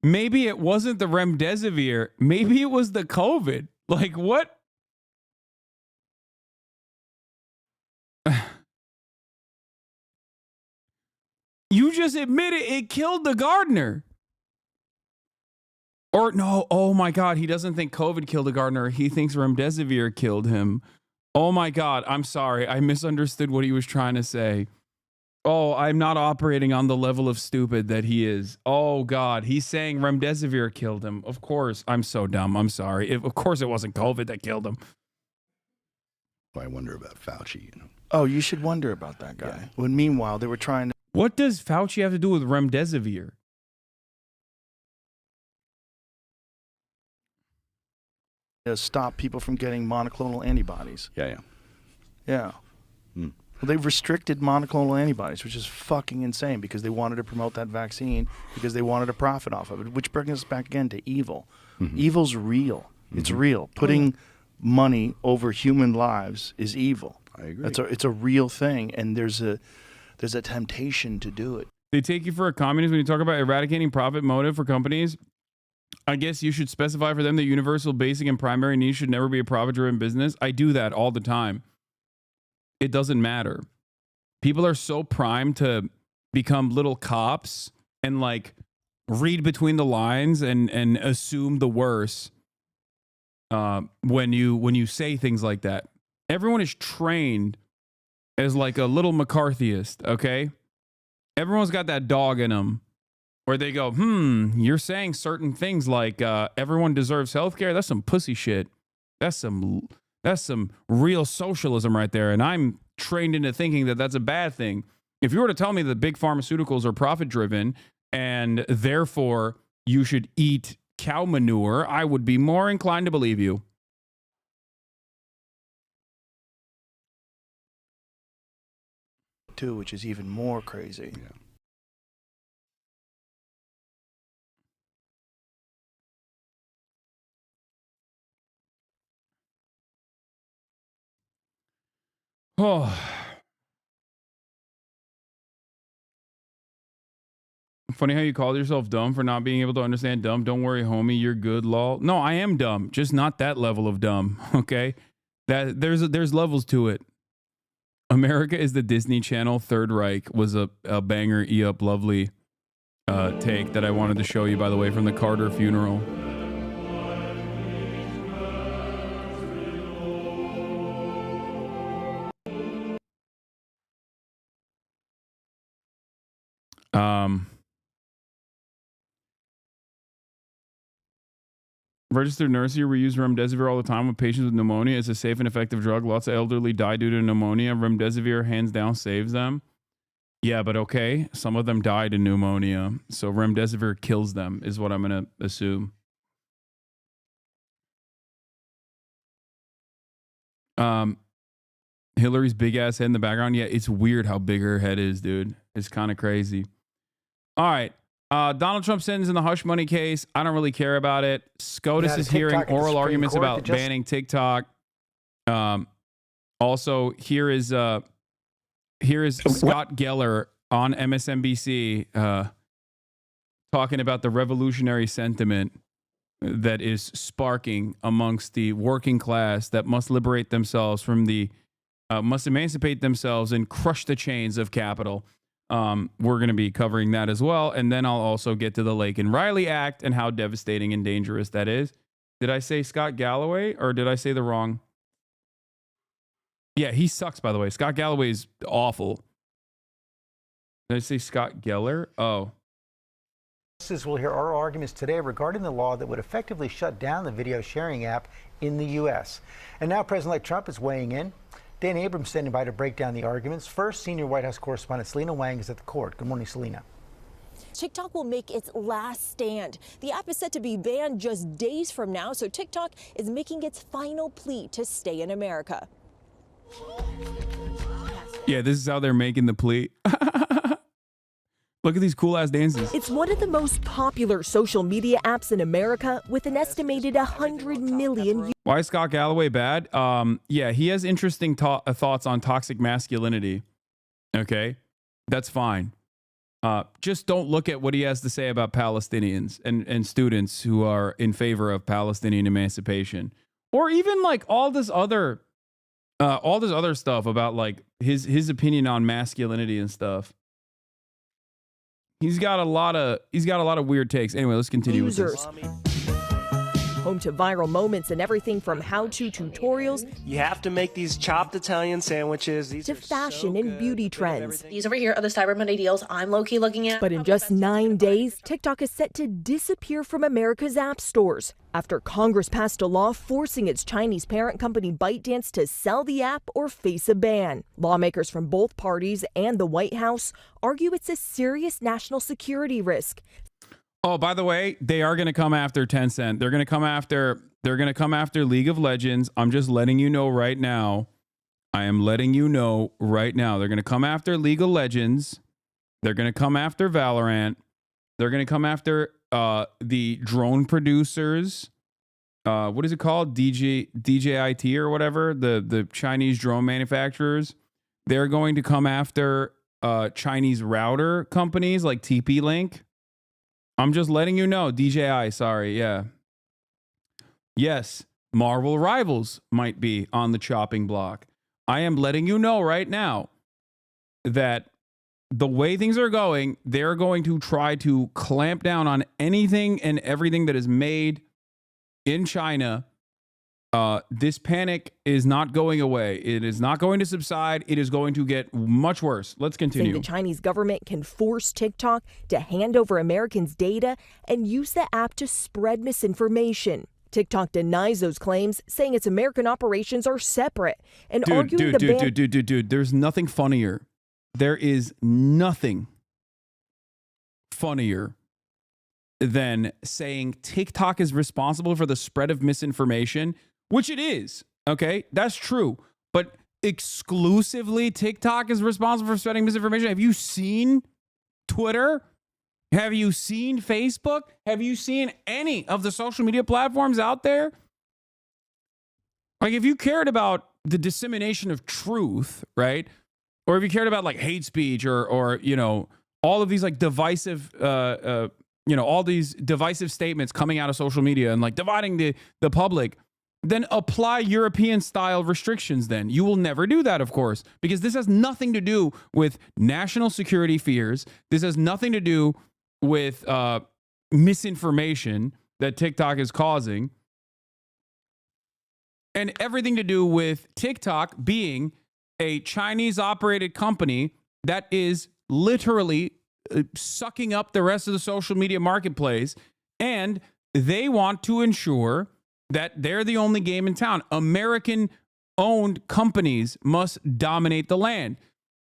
it wasn't the Remdesivir. Maybe it was the COVID. Like, what? You just admitted it killed the gardener. Or no, oh my God, he doesn't think COVID killed the gardener. He thinks Remdesivir killed him. Oh my God, I'm sorry. I misunderstood what he was trying to say. Oh, I'm not operating on the level of stupid that he is. Oh God, he's saying Remdesivir killed him. Of course, I'm so dumb. I'm sorry. Of course it wasn't COVID that killed him. I wonder about Fauci. Oh, you should wonder about that guy. Yeah. When meanwhile, they were trying to... What does Fauci have to do with Remdesivir? To stop people from getting monoclonal antibodies. Yeah. Well, they've restricted monoclonal antibodies, which is fucking insane because they wanted to promote that vaccine because they wanted to profit off of it, which brings us back again to evil. Mm-hmm. Evil's real. Mm-hmm. It's real. Putting money over human lives is evil. I agree. It's a real thing, and there's a temptation to do it. They take you for a communist when you talk about eradicating profit motive for companies. I guess you should specify for them that universal basic and primary needs should never be a profit-driven business. I do that all the time. It doesn't matter. People are so primed to become little cops and like read between the lines and assume the worst when you say things like that. Everyone is trained as like a little McCarthyist, okay? Everyone's got that dog in them where they go, you're saying certain things like everyone deserves healthcare. That's some pussy shit. That's some real socialism right there. And I'm trained into thinking that that's a bad thing. If you were to tell me that big pharmaceuticals are profit driven and therefore you should eat cow manure, I would be more inclined to believe you. Too, which is even more crazy. Yeah. Oh. Funny how you called yourself dumb for not being able to understand dumb. Don't worry, homie, you're good, lol. No, I am dumb, just not that level of dumb, okay? That there's levels to it. America is the Disney Channel. Third Reich was a banger E-Up Lovely take that I wanted to show you, by the way, from the Carter funeral. Registered nurse here, we use remdesivir all the time with patients with pneumonia. It's a safe and effective drug. Lots of elderly die due to pneumonia. Remdesivir, hands down, saves them. Yeah, but okay. Some of them died in pneumonia. So remdesivir kills them, is what I'm going to assume. Hillary's big ass head in the background. Yeah, it's weird how big her head is, dude. It's kind of crazy. All right. Donald Trump sends in the hush money case. I don't really care about it. SCOTUS is hearing oral arguments about banning TikTok. Also, here is Scott Geller on MSNBC talking about the revolutionary sentiment that is sparking amongst the working class that must liberate themselves from must emancipate themselves and crush the chains of capital. We're going to be covering that as well. And then I'll also get to the Laken Riley Act and how devastating and dangerous that is. Did I say Scott Galloway or did I say the wrong? Yeah, he sucks, by the way. Scott Galloway is awful. Did I say Scott Geller? Oh. We'll hear oral arguments today regarding the law that would effectively shut down the video sharing app in the U.S. And now President-elect Trump is weighing in. Dan Abrams standing by to break down the arguments. First, senior White House correspondent Selena Wang is at the court. Good morning, Selena. TikTok will make its last stand. The app is set to be banned just days from now, so TikTok is making its final plea to stay in America. Yeah, this is how they're making the plea. Look at these cool ass dances. It's one of the most popular social media apps in America with an estimated 100 million. Why is Scott Galloway bad? Yeah, he has interesting thoughts on toxic masculinity. Okay, that's fine. Just don't look at what he has to say about Palestinians and students who are in favor of Palestinian emancipation, or even like all this other stuff about like his opinion on masculinity and stuff. He's got a lot of weird takes. Anyway, let's continue with this. Home to viral moments and everything from how-to tutorials. You have to make these chopped Italian sandwiches. These to fashion and beauty trends. These over here are the Cyber Monday deals I'm low-key looking at. But in just 9 days, TikTok is set to disappear from America's app stores after Congress passed a law forcing its Chinese parent company ByteDance to sell the app or face a ban. Lawmakers from both parties and the White House argue it's a serious national security risk. Oh, by the way, they are going to come after Tencent. They're going to come after League of Legends. I'm just letting you know right now. I am letting you know right now. They're going to come after League of Legends. They're going to come after Valorant. They're going to come after the drone producers what is it called? DJIT or whatever, the Chinese drone manufacturers. They're going to come after Chinese router companies like TP-Link. I'm just letting you know. DJI, sorry, yeah. Yes, Marvel Rivals might be on the chopping block. I am letting you know right now that the way things are going, they're going to try to clamp down on anything and everything that is made in China. This panic is not going away. It is not going to subside. It is going to get much worse. Let's continue. The Chinese government can force TikTok to hand over Americans' data and use the app to spread misinformation. TikTok denies those claims, saying its American operations are separate and arguing the ban. Dude, there's nothing funnier. There is nothing funnier than saying TikTok is responsible for the spread of misinformation, which it is. Okay, that's true. But exclusively TikTok is responsible for spreading misinformation. Have you seen Twitter? Have you seen Facebook? Have you seen any of the social media platforms out there? Like, if you cared about the dissemination of truth, right? Or if you cared about like hate speech or you know, all of these like divisive, you know, all these divisive statements coming out of social media and like dividing the public, then apply European style restrictions. Then you will never do that, of course, because this has nothing to do with national security fears. This has nothing to do with misinformation that TikTok is causing, and everything to do with TikTok being a Chinese operated company that is literally sucking up the rest of the social media marketplace, and they want to ensure that they're the only game in town. American owned companies must dominate the land.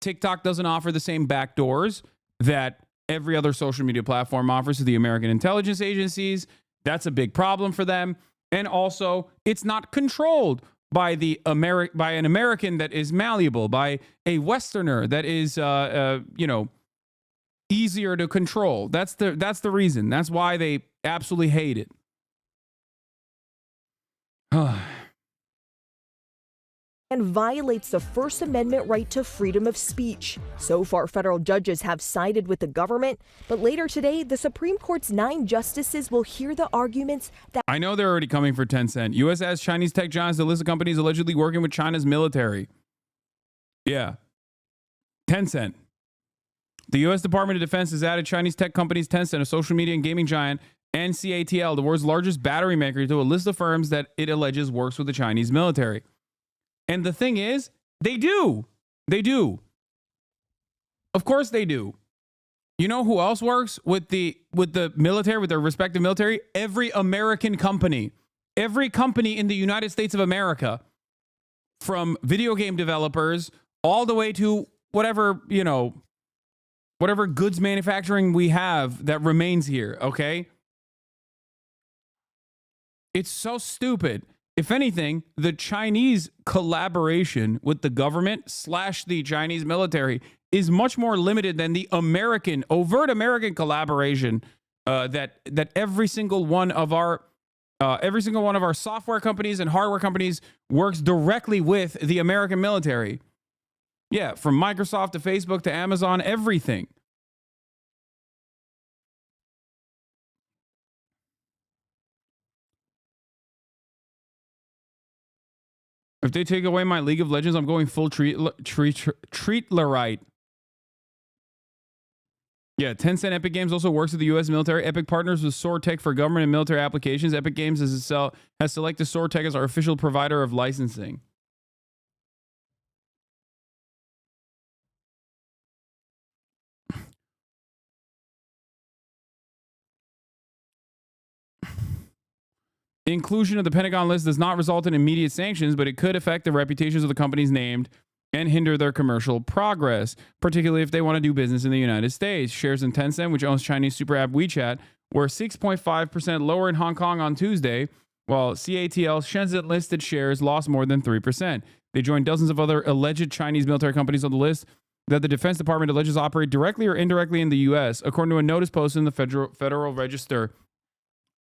TikTok doesn't offer the same backdoors that every other social media platform offers to the American intelligence agencies. That's a big problem for them. And also, it's not controlled by an American that is malleable, by a Westerner that is, you know, easier to control. That's the reason. That's why they absolutely hate it. And violates the First Amendment right to freedom of speech. So far, federal judges have sided with the government, but later today, the Supreme Court's 9 justices will hear the arguments that... I know they're already coming for Tencent. U.S. adds Chinese tech giants to list of companies allegedly working with China's military. Yeah. Tencent. The U.S. Department of Defense has added Chinese tech companies Tencent, a social media and gaming giant, and CATL, the world's largest battery maker, to a list of firms that it alleges works with the Chinese military. And the thing is, they do. They do. Of course they do. You know who else works with the military, with their respective military? Every American company. Every company in the United States of America, from video game developers all the way to whatever, you know, whatever goods manufacturing we have that remains here, okay? It's so stupid. If anything, the Chinese collaboration with the government / the Chinese military is much more limited than the overt American collaboration that every single one of our software companies and hardware companies works directly with the American military. Yeah, from Microsoft to Facebook to Amazon, everything. If they take away my League of Legends, I'm going full treatlerite. Yeah, Tencent Epic Games also works with the U.S. military. Epic partners with SwordTech for government and military applications. Epic Games has selected SwordTech as our official provider of licensing. Inclusion of the Pentagon list does not result in immediate sanctions, but it could affect the reputations of the companies named and hinder their commercial progress, particularly if they want to do business in the United States. Shares in Tencent, which owns Chinese super app WeChat, were 6.5% lower in Hong Kong on Tuesday, while CATL Shenzhen-listed shares lost more than 3%. They joined dozens of other alleged Chinese military companies on the list that the Defense Department alleges operate directly or indirectly in the U.S., according to a notice posted in the Federal Register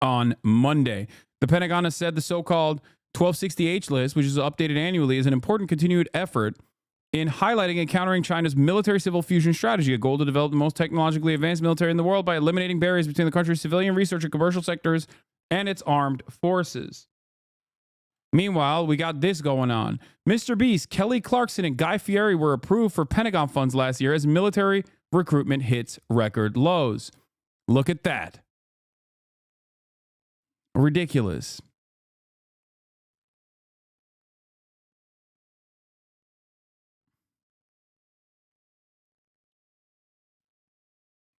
on Monday. The Pentagon has said the so-called 1260H list, which is updated annually, is an important continued effort in highlighting and countering China's military-civil fusion strategy, a goal to develop the most technologically advanced military in the world by eliminating barriers between the country's civilian research and commercial sectors and its armed forces. Meanwhile, we got this going on. Mr. Beast, Kelly Clarkson, and Guy Fieri were approved for Pentagon funds last year as military recruitment hits record lows. Look at that. Ridiculous.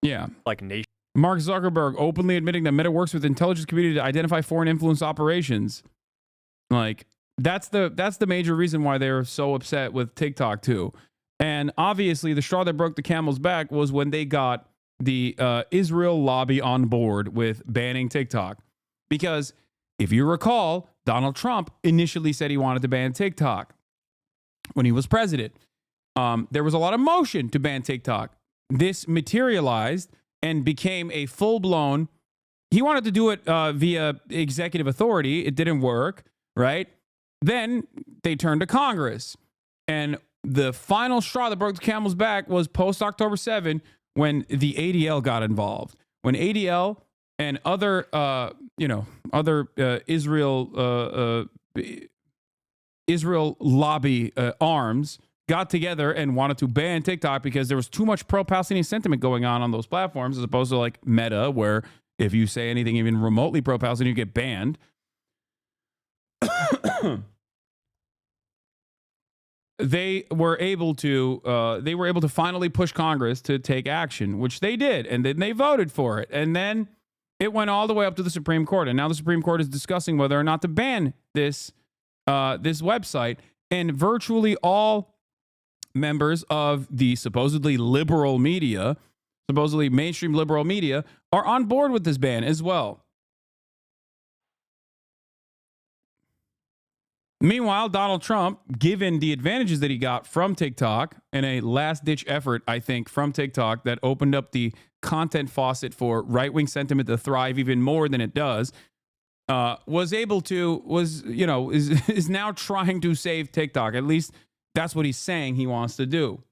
Yeah. Like nation. Mark Zuckerberg openly admitting that Meta works with the intelligence community to identify foreign influence operations. Like, that's the major reason why they're so upset with TikTok too. And obviously the straw that broke the camel's back was when they got the Israel lobby on board with banning TikTok. Because if you recall, Donald Trump initially said he wanted to ban TikTok when he was president. There was a lot of motion to ban TikTok. This materialized and became a full-blown, he wanted to do it via executive authority. It didn't work, right? Then they turned to Congress. And the final straw that broke the camel's back was post-October 7 when the ADL got involved. When ADL and other, Israel lobby arms got together and wanted to ban TikTok because there was too much pro-Palestinian sentiment going on those platforms, as opposed to like Meta, where if you say anything even remotely pro-Palestinian, you get banned. They were able to finally push Congress to take action, which they did, and then they voted for it, and then it went all the way up to the Supreme Court, and now the Supreme Court is discussing whether or not to ban this website, and virtually all members of the supposedly liberal media, supposedly mainstream liberal media, are on board with this ban as well. Meanwhile, Donald Trump, given the advantages that he got from TikTok and a last-ditch effort, I think, from TikTok that opened up the content faucet for right-wing sentiment to thrive even more than it does, is now trying to save TikTok. At least that's what he's saying he wants to do.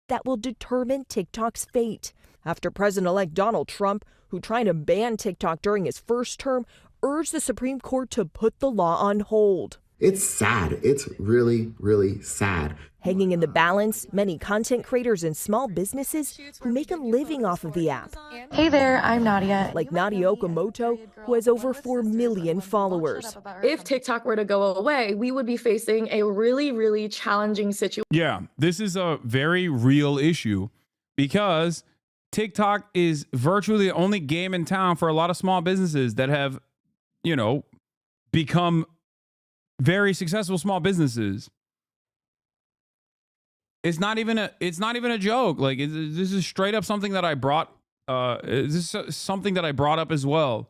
That will determine TikTok's fate. After President-elect Donald Trump, who tried to ban TikTok during his first term, urged the Supreme Court to put the law on hold. It's sad. It's really, really sad. Hanging in the balance, many content creators and small businesses who make a living off of the app. Hey there, I'm Nadia. Like Nadia Okamoto, who has over 4 million followers. If TikTok were to go away, we would be facing a really, really challenging situation. Yeah, this is a very real issue because TikTok is virtually the only game in town for a lot of small businesses that have, become very successful small businesses. It's not even a joke. Like, this is straight up something that I brought. This is something that I brought up as well.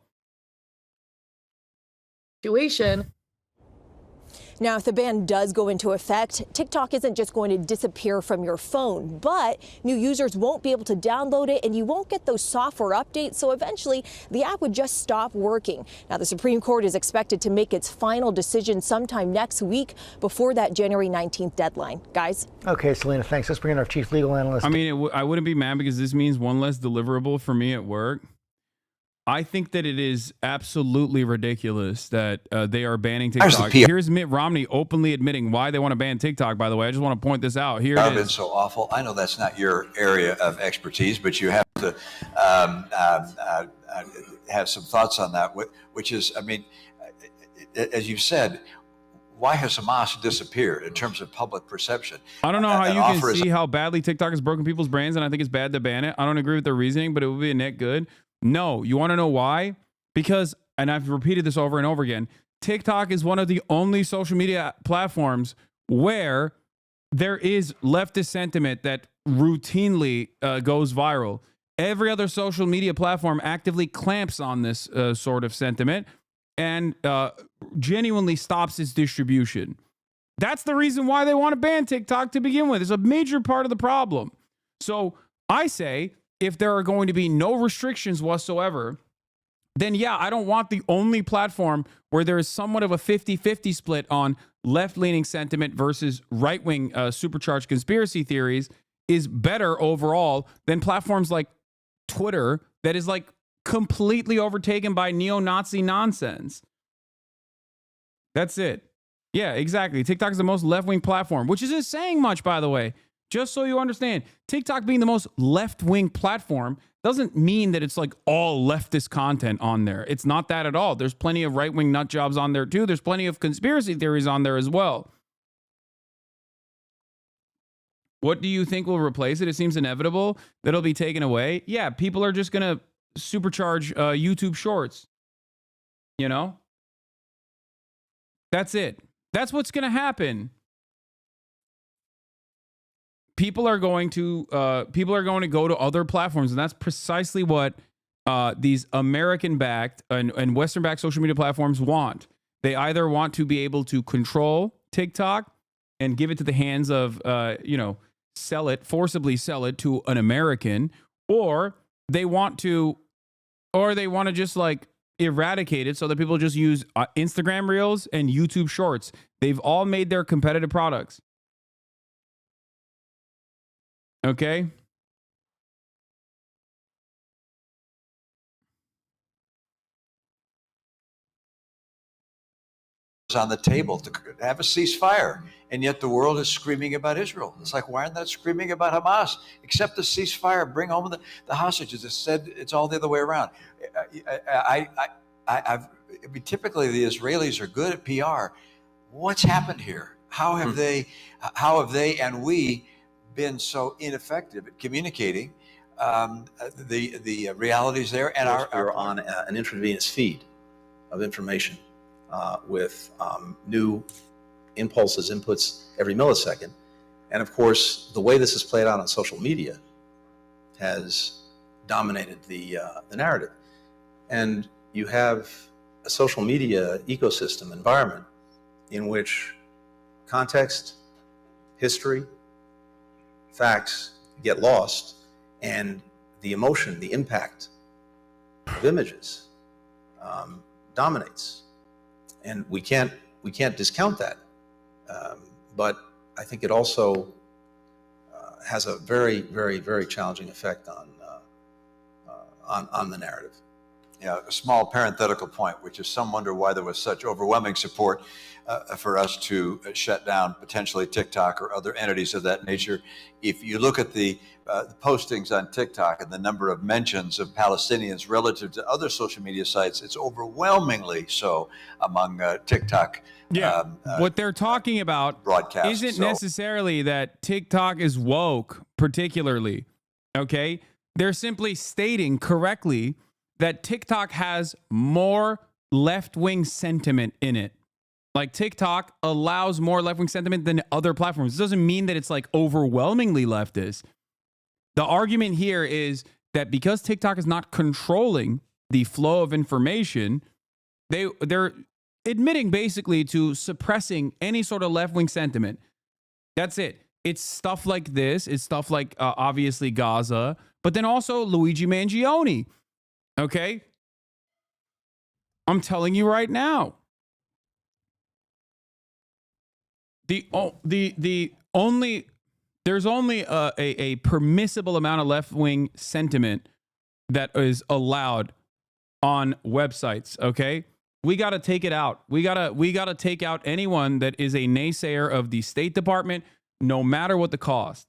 Now, if the ban does go into effect, TikTok isn't just going to disappear from your phone, but new users won't be able to download it and you won't get those software updates. So eventually the app would just stop working. Now, the Supreme Court is expected to make its final decision sometime next week before that January 19th deadline. Guys? Okay, Selena, thanks. Let's bring in our chief legal analyst. I mean, I wouldn't be mad because this means one less deliverable for me at work. I think that it is absolutely ridiculous that they are banning TikTok. Here's Mitt Romney openly admitting why they want to ban TikTok, by the way. I just want to point this out. Here it is. Been so awful. I know that's not your area of expertise, but you have to have some thoughts on that, which is, I mean, as you've said, why has Hamas disappeared in terms of public perception? I don't know how you can see how badly TikTok has broken people's brains, and I think it's bad to ban it. I don't agree with their reasoning, but it would be a net good. No, you want to know why? Because, and I've repeated this over and over again, TikTok is one of the only social media platforms where there is leftist sentiment that routinely goes viral. Every other social media platform actively clamps on this sort of sentiment and genuinely stops its distribution. That's the reason why they want to ban TikTok to begin with. It's a major part of the problem. So I say, if there are going to be no restrictions whatsoever, then yeah, I don't want the only platform where there is somewhat of a 50-50 split on left-leaning sentiment versus right-wing supercharged conspiracy theories is better overall than platforms like Twitter that is like completely overtaken by neo-Nazi nonsense. That's it. Yeah, exactly. TikTok is the most left-wing platform, which isn't saying much, by the way. Just so you understand, TikTok being the most left-wing platform doesn't mean that it's like all leftist content on there. It's not that at all. There's plenty of right-wing nut jobs on there too. There's plenty of conspiracy theories on there as well. What do you think will replace it? It seems inevitable that it'll be taken away. Yeah, people are just going to supercharge YouTube Shorts. You know? That's it. That's what's going to happen. People are going to go to other platforms, and that's precisely what these American-backed and Western-backed social media platforms want. They either want to be able to control TikTok and give it to the hands of, forcibly sell it to an American, or they want to just like eradicate it so that people just use Instagram Reels and YouTube Shorts. They've all made their competitive products. Okay. On the table to have a ceasefire, and yet the world is screaming about Israel. It's like, why aren't they screaming about Hamas? Accept the ceasefire, bring home the hostages. It said it's all the other way around. I mean, typically the Israelis are good at PR. What's happened here? How have they and we been so ineffective at communicating the realities there? And we're on an intravenous feed of information with new impulses, inputs every millisecond. And of course, the way this is played out on social media has dominated the narrative. And you have a social media ecosystem environment in which context, history, facts get lost, and the emotion, the impact of images dominates. And we can't discount that. But I think it also has a very, very, very challenging effect on the narrative. Yeah, a small parenthetical point, which is some wonder why there was such overwhelming support for us to shut down potentially TikTok or other entities of that nature. If you look at the postings on TikTok and the number of mentions of Palestinians relative to other social media sites, it's overwhelmingly so among TikTok. Yeah, what they're talking about isn't necessarily that TikTok is woke, particularly. Okay, they're simply stating correctly that TikTok has more left-wing sentiment in it. Like TikTok allows more left-wing sentiment than other platforms. It doesn't mean that it's like overwhelmingly leftist. The argument here is that because TikTok is not controlling the flow of information, they're admitting basically to suppressing any sort of left-wing sentiment. That's it. It's stuff like this. It's stuff like obviously Gaza, but then also Luigi Mangione. Okay? I'm telling you right now. There's only a permissible amount of left-wing sentiment that is allowed on websites, okay? We got to take it out. We got to take out anyone that is a naysayer of the State Department, no matter what the cost.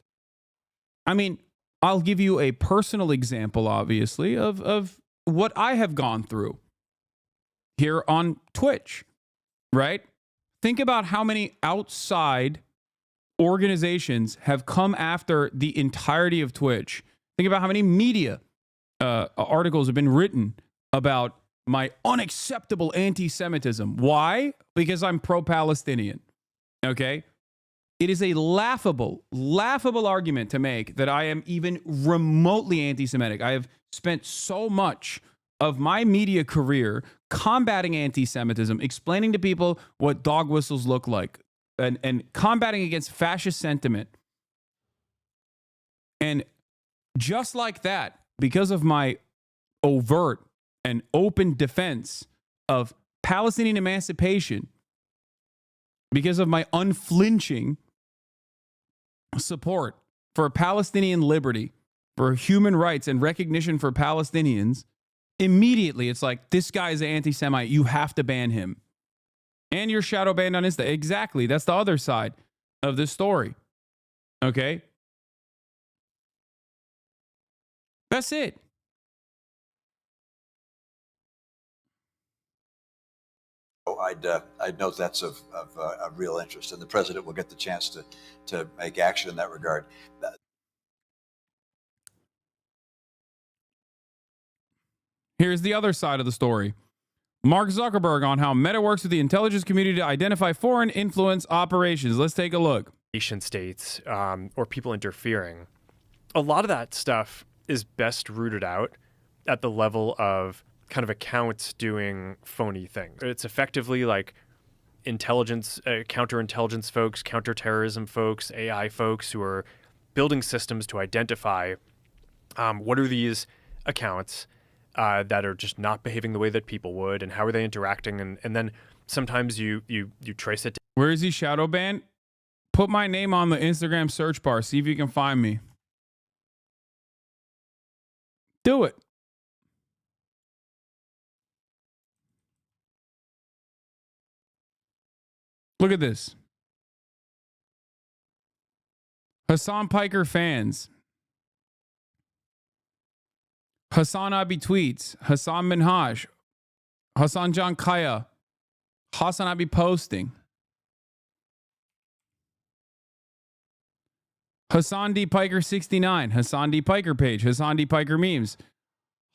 I mean, I'll give you a personal example, obviously, of what I have gone through here on Twitch, right? Think about how many outside organizations have come after the entirety of Twitch. Think about how many media articles have been written about my unacceptable anti-Semitism. Why? Because I'm pro-Palestinian. Okay? It is a laughable argument to make that I am even remotely anti-Semitic. I have spent so much of my media career combating anti-Semitism, explaining to people what dog whistles look like, and combating against fascist sentiment. And just like that, because of my overt an open defense of Palestinian emancipation because of my unflinching support for Palestinian liberty, for human rights and recognition for Palestinians, immediately it's like, this guy is an anti-Semite. You have to ban him. And you're shadow banned on Insta. Exactly. That's the other side of this story. Okay? That's it. I'd note that's of real interest, and the president will get the chance to make action in that regard. Here's the other side of the story. Mark Zuckerberg on how Meta works with the intelligence community to identify foreign influence operations. Let's take a look. Nation states or people interfering. A lot of that stuff is best rooted out at the level of kind of accounts doing phony things. It's effectively like intelligence, counterintelligence folks, counterterrorism folks, AI folks who are building systems to identify what are these accounts that are just not behaving the way that people would, and how are they interacting, and then sometimes you trace it. Where is he shadow banned? Put my name on the Instagram search bar. See if you can find me. Do it. Look at this. Hassan Piker fans. HasnAbi tweets. Hassan Minhaj. Hassan John Kaya. HasnAbi posting. Hassan D. Piker 69. Hassan D. Piker page. Hassan D. Piker memes.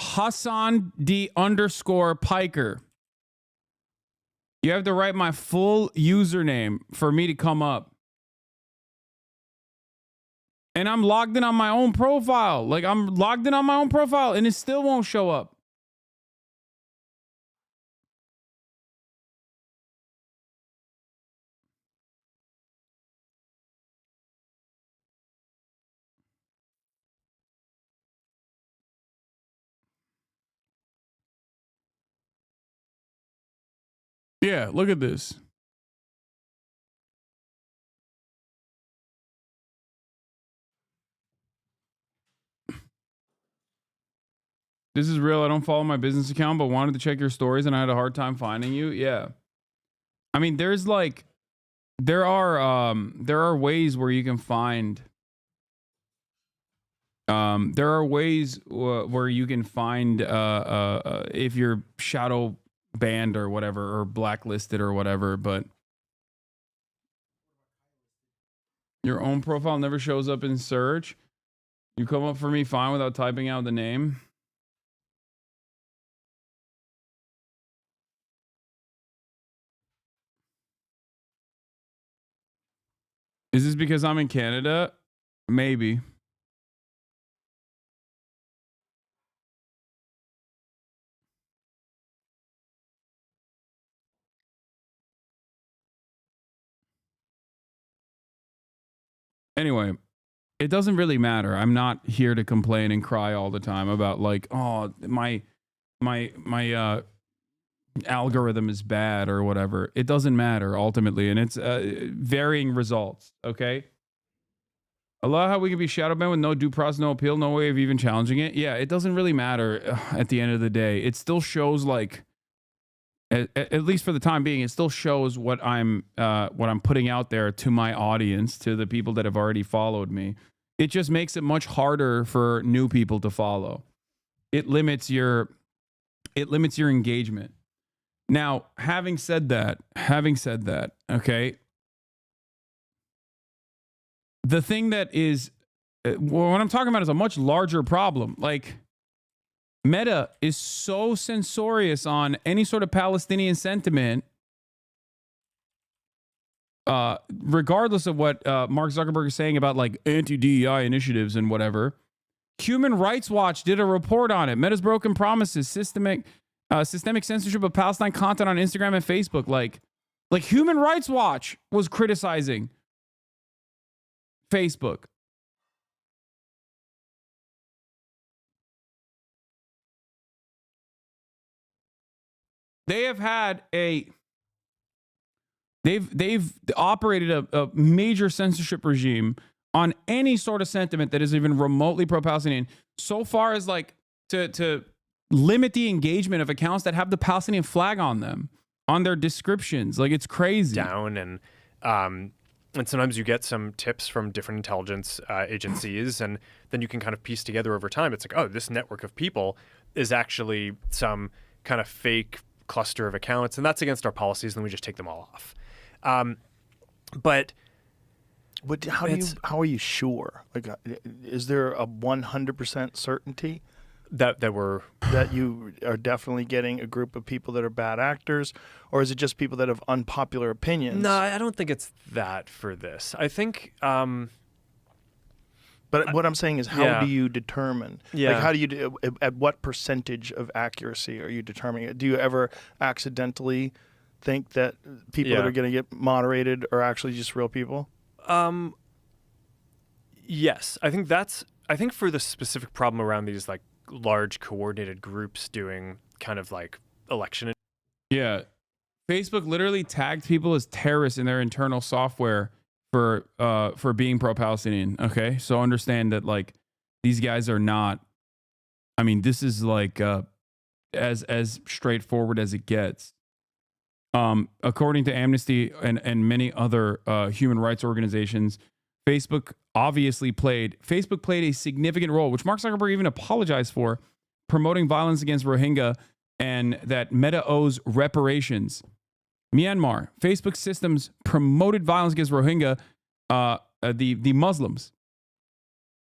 Hassan D. _ Piker. You have to write my full username for me to come up. And I'm logged in on my own profile. Like, I'm logged in on my own profile and it still won't show up. Yeah, look at this. This is real. I don't follow my business account, but wanted to check your stories and I had a hard time finding you. Yeah. I mean, there's like, there are ways where you can find, there are ways where you can find, if you're shadow banned or whatever, or blacklisted or whatever, but your own profile never shows up in search. You come up for me fine without typing out the name. Is this because I'm in Canada? Maybe. Anyway, it doesn't really matter. I'm not here to complain and cry all the time about like, oh, my algorithm is bad or whatever. It doesn't matter ultimately, and it's varying results. Okay. I love how we can be shadow banned with no due process, no appeal, no way of even challenging it. Yeah, it doesn't really matter at the end of the day. It still shows like, at least for the time being, it still shows what I'm putting out there to my audience, to the people that have already followed me. It just makes it much harder for new people to follow. It limits your engagement. Now, having said that, okay, the thing that is, what I'm talking about is a much larger problem. Like, Meta is so censorious on any sort of Palestinian sentiment, regardless of what Mark Zuckerberg is saying about like anti-DEI initiatives and whatever. Human Rights Watch did a report on it. Meta's broken promises, systemic censorship of Palestine content on Instagram and Facebook. Like Human Rights Watch was criticizing Facebook. They have had they've operated a major censorship regime on any sort of sentiment that is even remotely pro-Palestinian, so far as like to limit the engagement of accounts that have the Palestinian flag on them, on their descriptions. Like, it's crazy. And sometimes you get some tips from different intelligence agencies, and then you can kind of piece together over time. It's like, oh, this network of people is actually some kind of fake cluster of accounts, and that's against our policies, and then we just take them all off. But how are you sure? Like, is there a 100% certainty that you are definitely getting a group of people that are bad actors, or is it just people that have unpopular opinions? No, I don't think it's that for this. I think. But what I'm saying is, how do you determine? Yeah. Like, how do you at what percentage of accuracy are you determining it? Do you ever accidentally think that people that are going to get moderated are actually just real people? Yes, I think for the specific problem around these like large coordinated groups doing kind of like election. Yeah. Facebook literally tagged people as terrorists in their internal software for being pro-Palestinian. Okay. So understand that like these guys are not, I mean, this is like as straightforward as it gets. According to Amnesty and many other human rights organizations, Facebook played a significant role, which Mark Zuckerberg even apologized for, promoting violence against Rohingya, and that Meta owes reparations. Myanmar, Facebook systems promoted violence against Rohingya, the Muslims,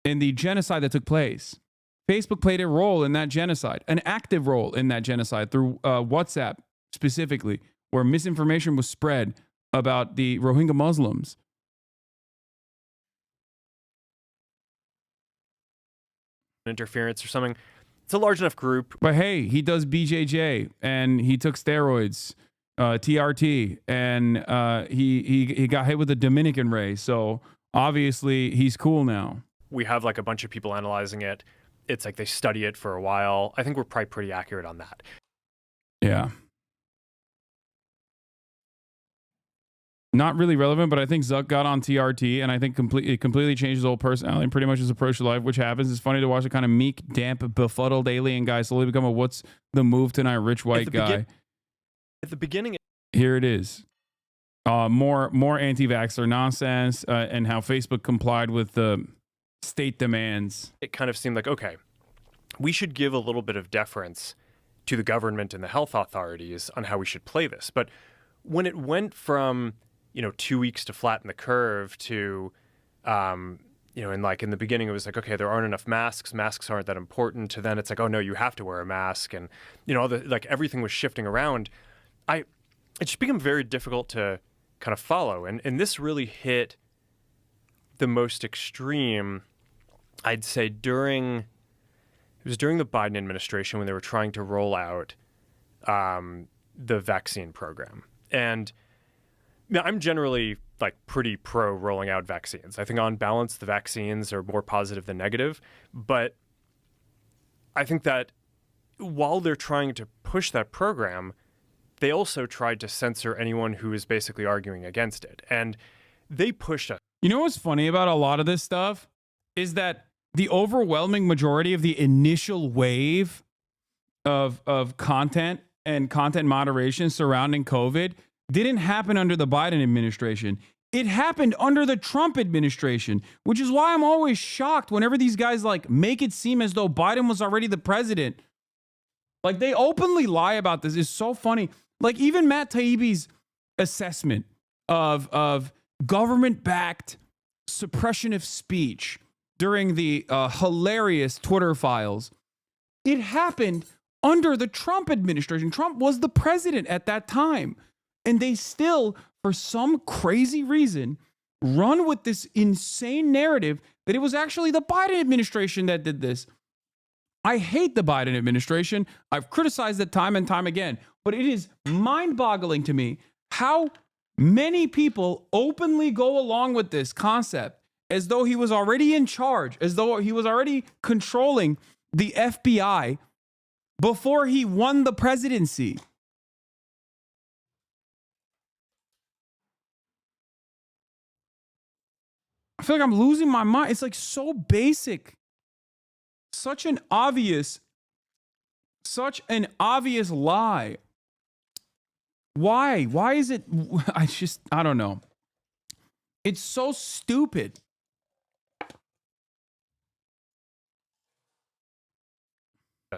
in the genocide that took place. Facebook played a role in that genocide, an active role in that genocide through WhatsApp specifically, where misinformation was spread about the Rohingya Muslims. Interference or something. It's a large enough group. But hey, he does BJJ and he took steroids, TRT, and he got hit with a Dominican ray. So obviously he's cool now. We have like a bunch of people analyzing it. It's like they study it for a while. I think we're probably pretty accurate on that. Yeah. Not really relevant, but I think Zuck got on TRT, and I think it completely changed his whole personality and pretty much his approach to life, which happens. It's funny to watch a kind of meek, damp, befuddled alien guy slowly become a what's the move tonight rich white guy. At the beginning, here it is. More anti-vaxxer nonsense, and how Facebook complied with the state demands. It kind of seemed like, okay, we should give a little bit of deference to the government and the health authorities on how we should play this. But when it went from 2 weeks to flatten the curve to, and like in the beginning, it was like, okay, there aren't enough masks. Masks aren't that important. To then it's like, oh no, you have to wear a mask. And, like everything was shifting around. It just became very difficult to kind of follow. And this really hit the most extreme, I'd say during the Biden administration when they were trying to roll out the vaccine program. And I'm generally like pretty pro rolling out vaccines. I think on balance, the vaccines are more positive than negative. But I think that while they're trying to push that program, they also tried to censor anyone who is basically arguing against it. And they pushed us. You know what's funny about a lot of this stuff is that the overwhelming majority of the initial wave of content and content moderation surrounding COVID didn't happen under the Biden administration. It happened under the Trump administration, which is why I'm always shocked whenever these guys like make it seem as though Biden was already the president. Like they openly lie about this. It's so funny. Like even Matt Taibbi's assessment of government-backed suppression of speech during the hilarious Twitter files, it happened under the Trump administration. Trump was the president at that time. And they still, for some crazy reason, run with this insane narrative that it was actually the Biden administration that did this. I hate the Biden administration. I've criticized it time and time again. But it is mind-boggling to me how many people openly go along with this concept as though he was already in charge, as though he was already controlling the FBI before he won the presidency. feel like I'm losing my mind. It's like so basic. Such an obvious lie. Why? Why is it? I don't know. It's so stupid.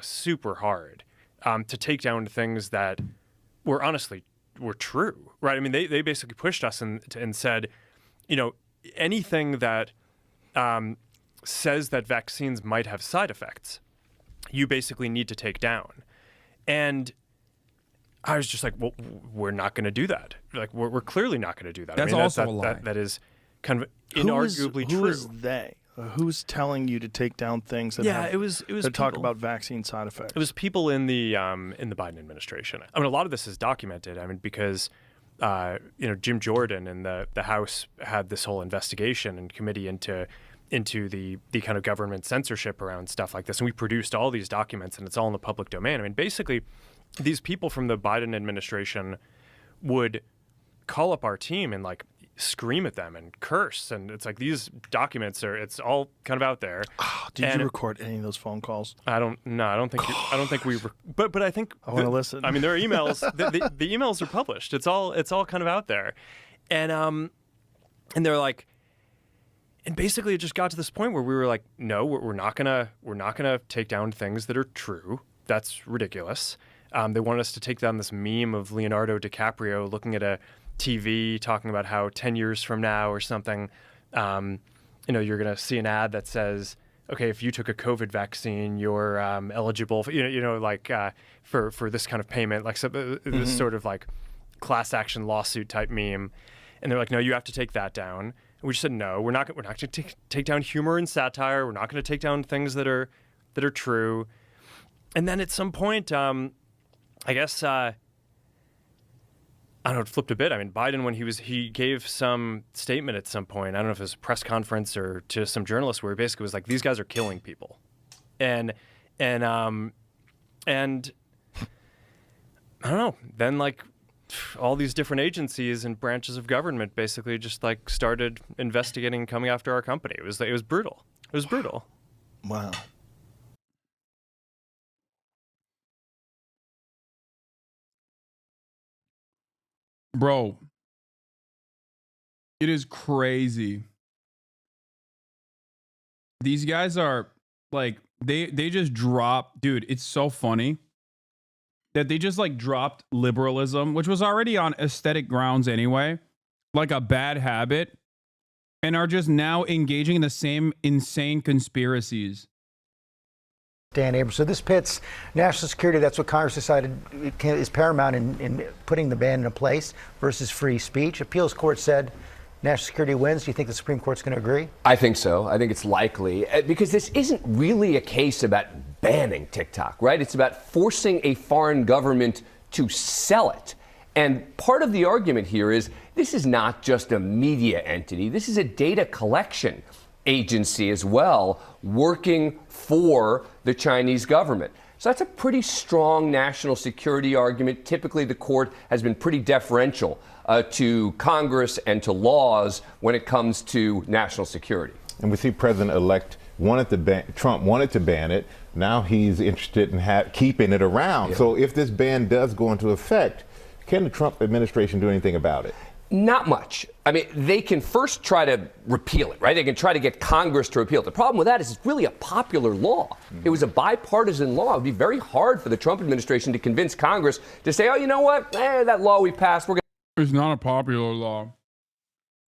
Super hard to take down things that were true, right? I mean, they basically pushed us and said, you know, anything that says that vaccines might have side effects, you basically need to take down. And I was just like, well, we're not going to do that. Like, we're clearly not going to do that. That's also a lie. That is kind of inarguably true. Who is they? Who's telling you to take down things that that talk about vaccine side effects? It was people in the Biden administration. I mean, a lot of this is documented. I mean, because Jim Jordan and the House had this whole investigation and committee into the kind of government censorship around stuff like this, and we produced all these documents, and it's all in the public domain. I mean, basically, these people from the Biden administration would call up our team and like scream at them and curse, and it's like these documents it's all kind of out there. Oh, did you record any of those phone calls? I don't think we but I think I want to listen. I mean, there are emails. the emails are published. It's all kind of out there, and they're like, and basically it just got to this point where we were like, no, we're not gonna take down things that are true. That's ridiculous. They want us to take down this meme of Leonardo DiCaprio looking at a TV talking about how 10 years from now or something, you're going to see an ad that says, okay, if you took a COVID vaccine, you're eligible for, for this kind of payment, like this sort of like class action lawsuit type meme. And they're like, no, you have to take that down. And we just said, no, we're not going to take down humor and satire. We're not going to take down things that are true. And then at some point, I guess, I don't know, it flipped a bit. I mean, Biden, when he gave some statement at some point, I don't know if it was a press conference or to some journalists, where he basically was like, these guys are killing people. And I don't know, then like all these different agencies and branches of government basically just like started investigating and coming after our company. It was brutal. It was brutal. Wow. Bro, it is crazy. These guys are like, they just dropped, dude, it's so funny that they just like dropped liberalism, which was already on aesthetic grounds anyway, like a bad habit, and are just now engaging in the same insane conspiracies. Dan Abrams. So this pits national security. That's what Congress decided is paramount in putting the ban into place versus free speech. Appeals court said national security wins. Do you think the Supreme Court's going to agree? I think so. I think it's likely because this isn't really a case about banning TikTok, right? It's about forcing a foreign government to sell it. And part of the argument here is this is not just a media entity. This is a data collection agency as well, working for the Chinese government. So that's a pretty strong national security argument. Typically, the court has been pretty deferential to Congress and to laws when it comes to national security. And we see President-elect Trump wanted to ban it. Now he's interested in keeping it around. Yeah. So if this ban does go into effect, can the Trump administration do anything about it? Not much. I mean, they can first try to repeal it, right? They can try to get Congress to repeal it. The problem with that is it's really a popular law. Mm-hmm. It was a bipartisan law. It would be very hard for the Trump administration to convince Congress to say, oh, you know what? That law we passed, we're going to... It's not a popular law.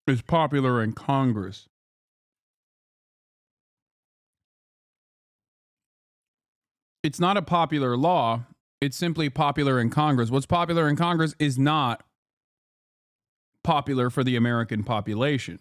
It's popular in Congress. It's not a popular law. It's simply popular in Congress. What's popular in Congress is not popular for the American population.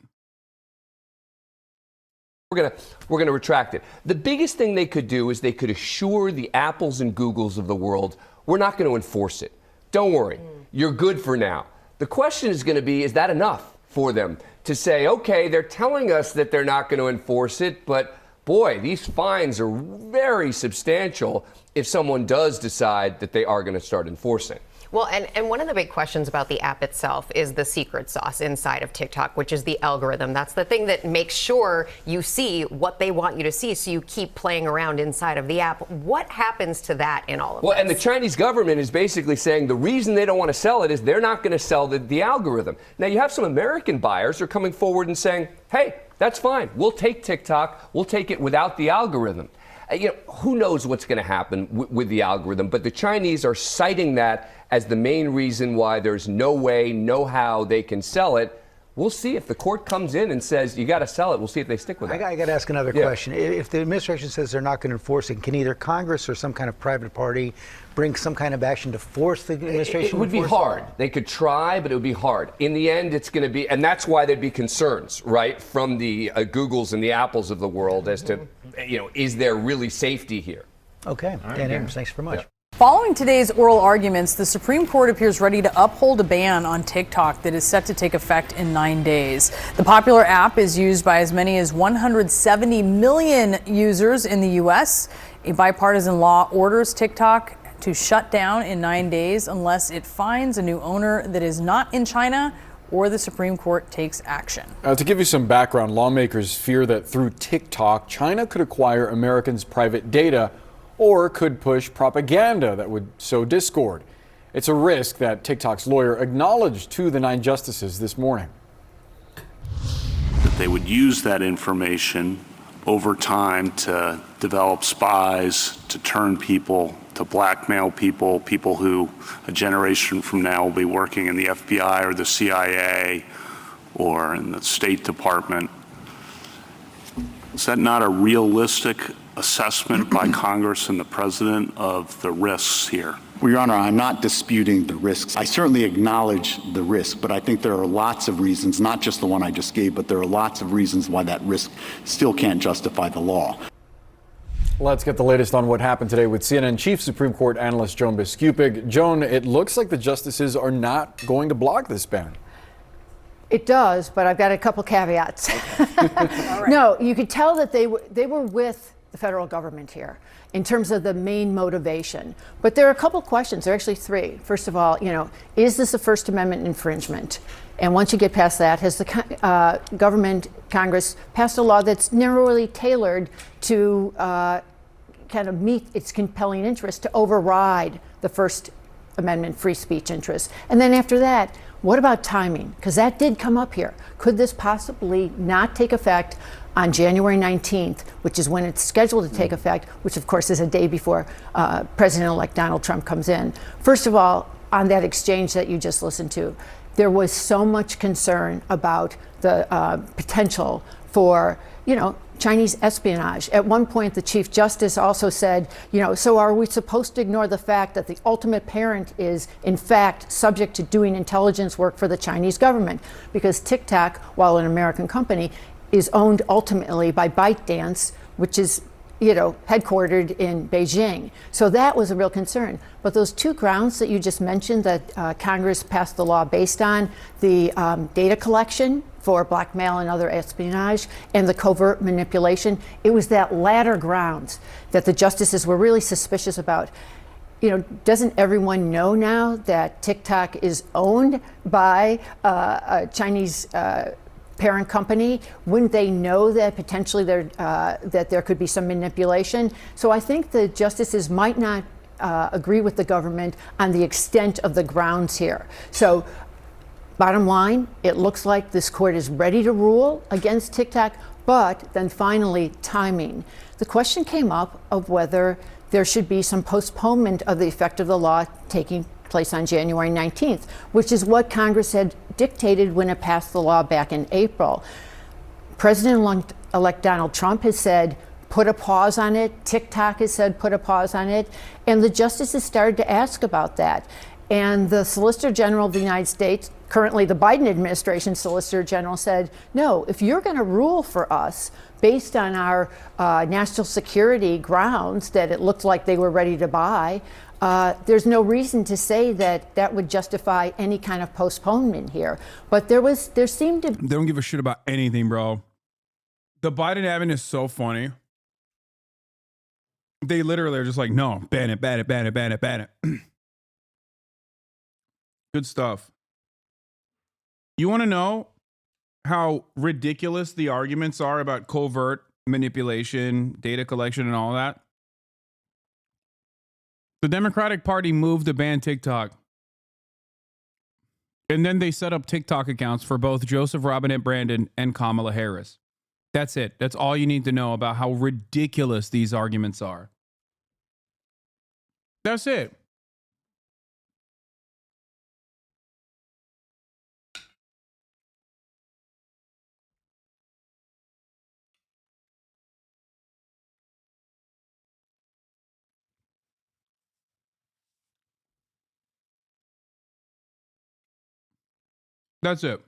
We're going to retract it. The biggest thing they could do is they could assure the Apples and Googles of the world, we're not going to enforce it. Don't worry, you're good for now. The question is going to be, is that enough for them to say, okay, they're telling us that they're not going to enforce it, but boy, these fines are very substantial if someone does decide that they are going to start enforcing. Well, and one of the big questions about the app itself is the secret sauce inside of TikTok, which is the algorithm. That's the thing that makes sure you see what they want you to see, so you keep playing around inside of the app. What happens to that in all of this? Well, and the Chinese government is basically saying the reason they don't want to sell it is they're not going to sell the algorithm. Now, you have some American buyers who are coming forward and saying, hey, that's fine. We'll take TikTok. We'll take it without the algorithm. Who knows what's going to happen with the algorithm, but the Chinese are citing that as the main reason why there's no way, no how they can sell it. We'll see if the court comes in and says you got to sell it. We'll see if they stick with it. I got to ask another question. If the administration says they're not going to enforce it, can either Congress or some kind of private party bring some kind of action to force the administration? It would be hard. They could try, but it would be hard. In the end, it's going to be, and that's why there'd be concerns, right, from the Googles and the Apples of the world as to, is there really safety here? Okay. Dan Abrams, thanks very much. Yeah. Following today's oral arguments, the Supreme Court appears ready to uphold a ban on TikTok that is set to take effect in 9 days. The popular app is used by as many as 170 million users in the U.S. A bipartisan law orders TikTok to shut down in 9 days unless it finds a new owner that is not in China or the Supreme Court takes action. To give you some background, lawmakers fear that through TikTok, China could acquire Americans' private data or could push propaganda that would sow discord. It's a risk that TikTok's lawyer acknowledged to the 9 justices this morning. That they would use that information over time to develop spies, to turn people, to blackmail people, people who a generation from now will be working in the FBI or the CIA or in the State Department. Is that not a realistic assessment by Congress and the President of the risks here? Well, Your Honor, I'm not disputing the risks. I certainly acknowledge the risk, but I think there are lots of reasons, not just the one I just gave, but there are lots of reasons why that risk still can't justify the law. Let's get the latest on what happened today with CNN Chief Supreme Court Analyst Joan Biskupik. Joan, it looks like the justices are not going to block this ban. It does, but I've got a couple caveats. No, you could tell that they were with the federal government here in terms of the main motivation. But there are a couple questions. There are actually 3. First of all, is this a First Amendment infringement? And once you get past that, has the government, Congress, passed a law that's narrowly tailored to kind of meet its compelling interest to override the First Amendment free speech interest? And then after that, what about timing? Because that did come up here. Could this possibly not take effect on January 19th, which is when it's scheduled to take effect, which of course is a day before President-elect Donald Trump comes in? First of all, on that exchange that you just listened to, there was so much concern about the potential for, Chinese espionage. At one point, the Chief Justice also said, so are we supposed to ignore the fact that the ultimate parent is, in fact, subject to doing intelligence work for the Chinese government? Because TikTok, while an American company, is owned ultimately by ByteDance, which is, headquartered in Beijing. So that was a real concern. But those 2 grounds that you just mentioned that Congress passed the law based on, the data collection for blackmail and other espionage, and the covert manipulation, it was that latter grounds that the justices were really suspicious about. Doesn't everyone know now that TikTok is owned by a Chinese parent company? Wouldn't they know that potentially that there could be some manipulation? So I think the justices might not agree with the government on the extent of the grounds here. So bottom line, it looks like this court is ready to rule against TikTok, but then finally timing. The question came up of whether there should be some postponement of the effect of the law taking place on January 19th, which is what Congress had dictated when it passed the law back in April. President-elect Donald Trump has said, put a pause on it. TikTok has said, put a pause on it. And the justices started to ask about that. And the Solicitor General of the United States, currently the Biden administration Solicitor General, said, no, if you're going to rule for us based on our national security grounds that it looked like they were ready to buy, there's no reason to say that that would justify any kind of postponement here. But there seemed to... They don't give a shit about anything, bro. The Biden admin is so funny. They literally are just like, no, ban it, ban it, ban it, ban it, ban it. Good stuff. You want to know how ridiculous the arguments are about covert manipulation, data collection, and all that? The Democratic Party moved to ban TikTok. And then they set up TikTok accounts for both Joseph Robinette Brandon and Kamala Harris. That's it. That's all you need to know about how ridiculous these arguments are. That's it. That's it.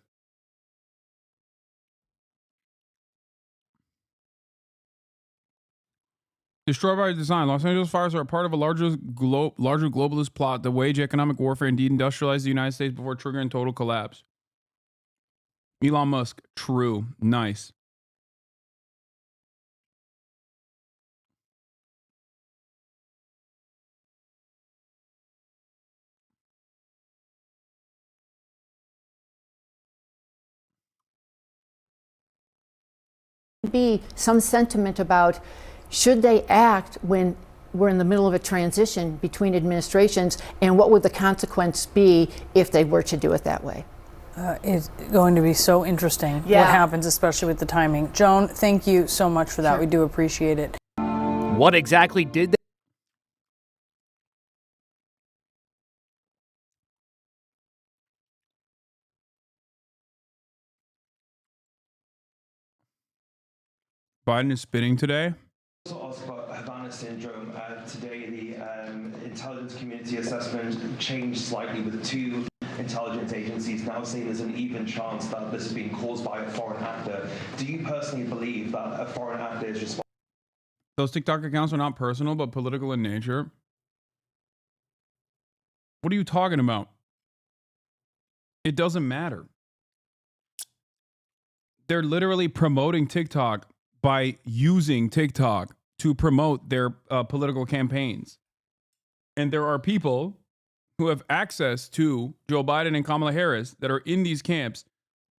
Destroyed by design. Los Angeles fires are a part of a larger globalist plot to wage economic warfare and deindustrialize the United States before triggering total collapse. Elon Musk. True. Nice. Be some sentiment about should they act when we're in the middle of a transition between administrations, and what would the consequence be if they were to do it that way? It's going to be so interesting what happens, especially with the timing. Joan, thank you so much for that. Sure. We do appreciate it. What exactly did they? Biden is spinning today. Also asked about Havana syndrome. Today, the intelligence community assessment changed slightly, with two intelligence agencies now saying there's an even chance that this is being caused by a foreign actor. Do you personally believe that a foreign actor is responsible? Those TikTok accounts are not personal, but political in nature. What are you talking about? It doesn't matter. They're literally promoting TikTok by using TikTok to promote their political campaigns. And there are people who have access to Joe Biden and Kamala Harris that are in these camps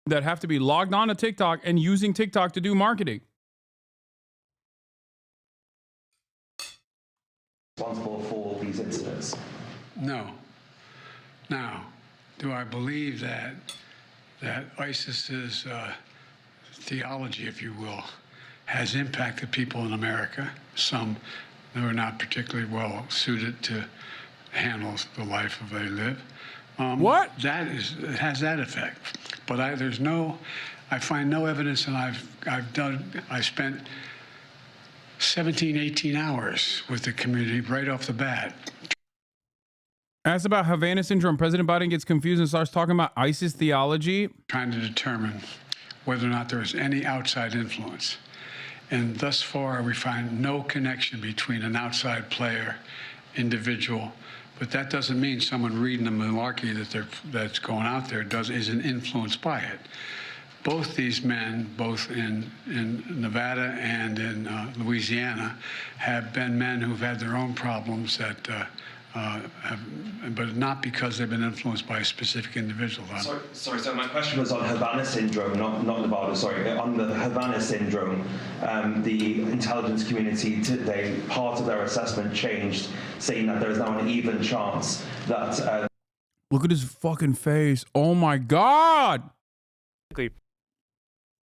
that have to be logged on to TikTok and using TikTok to do marketing. Responsible for these incidents? No. Now, do I believe that ISIS's theology, if you will, has impacted people in America? Some who are not particularly well suited to handle the life they live. What? It has that effect. But I find no evidence, and I spent 17, 18 hours with the community right off the bat. Asked about Havana syndrome, President Biden gets confused and starts talking about ISIS theology. Trying to determine whether or not there was any outside influence. And thus far, we find no connection between an outside player, individual. But that doesn't mean someone reading the malarkey that's going out there isn't influenced by it. Both these men, both in Nevada and in Louisiana, have been men who've had their own problems but not because they've been influenced by a specific individual. Sorry, so my question was on Havana syndrome, not Nevada, sorry. On the Havana syndrome, the intelligence community today, part of their assessment changed, saying that there is now an even chance that... Look at his fucking face. Oh my God!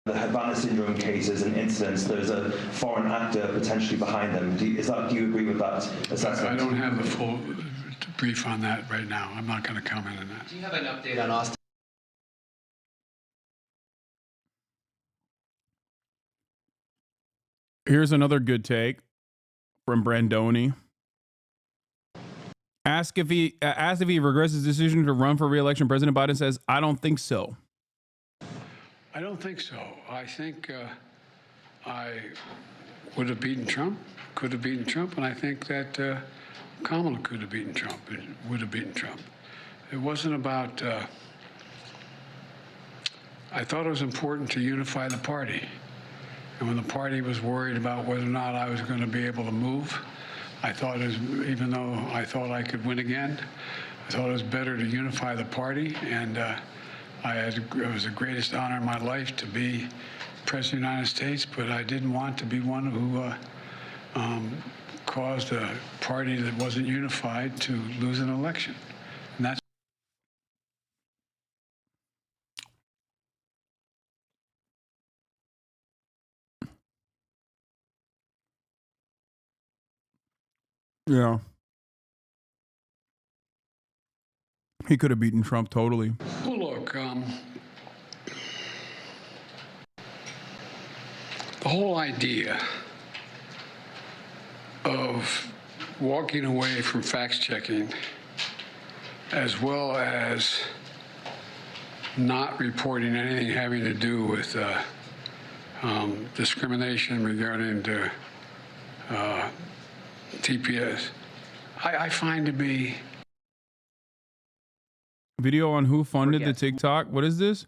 The Havana syndrome cases and incidents, there's a foreign actor potentially behind them. Do you agree with that assessment? I don't have the full brief on that right now. I'm not going to comment on that. Do you have an update on Austin? Here's another good take from Brandoni. Asked if he regrets his decision to run for re-election, President Biden says, "I don't think so." I don't think so. I think I would have beaten Trump, could have beaten Trump, and I think that Kamala could have beaten Trump, and would have beaten Trump. It wasn't about, I thought it was important to unify the party. And when the party was worried about whether or not I was going to be able to move, I thought, even though I thought I could win again, I thought it was better to unify the party, and it was the greatest honor in my life to be President of the United States, but I didn't want to be one who caused a party that wasn't unified to lose an election. And that's Yeah. He could have beaten Trump totally. well, look, the whole idea of walking away from fact checking, as well as not reporting anything having to do with discrimination regarding the TPS, I find to be. Video on who funded the TikTok. What is this?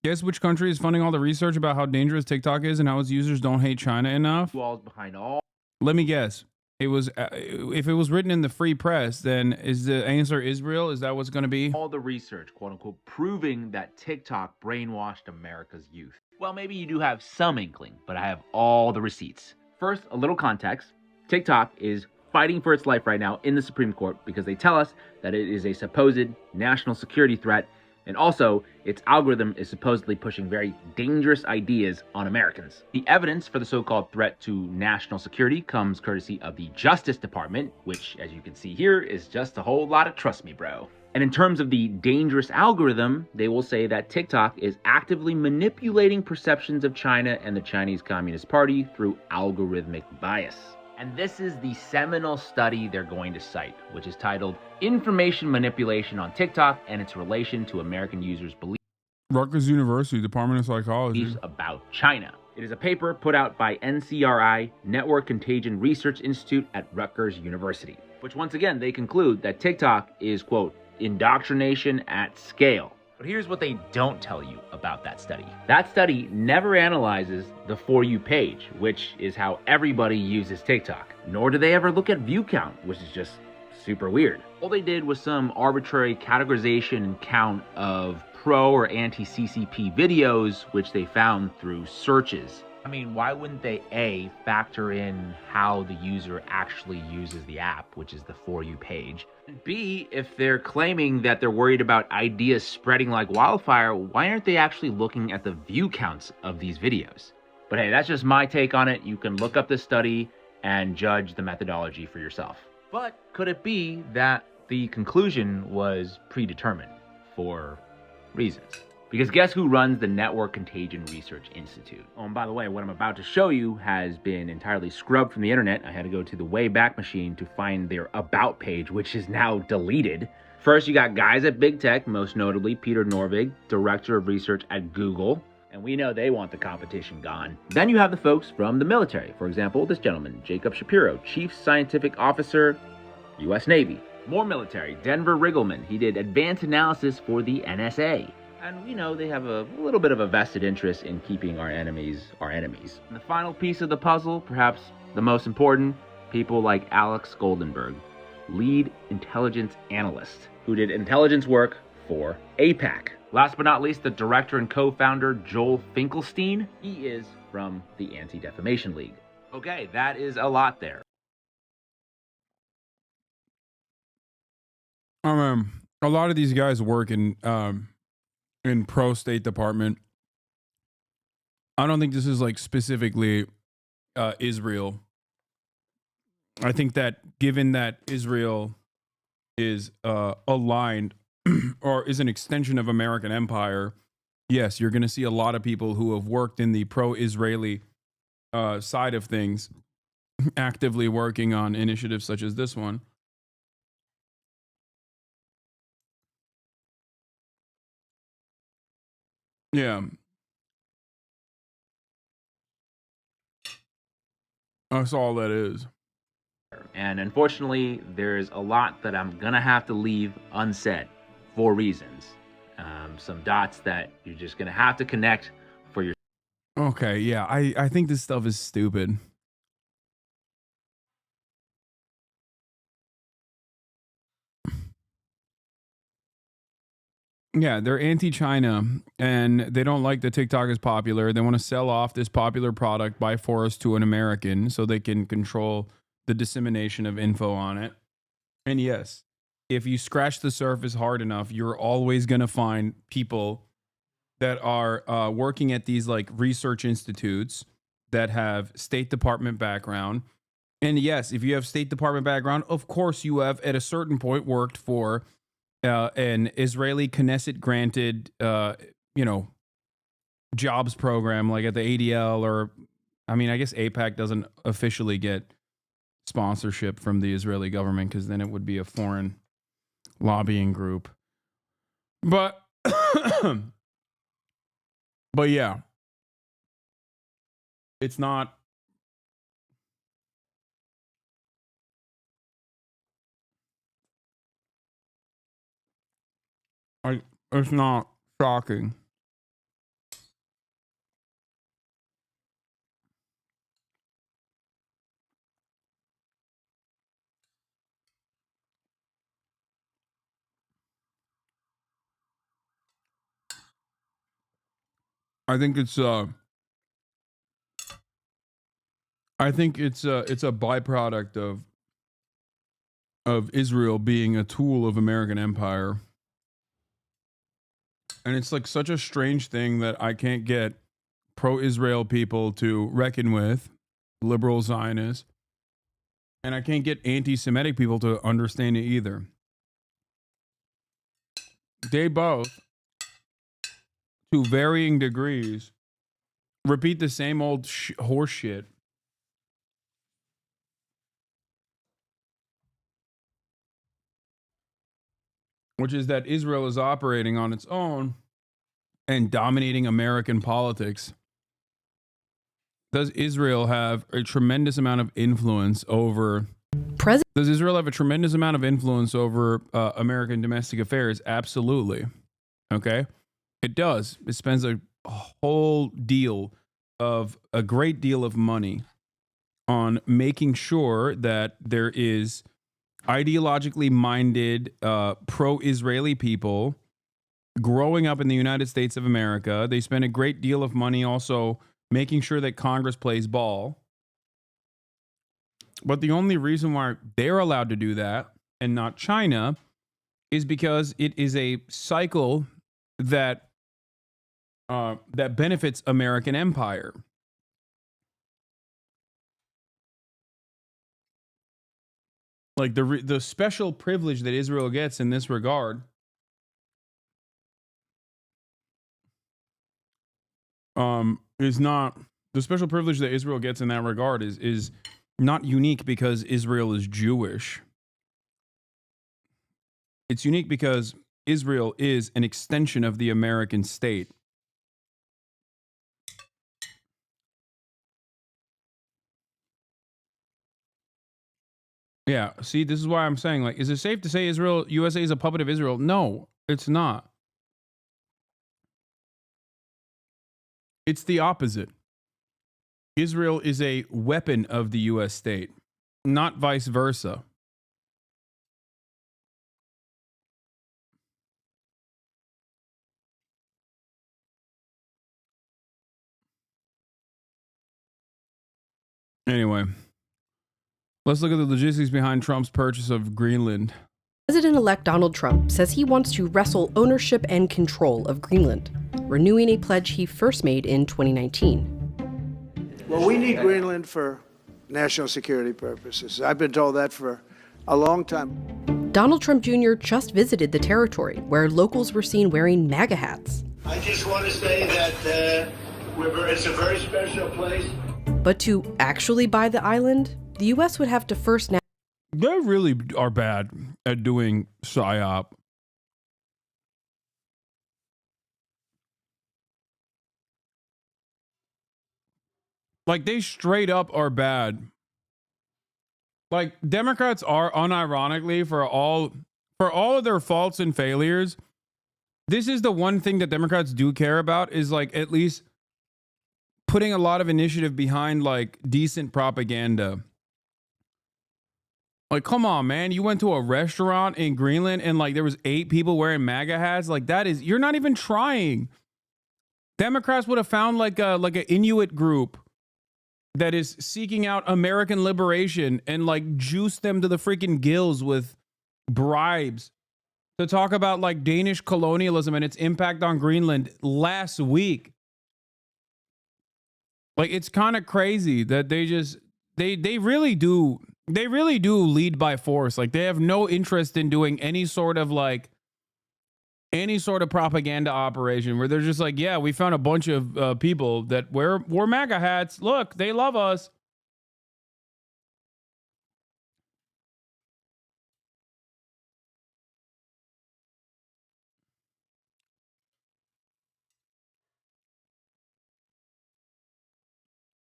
Guess which country is funding all the research about how dangerous TikTok is and how its users don't hate China enough? Walls behind all. Let me guess. It was if it was written in the free press, then is the answer Israel? Is that what's going to be? All the research, quote unquote, proving that TikTok brainwashed America's youth. Well, maybe you do have some inkling, but I have all the receipts. First, a little context. TikTok is fighting for its life right now in the Supreme Court because they tell us that it is a supposed national security threat, and also its algorithm is supposedly pushing very dangerous ideas on Americans. The evidence for the so-called threat to national security comes courtesy of the Justice Department, which, as you can see here, is just a whole lot of trust me, bro. And in terms of the dangerous algorithm, they will say that TikTok is actively manipulating perceptions of China and the Chinese Communist Party through algorithmic bias. And this is the seminal study they're going to cite, which is titled Information Manipulation on TikTok and its Relation to American Users' Beliefs Rutgers University, Department of Psychology. About China. It is a paper put out by NCRI, Network Contagion Research Institute at Rutgers University, which once again, they conclude that TikTok is, quote, indoctrination at scale. But here's what they don't tell you about that study. That study never analyzes the For You page, which is how everybody uses TikTok. Nor do they ever look at view count, which is just super weird. All they did was some arbitrary categorization and count of pro or anti-CCP videos, which they found through searches. I mean, why wouldn't they A, factor in how the user actually uses the app, which is the For You page? And B, if they're claiming that they're worried about ideas spreading like wildfire, why aren't they actually looking at the view counts of these videos? But hey, that's just my take on it. You can look up this study and judge the methodology for yourself. But could it be that the conclusion was predetermined for reasons? Because guess who runs the Network Contagion Research Institute? Oh, and by the way, what I'm about to show you has been entirely scrubbed from the internet. I had to go to the Wayback Machine to find their About page, which is now deleted. First, you got guys at Big Tech, most notably Peter Norvig, Director of Research at Google. And we know they want the competition gone. Then you have the folks from the military. For example, this gentleman, Jacob Shapiro, Chief Scientific Officer, U.S. Navy. More military, Denver Riggleman. He did advanced analysis for the NSA. And we know they have a little bit of a vested interest in keeping our enemies our enemies. And the final piece of the puzzle, perhaps the most important, people like Alex Goldenberg, lead intelligence analyst, who did intelligence work for AIPAC. Last but not least, the director and co-founder, Joel Finkelstein. He is from the Anti-Defamation League. Okay, that is a lot there. A lot of these guys work in pro State Department. I don't think this is like specifically Israel. I think that given that Israel is aligned or is an extension of American empire, yes, you're going to see a lot of people who have worked in the pro-Israeli side of things actively working on initiatives such as this one. Yeah. That's all that is. And unfortunately, there's a lot that I'm gonna have to leave unsaid for reasons. Some dots that you're just gonna have to connect for your. Okay, yeah, I think this stuff is stupid. Yeah, they're anti-China, and they don't like that TikTok is popular. They want to sell off this popular product by force to an American so they can control the dissemination of info on it. And yes, if you scratch the surface hard enough, you're always going to find people that are working at these like research institutes that have State Department background. And yes, if you have State Department background, of course you have at a certain point worked for an Israeli Knesset granted, jobs program like at the ADL, or, I mean, I guess AIPAC doesn't officially get sponsorship from the Israeli government because then it would be a foreign lobbying group. But, but yeah, it's not. It's not shocking. I think it's a byproduct of Israel being a tool of American empire. And it's like such a strange thing that I can't get pro-Israel people to reckon with, liberal Zionists, and I can't get anti-Semitic people to understand it either. They both, to varying degrees, repeat the same old horse shit. Which is that Israel is operating on its own and dominating American politics. Does Israel have a tremendous amount of influence over Does Israel have a tremendous amount of influence over American domestic affairs? Absolutely. Okay? It does. It spends a great deal of money on making sure that there is ideologically minded pro-Israeli people growing up in the United States of America. They spend a great deal of money also making sure that Congress plays ball. But the only reason why they're allowed to do that and not China is because it is a cycle that that benefits American empire. Like the special privilege that Israel gets in this regard is not the special privilege that Israel gets in that regard is not unique because Israel is Jewish. It's unique because Israel is an extension of the American state. Yeah, see, this is why I'm saying, like, is it safe to say USA is a puppet of Israel? No, it's not. It's the opposite. Israel is a weapon of the US state, not vice versa. Anyway, let's look at the logistics behind Trump's purchase of Greenland. President-elect Donald Trump says he wants to wrestle ownership and control of Greenland, renewing a pledge he first made in 2019. Well, we need Greenland for national security purposes. I've been told that for a long time. Donald Trump Jr. just visited the territory, where locals were seen wearing MAGA hats. I just want to say that it's a very special place. But to actually buy the island, the U.S. would have to first... They really are bad at doing PSYOP. Like, they straight up are bad. Like, Democrats are unironically, for all of their faults and failures, this is the one thing that Democrats do care about, is like at least putting a lot of initiative behind like decent propaganda. Like, come on, man. You went to a restaurant in Greenland and like there was 8 people wearing MAGA hats. Like that is, you're not even trying. Democrats would have found like an Inuit group that is seeking out American liberation and like juice them to the freaking gills with bribes to talk about like Danish colonialism and its impact on Greenland last week. Like, it's kind of crazy that they really do lead by force. Like, they have no interest in doing any sort of propaganda operation where they're just like, yeah, we found a bunch of people that wear MAGA hats. Look, they love us.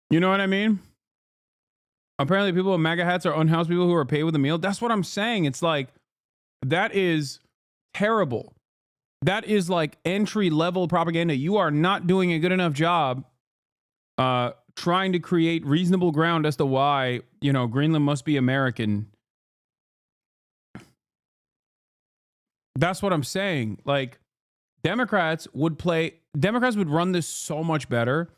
You know what I mean? Apparently people with MAGA hats are unhoused people who are paid with a meal. That's what I'm saying. It's like, that is terrible. That is like entry level propaganda. You are not doing a good enough job trying to create reasonable ground as to why, you know, Greenland must be American. That's what I'm saying. Like, Democrats would run this so much better.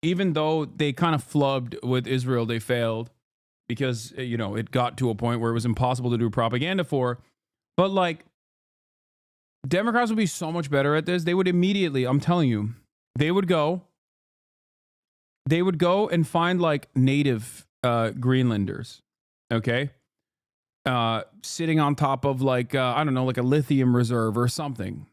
Even though they kind of flubbed with Israel, they failed because, you know, it got to a point where it was impossible to do propaganda for. But like, Democrats would be so much better at this. They would immediately, I'm telling you, they would go and find like native Greenlanders, okay? Sitting on top of like, I don't know, like a lithium reserve or something.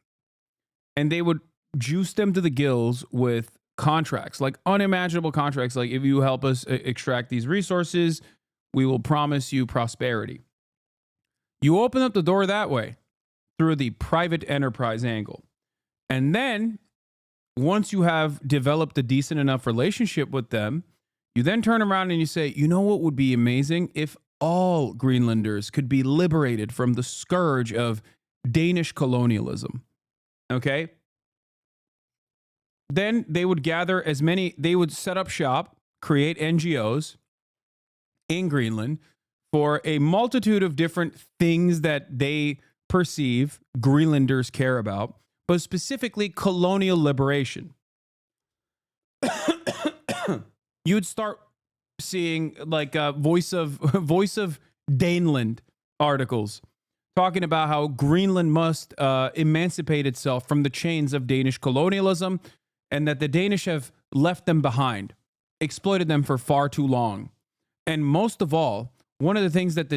And they would juice them to the gills with contracts, like unimaginable contracts. Like, if you help us extract these resources, we will promise you prosperity. You open up the door that way through the private enterprise angle. And then once you have developed a decent enough relationship with them, you then turn around and you say, you know what would be amazing? If all Greenlanders could be liberated from the scourge of Danish colonialism. Okay? Then they would they would set up shop, create NGOs in Greenland for a multitude of different things that they perceive Greenlanders care about, but specifically colonial liberation. You'd start seeing like voice of Daneland articles talking about how Greenland must emancipate itself from the chains of Danish colonialism, and that the Danish have left them behind, exploited them for far too long. And most of all, one of the things that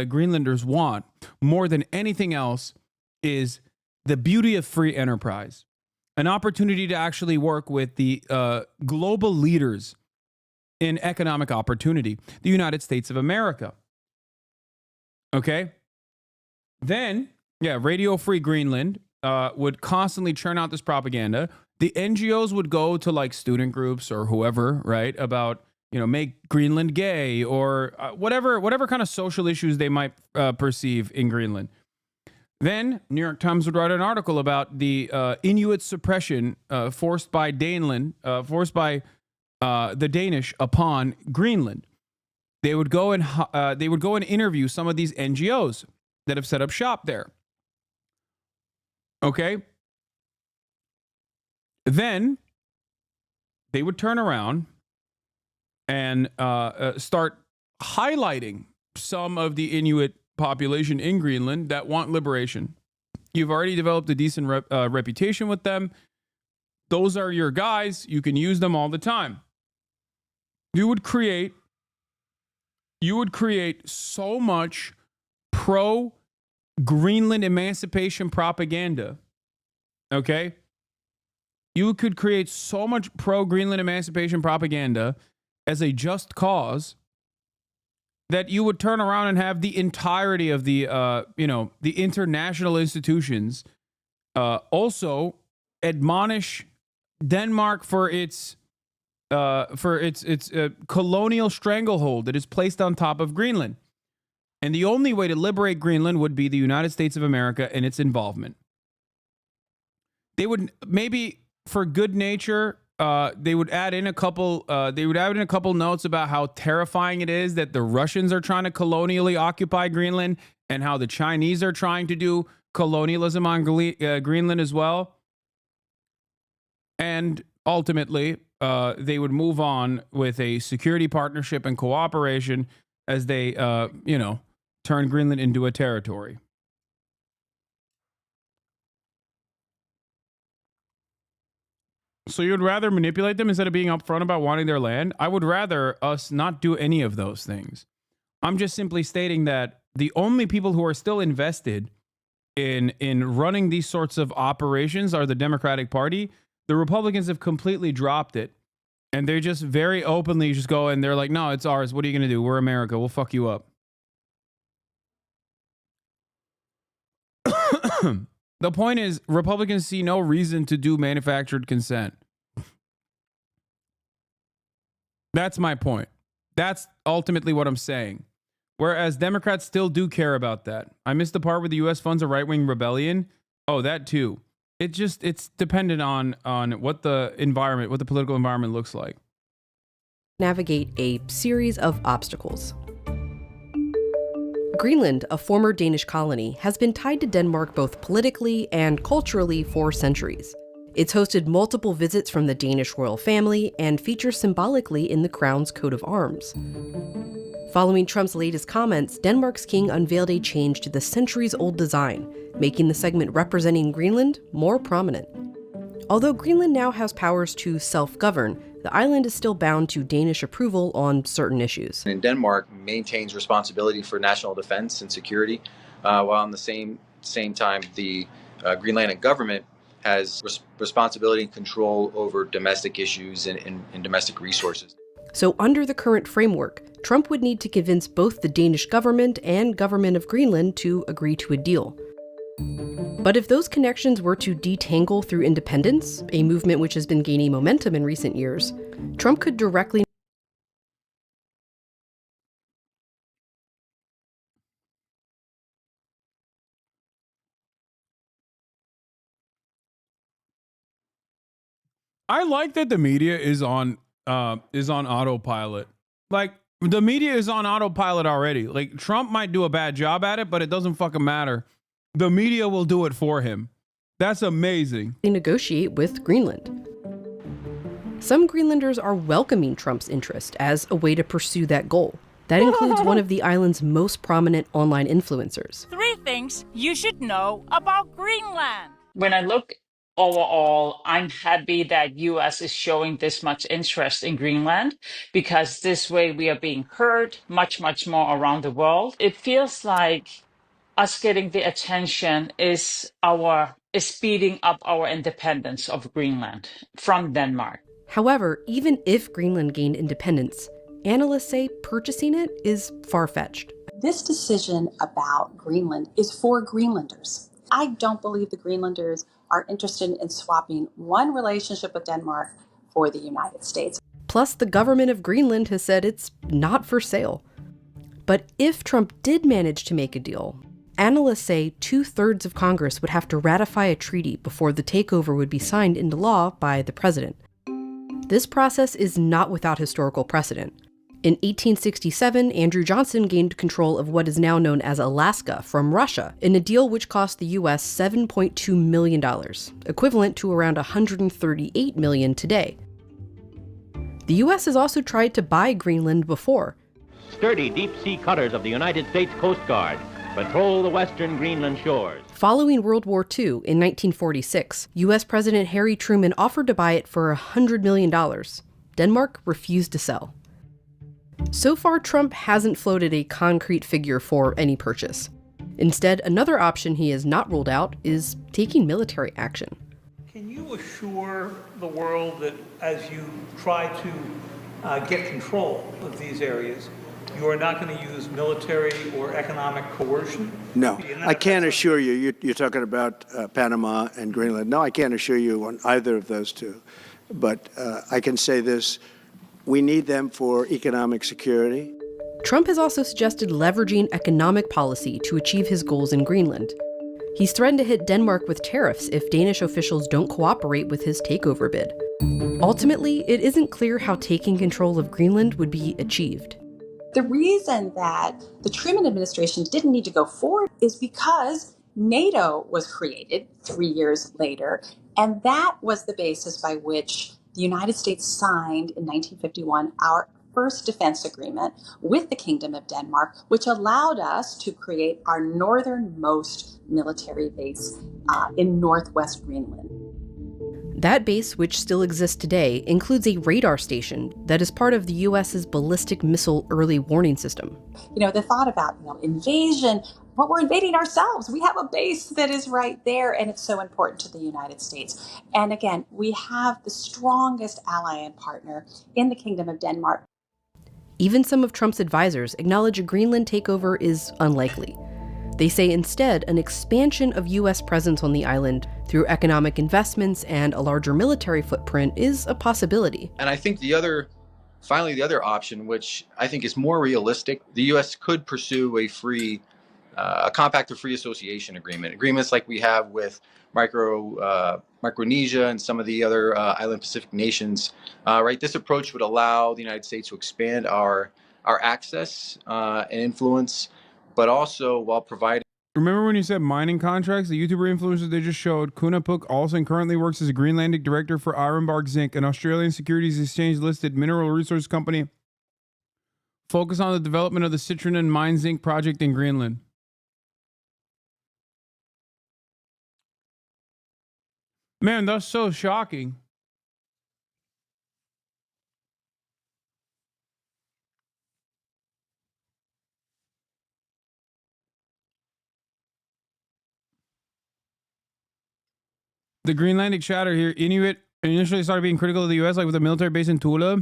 Greenlanders want more than anything else is the beauty of free enterprise, an opportunity to actually work with the global leaders in economic opportunity, the United States of America. Okay? Then, yeah, Radio Free Greenland would constantly churn out this propaganda. The NGOs would go to like student groups or whoever, right, about, you know, make Greenland gay or whatever kind of social issues they might perceive in Greenland. Then New York Times would write an article about the Inuit suppression forced by the Danish upon Greenland. They would go and interview some of these NGOs that have set up shop there. Okay. Then they would turn around and start highlighting some of the Inuit population in Greenland that want liberation. You've already developed a decent reputation with them. Those are your guys. You can use them all the time. You would create so much pro-Greenland emancipation propaganda. Okay? You could create so much pro-Greenland emancipation propaganda as a just cause that you would turn around and have the entirety of the international institutions also admonish Denmark for its colonial stranglehold that is placed on top of Greenland. And the only way to liberate Greenland would be the United States of America and its involvement. They would maybe, for good nature, they would add in a couple notes about how terrifying it is that the Russians are trying to colonially occupy Greenland, and how the Chinese are trying to do colonialism on Greenland as well. And ultimately, they would move on with a security partnership and cooperation as they, turn Greenland into a territory. So you'd rather manipulate them instead of being upfront about wanting their land? I would rather us not do any of those things. I'm just simply stating that the only people who are still invested in running these sorts of operations are the Democratic Party. The Republicans have completely dropped it. And they're just very openly just go, and they're like, no, it's ours. What are you going to do? We're America. We'll fuck you up. The point is, Republicans see no reason to do manufactured consent. That's my point. That's ultimately what I'm saying. Whereas Democrats still do care about that. I missed the part where the U.S. funds a right-wing rebellion. Oh, that too. It's dependent on what the political environment looks like. Navigate a series of obstacles. Greenland, a former Danish colony, has been tied to Denmark both politically and culturally for centuries. It's hosted multiple visits from the Danish royal family and features symbolically in the crown's coat of arms. Following Trump's latest comments, Denmark's king unveiled a change to the centuries-old design, making the segment representing Greenland more prominent. Although Greenland now has powers to self-govern, the island is still bound to Danish approval on certain issues. And Denmark maintains responsibility for national defense and security, while at the same time the Greenlandic government has responsibility and control over domestic issues and domestic resources. So under the current framework, Trump would need to convince both the Danish government and government of Greenland to agree to a deal. But if those connections were to detangle through independence, a movement which has been gaining momentum in recent years, Trump could directly I like that the media is on autopilot. Like, the media is on autopilot already. Like, Trump might do a bad job at it, but it doesn't fucking matter. The media will do it for him. That's amazing. Negotiate with Greenland. Some Greenlanders are welcoming Trump's interest as a way to pursue that goal. That includes one of the island's most prominent online influencers. 3 things you should know about Greenland. When I look overall, I'm happy that US is showing this much interest in Greenland, because this way we are being heard much, much more around the world. It feels like us getting the attention is speeding up our independence of Greenland from Denmark. However, even if Greenland gained independence, analysts say purchasing it is far-fetched. This decision about Greenland is for Greenlanders. I don't believe the Greenlanders are interested in swapping one relationship with Denmark for the United States. Plus, the government of Greenland has said it's not for sale. But if Trump did manage to make a deal, analysts say 2/3 of Congress would have to ratify a treaty before the takeover would be signed into law by the president. This process is not without historical precedent. In 1867, Andrew Johnson gained control of what is now known as Alaska from Russia in a deal which cost the U.S. $7.2 million, equivalent to around $138 million today. The U.S. has also tried to buy Greenland before. Sturdy deep-sea cutters of the United States Coast Guard patrol the western Greenland shores. Following World War II in 1946, U.S. President Harry Truman offered to buy it for $100 million. Denmark refused to sell. So far, Trump hasn't floated a concrete figure for any purchase. Instead, another option he has not ruled out is taking military action. Can you assure the world that as you try to get control of these areas, you are not going to use military or economic coercion? No, I can't assure you. You're talking about Panama and Greenland. No, I can't assure you on either of those two. But I can say this. We need them for economic security. Trump has also suggested leveraging economic policy to achieve his goals in Greenland. He's threatened to hit Denmark with tariffs if Danish officials don't cooperate with his takeover bid. Ultimately, it isn't clear how taking control of Greenland would be achieved. The reason that the Truman administration didn't need to go forward is because NATO was created 3 years later, and that was the basis by which the United States signed in 1951 our first defense agreement with the Kingdom of Denmark, which allowed us to create our northernmost military base in northwest Greenland. That base, which still exists today, includes a radar station that is part of the US's ballistic missile early warning system. The thought about, invasion, well, we're invading ourselves. We have a base that is right there, and it's so important to the United States. And again, we have the strongest ally and partner in the Kingdom of Denmark. Even some of Trump's advisors acknowledge a Greenland takeover is unlikely. They say instead an expansion of U.S. presence on the island through economic investments and a larger military footprint is a possibility. And I think the other option, which I think is more realistic, the U.S. could pursue a compact or free association agreements like we have with Micronesia and some of the other island Pacific nations. Right, this approach would allow the United States to expand our access and influence, but also while providing. Remember when you said mining contracts? The YouTuber influencers they just showed. Kunapuk Olsen currently works as a Greenlandic director for Ironbark Zinc, an Australian Securities Exchange listed mineral resource company focused on the development of the Citronen mine zinc project in Greenland. Man, that's so shocking. The Greenlandic chatter here, Inuit initially started being critical of the U.S., like with a military base in Tula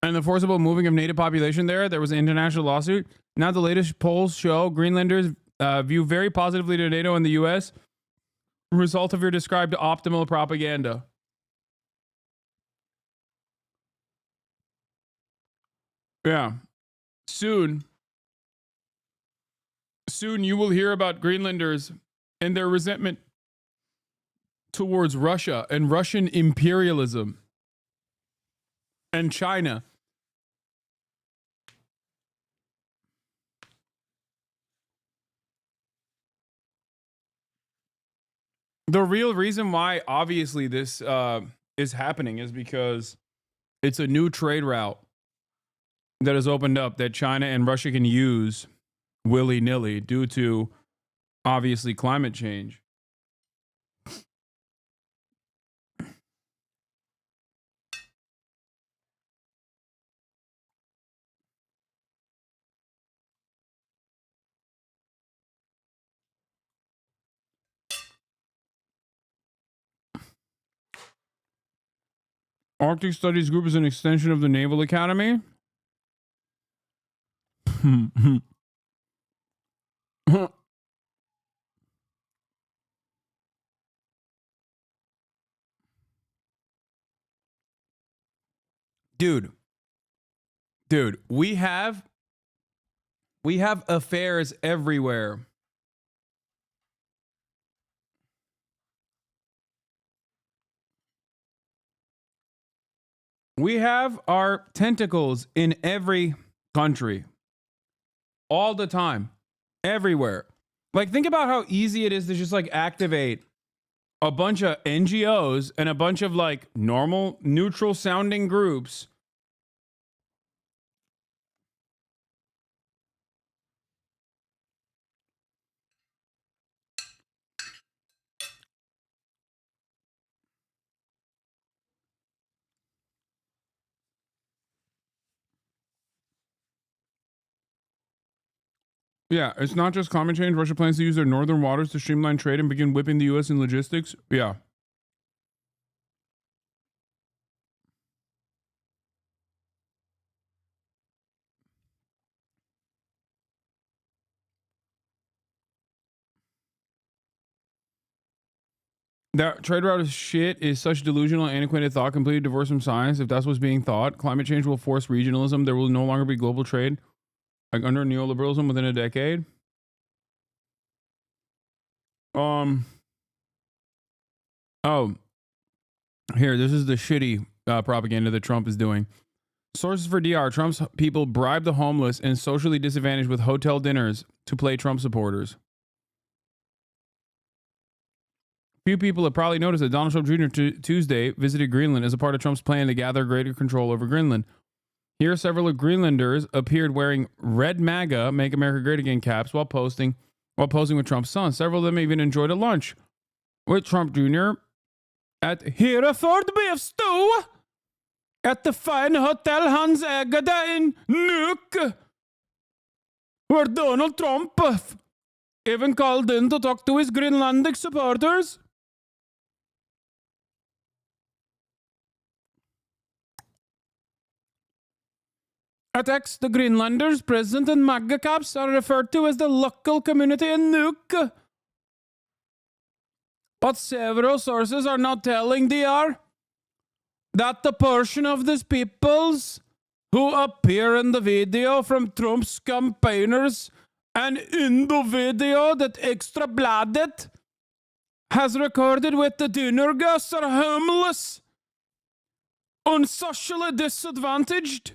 and the forcible moving of native population there. There was an international lawsuit. Now the latest polls show Greenlanders view very positively to NATO and the U.S., result of your described optimal propaganda. Yeah. Soon you will hear about Greenlanders and their resentment towards Russia and Russian imperialism and China. The real reason why, obviously, this is happening is because it's a new trade route that has opened up that China and Russia can use willy-nilly due to, obviously, climate change. Arctic Studies Group is an extension of the Naval Academy. Dude, we have affairs everywhere. We have our tentacles in every country. All the time. Everywhere. Like, think about how easy it is to just, like, activate a bunch of NGOs and a bunch of, like, normal, neutral-sounding groups. Yeah, it's not just climate change. Russia plans to use their northern waters to streamline trade and begin whipping the U.S. in logistics. Yeah. That trade route is shit is such delusional, antiquated thought, completely divorced from science. If that's what's being thought, climate change will force regionalism. There will no longer be global trade, like under neoliberalism, within a decade. Oh, Here, this is the shitty propaganda that Trump is doing. Sources for DR: Trump's people bribe the homeless and socially disadvantaged with hotel dinners to play Trump supporters. Few people have probably noticed that Donald Trump Jr. Tuesday visited Greenland as a part of Trump's plan to gather greater control over Greenland. Here, several of Greenlanders appeared wearing red MAGA "Make America Great Again" caps while posing with Trump's son. Several of them even enjoyed a lunch with Trump Jr. at Hereford Beef Stew at the fine Hotel HasnAbi in Nuuk, where Donald Trump even called in to talk to his Greenlandic supporters. At X, the Greenlanders present in MAGA caps are referred to as the local community in Nuuk. But several sources are now telling DR that the portion of these peoples who appear in the video from Trump's campaigners and in the video that Extra Bladet has recorded with the dinner guests are homeless, unsocially disadvantaged,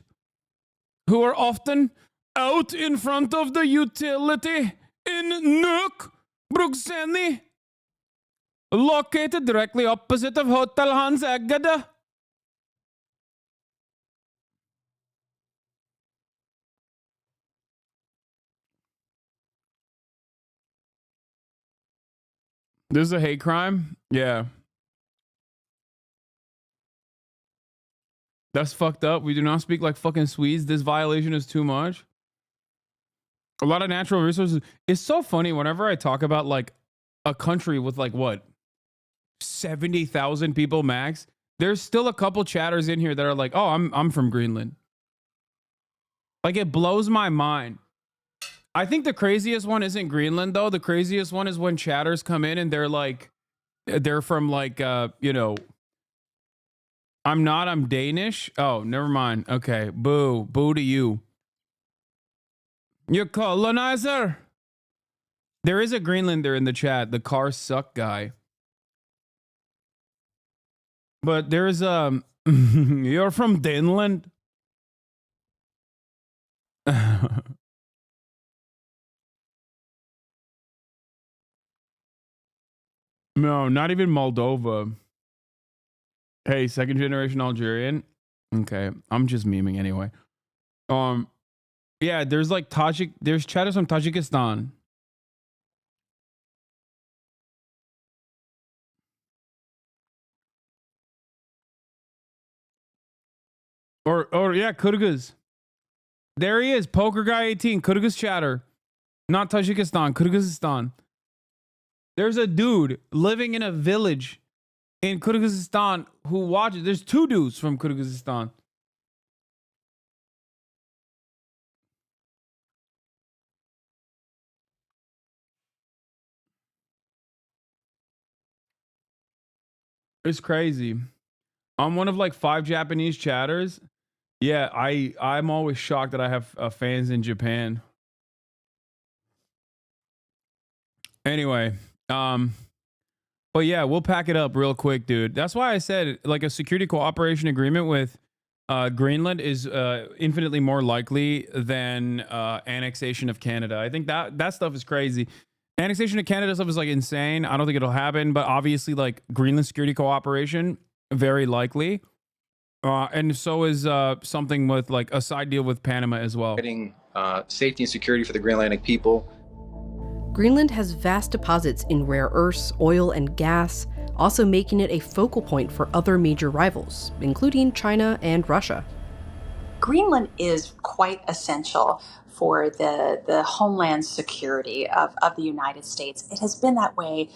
who are often out in front of the utility in Nuuk, Bruxelles, located directly opposite of Hotel HasnAbi. This is a hate crime? Yeah. That's fucked up. We do not speak like fucking Swedes. This violation is too much. A lot of natural resources. It's so funny whenever I talk about like a country with like what? 70,000 people max. There's still a couple chatters in here that are like, "Oh, I'm from Greenland." Like it blows my mind. I think the craziest one isn't Greenland though. The craziest one is when chatters come in and they're like, they're from like, I'm Danish. Oh, never mind. Okay. Boo. Boo to you. You colonizer. There is a Greenlander in the chat. The car suck guy. But there's you're from Denland. No, not even Moldova. Hey, second generation Algerian. Okay, I'm just memeing anyway. Yeah, there's like there's chatters from Tajikistan. Or yeah, Kyrgyz. There he is, Poker Guy 18, Kyrgyz chatter. Not Tajikistan, Kyrgyzstan. There's a dude living in a village in Kyrgyzstan who watches. There's two dudes from Kyrgyzstan. It's crazy. I'm one of like 5 Japanese chatters. Yeah, I'm always shocked that I have fans in Japan. Anyway, but yeah, we'll pack it up real quick, dude. That's why I said like a security cooperation agreement with Greenland is infinitely more likely than annexation of Canada. I think that stuff is crazy. Annexation of Canada stuff is like insane. I don't think it'll happen, but obviously like Greenland security cooperation, very likely. And so is something with like a side deal with Panama as well. Getting safety and security for the Greenlandic people. Greenland has vast deposits in rare earths, oil, and gas, also making it a focal point for other major rivals, including China and Russia. Greenland is quite essential for the homeland security of the United States. It has been that way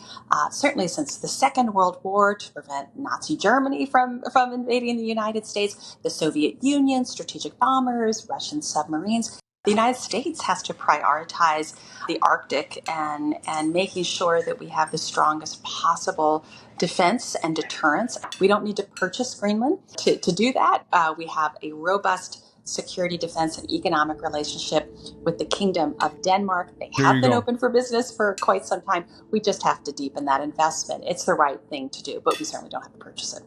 certainly since the Second World War to prevent Nazi Germany from invading the United States, the Soviet Union, strategic bombers, Russian submarines. The United States has to prioritize the Arctic and making sure that we have the strongest possible defense and deterrence. We don't need to purchase Greenland to do that. We have a robust security, defense, and economic relationship with the Kingdom of Denmark. They have been open for business for quite some time. We just have to deepen that investment. It's the right thing to do, but we certainly don't have to purchase it.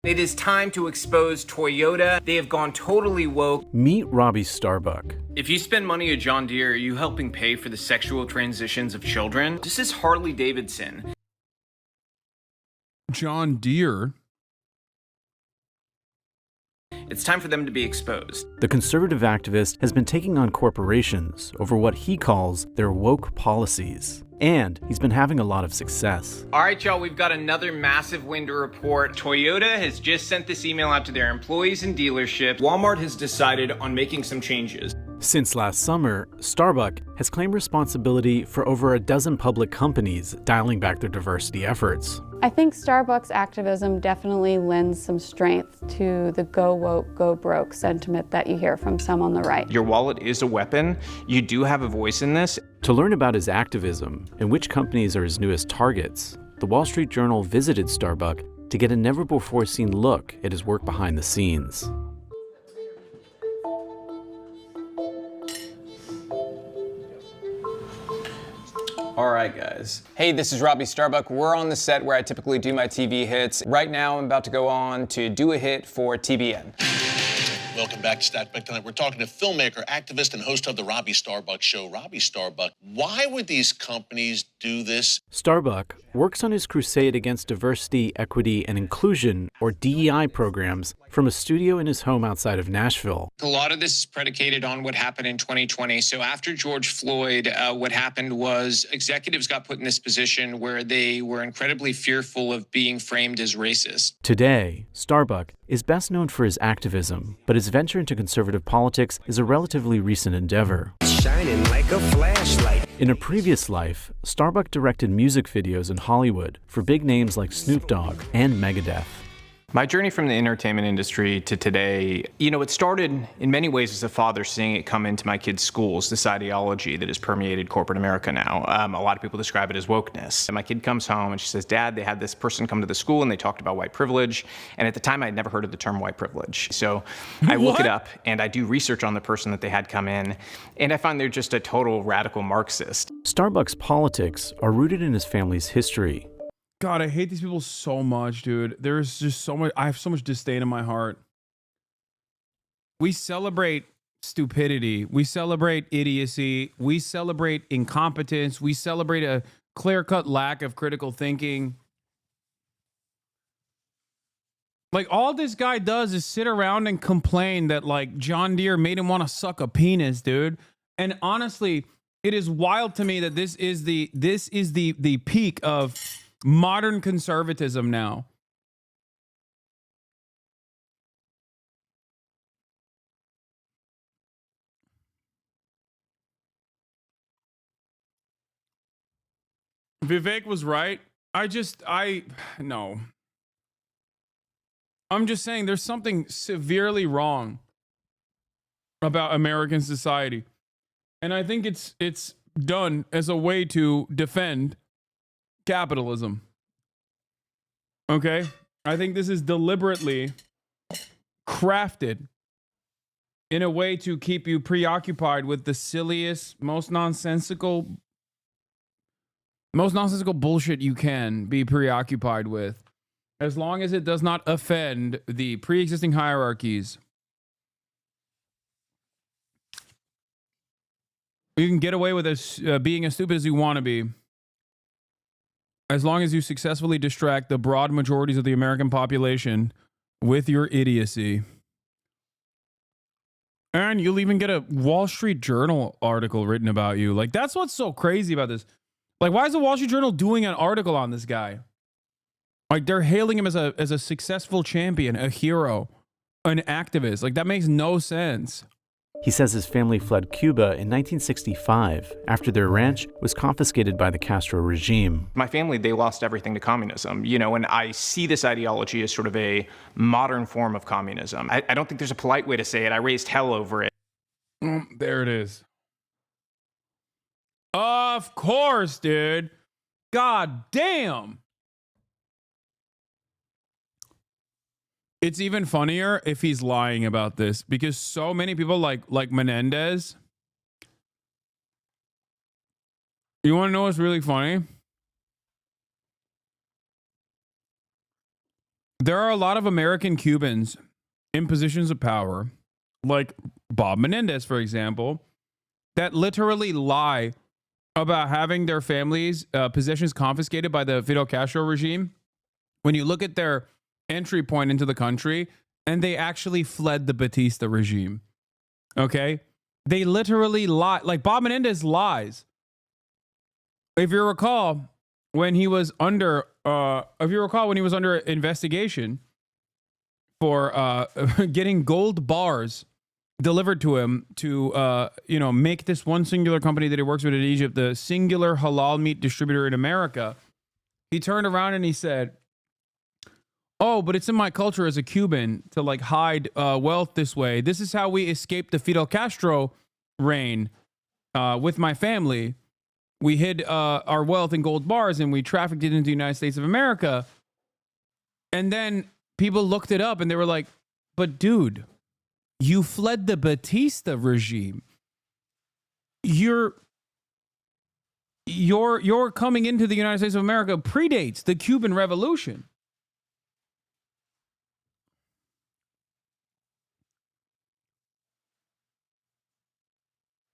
It is time to expose Toyota. They have gone totally woke. Meet Robbie Starbuck. If you spend money at John Deere, are you helping pay for the sexual transitions of children? This is Harley Davidson. John Deere? It's time for them to be exposed. The conservative activist has been taking on corporations over what he calls their woke policies. And he's been having a lot of success. All right, y'all, we've got another massive win to report. Toyota has just sent this email out to their employees and dealerships. Walmart has decided on making some changes. Since last summer, Starbuck has claimed responsibility for over a dozen public companies dialing back their diversity efforts. I think Starbucks activism definitely lends some strength to the go woke, go broke sentiment that you hear from some on the right. Your wallet is a weapon. You do have a voice in this. To learn about his activism and which companies are his newest targets, the Wall Street Journal visited Starbuck to get a never-before-seen look at his work behind the scenes. All right, guys. Hey, this is Robbie Starbuck. We're on the set where I typically do my TV hits. Right now, I'm about to go on to do a hit for TBN. Welcome back to Stat Back Tonight. We're talking to filmmaker, activist, and host of the Robbie Starbuck Show, Robbie Starbuck. Why would these companies do this? Starbuck works on his crusade against diversity, equity, and inclusion, or DEI programs, from a studio in his home outside of Nashville. A lot of this is predicated on what happened in 2020. So after George Floyd, what happened was executives got put in this position where they were incredibly fearful of being framed as racist. Today, Starbuck is best known for his activism, but his venture into conservative politics is a relatively recent endeavor. Shining like a flashlight. In a previous life, Starbuck directed music videos in Hollywood for big names like Snoop Dogg and Megadeth. My journey from the entertainment industry to today, it started in many ways as a father seeing it come into my kids' schools, this ideology that has permeated corporate America now. A lot of people describe it as wokeness. And my kid comes home and she says, Dad, they had this person come to the school and they talked about white privilege. And at the time, I had never heard of the term white privilege. So I look it up and I do research on the person that they had come in. And I find they're just a total radical Marxist. Starbuck's politics are rooted in his family's history. God, I hate these people so much, dude. There's just so much, I have so much disdain in my heart. We celebrate stupidity. We celebrate idiocy. We celebrate incompetence. We celebrate a clear-cut lack of critical thinking. Like, all this guy does is sit around and complain that, like, John Deere made him want to suck a penis, dude. And honestly, it is wild to me that this is the peak of modern conservatism now. Vivek was right. No. I'm just saying there's something severely wrong about American society. And I think it's done as a way to defend capitalism. Okay? I think this is deliberately crafted in a way to keep you preoccupied with the silliest, most nonsensical bullshit you can be preoccupied with, as long as it does not offend the pre-existing hierarchies. You can get away with being as stupid as you want to be, as long as you successfully distract the broad majorities of the American population with your idiocy. And you'll even get a Wall Street Journal article written about you. Like, that's what's so crazy about this. Like, why is the Wall Street Journal doing an article on this guy? Like, they're hailing him as a successful champion, a hero, an activist. Like, that makes no sense. He says his family fled Cuba in 1965 after their ranch was confiscated by the Castro regime. My family, they lost everything to communism, and I see this ideology as sort of a modern form of communism. I don't think there's a polite way to say it. I raised hell over it. There it is. Of course, dude. God damn. It's even funnier if he's lying about this, because so many people like Menendez. You want to know what's really funny? There are a lot of American Cubans in positions of power, like Bob Menendez, for example, that literally lie about having their families' possessions confiscated by the Fidel Castro regime. When you look at their entry point into the country, and they actually fled the Batista regime. Okay? They literally lie. Like Bob Menendez lies. If you recall, when he was under investigation for getting gold bars delivered to him to make this one singular company that he works with in Egypt the singular halal meat distributor in America, he turned around and he said, "Oh, but it's in my culture as a Cuban to like hide wealth this way. This is how we escaped the Fidel Castro reign with my family. We hid our wealth in gold bars and we trafficked it into the United States of America." And then people looked it up and they were like, "But dude, you fled the Batista regime. Your coming into the United States of America predates the Cuban Revolution."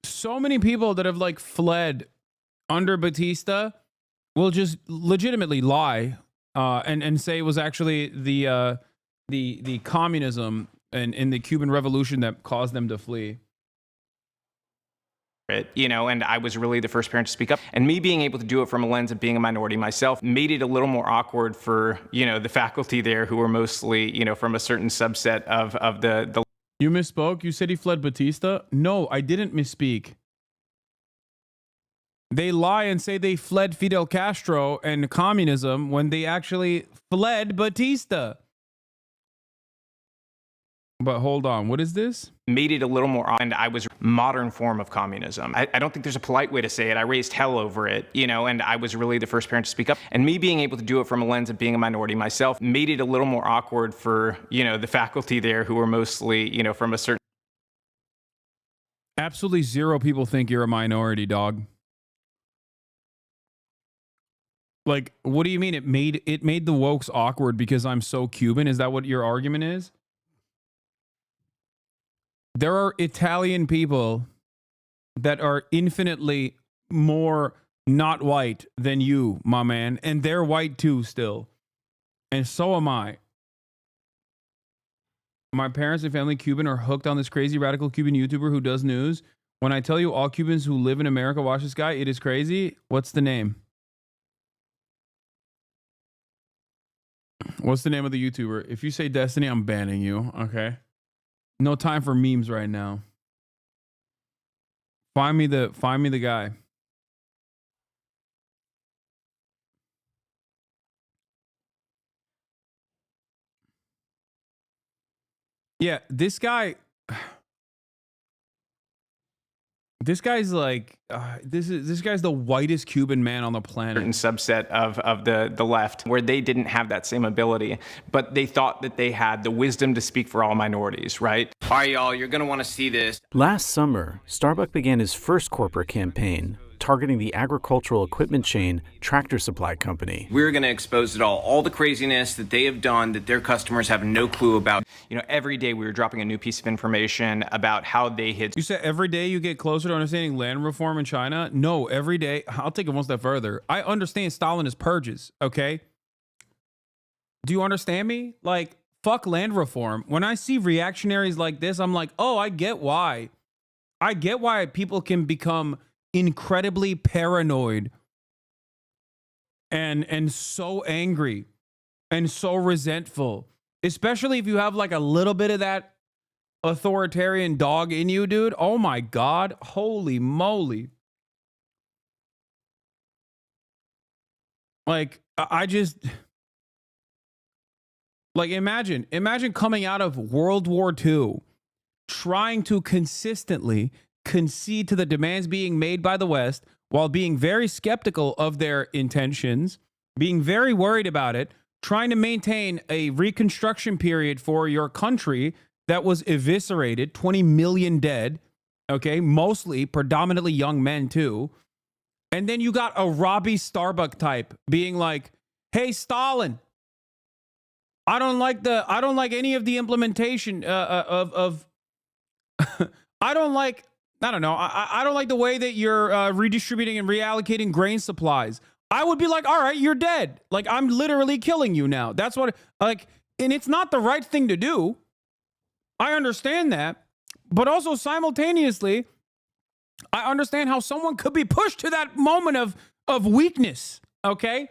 So many people that have like fled under Batista will just legitimately lie and say it was actually the communism and the Cuban Revolution that caused them to flee. And I was really the first parent to speak up. And me being able to do it from a lens of being a minority myself made it a little more awkward for, the faculty there who were mostly, from a certain subset of the. You misspoke? You said he fled Batista? No, I didn't misspeak. They lie and say they fled Fidel Castro and communism when they actually fled Batista. But hold on, what is this? Made it a little more, and I was modern form of communism. I don't think there's a polite way to say it. I raised hell over it, and I was really the first parent to speak up. And me being able to do it from a lens of being a minority myself made it a little more awkward for, the faculty there who were mostly, from a certain. Absolutely zero people think you're a minority, dog. Like, what do you mean it made the wokes awkward because I'm so Cuban? Is that what your argument is? There are Italian people that are infinitely more not white than you, my man. And they're white too still. And so am I. My parents and family Cuban are hooked on this crazy radical Cuban YouTuber who does news. When I tell you all Cubans who live in America watch this guy, it is crazy. What's the name? What's the name of the YouTuber? If you say Destiny, I'm banning you. Okay. No time for memes right now. Find me the guy. Yeah, this guy's like this guy's the whitest Cuban man on the planet. Certain subset of the left where they didn't have that same ability, but they thought that they had the wisdom to speak for all minorities, right? All right, y'all, you're going to want to see this. Last summer, Starbucks began his first corporate campaign, targeting the agricultural equipment chain Tractor Supply Company. We're going to expose it all the craziness that they have done that their customers have no clue about. Every day we were dropping a new piece of information about how they had. You said every day you get closer to understanding land reform in China? No, every day. I'll take it one step further. I understand Stalinist purges, okay? Do you understand me? Like, fuck land reform. When I see reactionaries like this, I'm like, oh, I get why. I get why people can become incredibly paranoid and so angry and so resentful, especially if you have like a little bit of that authoritarian dog in you, dude. Oh my God. Holy moly. Like, I just like imagine coming out of World War II, trying to consistently concede to the demands being made by the West while being very skeptical of their intentions, being very worried about it, trying to maintain a reconstruction period for your country that was eviscerated, 20 million dead, okay, mostly predominantly young men too. And then you got a Robbie Starbuck type being like, hey, Stalin, I don't like any of the implementation of I don't like the way that you're redistributing and reallocating grain supplies. I would be like, all right, you're dead. Like, I'm literally killing you now. That's what, like, and it's not the right thing to do. I understand that. But also simultaneously, I understand how someone could be pushed to that moment of weakness. Okay?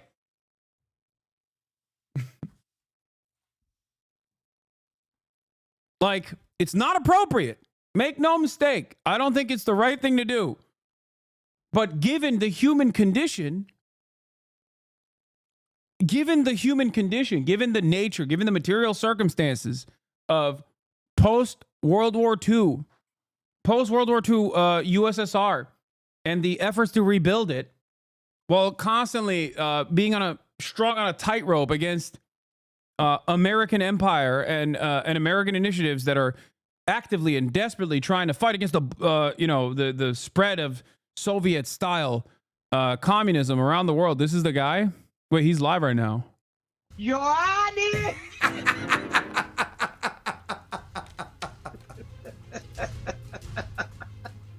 Like, it's not appropriate. Make no mistake. I don't think it's the right thing to do. But given the human condition, given the nature, given the material circumstances of post-World War II USSR and the efforts to rebuild it, while constantly being strung on a tightrope against American empire and American initiatives that are actively and desperately trying to fight against the spread of Soviet-style communism around the world. This is the guy. Wait, he's live right now. Johnny!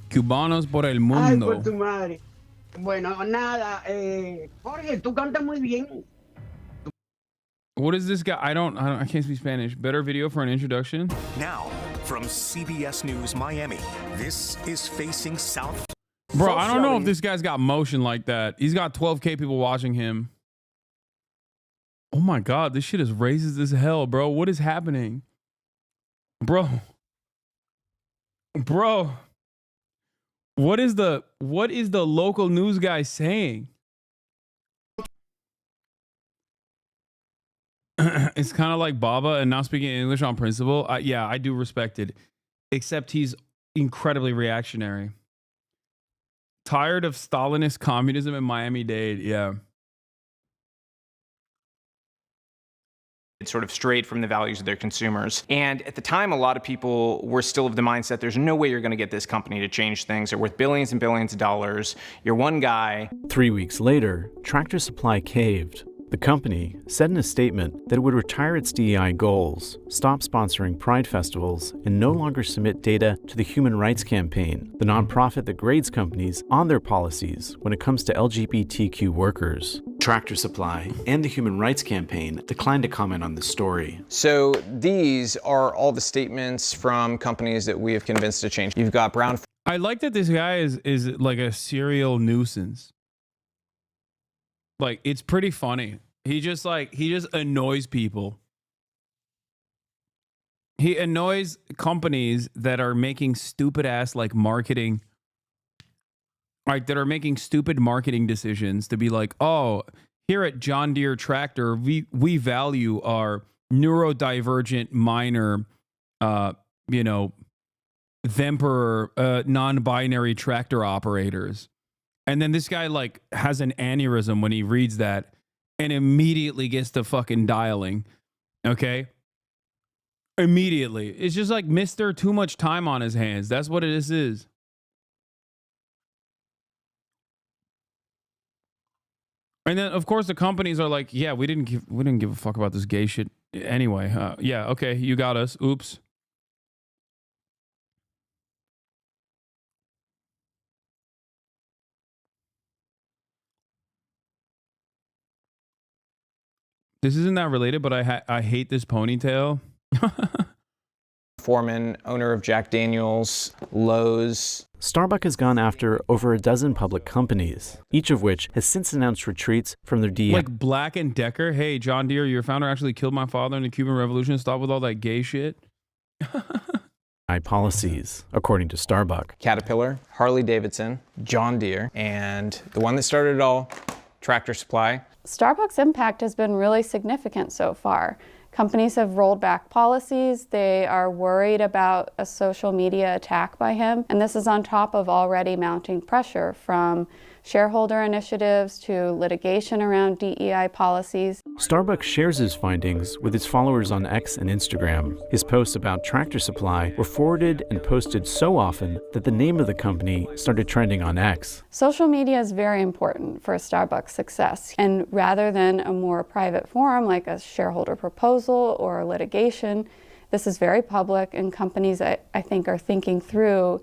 Cubanos por el Ay, mundo. por tu madre. Bueno, nada, Jorge, tú cantas muy bien. What is this guy? I can't speak Spanish. Better video for an introduction. Now, from CBS News Miami, this is Facing South. Bro, I don't know if this guy's got motion like that. He's got 12K people watching him. Oh my God, this shit is racist as hell, bro. What is happening? Bro. What is the local news guy saying? It's kind of like Baba and not speaking English on principle. Yeah, I do respect it. Except he's incredibly reactionary. Tired of Stalinist communism in Miami-Dade. Yeah. It's sort of strayed from the values of their consumers. And at the time, a lot of people were still of the mindset, there's no way you're going to get this company to change things. They're worth billions and billions of dollars. You're one guy. 3 weeks later, Tractor Supply caved. The company said in a statement that it would retire its DEI goals, stop sponsoring pride festivals, and no longer submit data to the Human Rights Campaign, the nonprofit that grades companies on their policies when it comes to LGBTQ workers. Tractor Supply and the Human Rights Campaign declined to comment on this story. So these are all the statements from companies that we have convinced to change. You've got Brown. I like that this guy is like a serial nuisance. Like, it's pretty funny. He just annoys people. He annoys companies that are making stupid ass like marketing. Right, that are making stupid marketing decisions to be like, oh, here at John Deere Tractor, we value our neurodivergent minor, Vemperor, non-binary tractor operators. And then this guy like has an aneurysm when he reads that and immediately gets to fucking dialing. Okay? Immediately. It's just like Mr. Too much time on his hands. That's what this is. And then of course the companies are like, yeah, we didn't give a fuck about this gay shit anyway. Yeah, okay, you got us. Oops. This isn't that related, but I hate this ponytail. Foreman, owner of Jack Daniels, Lowe's. Starbucks has gone after over a dozen public companies, each of which has since announced retreats from their DEI. Like Black & Decker. Hey, John Deere, your founder actually killed my father in the Cuban Revolution. Stop with all that gay shit. Policies, according to Starbucks. Caterpillar, Harley Davidson, John Deere, and the one that started it all, Tractor Supply. Starbucks' impact has been really significant so far. Companies have rolled back policies. They are worried about a social media attack by him. And this is on top of already mounting pressure from shareholder initiatives to litigation around DEI policies. Starbucks shares his findings with its followers on X and Instagram. His posts about Tractor Supply were forwarded and posted so often that the name of the company started trending on X. Social media is very important for Starbucks' success, and rather than a more private forum like a shareholder proposal or litigation, this is very public, and companies, I think, are thinking through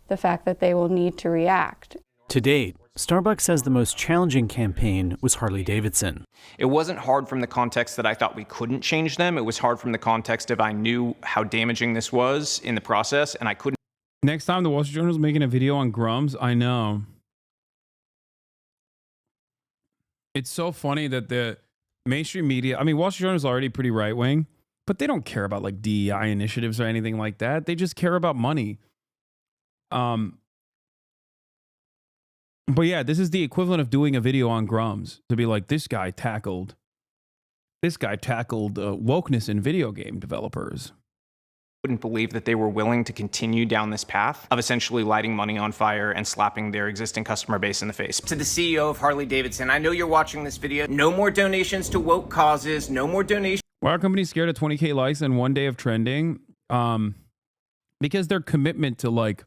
the fact that they will need to react. To date, Starbucks says the most challenging campaign was Harley-Davidson. It wasn't hard from the context that I thought we couldn't change them. It was hard from the context of I knew how damaging this was in the process, and I couldn't. Next time the Wall Street Journal is making a video on Grums, I know. It's so funny that the mainstream media, I mean, Wall Street Journal is already pretty right-wing, but they don't care about like DEI initiatives or anything like that. They just care about money. But yeah, this is the equivalent of doing a video on Grums to be like, this guy tackled wokeness in video game developers. Wouldn't believe that they were willing to continue down this path of essentially lighting money on fire and slapping their existing customer base in the face. To the CEO of Harley-Davidson, I know you're watching this video. No more donations to woke causes. No more donations. Why are companies scared of 20K likes and 1 day of trending? Because their commitment to like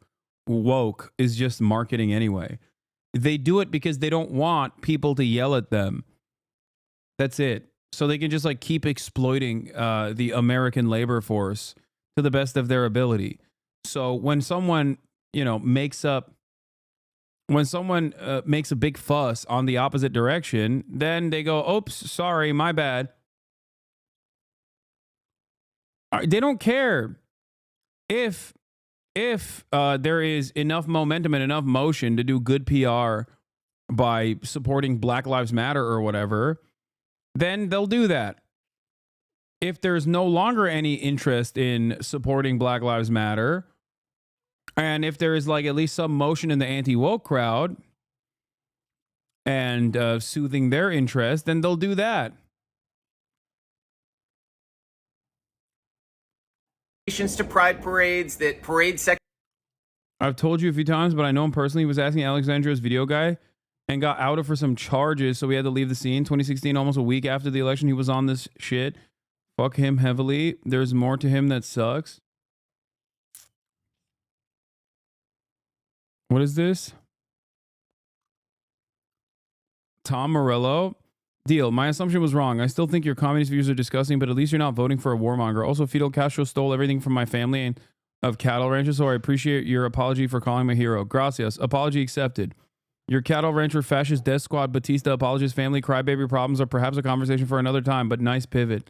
woke is just marketing anyway. They do it because they don't want people to yell at them. That's it. So they can just like keep exploiting the American labor force to the best of their ability. So when someone, makes a big fuss on the opposite direction, then they go, oops, sorry, my bad. They don't care if there is enough momentum and enough motion to do good PR by supporting Black Lives Matter or whatever, then they'll do that. If there's no longer any interest in supporting Black Lives Matter, and if there is like at least some motion in the anti-woke crowd and soothing their interest, then they'll do that. To pride parades, that parade section. I've told you a few times, but I know him personally. He was asking Alexandria's video guy and got outed for some charges, so we had to leave the scene. 2016, almost a week after the election, he was on this shit. Fuck him heavily. There's more to him that sucks. What is this? Tom Morello. Deal. My assumption was wrong. I still think your communist views are disgusting, but at least you're not voting for a warmonger. Also, Fidel Castro stole everything from my family and of cattle ranchers, so I appreciate your apology for calling me a hero. Gracias. Apology accepted. Your cattle rancher, fascist death squad, Batista, apologist, family, crybaby problems are perhaps a conversation for another time, but nice pivot.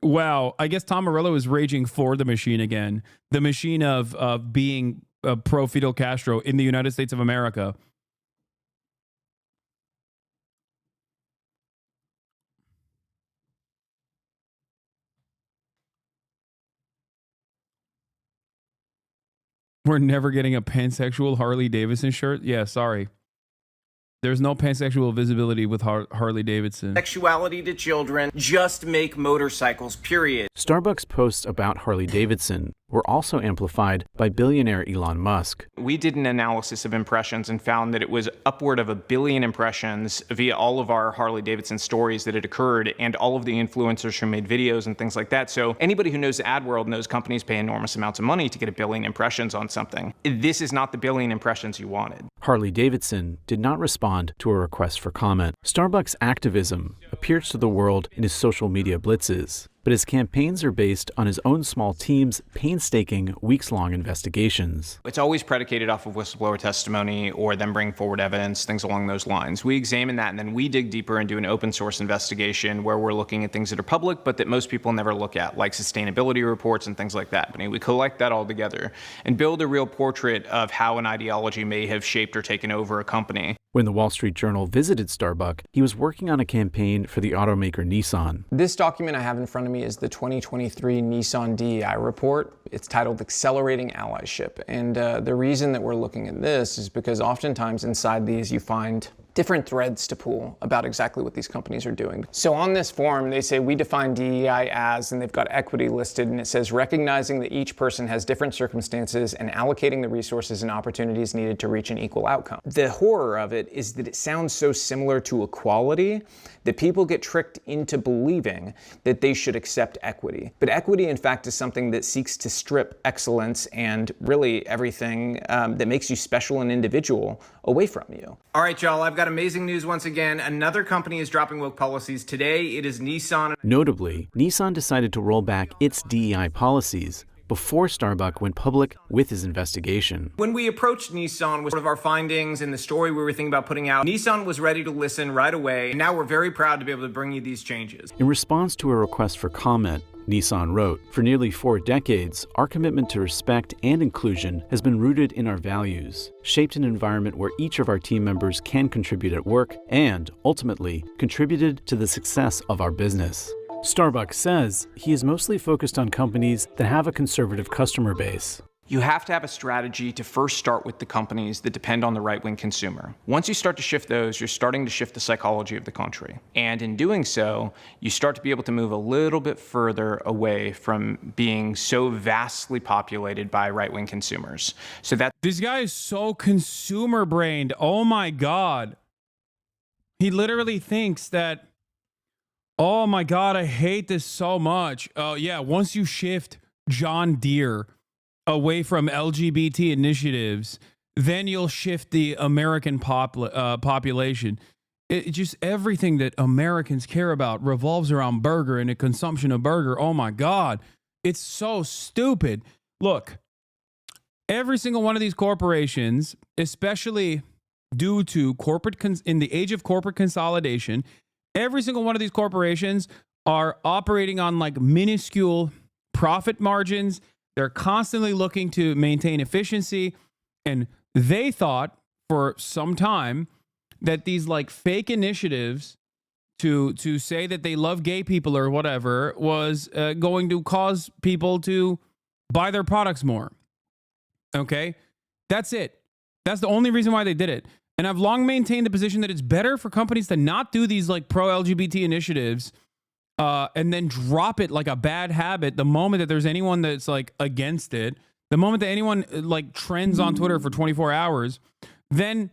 Wow. I guess Tom Morello is raging for the machine again. The machine of being pro Fidel Castro in the United States of America. We're never getting a pansexual Harley-Davidson shirt? Yeah, sorry. There's no pansexual visibility with Harley-Davidson. Sexuality to children. Just make motorcycles, period. Starbucks' posts about Harley-Davidson were also amplified by billionaire Elon Musk. We did an analysis of impressions and found that it was upward of 1 billion impressions via all of our Harley-Davidson stories that had occurred and all of the influencers who made videos and things like that. So anybody who knows the ad world knows companies pay enormous amounts of money to get 1 billion impressions on something. This is not the 1 billion impressions you wanted. Harley-Davidson did not respond to a request for comment. Starbucks' activism appears to the world in his social media blitzes, but his campaigns are based on his own small team's painstaking, weeks-long investigations. It's always predicated off of whistleblower testimony or them bring forward evidence, things along those lines. We examine that and then we dig deeper and do an open source investigation where we're looking at things that are public but that most people never look at, like sustainability reports and things like that. We collect that all together and build a real portrait of how an ideology may have shaped or taken over a company. When the Wall Street Journal visited Starbucks, he was working on a campaign for the automaker Nissan. This document I have in front of me is the 2023 Nissan DEI report. It's titled Accelerating Allyship. And the reason that we're looking at this is because oftentimes inside these you find different threads to pull about exactly what these companies are doing. So on this form, they say we define DEI as, and they've got equity listed, and it says recognizing that each person has different circumstances and allocating the resources and opportunities needed to reach an equal outcome. The horror of it is that it sounds so similar to equality that people get tricked into believing that they should accept equity. But equity, in fact, is something that seeks to strip excellence and really everything that makes you special and individual away from you. All right, y'all, I've got amazing news once again. Another company is dropping woke policies today. It is Nissan. Notably, Nissan decided to roll back its DEI policies before Starbucks went public with his investigation. When we approached Nissan with sort of our findings and the story we were thinking about putting out, Nissan was ready to listen right away. And now we're very proud to be able to bring you these changes. In response to a request for comment, Nissan wrote, "For nearly 4 decades, our commitment to respect and inclusion has been rooted in our values, shaped an environment where each of our team members can contribute at work, and, ultimately, contributed to the success of our business." Starbucks says he is mostly focused on companies that have a conservative customer base. You have to have a strategy to first start with the companies that depend on the right-wing consumer. Once you start to shift those, you're starting to shift the psychology of the country. And in doing so, you start to be able to move a little bit further away from being so vastly populated by right-wing consumers. So that this guy is so consumer-brained. Oh my God. He literally thinks that, oh my God, I hate this so much. Oh yeah, once you shift John Deere away from LGBT initiatives, then you'll shift the American population. It just everything that Americans care about revolves around burger and the consumption of burger. Oh my God, it's so stupid. Look, every single one of these corporations, especially due to in the age of corporate consolidation, every single one of these corporations are operating on like minuscule profit margins. They're constantly looking to maintain efficiency, and they thought for some time that these like fake initiatives to say that they love gay people or whatever was going to cause people to buy their products more. Okay, that's it. That's the only reason why they did it. And I've long maintained the position that it's better for companies to not do these like pro-LGBT initiatives and then drop it like a bad habit the moment that there's anyone that's like against it, the moment that anyone like trends on Twitter for 24 hours, then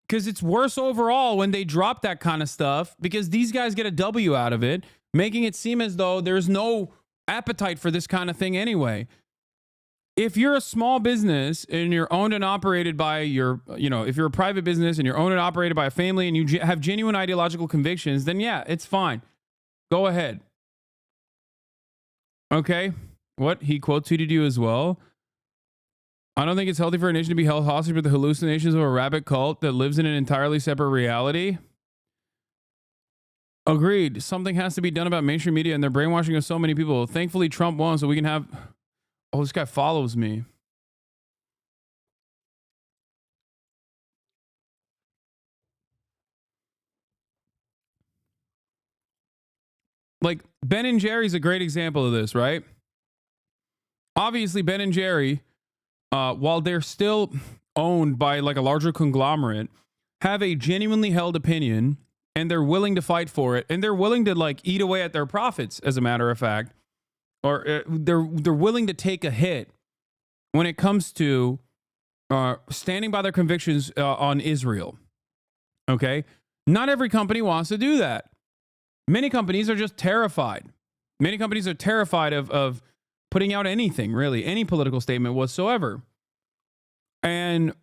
because it's worse overall when they drop that kind of stuff because these guys get a W out of it, making it seem as though there's no appetite for this kind of thing anyway. If you're a small business and you're owned and operated by your, if you're a private business and you're owned and operated by a family and you have genuine ideological convictions, then yeah, it's fine. Go ahead. Okay. What? He quote tweeted you as well. I don't think it's healthy for a nation to be held hostage with the hallucinations of a rabbit cult that lives in an entirely separate reality. Agreed. Something has to be done about mainstream media and their brainwashing of so many people. Thankfully, Trump won, so we can have... Oh, this guy follows me. Like, Ben & Jerry's a great example of this, right? Obviously, Ben & Jerry, while they're still owned by like a larger conglomerate, have a genuinely held opinion, and they're willing to fight for it, and they're willing to like eat away at their profits, as a matter of fact, or they're willing to take a hit when it comes to standing by their convictions on Israel. Okay? Not every company wants to do that. Many companies are just terrified. Many companies are terrified of putting out anything, really, any political statement whatsoever. And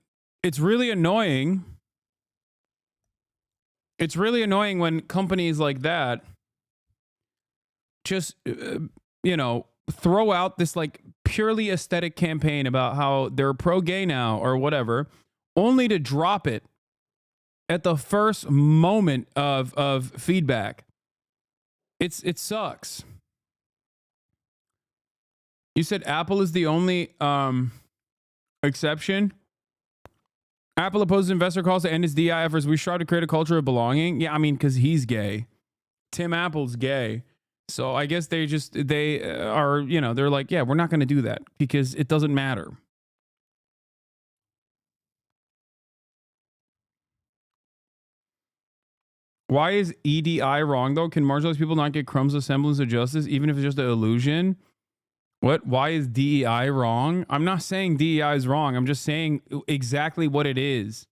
it's really annoying. It's really annoying when companies like that just, throw out this like purely aesthetic campaign about how they're pro-gay now or whatever, only to drop it at the first moment of feedback. It sucks. You said Apple is the only exception. Apple opposes investor calls to end its DI efforts. We strive to create a culture of belonging. Yeah, I mean, because he's gay. Tim Apple's gay. So I guess they are, they're like, yeah, we're not going to do that because it doesn't matter. Why is EDI wrong, though? Can marginalized people not get crumbs of semblance of justice, even if it's just an illusion? What? Why is DEI wrong? I'm not saying DEI is wrong. I'm just saying exactly what it is,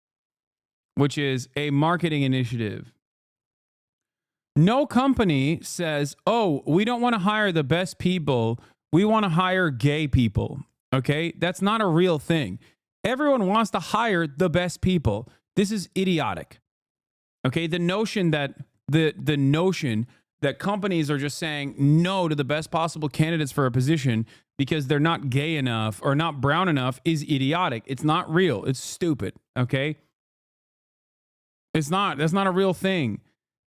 which is a marketing initiative. No company says, oh, we don't want to hire the best people. We want to hire gay people. Okay? That's not a real thing. Everyone wants to hire the best people. This is idiotic. Okay? The notion that the notion that companies are just saying no to the best possible candidates for a position because they're not gay enough or not brown enough is idiotic. It's not real. It's stupid. Okay? It's not. That's not a real thing.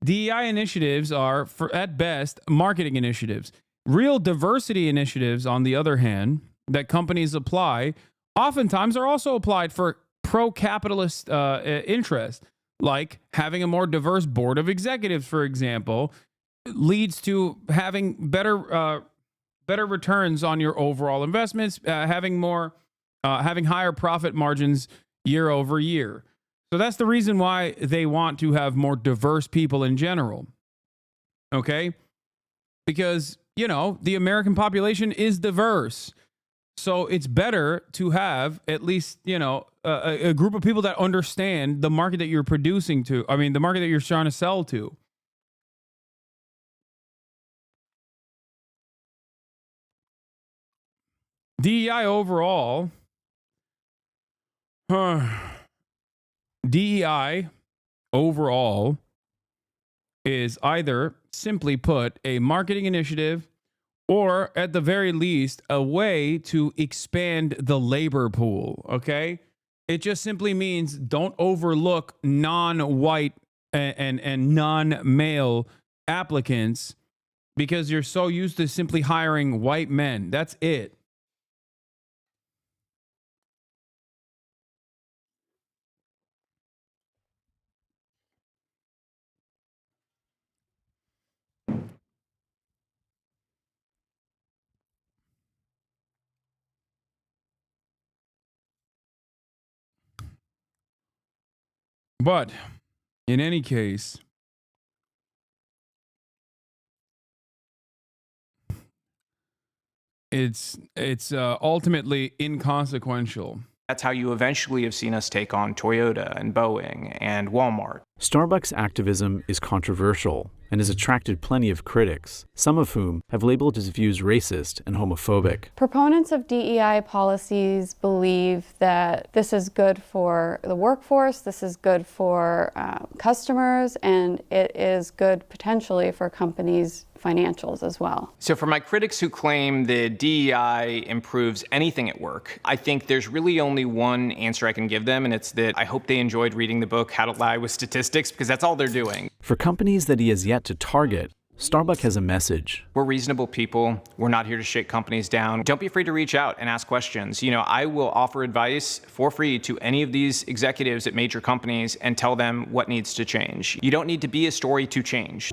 DEI initiatives are, at best, marketing initiatives. Real diversity initiatives, on the other hand, that companies apply, oftentimes are also applied for pro-capitalist interest, like having a more diverse board of executives, for example, leads to having better returns on your overall investments, having higher profit margins year over year. So that's the reason why they want to have more diverse people in general. Okay? Because, the American population is diverse. So it's better to have at least, a group of people that understand the market that you're producing to. I mean, the market that you're trying to sell to. DEI overall. DEI overall is either, simply put, a marketing initiative or, at the very least, a way to expand the labor pool, okay? It just simply means don't overlook non-white and non-male applicants because you're so used to simply hiring white men. That's it. But in any case, it's ultimately inconsequential. That's how you eventually have seen us take on Toyota and Boeing and Walmart. Starbucks activism is controversial and has attracted plenty of critics, some of whom have labeled his views racist and homophobic. Proponents of DEI policies believe that this is good for the workforce, this is good for customers, and it is good potentially for companies' financials as well. So for my critics who claim that DEI improves anything at work, I think there's really only one answer I can give them, and it's that I hope they enjoyed reading the book, How to Lie with Statistics, because that's all they're doing. For companies that he has yet to target, Starbucks has a message. We're reasonable people. We're not here to shake companies down. Don't be afraid to reach out and ask questions. I will offer advice for free to any of these executives at major companies and tell them what needs to change. You don't need to be a story to change.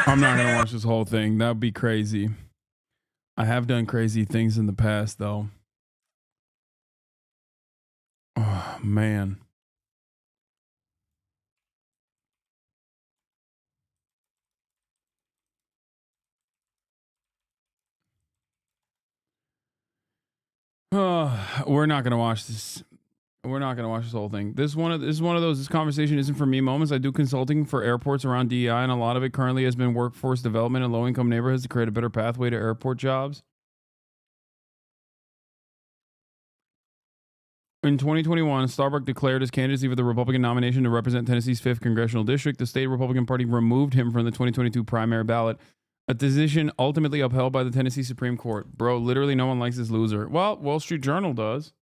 I'm not going to watch this whole thing. That would be crazy. I have done crazy things in the past, though. Oh, man. We're not going to watch this. We're not going to watch this whole thing. This is one of those, this conversation isn't for me moments. I do consulting for airports around DEI, and a lot of it currently has been workforce development in low-income neighborhoods to create a better pathway to airport jobs. In 2021, Starbucks declared his candidacy for the Republican nomination to represent Tennessee's 5th congressional district. The state Republican Party removed him from the 2022 primary ballot, a decision ultimately upheld by the Tennessee Supreme Court. Bro, literally no one likes this loser. Well, Wall Street Journal does.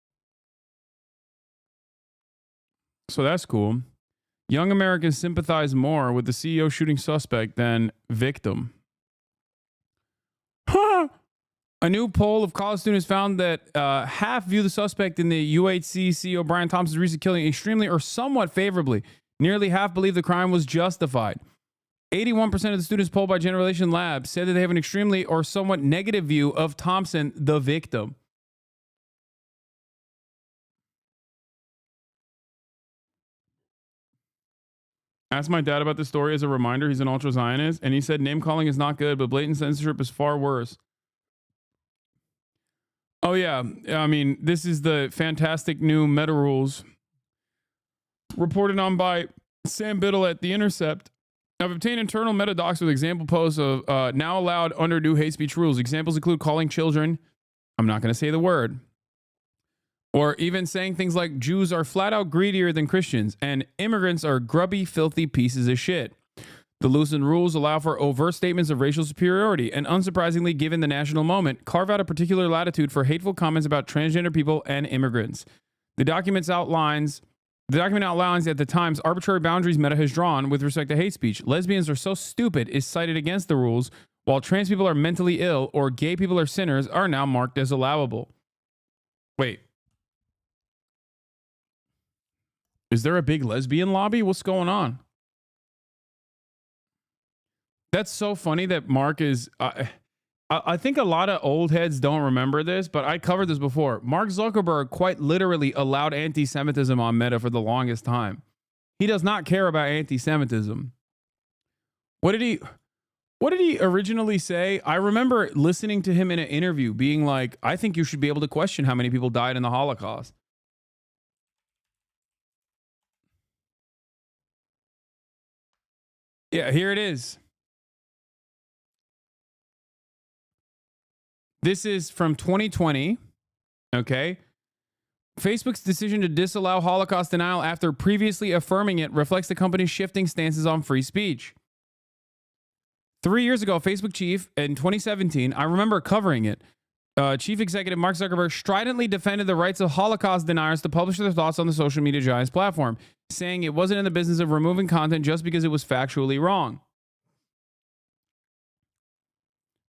So that's cool. Young Americans sympathize more with the CEO shooting suspect than victim. A new poll of college students found that half view the suspect in the UHC CEO Brian Thompson's recent killing extremely or somewhat favorably. Nearly half believe the crime was justified. 81% of the students polled by Generation Lab said that they have an extremely or somewhat negative view of Thompson, the victim. Asked my dad about this story as a reminder. He's an ultra-Zionist, and he said name calling is not good, but blatant censorship is far worse. Oh, yeah. I mean, this is the fantastic new meta rules reported on by Sam Biddle at The Intercept. I've obtained internal meta docs with example posts of now allowed under new hate speech rules. Examples include calling children, I'm not going to say the word, or even saying things like Jews are flat out greedier than Christians and immigrants are grubby, filthy pieces of shit. The loosened rules allow for overt statements of racial superiority and, unsurprisingly, given the national moment, carve out a particular latitude for hateful comments about transgender people and immigrants. The document outlines at the Times arbitrary boundaries Meta has drawn with respect to hate speech. Lesbians are so stupid is cited against the rules, while trans people are mentally ill or gay people are sinners are now marked as allowable. Wait. Is there a big lesbian lobby? What's going on? That's so funny that Mark is... I think a lot of old heads don't remember this, but I covered this before. Mark Zuckerberg quite literally allowed anti-Semitism on Meta for the longest time. He does not care about anti-Semitism. What did he originally say? I remember listening to him in an interview being like, I think you should be able to question how many people died in the Holocaust. Yeah, here it is. This is from 2020, okay? Facebook's decision to disallow Holocaust denial after previously affirming it reflects the company's shifting stances on free speech. 3 years ago, Facebook chief, in 2017, I remember covering it, Chief Executive Mark Zuckerberg stridently defended the rights of Holocaust deniers to publish their thoughts on the social media giant's platform, saying it wasn't in the business of removing content just because it was factually wrong.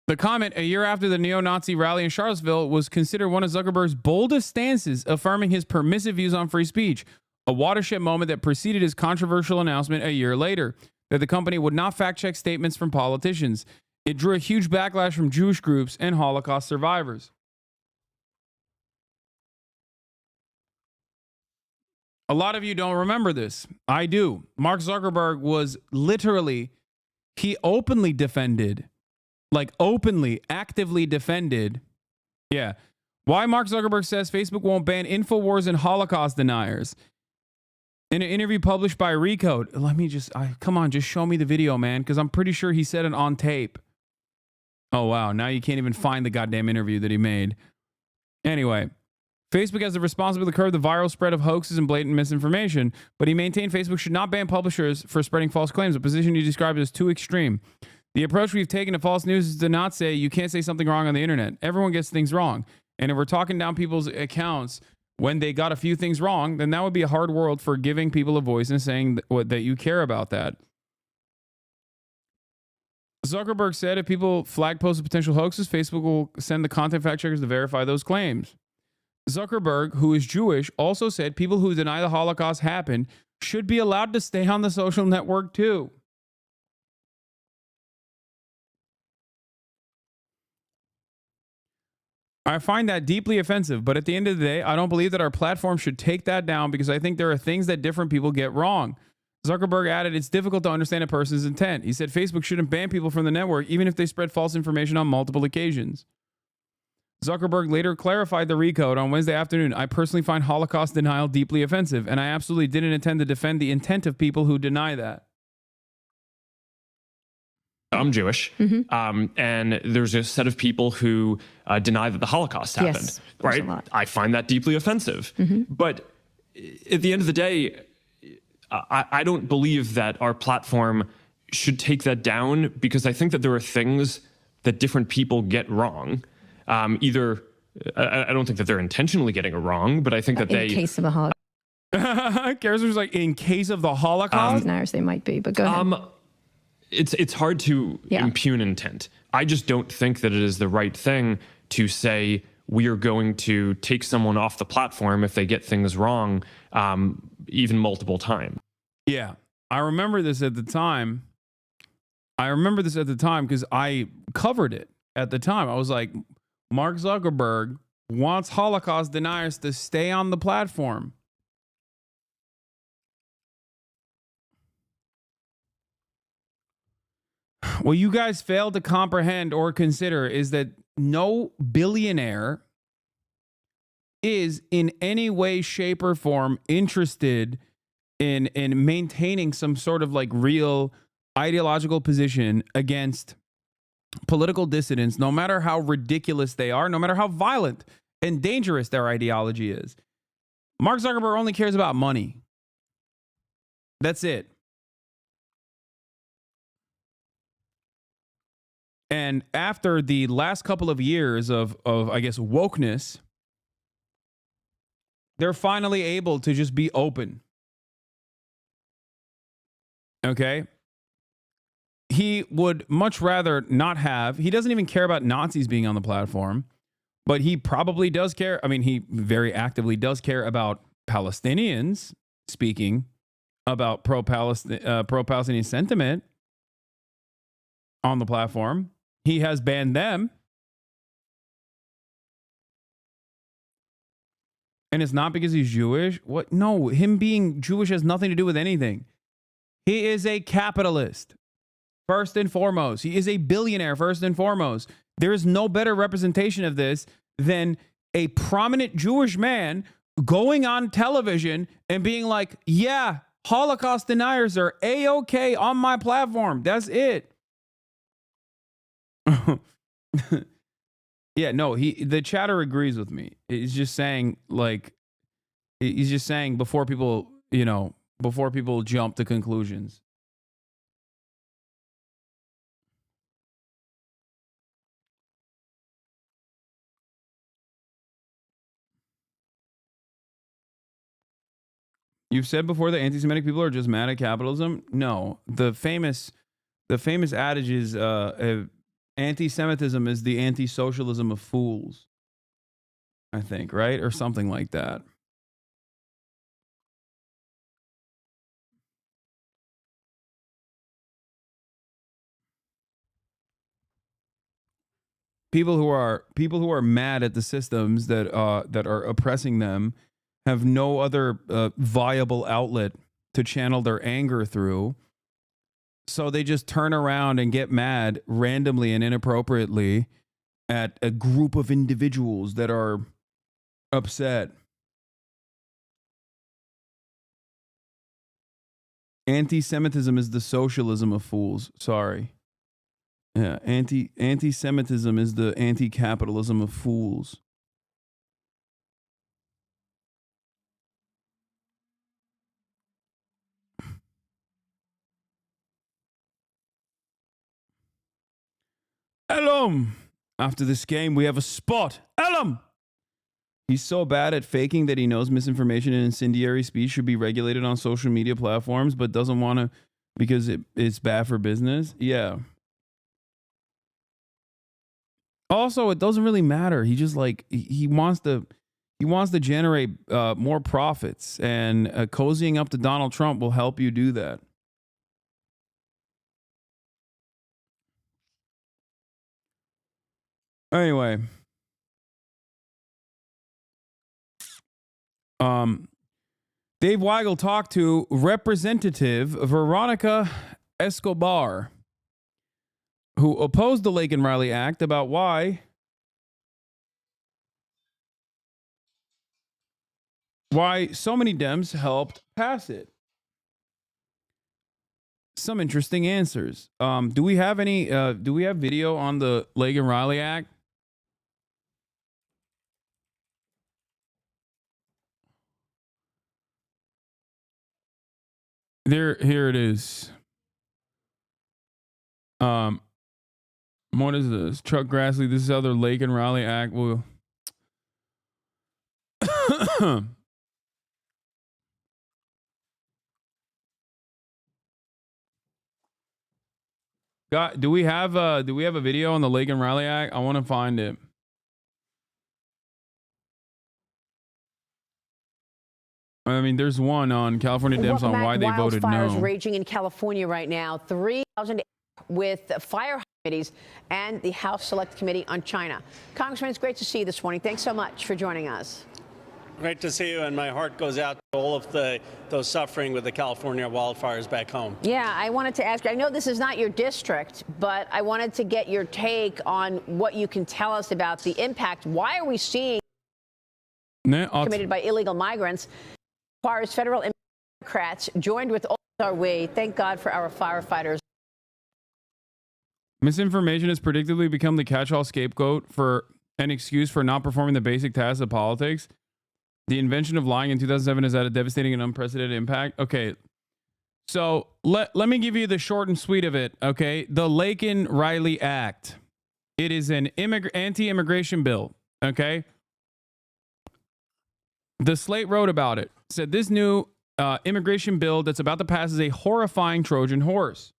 The comment a year after the neo-Nazi rally in Charlottesville was considered one of Zuckerberg's boldest stances, affirming his permissive views on free speech, a watershed moment that preceded his controversial announcement a year later that the company would not fact-check statements from politicians. It drew a huge backlash from Jewish groups and Holocaust survivors. A lot of you don't remember this. I do. Mark Zuckerberg was literally, he openly defended, actively defended. Yeah. Why Mark Zuckerberg says Facebook won't ban InfoWars and Holocaust deniers. In an interview published by Recode. Let me just, come on, just show me the video, man, because I'm pretty sure he said it on tape. Oh, wow. Now you can't even find the goddamn interview that he made. Anyway, Facebook has the responsibility to curb the viral spread of hoaxes and blatant misinformation, but he maintained Facebook should not ban publishers for spreading false claims, a position he described as too extreme. The approach we've taken to false news is to not say you can't say something wrong on the internet. Everyone gets things wrong. And if we're talking down people's accounts when they got a few things wrong, then that would be a hard world for giving people a voice and saying that you care about that. Zuckerberg said if people flag post potential hoaxes, Facebook will send the content fact checkers to verify those claims. Zuckerberg, who is Jewish, also said people who deny the Holocaust happened should be allowed to stay on the social network too. I find that deeply offensive, but at the end of the day, I don't believe that our platform should take that down because I think there are things that different people get wrong. Zuckerberg added, it's difficult to understand a person's intent. He said Facebook shouldn't ban people from the network, even if they spread false information on multiple occasions. Zuckerberg later clarified the recode on Wednesday afternoon. I personally find Holocaust denial deeply offensive, and I absolutely didn't intend to defend the intent of people who deny that. I'm Jewish, and there's a set of people who deny that the Holocaust happened, Yes, right? I find that deeply offensive. But at the end of the day, I don't believe that our platform should take that down because I think that there are things that different people get wrong. Either, I don't think that they're intentionally getting it wrong, but I think that In case of a Holocaust. Karis was like, in case of the Holocaust? Deniers they might be, but go ahead. It's hard to impugn intent. I just don't think that it is the right thing to say we are going to take someone off the platform if they get things wrong, even multiple times. Yeah, I remember this at the time. I remember this at the time because I covered it at the time. I was like, Mark Zuckerberg wants Holocaust deniers to stay on the platform. What you guys fail to comprehend or consider is that no billionaire is in any way, shape, or form interested in maintaining some sort of like real ideological position against political dissidents, no matter how ridiculous they are, no matter how violent and dangerous their ideology is. Mark Zuckerberg only cares about money. That's it. And after the last couple of years of I guess, wokeness, they're finally able to just be open. Okay? He would much rather not have, he doesn't even care about Nazis being on the platform, but he probably does care. I mean, he very actively does care about Palestinians speaking about pro-Palestinian sentiment on the platform. He has banned them. And it's not because he's Jewish. What? No, him being Jewish has nothing to do with anything. He is a capitalist, first and foremost. He is a billionaire, first and foremost. There is no better representation of this than a prominent Jewish man going on television and being like, yeah, Holocaust deniers are A-okay on my platform. That's it. Yeah, no, the chatter agrees with me. He's just saying, like, he's just saying before people, before people jump to conclusions. You've said before that anti-Semitic people are just mad at capitalism. No, the famous adage is anti-Semitism is the anti-socialism of fools, I think, right? Or something like that. People who are mad at the systems that are oppressing them have no other viable outlet to channel their anger through. So they just turn around and get mad randomly and inappropriately at a group of individuals that are upset. Anti-Semitism is the socialism of fools. Sorry. Yeah, anti-Semitism is the anti-capitalism of fools. Elam! After this game, we have a spot. Elam! He's so bad at faking that he knows misinformation and incendiary speech should be regulated on social media platforms, but doesn't want to because it's bad for business. Yeah. Also, it doesn't really matter. He just like he wants to generate more profits, and cozying up to Donald Trump will help you do that. Anyway, Dave Weigel talked to Representative Veronica Escobar, who opposed the Laken Riley Act, about why so many Dems helped pass it. Some interesting answers. Do we have video on the Laken Riley Act? Here it is. What is this? Chuck Grassley. This is how the Laken Riley Act will. Do we have a video on the Laken Riley Act? I want to find it. I mean, there's one on California Dems on why they voted no. Wildfires raging in California right now. 3,000 with fire committees and the House Select Committee on China. Congressman, it's great to see you this morning. Thanks so much for joining us. Great to see you, and my heart goes out to all of those suffering with the California wildfires back home. Yeah, I wanted to ask you, I know this is not your district, but I wanted to get your take on what you can tell us about the impact. Why are we seeing committed by illegal migrants? Requires federal Democrats joined with all our way. Thank God for our firefighters. Misinformation has predictably become the catch-all scapegoat for an excuse for not performing the basic tasks of politics. The invention of lying in 2007 has had a devastating and unprecedented impact. Okay, so let me give you the short and sweet of it, okay? The Laken-Riley Act. It is an anti-immigration bill, okay? The Slate wrote about it. Said this new immigration bill that's about to pass is a horrifying Trojan horse.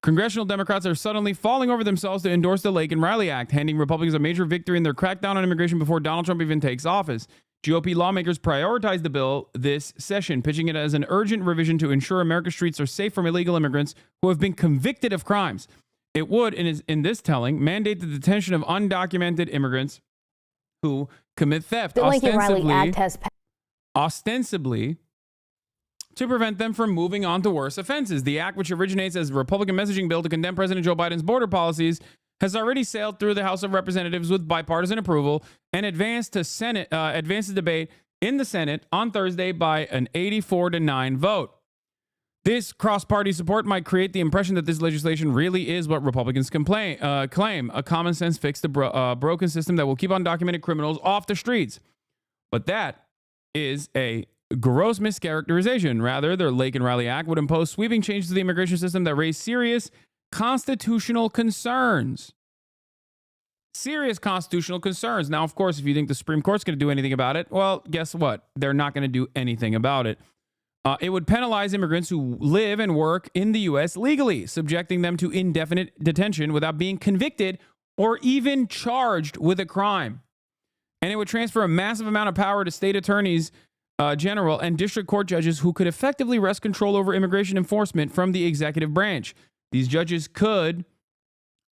Congressional Democrats are suddenly falling over themselves to endorse the Laken-Riley Act, handing Republicans a major victory in their crackdown on immigration before Donald Trump even takes office. GOP lawmakers prioritized the bill this session, pitching it as an urgent revision to ensure America's streets are safe from illegal immigrants who have been convicted of crimes. It would, in this telling, mandate the detention of undocumented immigrants who commit theft, The Laken-Riley Act has ostensibly to prevent them from moving on to worse offenses. The act, which originates as a Republican messaging bill to condemn President Joe Biden's border policies, has already sailed through the House of Representatives with bipartisan approval and advanced to debate in the Senate on Thursday by an 84-9 vote. This cross-party support might create the impression that this legislation really is what Republicans claim, a common-sense fix to broken system that will keep undocumented criminals off the streets. But that is a gross mischaracterization. Rather, the Laken-Riley Act would impose sweeping changes to the immigration system that raise serious constitutional concerns. Serious constitutional concerns. Now, of course, if you think the Supreme Court's going to do anything about it, well, guess what? They're not going to do anything about it. It would penalize immigrants who live and work in the U.S. legally, subjecting them to indefinite detention without being convicted or even charged with a crime. And it would transfer a massive amount of power to state attorneys general and district court judges who could effectively wrest control over immigration enforcement from the executive branch. These judges could,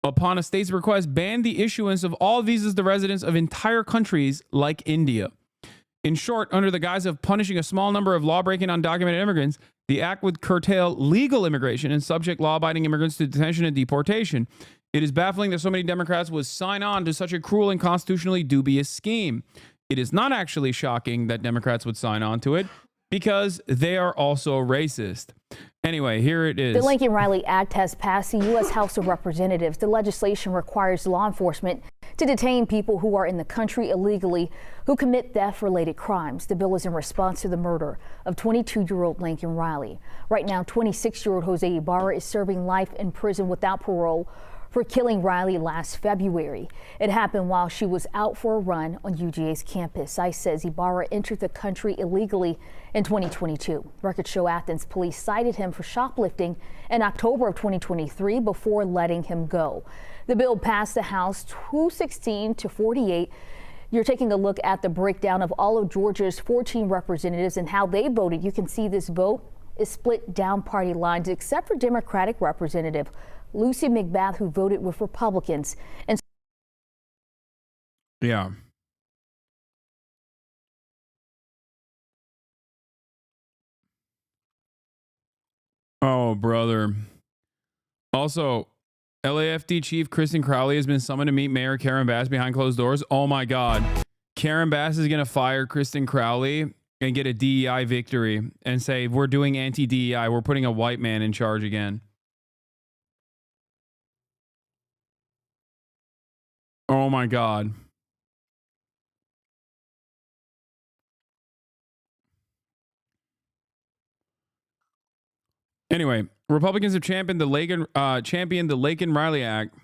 upon a state's request, ban the issuance of all visas to residents of entire countries like India. In short, under the guise of punishing a small number of law-breaking undocumented immigrants, the act would curtail legal immigration and subject law-abiding immigrants to detention and deportation. It is baffling that so many Democrats would sign on to such a cruel and constitutionally dubious scheme. It is not actually shocking that Democrats would sign on to it because they are also racist. Anyway, here it is. The Laken-Riley Act has passed the U.S. House of Representatives. The legislation requires law enforcement to detain people who are in the country illegally who commit theft-related crimes. The bill is in response to the murder of 22-year-old Laken Riley. Right now, 26-year-old Jose Ibarra is serving life in prison without parole for killing Riley last February. It happened while she was out for a run on UGA's campus. ICE says Ibarra entered the country illegally in 2022. Records show Athens police cited him for shoplifting in October of 2023 before letting him go. The bill passed the House 216 to 48. You're taking a look at the breakdown of all of Georgia's 14 representatives and how they voted. You can see this vote is split down party lines, except for Democratic Representative Lucy McBath, who voted with Republicans. And yeah. Oh, brother. Also, LAFD chief Kristen Crowley has been summoned to meet Mayor Karen Bass behind closed doors. Oh my God. Karen Bass is going to fire Kristen Crowley and get a DEI victory and say, we're doing anti-DEI. We're putting a white man in charge again. Oh my God. Anyway, Republicans have championed the Laken-Riley Act.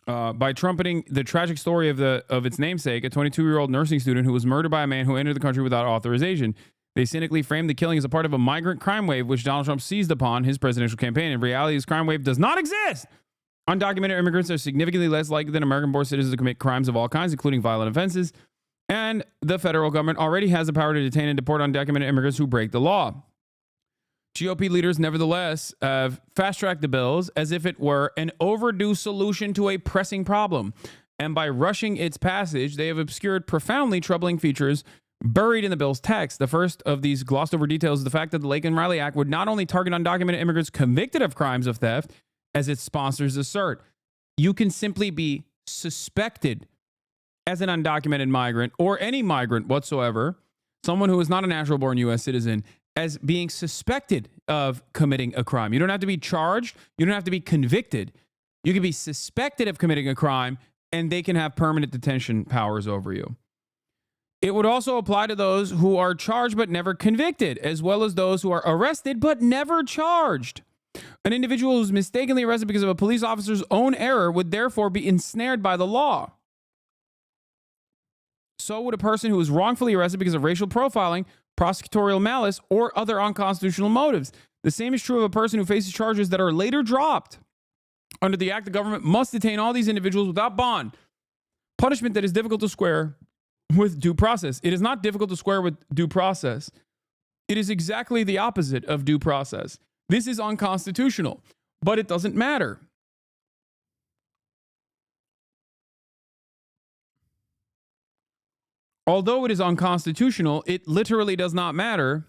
By trumpeting the tragic story of its namesake, a 22-year-old nursing student who was murdered by a man who entered the country without authorization. They cynically framed the killing as a part of a migrant crime wave, which Donald Trump seized upon his presidential campaign. In reality, this crime wave does not exist. Undocumented immigrants are significantly less likely than American-born citizens to commit crimes of all kinds, including violent offenses. And the federal government already has the power to detain and deport undocumented immigrants who break the law. GOP leaders, nevertheless, have fast-tracked the bills as if it were an overdue solution to a pressing problem. And by rushing its passage, they have obscured profoundly troubling features buried in the bill's text. The first of these glossed over details is the fact that the Laken Riley Act would not only target undocumented immigrants convicted of crimes of theft, as its sponsors assert. You can simply be suspected as an undocumented migrant or any migrant whatsoever, someone who is not a natural-born U.S. citizen, as being suspected of committing a crime. You don't have to be charged. You don't have to be convicted. You can be suspected of committing a crime, and they can have permanent detention powers over you. It would also apply to those who are charged but never convicted, as well as those who are arrested but never charged. An individual who's mistakenly arrested because of a police officer's own error would therefore be ensnared by the law. So would a person who is wrongfully arrested because of racial profiling, prosecutorial malice, or other unconstitutional motives. The same is true of a person who faces charges that are later dropped. Under the act, the government must detain all these individuals without bond, punishment that is difficult to square with due process. It is not difficult to square with due process. It is exactly the opposite of due process. This is unconstitutional, but it doesn't matter. Although it is unconstitutional, it literally does not matter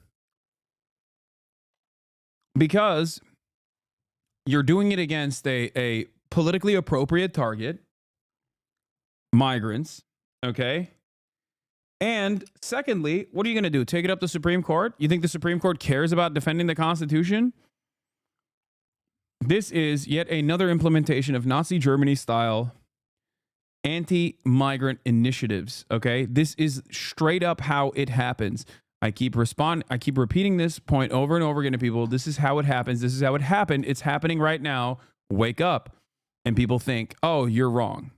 because you're doing it against a politically appropriate target, migrants, okay? And secondly, what are you going to do? Take it up to the Supreme Court? You think the Supreme Court cares about defending the Constitution? This is yet another implementation of Nazi Germany-style anti-migrant initiatives, okay? This is straight up how it happens. I keep repeating this point over and over again to people. This is how it happens. This is how it happened. It's happening right now. Wake up. And people think, oh, you're wrong.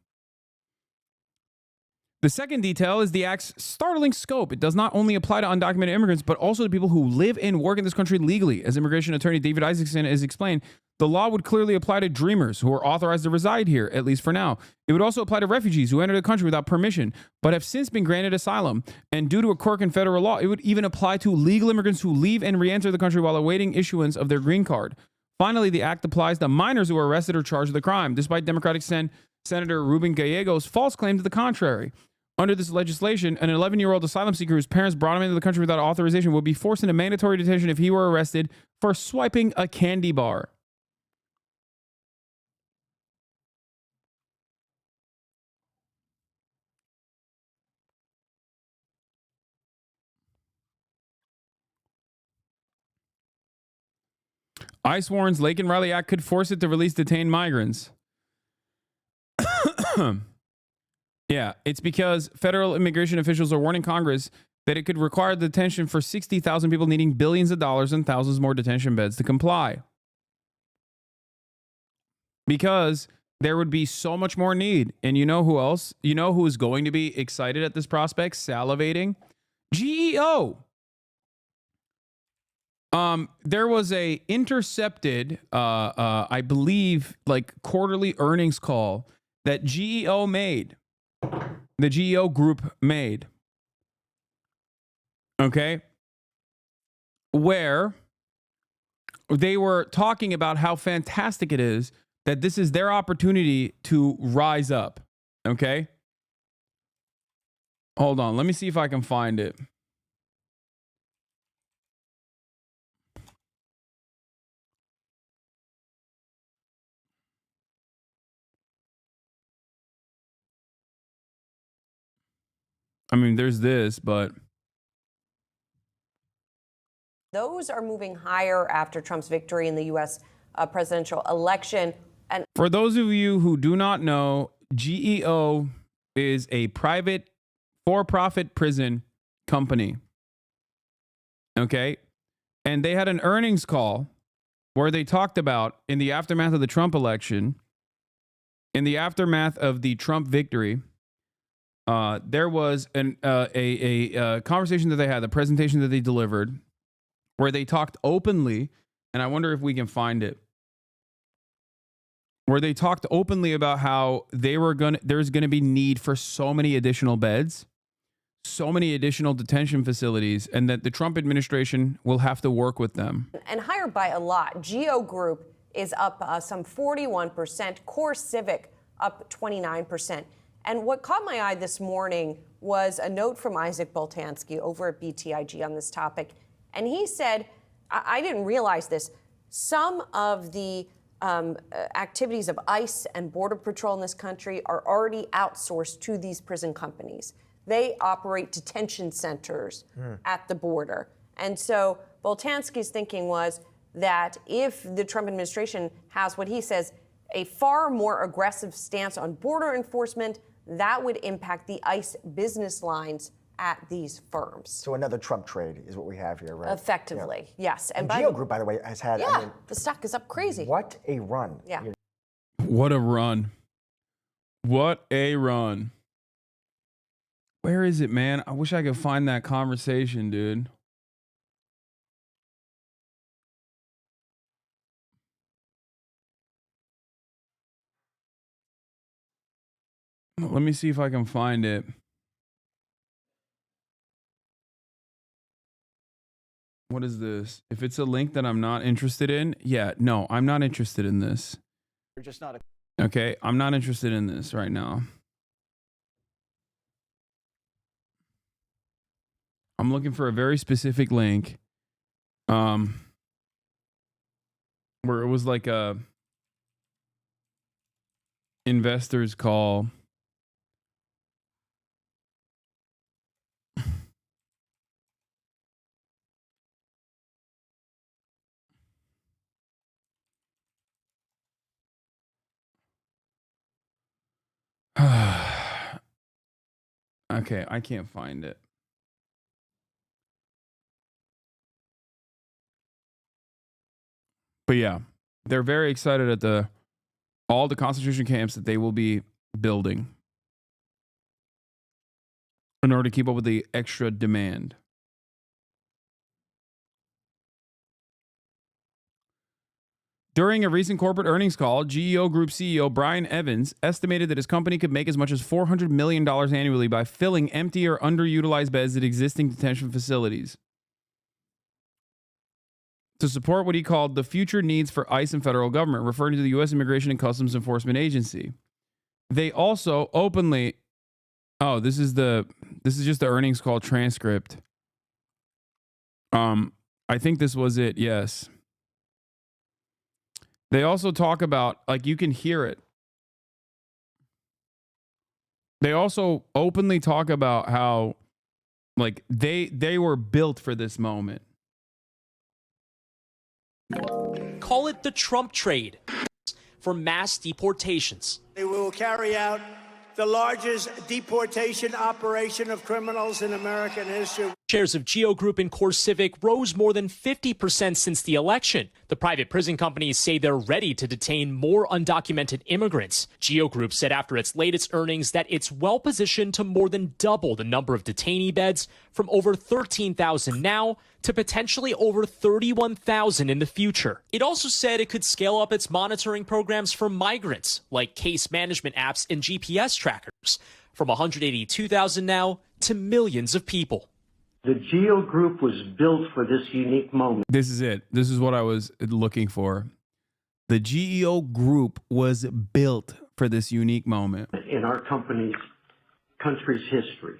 The second detail is the act's startling scope. It does not only apply to undocumented immigrants, but also to people who live and work in this country legally. As immigration attorney David Isaacson has explained, the law would clearly apply to dreamers who are authorized to reside here, at least for now. It would also apply to refugees who enter the country without permission, but have since been granted asylum. And due to a quirk in federal law, it would even apply to legal immigrants who leave and re-enter the country while awaiting issuance of their green card. Finally, the act applies to minors who are arrested or charged with a crime, despite Democratic Senator Ruben Gallego's false claim to the contrary. Under this legislation, an 11-year-old asylum seeker whose parents brought him into the country without authorization would be forced into mandatory detention if he were arrested for swiping a candy bar. ICE warns Laken Riley Act could force it to release detained migrants. Yeah, it's because federal immigration officials are warning Congress that it could require the detention for 60,000 people needing billions of dollars and thousands more detention beds to comply. Because there would be so much more need. And you know who else? You know who is going to be excited at this prospect, salivating? GEO. There was a intercepted, I believe, like quarterly earnings call that GEO made. The GEO group made. Okay. Where they were talking about how fantastic it is that this is their opportunity to rise up. Okay. Hold on. Let me see if I can find it. I mean, there's this, but those are moving higher after Trump's victory in the U.S. Presidential election. And for those of you who do not know, GEO is a private for-profit prison company. Okay. And they had an earnings call where they talked about, in the aftermath of the Trump election, in the aftermath of the Trump victory, there was a conversation that they had, the presentation that they delivered, where they talked openly, and I wonder if we can find it, where they talked openly about how there's going to be need for so many additional beds, so many additional detention facilities and that the Trump administration will have to work with them. And higher by a lot. Geo Group is up some 41%, Core Civic up 29%. And what caught my eye this morning was a note from Isaac Boltansky over at BTIG on this topic. And he said, I didn't realize this, some of the activities of ICE and Border Patrol in this country are already outsourced to these prison companies. They operate detention centers at the border. And so Boltansky's thinking was that if the Trump administration has what he says, a far more aggressive stance on border enforcement, that would impact the ICE business lines at these firms. So another Trump trade is what we have here, right? Effectively, yes. And Geo Group, by the way, has had... Yeah, I mean, the stock is up crazy. What a run. Yeah. What a run. What a run. Where is it, man? I wish I could find that conversation, dude. Let me see if I can find it. What is this? If it's a link that I'm not interested in, yeah, no, I'm not interested in this. You're just not Okay, I'm not interested in this right now. I'm looking for a very specific link. Where it was like a investors call. Okay, I can't find it. But yeah, they're very excited at all the concentration camps that they will be building in order to keep up with the extra demand. During a recent corporate earnings call, GEO Group CEO Brian Evans estimated that his company could make as much as $400 million annually by filling empty or underutilized beds at existing detention facilities to support what he called the future needs for ICE and federal government, referring to the U.S. Immigration and Customs Enforcement Agency. They also openly... Oh, this is just the earnings call transcript. I think this was it, yes. They also talk about, like, you can hear it. They also openly talk about how, like, they were built for this moment. Call it the Trump trade for mass deportations. We will carry out the largest deportation operation of criminals in American history. Shares of Geo Group and Core Civic rose more than 50% since the election. The private prison companies say they're ready to detain more undocumented immigrants. Geo Group said after its latest earnings that it's well positioned to more than double the number of detainee beds from over 13,000 now to potentially over 31,000 in the future. It also said it could scale up its monitoring programs for migrants, like case management apps and GPS trackers, from 182,000 now to millions of people. The GEO Group was built for this unique moment. This is it. This is what I was looking for. The GEO Group was built for this unique moment. In our country's history,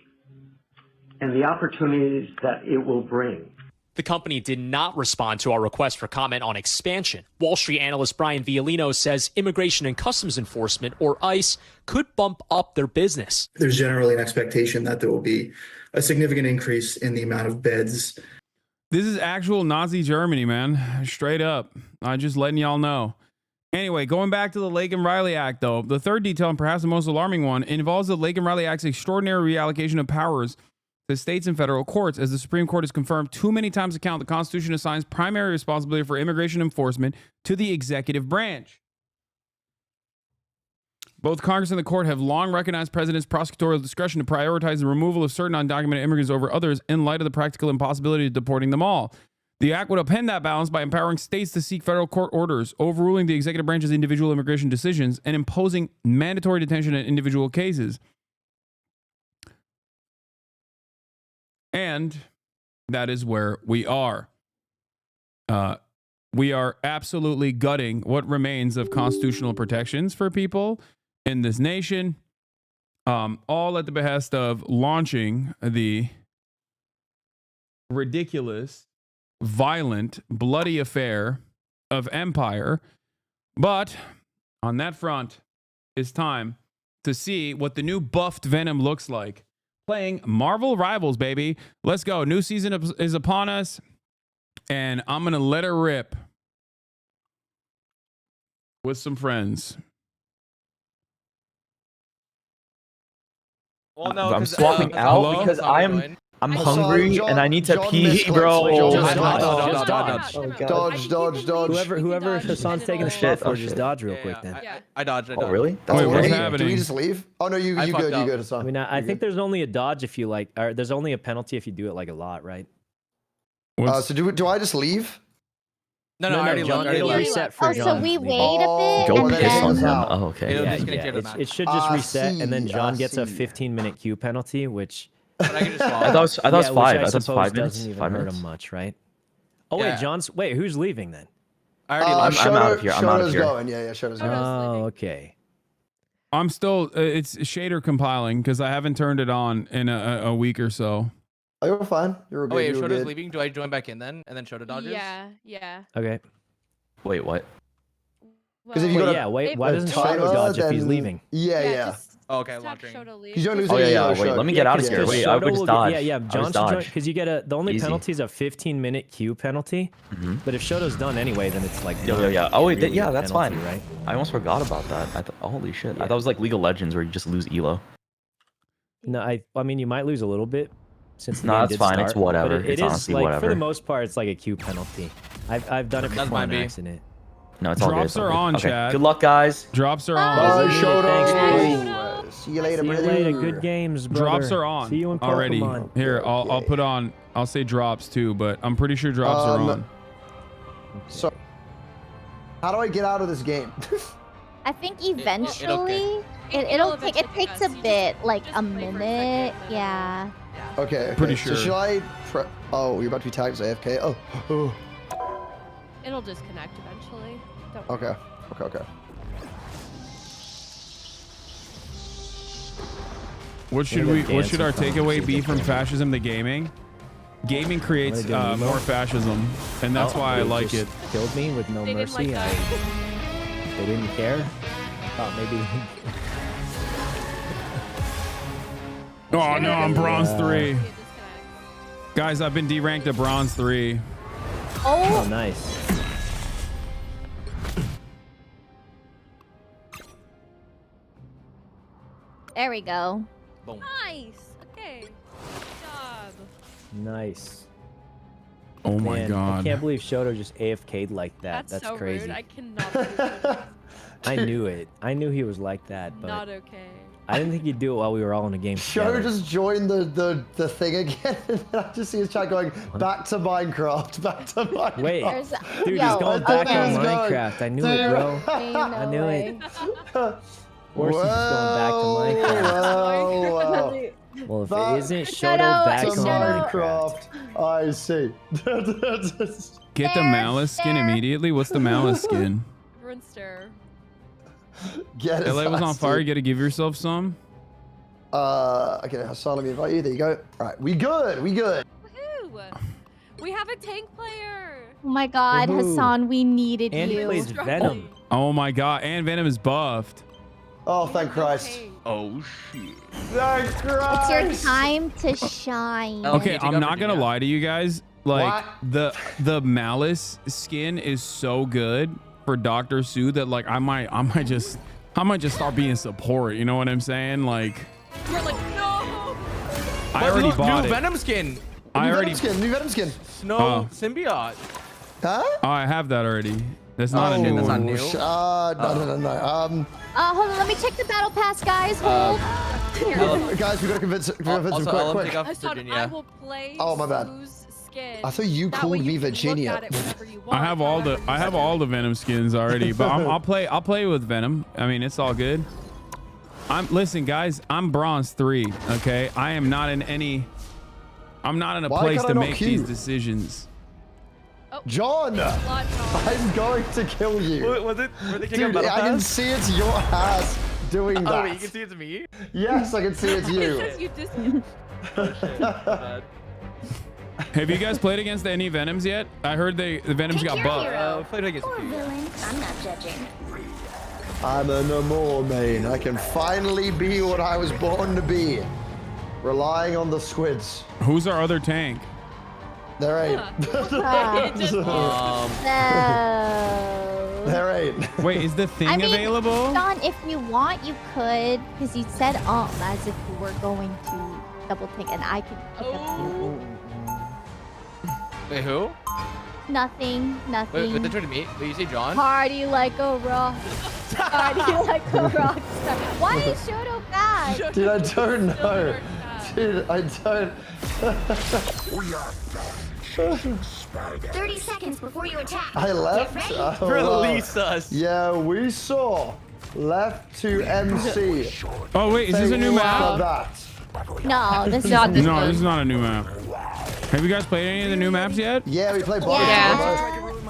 and the opportunities that it will bring. The company did not respond to our request for comment on expansion. Wall Street analyst Brian Violino says Immigration and Customs Enforcement, or ICE, could bump up their business. There's generally an expectation that there will be a significant increase in the amount of beds. This is actual Nazi Germany, man. Straight up. I'm just letting y'all know. Anyway, going back to the Laken-Riley Act, though, the third detail, and perhaps the most alarming one, involves the Laken-Riley Act's extraordinary reallocation of powers to states and federal courts. As the Supreme Court has confirmed too many times to count, the Constitution assigns primary responsibility for immigration enforcement to the executive branch. Both Congress and the court have long recognized president's prosecutorial discretion to prioritize the removal of certain undocumented immigrants over others in light of the practical impossibility of deporting them all. The act would upend that balance by empowering states to seek federal court orders, overruling the executive branch's individual immigration decisions, and imposing mandatory detention in individual cases. And that is where we are. We are absolutely gutting what remains of constitutional protections for people in this nation, all at the behest of launching the ridiculous, violent, bloody affair of empire. But on that front, it's time to see what the new buffed Venom looks like. Playing Marvel Rivals, baby. Let's go. New season is upon us, and I'm going to let her rip with some friends. Well, no, I'm swapping out because I'm hungry and I need to pee, bro. Dodge. Whoever Hassan's taking the spot for, just dodge real quick then. I dodged. Oh, really? Wait, what's happening? Do we just leave? Oh, no, you good, Hassan. I mean, I think there's only a dodge if you like, or there's only a penalty if you do it like a lot, right? So do I just leave? No, I already John, left. it'll reset for John. So we wait a bit. Go and piss then... on him. Oh, okay. It should just reset, and then John gets a 15-minute queue penalty, which... I thought it was 5. I thought it was 5 minutes. Doesn't even hurt him much, right? Oh wait, wait, who's leaving then? I already left. I'm out of here. I'm out of here. Going. Yeah, Shoto's going. Oh, okay. I'm still, it's shader compiling because I haven't turned it on in a week or so. Oh, you're fine. You're good. Oh, wait, if Shoto's leaving, do I join back in then? And then Shota dodges? Yeah. Okay. Wait, what? Because if you why doesn't Shoto dodge if he's leaving? Yeah. Oh, okay, launching. Wait, let me get out of here. Wait, I would just dodge. John should join because you get the only penalty is a 15-minute queue penalty. But if Shoto's done anyway, then it's like yeah. Oh wait, really that's penalty, fine. Right? I almost forgot about that. Holy shit! I thought it was like League of Legends where you just lose elo. No, I mean you might lose a little bit since the no, game that's did fine. start, It's whatever. It it's is honestly like whatever. for the most part, it's like a queue penalty. I've done it before on accident. No, it's all good. Drops are on, okay. chat. Good luck, guys. Drops are on. Bye, Shoto. Thanks, See you later, brother. See you later. Good games, brother. Drops are on. See you in already. Pokemon. Here, I'll put on. I'll say drops too, but I'm pretty sure drops are on. So, how do I get out of this game? I think eventually it takes a bit, like a minute. Yeah. Okay. Pretty sure. So should I? Oh, you're about to be tagged as AFK. Oh. It'll disconnect eventually. Don't worry. Okay. What should our takeaway be from fascism to gaming? Gaming creates more fascism, and that's why I like it. Killed me with no mercy. They didn't care. Maybe. Oh no, I'm bronze 3. Guys, I've been deranked to bronze 3. Oh, nice. There we go. Boom. Nice. Okay. Good job. Nice. Oh my Man, god. I can't believe Shoto just AFK'd like that. That's so crazy. Rude. I cannot believe that. I knew it. I knew he was like that, but Not okay. I didn't think he'd do it while we were all in a game together. Shoto just joined the thing again, and I just see his chat going back to Minecraft, back to Minecraft. Wait, dude, he's going back to Minecraft. I knew it, bro. I knew it. Of course he's going back to Minecraft. Well, if it isn't Shoto back to Minecraft. I see. Get the malice skin immediately. What's the malice skin? Runster. Get it. LA was on fire. You gotta give yourself some. Okay, Hasan, let me invite you. There you go. All right, we good. Woohoo! We have a tank player. Oh my God, Hasan, we needed and you. he plays Venom. Oh my god, and Venom is buffed. Oh, thank Christ. Oh shit. Thank Christ. It's your time to shine. Okay, I'm not gonna lie to you guys. Like the malice skin is so good for Dr. Sue that like I might just start being support. You know what I'm saying? Like We're like, no. I already bought new it. Venom skin. New Venom skin. Snow symbiote. Huh? Oh, I have that already. That's not a new that's one. not new. No. Hold on, let me check the battle pass, guys. Hold. Guys, we gotta convince him quick. I will play Oh, my bad. Sue's skin. I thought you called me Virginia. I have all the Venom skins already, but I'll play with Venom. I mean, it's all good. Listen, guys, I'm bronze 3. Okay, I am not in any I'm not in a Why place can't to I not make queue? these decisions. John, I'm going to kill you. Was it? Were they Dude, I can see it's your ass doing that. Oh, wait, you can see it's me? Yes, I can see it's you. Have you guys played against any Venoms yet? I heard the Venoms got buffed. Played against Or villain. I'm not judging. I'm a no more main. I can finally be what I was born to be. Relying on the squids. Who's our other tank? There ain't. No. There ain't. Wait, is the thing I mean, available? Don, if you want, you could, because you said as if you were going to double take, and I could pick up you. Wait, who? Nothing. Wait, they're trying to meet. Wait, you say John? Party like a rock. Party like a rock star. Why is Shoto bad? Dude, I don't know. Dude, I don't. 30 seconds before you attack. I left. Oh, Release us. Yeah, we saw. Left to MC. Oh wait, is this a new map? No, this is not this No, one. this is not a new map. Have you guys played any of the new maps yet? Yeah, we played body.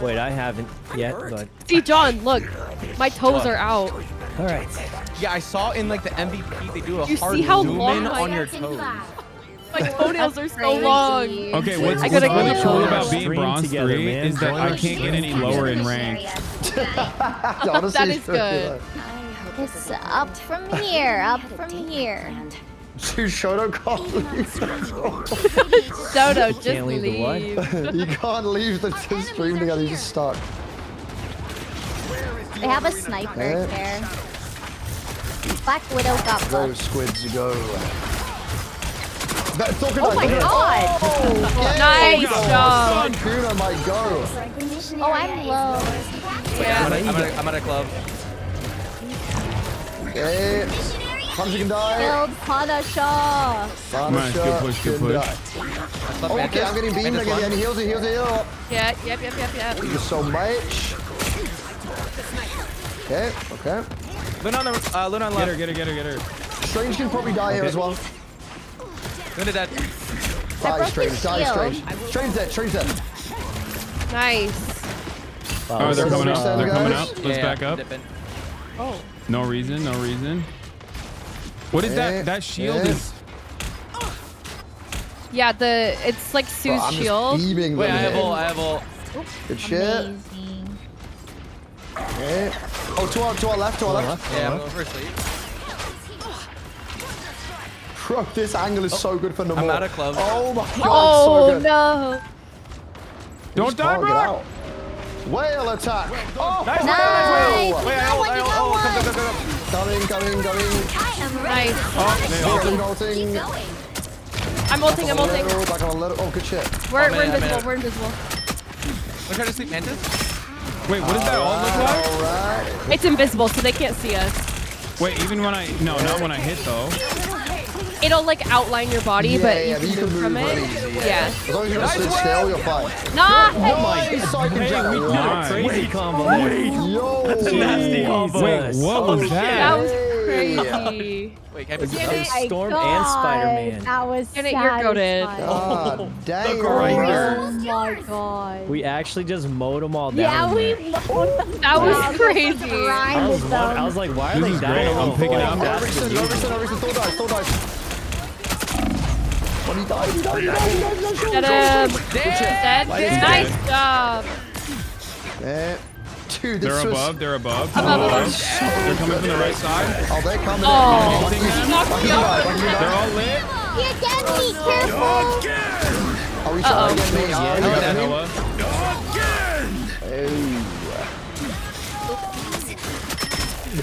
Wait, I haven't yet, but See, John, look, my toes are out. all right. Yeah, I saw in like the MVP they do a You hard see how zoom long in my- on your toes. My toenails are so long. Okay, what's I gotta really go. cool about being Stream bronze together, 3 man. is that I can't get any lower in rank. That is good. It's up from here, up from here. Dude, Shoto can't leave. Shoto, just Can't leave the what? You can't leave the two stream together, you're just stuck. They have a sniper there. Black Widow got Go, buffed. squids, go. Oh my god! Nice job. Kuna might go. Oh, I'm low. Yeah. I'm at a club. Okay. Hunter can die. Killed Punisher. Nice, good push, good push. Oh, okay, I'm getting beamed. I'm getting heals. Yeah, yep. Thank you so much. Okay, okay. Luna on left. Get her. Strange can probably die here as well. Luna dead. Die, Strange. Strange dead. Nice. Oh, they're coming up. They're coming up. Let's Yeah, back up. Oh. No reason. What is that? That shield is. Yeah, it's like Sue's shield. Wait, I have ult. Good shit. Okay. Oh, to our left. Yeah, I'm going for a sleep. Bro, this angle is so good for Namor. I'm out of club. Oh my god, Oh so good. no. Don't die, Get bro. out. Whale attack. Oh, Nice. whale. Wait, I ult. Come. Coming. Nice. Ulting. I'm ulting. Back on a little. Oh, good shit. We're man, invisible. We're invisible. I'm trying to sleep Mantis. Wait, what does that all look like? Alright. It's invisible, so they can't see us. Wait, even when not when I hit though. It'll like outline your body, but you can move from it. Yeah. As long as you don't sit still, you're fine. Nah. Nice. Crazy combo. Yo. That's a nasty combo. Wait, what was That that? was crazy. Wait, can I It's be Storm and Spider-Man. That was Get it, you're goated. God damn. The grinder. Oh my god. We actually just mowed them all Yeah, down. we there. That was crazy. I was like, why are This they is dying? great. I'm picking Like, up. that's the Still dies. When he died. Get him. Dead. Nice job. Yeah. Dude, this They're was... above. They're Above. coming from the right side. Oh, they're coming. Oh. They're all lit. You get me, careful. Are we trying to get me? I got Noah.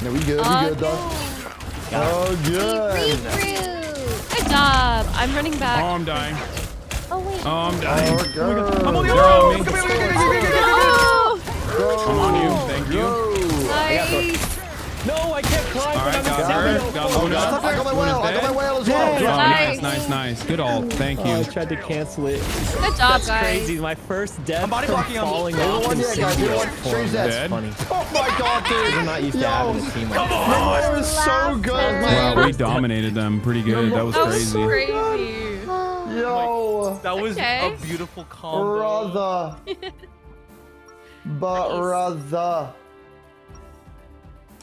No, we good, dog. Oh, good. Good job. I'm running Oh, back. I'm dying. Oh wait. Oh, I'm dying. Oh, good. I'm on the They're on me. Oh, I'm on you. Thank you. nice. No, I can't climb. All right, got her. Got Luna. I got my whale. I got my whale as well. Oh, Nice. nice. Good ult. Thank I you. tried to cancel it. Good job, That's guys. crazy. My first death I'm body from blocking him. falling One, off in yeah, guys, singular one. form. She's That's dead. funny. Oh my god, dude. I'm not used to having a team like that. That was so good, man. Wow, we dominated them pretty good. That was That was crazy. crazy. Yo. That was a beautiful combo. Brother. Brother.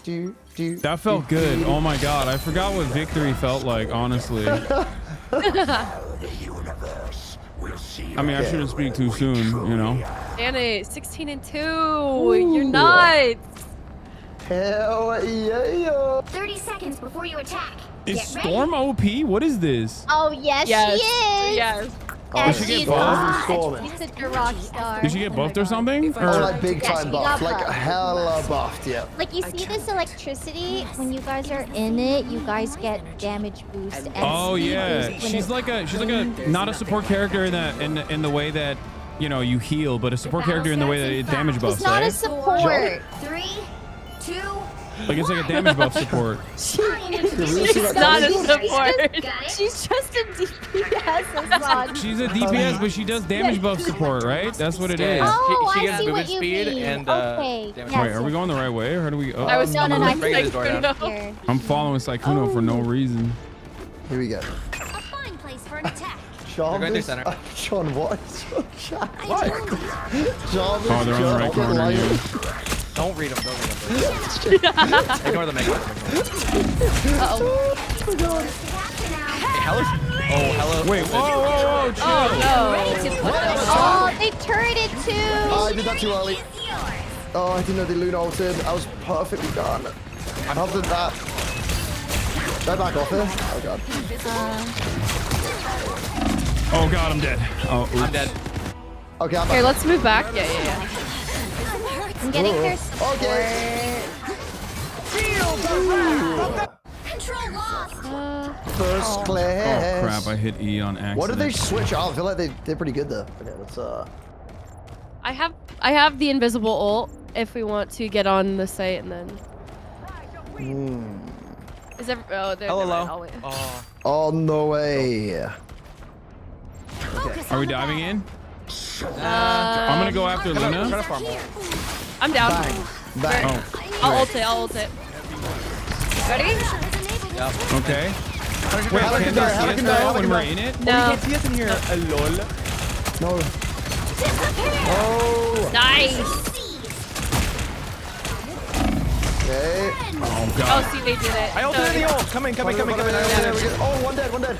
That felt good. Oh my god, I forgot what victory felt like, honestly. I mean, I shouldn't speak too soon, you know. Danny, 16 and 2. You're nuts. Hell yeah. 30 seconds before you attack. Is Storm OP? What is this? Oh, yes, she is. Yes. Oh, did she get buffed? She's such a rock star. Did she get buffed or something? Oh, like big time buffed, like hella buffed, yeah. Like you see this electricity, when you guys are in it, you guys get damage boost. And Oh speed yeah, boost when she's like a not a support character in the way that, you know, you heal, but a support character in the way that it damage buffs, She's not right? a support. 3, 2. Like it's like a damage buff support. She's not a support. She's just a DPS, Hasan. She's a DPS, but she does damage buff support, right? That's what it is. Oh, She I gets see movement what you speed mean. and Okay. damage. Wait, are we going the right way, or how do we? Oh. I was No, I Break this door down. here. I'm following Saikuno for no reason. Here we go. A fine place for an attack. Sean, They're going through center. Sean, what? Sean, Oh, they're on the right corner. Yeah. Don't read them. Ignore them. Uh-oh. Hey, hello. Oh, hello. Wait, whoa, chill. Oh, no. Oh, they turreted too. Oh, I did that too early. Oh, I didn't know they loot ulted. I was perfectly done. How did that? Should I back off here? Oh god. Oh god, I'm dead. Oh, oops. I'm dead. Okay, I'm Here, back. let's move back. Yeah. I'm getting their support. Control lost. First class. Oh crap, I hit E on accident. What did they switch off? I feel like they're pretty good though. Okay, let's I have the invisible ult if we want to get on the site and then. Is there? Oh, there. Hello. Oh no way. Okay. Are we diving in? I'm gonna go after Luna. I'm down. Bang. Oh. I'll ult it. Ready? Yep. Okay. Wait, can they see us though when we're in it? No. You can't see us in here. Lol. No. Oh. Nice. Okay. Oh god. Oh, see, they did it. I ulted in the ult. Come in. Oh, one dead.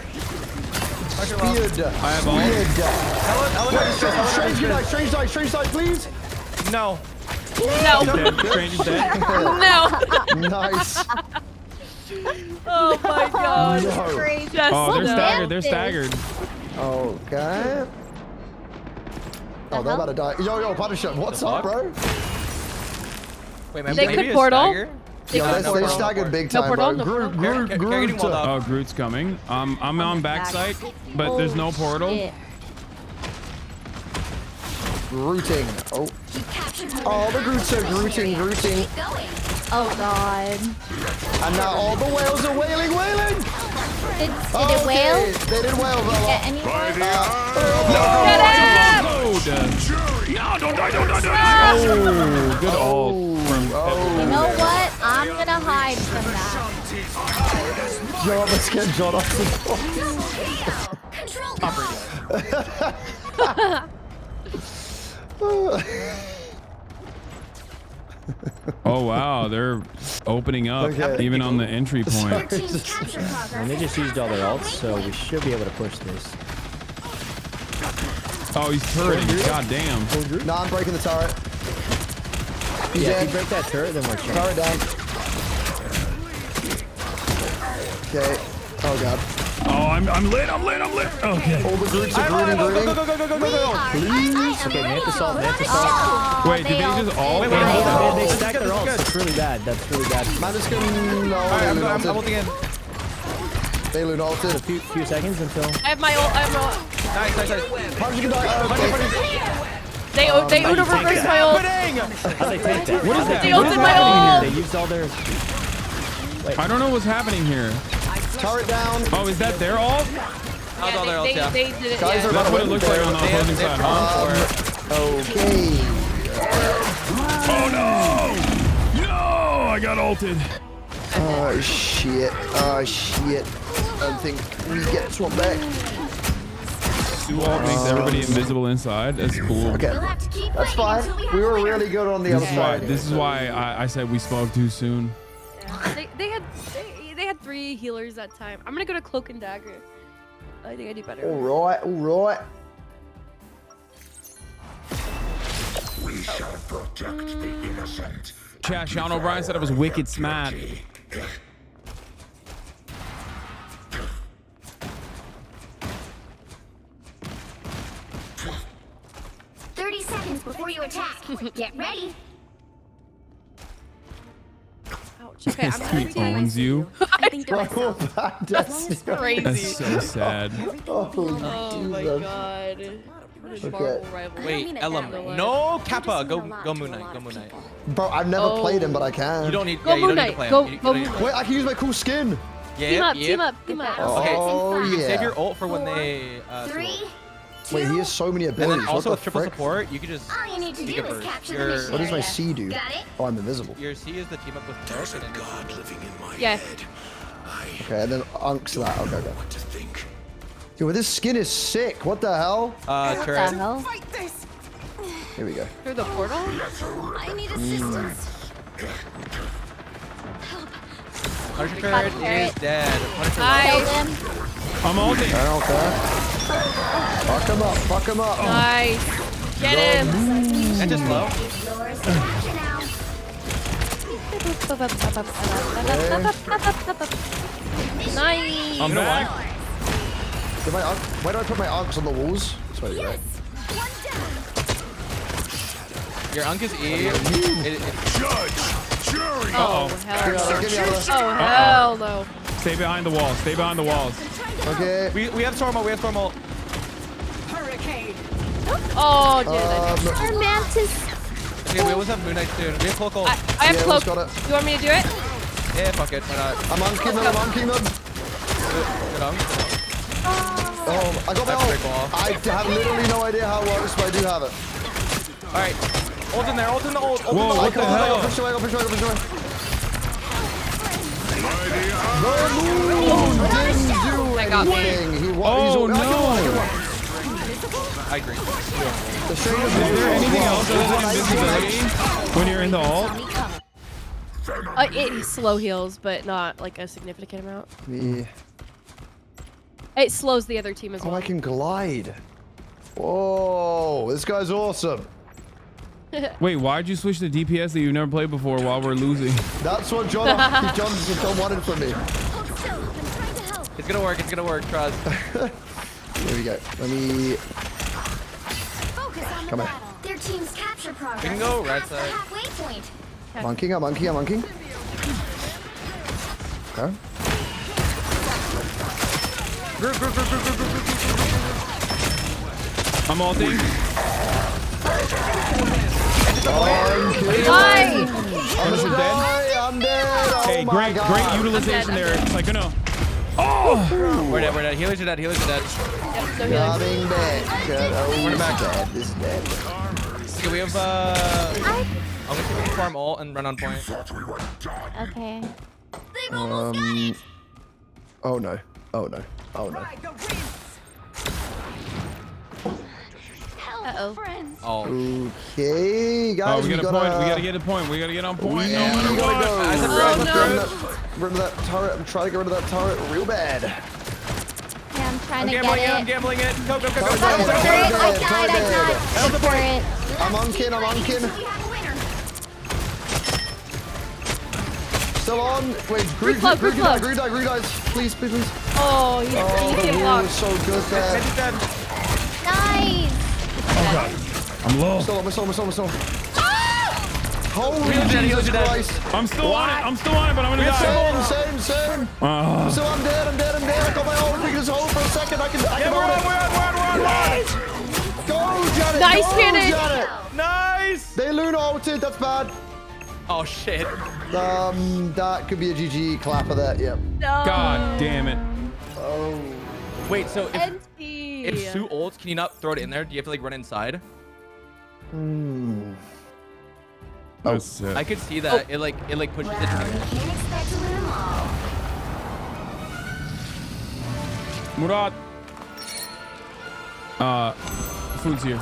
Speared. I have all. Strange dice, please. No. No. Strange is dead. No. Nice. Oh my god. No. Just Oh, they're staggered. Okay. Oh, they're about to die. Yo, Punisher, what's up, bro? Wait, They could portal. They staggered big time, portal, bro. no Groot. Oh, Groot's coming. I'm on backside, but there's no portal. Grooting. Oh. Oh, the Groots are grooting. Oh god. And now all the whales are wailing. Did it whale? They did whale, Bella. Get anyone? Don't die. Oh, good ult from You know what? I'm gonna hide from that. John, let's get John off the Oh wow, they're opening up even on the entry point. And they just used all their ults, so we should be able to push this. Oh, he's turreting. God damn. Nah, I'm breaking the turret. Yeah, if you break that turret, then we're changed. Turret down. Okay. Oh god. Oh, I'm lit. Okay. All the groups are grooting. Go. Please. Okay, Mantis ult. Wait, did they just all? Wait, hold on. They stack their ults. That's really bad. Mantis can... No, I'm ulting in. They loot ulted. A few seconds until... I have my ult. Nice. Punch can die. They would have reversed my ult. How'd they take that? What is that? They ulted my ult. They used all their... I don't know what's happening here. Turret down. Oh, is that their ult? Yeah, they did it. Guys Yeah. are That's what it looks like on the opposing side, huh? Okay. Oh no! No! I got ulted. Oh shit. I think we get this one back. Sue ult makes everybody invisible inside. That's cool. Okay, that's fine. We were really good on the other side. This is why I said we spoke too soon. They had 3 healers that time. I'm gonna go to Cloak and Dagger. I think I do better. All right. We shall protect the innocent. Chat, Sean O'Brien said I was wicked smart. 30 seconds before you attack. Get ready. Ouch. Okay, I'm gonna He owns you. I think That's crazy. That's so sad. Oh my god. Wait, Elam. No, Kappa. Go Moon Knight. Go Moon Knight. Bro, I've never played him, but I can. You don't need. Go you Moon don't need to Knight. play him. Go Moon Knight. Wait, I can use my cool skin. Yeah. Team up. Oh, Okay. yeah. Save your ult for when they. Wait, he has so many And abilities. then also what with the triple frick? support, you can just. All you need to do is capture the mission What does my area. C do? Got it? Oh, I'm invisible. Your C is the team up with Merc and then God living in my Yeah. Okay, and then unks that. Okay. Yo, this skin is sick. What the hell? turret. Here we go. Through the portal? I need assistance. Punisher turret is dead. Punisher I'm ulting. I don't care. Fuck him up. Nice. Get him. And just low. Nice. I'm not. Why do I put my unks on the walls? That's why you right. Your Unk is E. Jury. Oh, hell no. Oh, hell no. Stay behind the walls. Stay behind the walls. Okay. We have Storm ult. Hurricane. Oh, dude. Our mantis. Okay, we always have Moon Knight soon. We have Cloak ult. I have Cloak. You want me to do it? Yeah, fuck it. Why not? I'm unking them. Good Unk. Oh, I got my ult. I have literally no idea how it works, but I do have it. Alright. Ult in there. Ult in the ult. Whoa, what the hell? Push away. Mighty Didn't do anything. Oh, no. I agree. Is there anything else other than invisibility when you're in the ult? It slow heals, but not like a significant amount. Yeah. It slows the other team as well. Oh, I can glide. Whoa, this guy's awesome. Wait, why'd you switch to DPS that you've never played before while we're losing? That's what John wanted from me. It's gonna work, trust. Here we go. Let me... Come on. Their team's capture progress. We can go right side. Halfway point. I'm unking. Okay. I'm ulting. I'm dead. Hey, great utilization there. It's like, no. Oh! We're dead. Healers are dead. Yep, no healing. Coming back. We're back. Dead. This is dead. Okay, we have I'm gonna take farm ult and run on point. Okay. Oh no. Uh-oh. Oh. Okay, guys. We got a point. We gotta get a point. We gotta get on point. We No matter gotta go. what. Rid of that turret. I'm trying to get rid of that turret real bad. Yeah, I'm trying to get it. I'm gambling it. Go. Turret. I died. I'm unkin. Still on. Wait, Green dies. Please. Oh, he's the getting wall blocked. is so good there. Nice. Oh god. I'm low. Still. Holy Jesus Christ. I'm still on it, but I'm gonna die. Same. So I'm dead. I got my ult. We can just hold for a second. I can We're on. Go, Janet. Nice finish. Janet. Nice. They Luna ulted. That's bad. Oh shit. That could be a GG clap of that. Yep. No. God damn it. Oh. Wait, so if Sue ults, can you not throw it in there? Do you have to like run inside? That's sick. I could see that. It like pushes it to me. Murad. Food's here.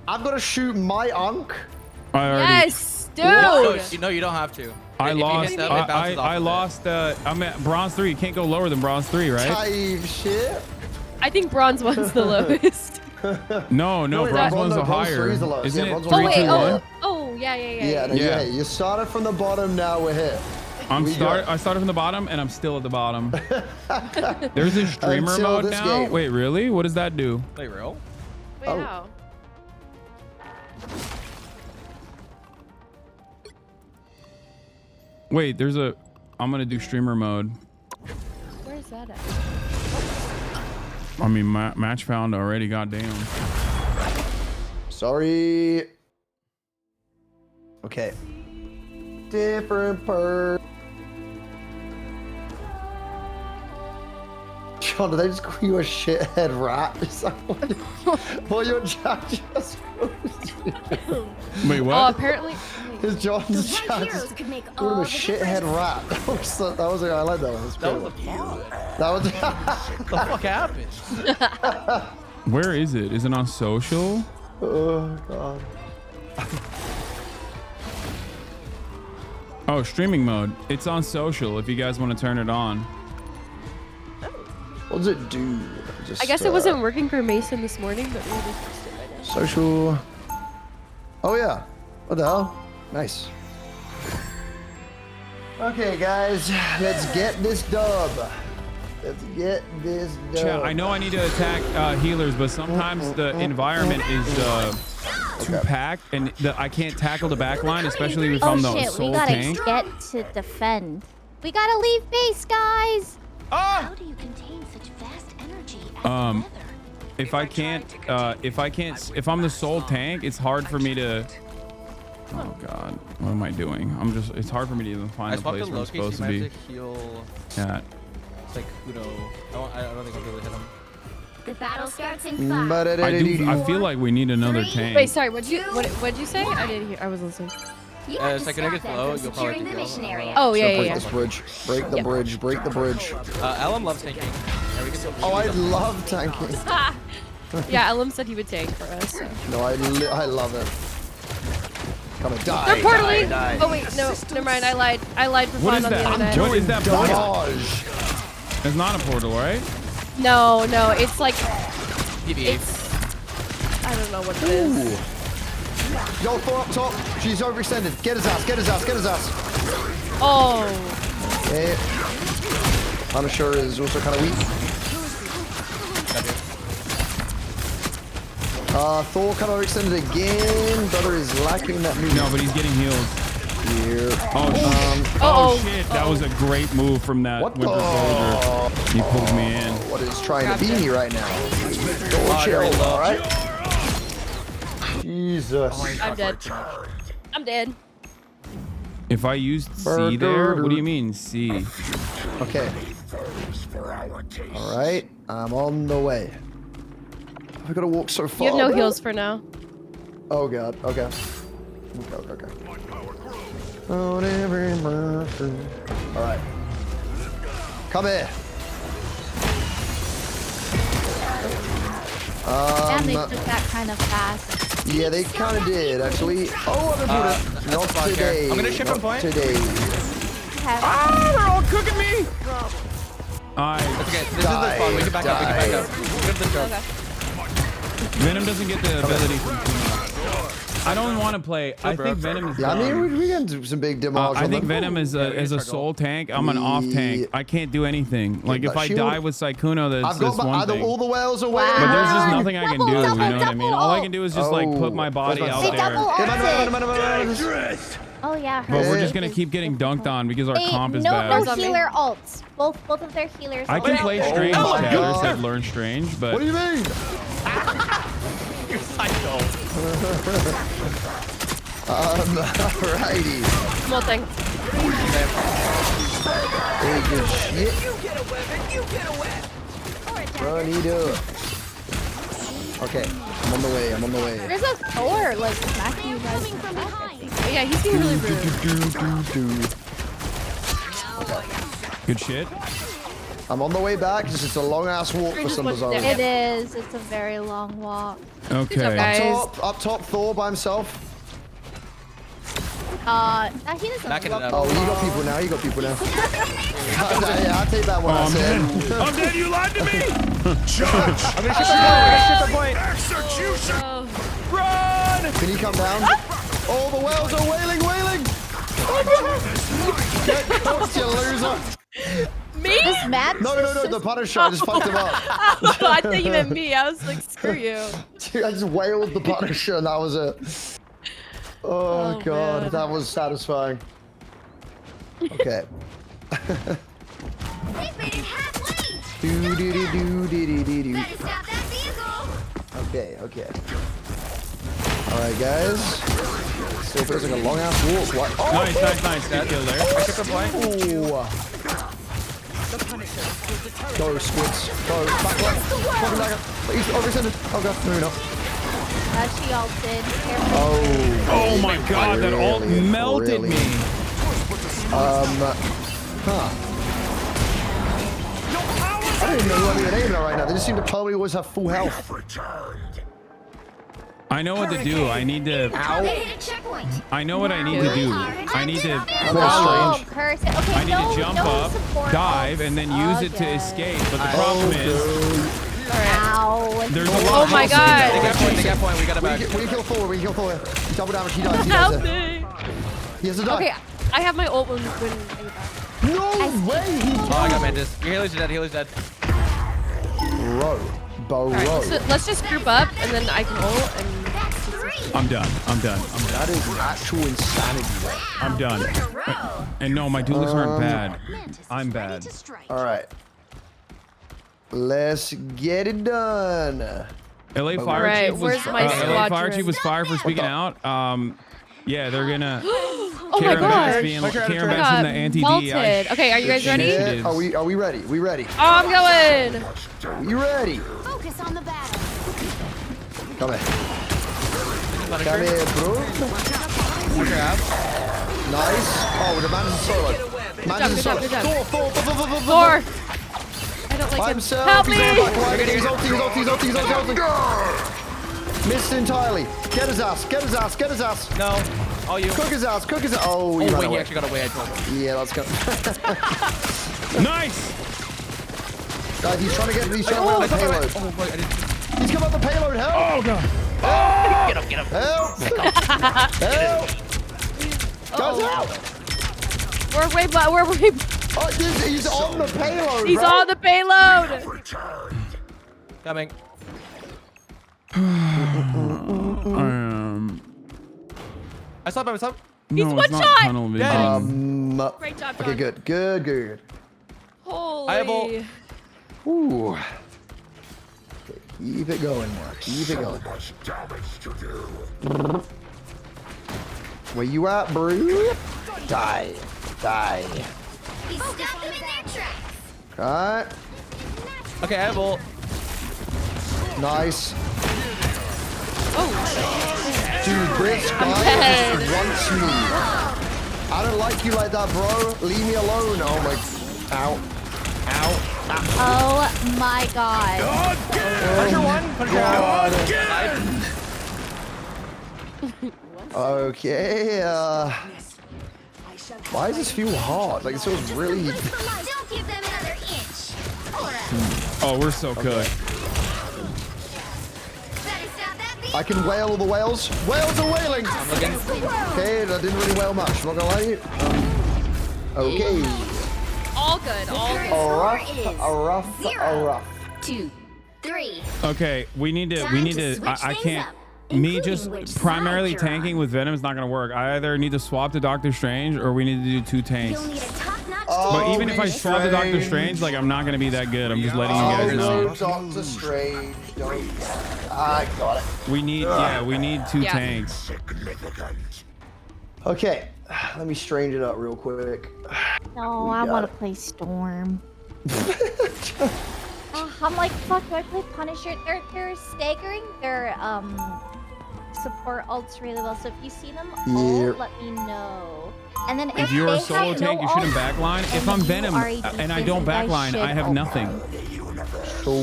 I'm gonna shoot my unk. Yes, dude. No, you don't have to. I If you lost. hit them, it bounces off I of it. lost. I'm at bronze 3. You can't go lower than bronze 3, right? Type shit. I think bronze 1's the lowest. No, bronze 1's the bronze higher. three's the lowest. Isn't Yeah, it bronze 3, 2, 1? Yeah. Yeah. You started from the bottom. Now we're here. I started from the bottom, and I'm still at the bottom. There's a streamer Until mode this now. game. Wait, really? What does that do? Wait, real? Wait, how? Wait, there's a. I'm gonna do streamer mode. Where's that at? I mean, match found already. Goddamn. Sorry. Okay. Different per. John, did they just call you a shithead rat? Is that what your chat just Wait, what? Oh, apparently. His John's chat just called him a shithead rat. That was I like that one. That was a pun. That was. What the fuck happened? Where is it? Is it on social? Oh god. Oh, streaming mode. It's on social if you guys want to turn it on. What does it do? Just, I guess it wasn't working for Mason this morning, but maybe fixed it by now. Social. Oh yeah. What the hell? Nice. Okay, guys, let's get this dub. Let's get this dub. Chat, I know I need to attack healers, but sometimes the environment is too packed, and I can't tackle the back line, especially if I'm the shit, soul we gotta tank. get to defend. We gotta leave base, guys. How do you contain such vast energy? If I'm the soul tank, it's hard for me to. Oh god, what am I doing? It's hard for me to even find the place where I'm supposed to be. Yeah. It's like Kudo. I don't think I'll be able to hit him. The battle starts in 5. I feel like we need another tank. Wait, sorry. What'd you say? I didn't hear. I was listening. It's like when it gets low, you'll probably do Oh yeah, break this bridge. Break the bridge. Break the bridge. Ellum loves tanking. Yeah, we can Oh, I love tanking. Yeah, Ellum said he would tank for us. So. No, I love it. Come on, die. They're portaling. Die. Oh wait, no, never mind. I lied. I lied for What fun is on the that? internet. What is that portal? Dodge. It's not a portal, right? No, it's like. PvE. I don't know what it is. Yo, Thor up top. She's overextended. Get his ass. Get his ass. Get his ass. Oh. Okay. Punisher is also kind of weak. Thor kind of extended again. Brother is lacking that move. No, but he's getting healed. Here. Oh shit! That was a great move from that Winter Soldier. He pulled me in. What is trying to beat me right now? Go chill, all right? Jesus. I'm dead. I'm dead. If I used C there, what do you mean C? Okay. All right, I'm on the way. I gotta walk so far. You have no bro. heals for now. Oh god. Okay. Okay. All right. Come here. Damn, they took that kind of fast. Yeah, they kind of did actually. Oh, I'm gonna put it. Not today. I'm gonna ship him point. Today. Ah, they're all cooking me. That's okay. This is the spawn. We can back up. We can back up. We have the drop. Venom doesn't get the ability from I don't want to play. I think Venom is. Yeah, I mean, we can do some big damage. I think Venom is a soul tank. I'm an off tank. I can't do anything. Like if I die with Sykkuno, that's just one thing. All the whales away. But there's just nothing I can do. You know what I mean? All I can do is just like put my body out there. Oh yeah. But we're just gonna keep getting dunked on because our comp is no bad. healer ults. Both of their healers. I can play Strange. Taylor said learn Strange, but. What do you mean? You psycho. Alrighty. Molting. Hey, good shit. get a weapon. You get a weapon. Run it up. Okay. I'm on the way. I'm on the way. There's a Thor like smacking you guys from behind. Oh, yeah, he's being really rude. Good shit. I'm on the way back because it's a long ass walk for some bizarre. It is. It's a very long walk. Okay. Up top, Thor by himself. He doesn't Backing look it up. Oh, you got people now. You got people now. Yeah, I'll take that one. I said. I'm dead. You lied to me. I'm gonna shoot the point. Execution. Run. Can you come down? Oh, the whales are wailing. Get cooked, you loser. Me? This map. No, the Punisher. I just fucked him up. I thought you meant me. I was like, screw you. Dude, I just wailed the Punisher and that was it. Oh god, man. That was satisfying. Okay. Okay. Alright, guys. Still feels like a long ass walk. What? Oh, Nice. Good kill there. I took the point. Go, squids. Go, back left. Fucking dagger. He's overextended. Oh god, no, no. She ulted. Oh my god, that ult melted me. I don't even know who I'm even aiming at right now. They just seem to probably always have full health. I know what to do. I need to. I know what I need to do. I need to. I need to jump up, dive, and then use it to escape. But the problem is. There's a lot. Oh my god. They got point. We got it back. We can kill Thor. He double damage. He dies. Help me. He has to die. Okay, I have my ult when No way. Oh, I got Mantis. Your healer's dead. Bro. Alright, let's just group up and then I can ult and. I'm done. That is actual insanity. I'm done. And no, my duelists aren't bad. I'm bad. All right. Let's get it done. LA Fire Chief was fired for speaking out. Yeah, they're gonna. Oh my god! Karen Beck's in the anti-DEI. Okay, are you guys ready? Are we ready? We ready? Oh, I'm going. You ready? Focus on the battle. Come here, bro. Nice. Oh, the man is solo. Good job. Thor. I don't like him. Himself. Help me! He's ulting. Missed entirely. Get his ass. No. Oh, you. Cook his ass. Oh, wait, he actually got away. I told him. Yeah, let's go. Nice. Guys, he's trying to get the payload. Oh, wait, I didn't. He's come up the payload. Help! Oh god. Get him. Help! Help! Guys, help! We're way. Oh, he's on the payload. He's on the payload. Coming. I saw him. He's one shot. Great job, okay, John. good. Holy. I have ult. Ooh. Okay, keep it going, Mark. Keep it going. Where you at, bro? Die. We stopped them in their tracks. Alright. Okay, I have ult. Nice. Oh. Dude, Brit's guy just wants me. I don't like you like that, bro. Leave me alone. Oh my. Ow. Oh my god. Okay. Why does this feel hard? Like it feels really. Don't give them another inch. Oh, we're so cooked. I can whale all the whales. Whales are whaling. I'm looking. Okay, that didn't really whale much. I'm not gonna lie to you. Okay. All good. A rough. 2, 3. Okay, we need to. I can't. Me just primarily tanking with Venom is not gonna work. I either need to swap to Doctor Strange or we need to do 2 tanks. But even if I swap to Doctor Strange, like I'm not gonna be that good. I'm just letting you guys know. Doctor Strange. I got it. We need 2 tanks. Okay, let me strange it up real quick. No, I want to play Storm. I'm like, fuck, do I play Punisher? They're staggering their support ults really well. So if you see them all, let me know. And then If you're a solo tank, you shouldn't backline. If I'm Venom and I don't backline, I have nothing.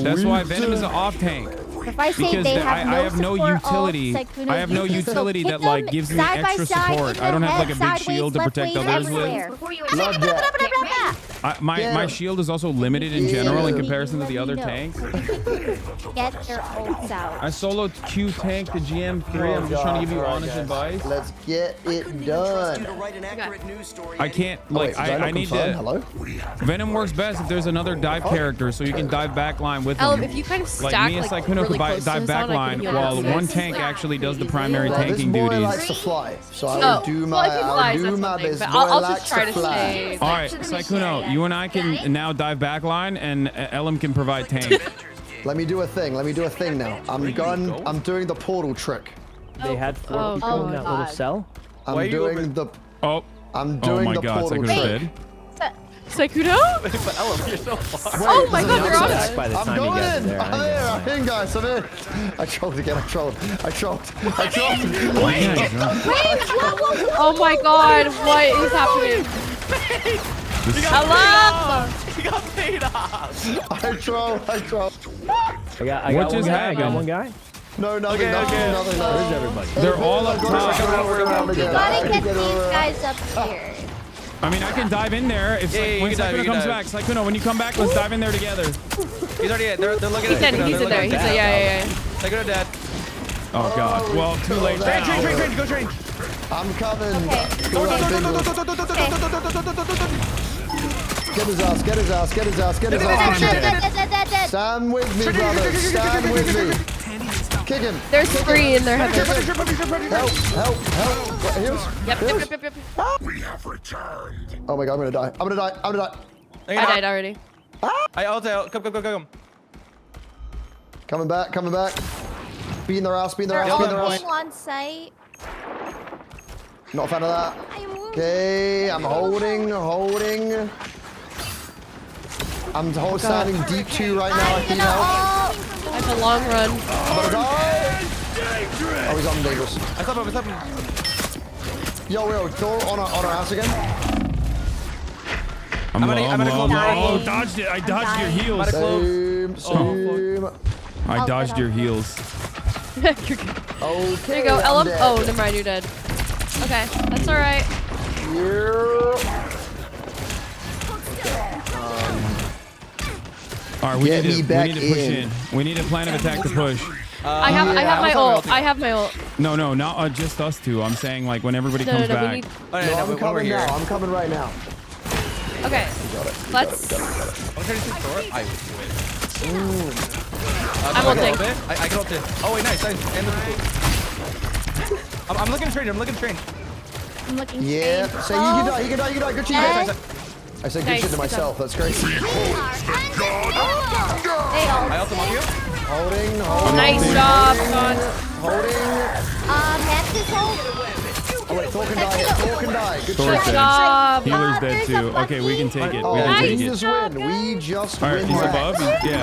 That's why Venom is an off tank. If I say Because they I have no have no support utility. ults, I have no utility that like gives me extra support. I don't have like a big shield to protect others with. Love that. My shield is also limited in general in comparison to the other tanks. Get their ults out. I soloed Q tank the GM3. I'm just trying to give you honest advice. Let's get it done. I can't like I need to. Hello? Venom works best if there's another dive character, so you can dive backline with him. If you kind of stack like me and Sykkuno could dive backline while one tank actually does the primary tanking This boy duties. likes to fly, so I will do my best. Boy I'll likes just try to fly. stay. All right, Sykkuno, you and I can now dive backline, and Elam can provide tank. Let me do a thing. Let me do a thing now. I'm doing the portal trick. They had 4 people in that little cell. I'm doing the. Oh. I'm doing the portal trick. Sykkuno? But Elam, you're so far. Oh my god, they're on it. I'm going in. I'm in, guys. I'm in. I trolled again. I trolled. Oh my god, what is happening? Hello? He got paid off. I trolled. I got one guy. No, nothing. Where's everybody? They're all up top. You gotta get these guys up here. I mean, I can dive in there if when Sykkuno comes back. Sykkuno, when you come back, let's dive in there together. He's already in. They're looking at He's in there. He's like, yeah. Sykkuno dead. Oh god. Well, too late. Train. Go train. I'm coming. Okay. Get his ass. Stand with me, brother. Stand with me. Kick him. There's 3 in their head. Help. Heals? Yep. We have returned. Oh my god, I'm gonna die. I died already. I ulted. Come. Coming back. Be in their ass. They're all on site. Not a fan of that. Okay, I'm holding. I'm standing deep 2 right now. I need help. I have a long run. I'm gonna die. Oh, he's on dangerous. I stopped him. Yo, throw on our ass again. I'm low. Oh, dodged it. I dodged your heels. Same. I dodged your heels. You're good. Okay. There you go, Elam. Oh, never mind, you're dead. Okay, that's alright. All right, we need to push in. We need a plan of attack to push. I have my ult. I have my ult. No, not just us two. I'm saying like when everybody comes back. I'm coming now. I'm coming right now. Okay. Let's. I'm ulting. I can ult it. Oh wait, nice. And I'm looking strange. I'm looking strange. Yeah. Say he can die. Good cheat. I said good shit to myself. That's crazy. I ult him on you. Holding. Nice job, Sean. Holding. Max is hold. Oh wait, Thor can die. Good Good job. Healer's dead too. Okay, we can take it. We just win. We just win. All right, he's above.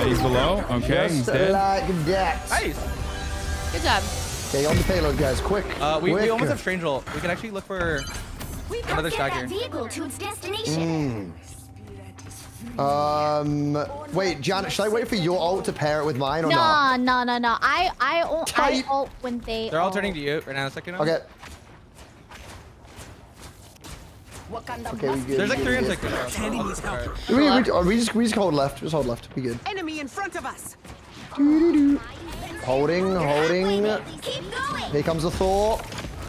He's below. Okay, he's dead. Like that. Nice. Good job. Okay, on the payload, guys. Quick. We almost have strange ult. We can actually look for another stagger. Vehicle to its destination. Wait, Janet, should I wait for your ult to pair it with mine or not? No. I ult when They're all turning to you right now. A second. Okay. Okay, we good. There's like 3 in second. We just hold left. Just hold left. Be good. Enemy in front of us. Holding. Here comes the Thor.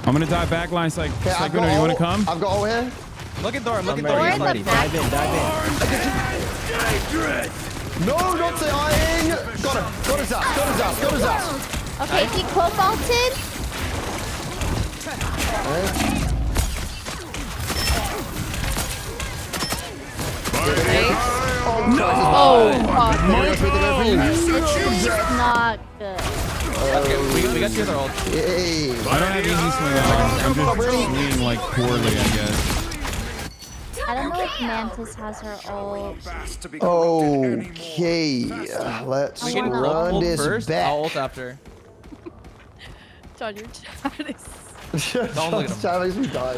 I'm gonna dive backline. Sykkuno, you wanna come? I've got ult here. Look at Thor. I'm looking Thor. Dive in. No, not dying. Got him. Got his ass. Okay, he close ulted. This is not good. We got the other ult. I don't have easy swing on. I'm just swinging like poorly, I guess. I don't know Mantis has her ult. Okay, let's We can run ult this first. back. I'll ult after. John, your chat is. Don't look at him. That makes me die.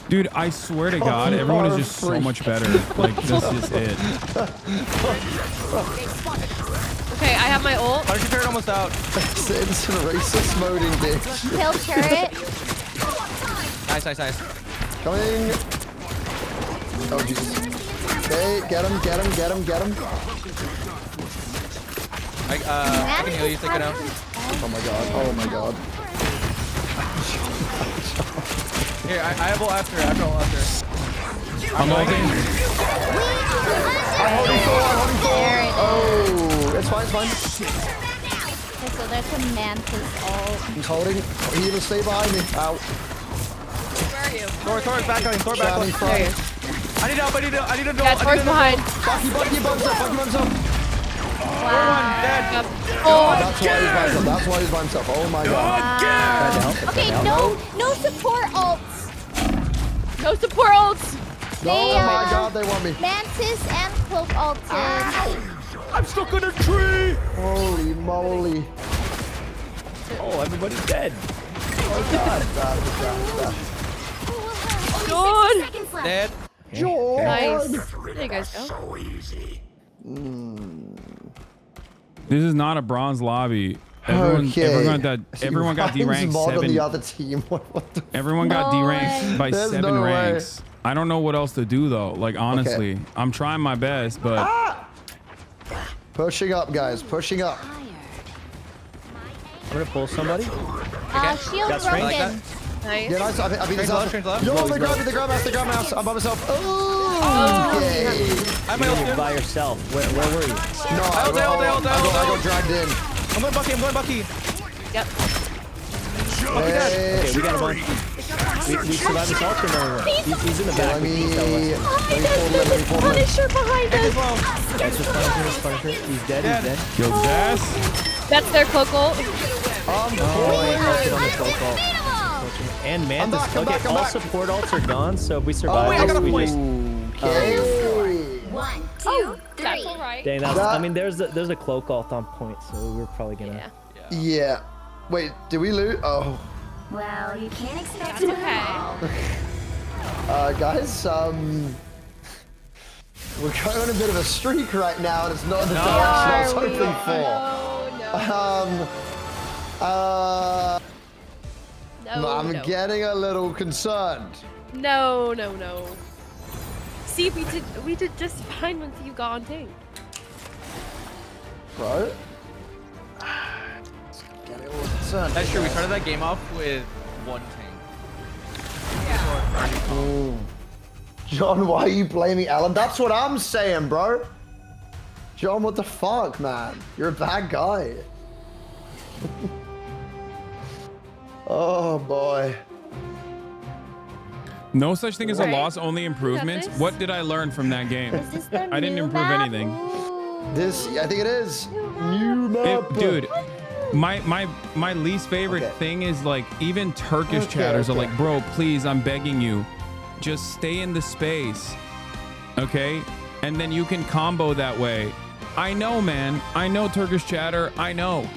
Dude, I swear to God, everyone is just so much better. Like, this is it. Okay, I have my ult. Punisher turret almost out. It's instant racist moding, bitch. Kill turret. Nice, nice, nice. Coming. Oh, Jesus. Okay, get him, get him, get him, get him. I can heal you, take it out. Oh my god, oh my god. Here, I have ult after. I have ult after. I'm ulting. I'm holding There it is. Oh, it's fine, it's fine. Okay, so there's a Mantis ult. He's holding. He will stay behind me. Ow. Where are you? Thor back on him. Thor back on him. There you I need help. I need a duel. Yeah, Thor's behind. Bucky buns up. Bucky buns up. Wow. Dead. Oh, That's why he's by himself. That's why he's by himself. Oh my god. Okay, no support ults. no support ults. Oh my god, they want me. Mantis and Cloak ulted. I'm stuck in a tree. Holy moly. Oh, everybody's dead. Oh god. John. Dead. Nice. There you guys go. This is not a bronze lobby. Everyone got D-ranked on the other team. What the everyone got D-ranked by There's 7 no ranks. I don't know what else to do though. Like honestly, I'm trying my best, but pushing up, guys. Pushing up. I'm gonna pull somebody. Shield Got strength. broken. Nice. Yeah, nice. I beat this up. Strength left. Yo, they grabbed me. They grabbed mouse. I'm by myself. Oh, okay. I'm You're by yourself. Where were you? No, I I got dragged in. I'm going Bucky. I'm going Bucky. Yep. Okay, we got a bunch. We survived this ultra or he's in the back. Let me pull him. Punisher behind us. That's just Punisher. He's dead. He's dead. killed his ass. That's their cloak ult. Oh, I hit on the cloak ult. And Mantis. Okay, all support ults are gone, so if we survive this, we just... Okay. 1, 2, 3. That's all right. Dang, I mean, there's a cloak ult on point, so we're probably gonna... Yeah. Wait, did we loot? Oh. Well, you can't expect That's it all. Guys, we're going on a bit of a streak right now, and it's not the direction I was hoping for. I'm getting a little concerned. No. See, we did just fine once you got on tank. Bro? That's true. We started that game off with 1 tank. Ooh. John, why are you blaming Alan? That's what I'm saying, bro. John, what the fuck, man? You're a bad guy. Oh, boy. No such thing as a loss, only improvements. What did I learn from that game? I didn't improve anything. I think it is. New map. Dude, my least favorite thing is like even Turkish chatters are like, bro, please, I'm begging you, just stay in the space, okay? And then you can combo that way. I know, man. I know Turkish chatter. I know.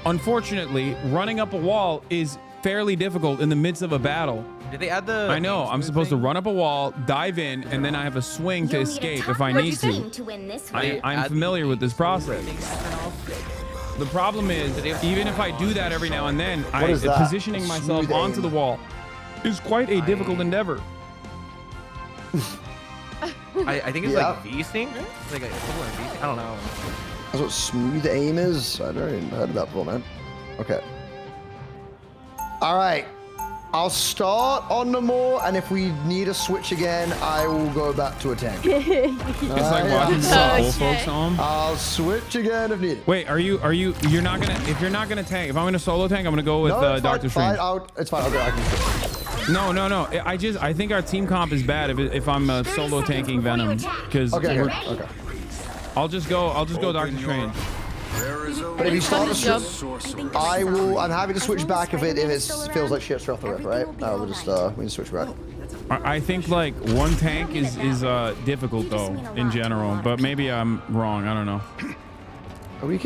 Unfortunately, running up a wall is fairly difficult in the midst of a battle. Did they add the... I know. I'm supposed to run up a wall, dive in, and then I have a swing to escape if I need to. I'm familiar with this process. The problem is, even if I do that every now and then, positioning myself onto the wall is quite a difficult endeavor. I think it's like V-Sync? It's like a equivalent of V-Sync? I don't know. That's what smooth aim is? I never even heard of that before, man. Okay. All right. I'll start on the more, and if we need a switch again, I will go back to a tank. It's like watching some old folks home. I'll switch again if needed. Wait, you're not gonna, if you're not gonna tank, if I'm gonna solo tank, I'm gonna go with Dr. Strange. It's fine, I can No. I think our team comp is bad if I'm solo tanking Venom, because I'll just go Dr. Strange. But if you start to switch, I'm happy to switch back if it feels like shit straight off the rip, right? We'll just switch back. I think like one tank is difficult though in general, but maybe I'm wrong. I don't know. I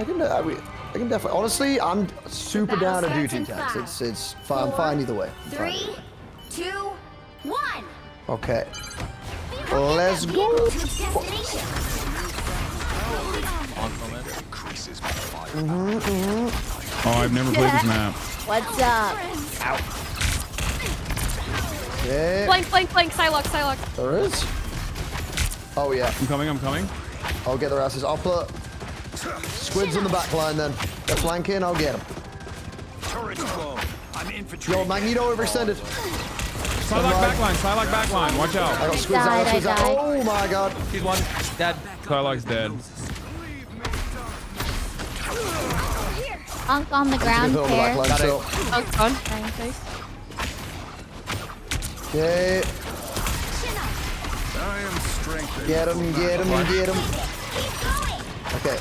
can definitely. Honestly, I'm super down to do 2 tanks. It's fine. I'm fine either way. 3, 2, 1. Okay. Let's go. Oh, I've never played this map. What's up? Okay. Flank, Psylocke. There is. Oh yeah. I'm coming. I'll get their asses. I'll put squids in the back line then. They're flanking. I'll get them. Yo, Magneto overextended. Psylocke backline. Watch out. I got squids out. Oh my god. He's one. Dead. Psylocke's dead. Unk on the ground here. Unk's gone. Okay. Get him. Okay.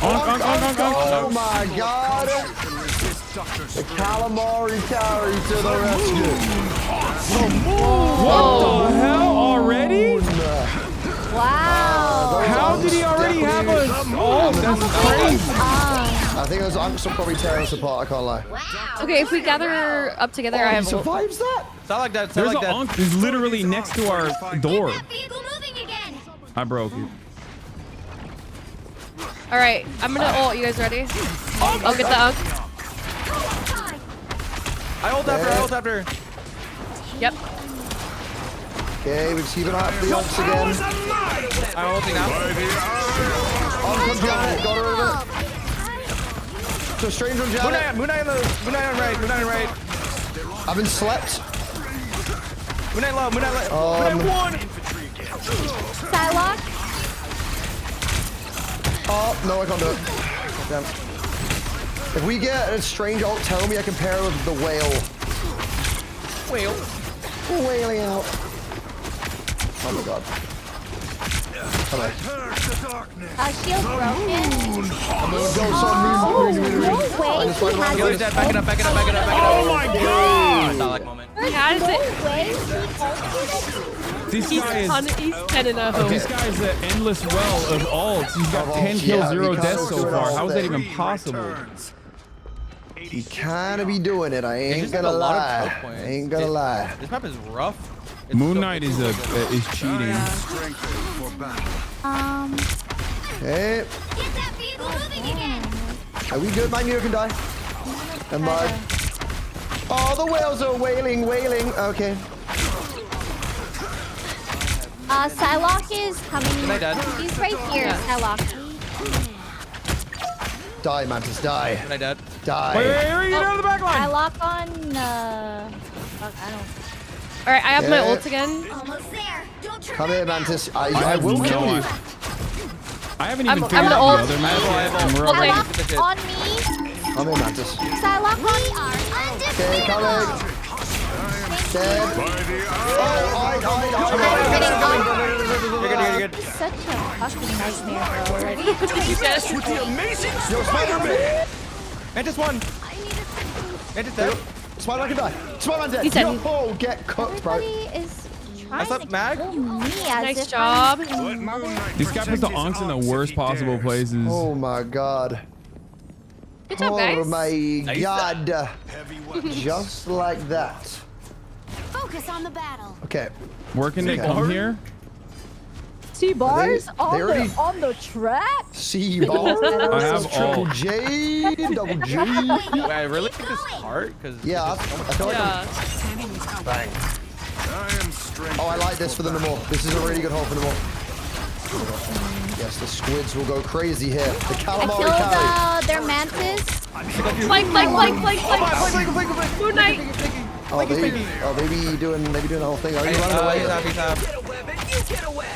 Oh my god! The calamari carry to the rescue. What the hell? Already? Wow. How did he already have us? Oh, that's crazy. I think those unks will probably tear us apart, I can't lie. Okay, if we gather up together, I have. He survives that? Sound like There's an unk who's literally next to our door. I broke it. All right, I'm gonna ult. You guys ready? I'll get the unk. I ult after. Yep. Okay, we just keep an eye out for the unks again. I'm ulting now. Unk on Janet, got rid of it. So strange on Janet. Moon Knight on right. I've been slept. Moon Knight low. Moon Knight one. Psylocke. Oh, no, I can't do it. Damn. If we get a strange ult, tell me I can pair it with the whale. Whaling out. Oh my god. Come on. Shield broken. No way. Back it up. Oh my god! Not like moment. How does it? This guy is. He's 10-0. This guy is an endless well of ults. He's got 10 kills, 0 deaths so far. How is that even possible? He kind of be doing it. I ain't gonna lie. This map is rough. Moon Knight is cheating. Hey. Are we good? Magneto can die. Am I? Oh, the whales are wailing. Okay. Psylocke is coming. He's right here, Psylocke. Die, Mantis, die. Am I dead? Die. Wait, you down the back line. Psylocke on. Fuck, I don't. All right, I have my ult again. Almost there. Don't turn Come here, Mantis. I will kill you. I haven't even I'm figured gonna out ult. the other match. And we're already. Psylocke on me. Come here, Mantis. Psylocke on me. Okay, coming. Dead. You're good. Such a fucking nightmare, bro. Like, Yo, Spider-Man. Mantis one. Mantis dead. Spider-Man can die. Spider-Man dead. He's dead. Yo, get cooked, bro. everybody is trying What's up, to Mag? kill me as Nice if job. I'm mother. This guy puts the unks in the worst possible places. Oh my god. Good job, guys. Oh my god. Just like that. Focus on the battle. Okay. Working to come here. T-bars already on the track. C bars. I have Triple all. J, double G. Wait, I really think this card because Yeah, I feel like Bang. Oh, I like this for the Namor. This is a really good hole for Namor. Yes, the squids will go crazy here. The calamari carry. I killed their mantis. Flank. Moon Knight. Oh, they be doing the whole thing. Are you running away?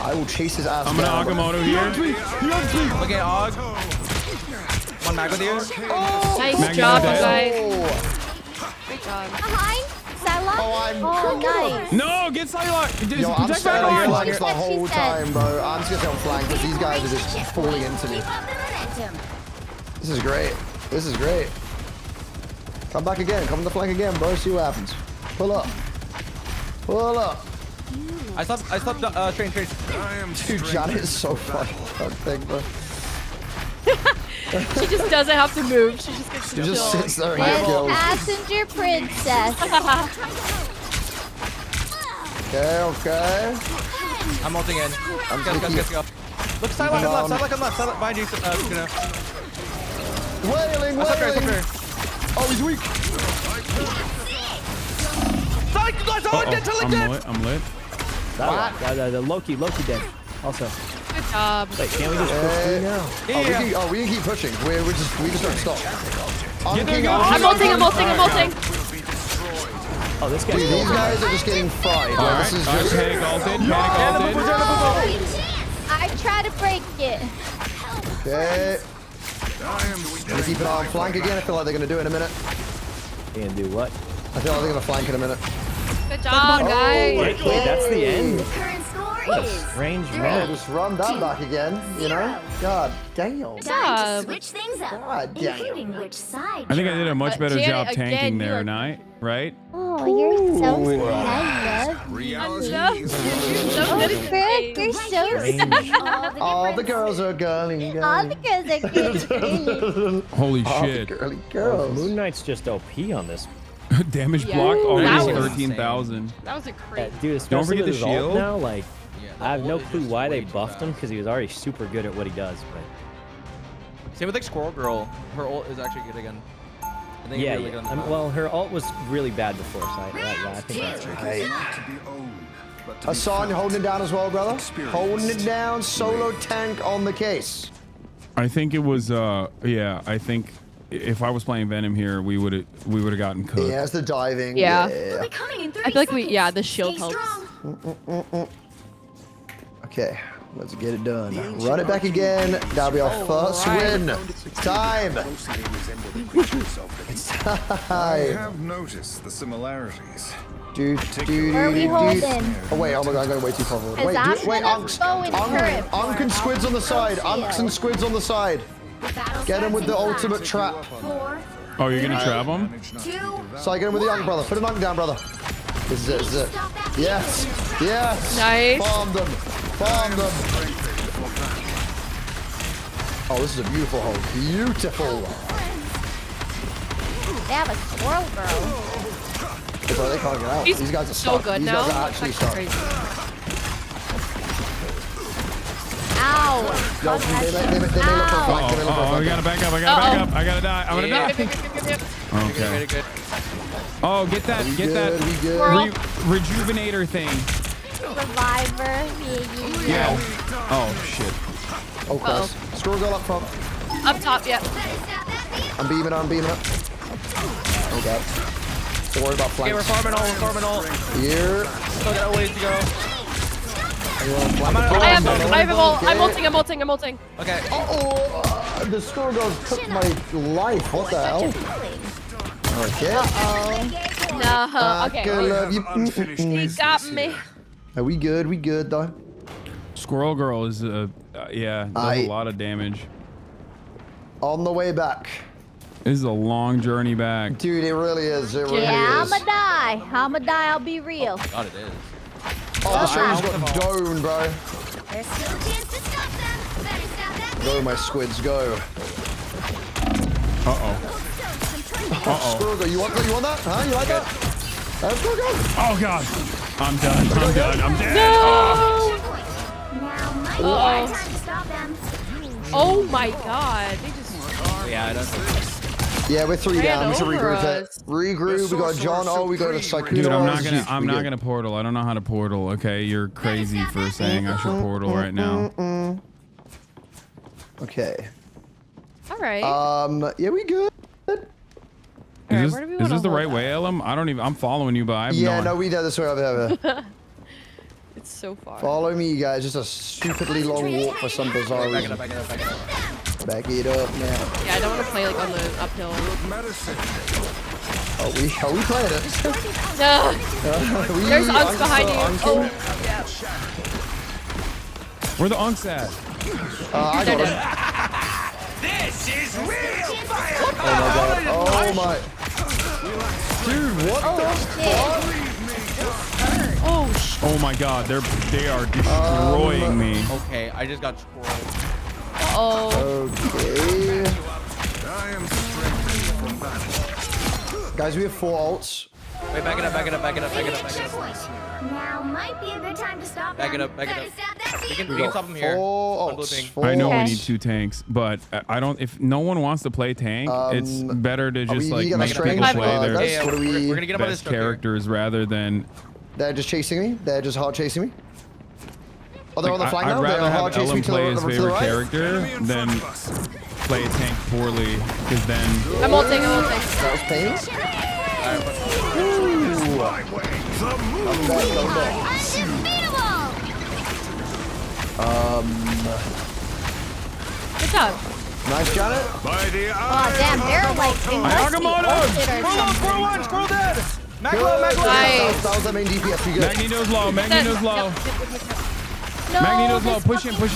I will chase his ass I'm gonna down. Agamotto here. look at Og. One mag with you. Nice job, you guys. Great job. Behind. Psylocke. Nice. No, get Psylocke. Yo, I'm Protect back standing line. flanks the whole time, bro. I'm just gonna flank because these guys are just falling into me. This is great. Come back again. Come to the flank again, bro. See what happens. Pull up. Pull up. I slept, train. Dude, Janet is so funny. That thing, bro. She just doesn't have to move. She just gets to She just chill. sits there and Yes, kills. passenger princess. Okay. I'm ulting in. Let's go. Look, side left and left. Side left behind you. Wailing. Oh, he's weak. I'm lit. The Loki dead. Also. Good job. Wait, can't we just push through now? We can keep pushing. We just don't stop. I'm ulting. Oh, this guy. These guys are just getting fried. All right, This is just panic ulted. I try to break it. okay. Gonna keep an eye on flank again. I feel like they're gonna do it in a minute. You gonna do what? I feel like they're gonna flank in a minute. Good job, guys. Wait, that's the end. Current score What a is strange Yeah, match. just run that back again, you know? God damn. time to switch things up, God damn. including which side. I think I did a much better Janet, job tanking again, there, you are- night, right? Oh, you're so sweet. I love you. You're so good at Brooke, you're so sweet. All the girls are girly. All the girls are good. Holy All the shit. girly girls. Moon Knight's just OP on this. Damage Yeah. block almost That was 13,000. That was a crazy. Dude, especially Don't forget with the his ult shield. now, like, I have no clue why they buffed him because he was already super good at what he does. But Same with like Squirrel Girl. Her ult is actually good again. I think yeah, it's really good on the well, her ult was really bad before, so I think that's true. Hasan, you're holding it down as well, brother. Holding it down. Solo tank on the case. I think it was yeah, I think if I was playing Venom here, we would have gotten cooked. Yeah, it's the diving. Yeah. We'll be coming in 30 I feel like seconds. the shield Stay helps. strong. Okay, let's get it done. Run it back again. That'll be our first win. It's time. It's I time. have noticed the similarities. Where are we holding? Oh wait, oh my god, I'm going way too far forward. Because I'm Wait, gonna Unks. go in turret. Unk and Squids on the side. Unks and Squids on the side. Get him with the ultimate trap. 4, Oh, you're gonna trap him? 2, So get him with the Unk, brother. Put an Unk down, brother. This is it. Yes. Yes. Nice. Farm them. Farm them. Oh, this is a beautiful hole. Beautiful. They have a squirrel girl. Hey, bro, they can't get out. He's These guys are so stuck. good These now. guys are actually That's stuck. crazy. Ow. Yo, they may look for a flank. They may look for a Oh, I flank. gotta back up. I gotta back up. I gotta die. I'm gonna die. Okay. good. Oh, get that We good. rejuvenator thing. Survivor. Yeah. Oh shit. Oh, Christ. Squirrel girl up front. Up top, yeah. I'm beaming up. Oh, God. Don't worry about Okay, we're flanks. farming all. Here. Still got a ways to go. I'm ulting. Okay. The squirrel girl took my life. What the hell? Okay. No. Okay. I love you. He got me. Are we good? We good, though? Squirrel Girl is yeah, does a lot of damage. On the way back. This is a long journey back. Dude, it really is. It really Yeah, is. I'ma die. I'll be real. God, it is. Oh, the train's got domed, bro. there's still a chance to stop them. Better stop that. Go, my squids, go. Squirrel girl, you want that? Huh? You like that? Squirrel girl. Oh god. I'm done. I'm dead. No. Now might be our time to stop them. Oh my god. They just. Yeah, I don't. Yeah, we're 3 Ran down. We should over regroup us. it. Regroup. We got John. Oh, we got a Psycho. Dude, I'm not gonna portal. I don't know how to portal. Okay, you're crazy for saying I should portal right now. Okay. All right. Yeah, we good. Is this the right way, Elam? I don't even. I'm following you, but I have no. We did this way over. It's so far. Follow me, guys. Just a stupidly long walk for some bizarre reason. Back it up now. Yeah, I don't want to play like on the uphill. Are we playing it? No. There's unks behind you. Unking? Oh, yeah. Where the unks at? I got him. This is real fire! Oh my. Dude, what the fuck? Oh my God, they are destroying me. Okay, I just got scrolled. Okay. Guys, we have 4 ults. Wait, back it up. Now might be a good time to stop Back it up. We can stop him here. 4 ults. I know we need 2 tanks, but I don't. If no one wants to play tank, it's better to just like make people play their We're gonna get up on this best characters rather than. They're just chasing me. They're just hard chasing me. Oh, they're on the flank I'd now. rather They're have hard chasing me Ellen to play the, his to the favorite right. character than play a tank poorly, because then. I'm ulting. That was pain. Good job. Nice, Janet. Oh, damn, they're like, they must be ulted or something. Scroll dead. Maglo. That was the main DPS. You good? Magneto's low. Magneto's low. No, Magneto's low. Push in. I'm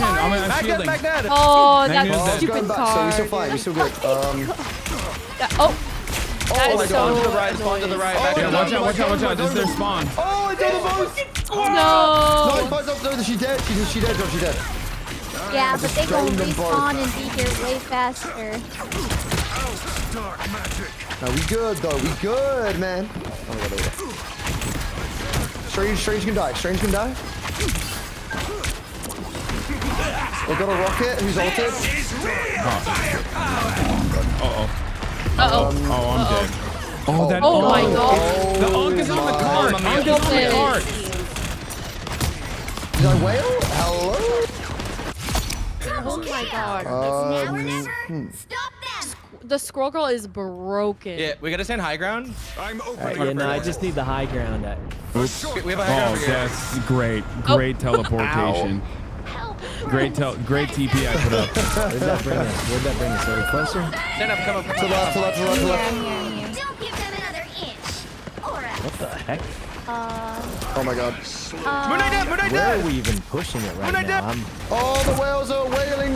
shielding. Oh, Magneto's that's dead. stupid So we card. still fine. We still good. That is so Spawn to the right. Yeah, watch out. This is their spawn. Oh, I did the most. No. No, she's dead. She's dead. Yeah, but they gonna respawn and be here way faster. No, we good though. We good, man. Oh my God, there we go. Strange can die. They got a rocket who's ulted. Oh, I'm dead. Oh, that. Oh my God. The Unk is on the cart. Did I whale? Hello? Oh my God. The scroll girl is broken. Yeah, we gotta stand high ground. Yeah, no, I just need the high ground. Oops. We have a high ground. That's great. Great teleportation. Great TP I put up. Where'd that bring us? Are we closer? Stand up, come up. To left. Here. Don't give them another inch. What the heck? Oh my God. Moon Knight Where dead. are we even pushing it right now? Oh, the whales are wailing.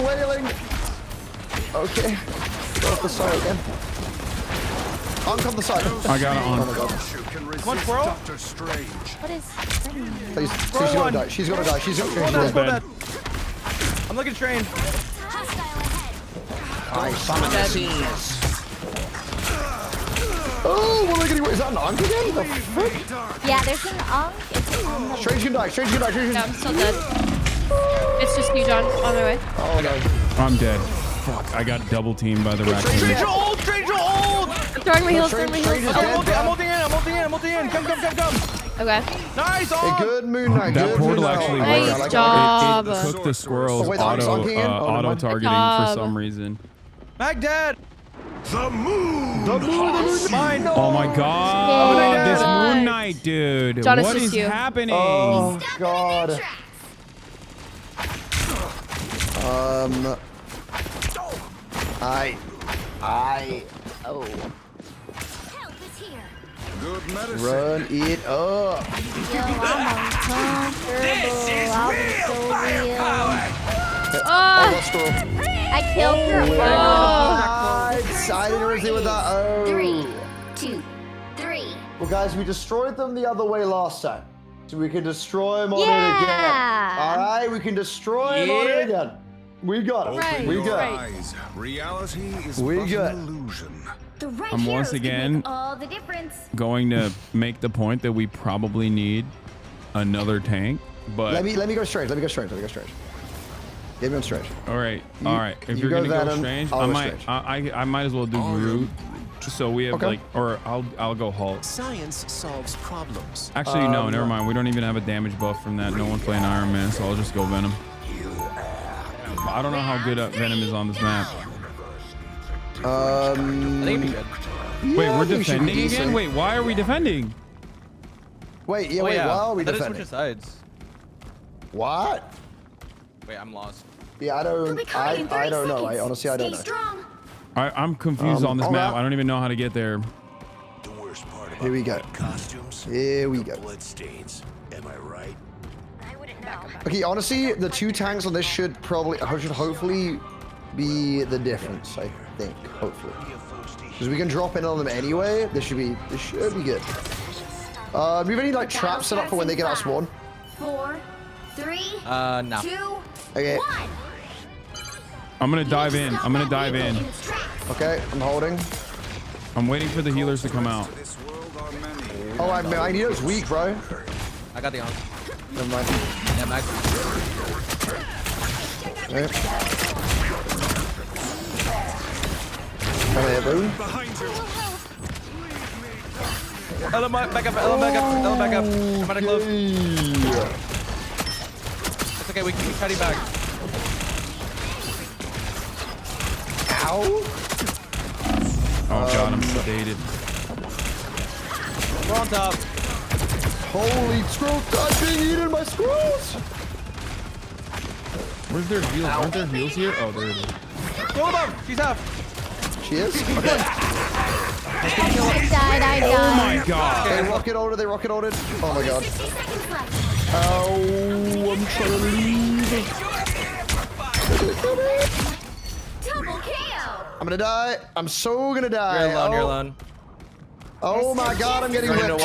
Okay. Go off the side again. Unk on the side. I got it on. Oh my God. Come on, squirrel. What is... Please, she's gonna die. She's gonna die. She's dead. I'm looking trained. Oh, what am I getting? Is that an Unk again? The frick? Yeah, there's an Unk. It's on the... Strange can die. Yeah, I'm still dead. It's just you, John, on my way. Oh no. I'm dead. Fuck, I got double teamed by the raccoon. Stranger old. I'm throwing my heals. I'm ulting in. Come. Okay. Nice. Hey, good Moon Knight. That good portal Moon Knight. actually Nice worked. job. It took the squirrels Oh, wait, auto targeting for some reason. Mag dead. The moon. Mine. Oh my God, this Moon Knight, dude. John, it's What just is you. happening? Oh God. Oh. Help is here. Good medicine. Run it up. Yo, I'm uncomfortable. I'll be so real. Oh, that's cool. I killed her. I didn't really with that. Oh. 3, 2, 3. Well, guys, we destroyed them the other way last time. So we can destroy them on it again. Yeah. All right, we can destroy them on it again. We got it. Right, We Your got it. eyes. Reality is We but got an it. illusion. The right I'm once heroes can again make all the difference. going to make the point that we probably need another tank, but Let me go strange. Let me go strange. Get me on strange. all right. If you you're go gonna go Venom, strange, I'll I go might strange. I might as well do root, so we have Okay. like, or I'll go halt. Science solves problems. Actually, no, never mind. We don't even have a damage buff from that. No one's playing Iron Man, so I'll just go Venom. I don't know how good Venom is on this map. I think it'd be good. Wait, we're I think it should be defending again? decent. Wait, why are we defending? Wait, yeah, Oh, wait, yeah. why are we That is defending? switch sides. What? Wait, I'm lost. Yeah, I don't know. I honestly, I don't know. I'm confused on this map. I don't even know how to get there. The worst part about Here we go. costumes. Here we go. Blood stains. Am I right? Okay, honestly, the 2 tanks on this should hopefully be the difference. I think, hopefully, because we can drop in on them anyway. This should be good. Do we have any like traps set up for when they get out spawn? 4, 3, no. 2, Okay. 1. I'm gonna dive in. I'm gonna dive in. Okay, I'm holding. I'm waiting for the healers to come out. Oh, I need those weak, bro. I got the on. Never mind. Yeah, Max. Okay. Come here, boo. Ellen, back up. Ellen, back up. I'm out of close. It's okay. We can cut him back. Ow. Oh god, I'm sedated. We're on top. Holy scroll! I'm being eaten by squirrels! Where's their heals? Aren't there heals here? Oh, there it is. Go above. She's half. She is? Okay. I died. Oh my god. They rocket ulted. Oh my god. Oh, I'm trying to leave. Double KO. I'm gonna die. I'm so gonna die. You're alone. You're alone. Oh my god, I'm getting whipped.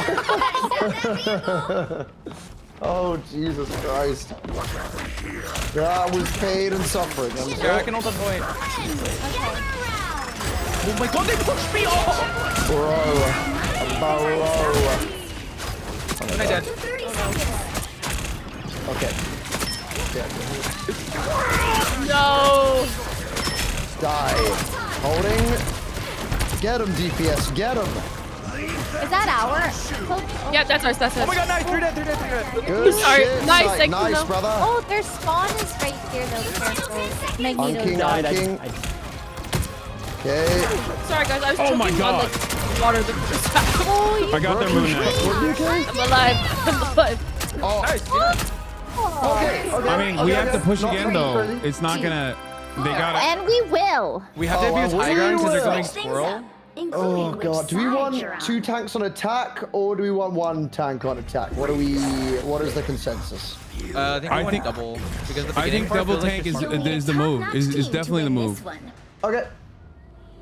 Oh, Jesus Christ. That was pain and suffering. Yeah, I can hold the point. Oh my god, they pushed me off! Bro. I'm dead. Okay. No. Die. Holding. Get him, DPS. Get him. Is that our? Yeah, that's ours. That's ours. Oh my god, nice. 3 dead. Good Sorry. shit. Nice, Sight. thank you, Nice, though. brother. Oh, their spawn is right here though. Careful. Magneto. Unking. Okay. Sorry guys, I was Oh choking my on god. like water the first time. I got their moon knight. I'm alive. I'm alive. Oh, nice. Okay. I mean, we have to push again though. It's not gonna. They gotta. And we will. We have to abuse high ground because they're going squirrel. Oh god, do we want 2 tanks on attack or do we want 1 tank on attack? What is the consensus? I think double. Because the I think double tank is the move. Is definitely the move. Okay.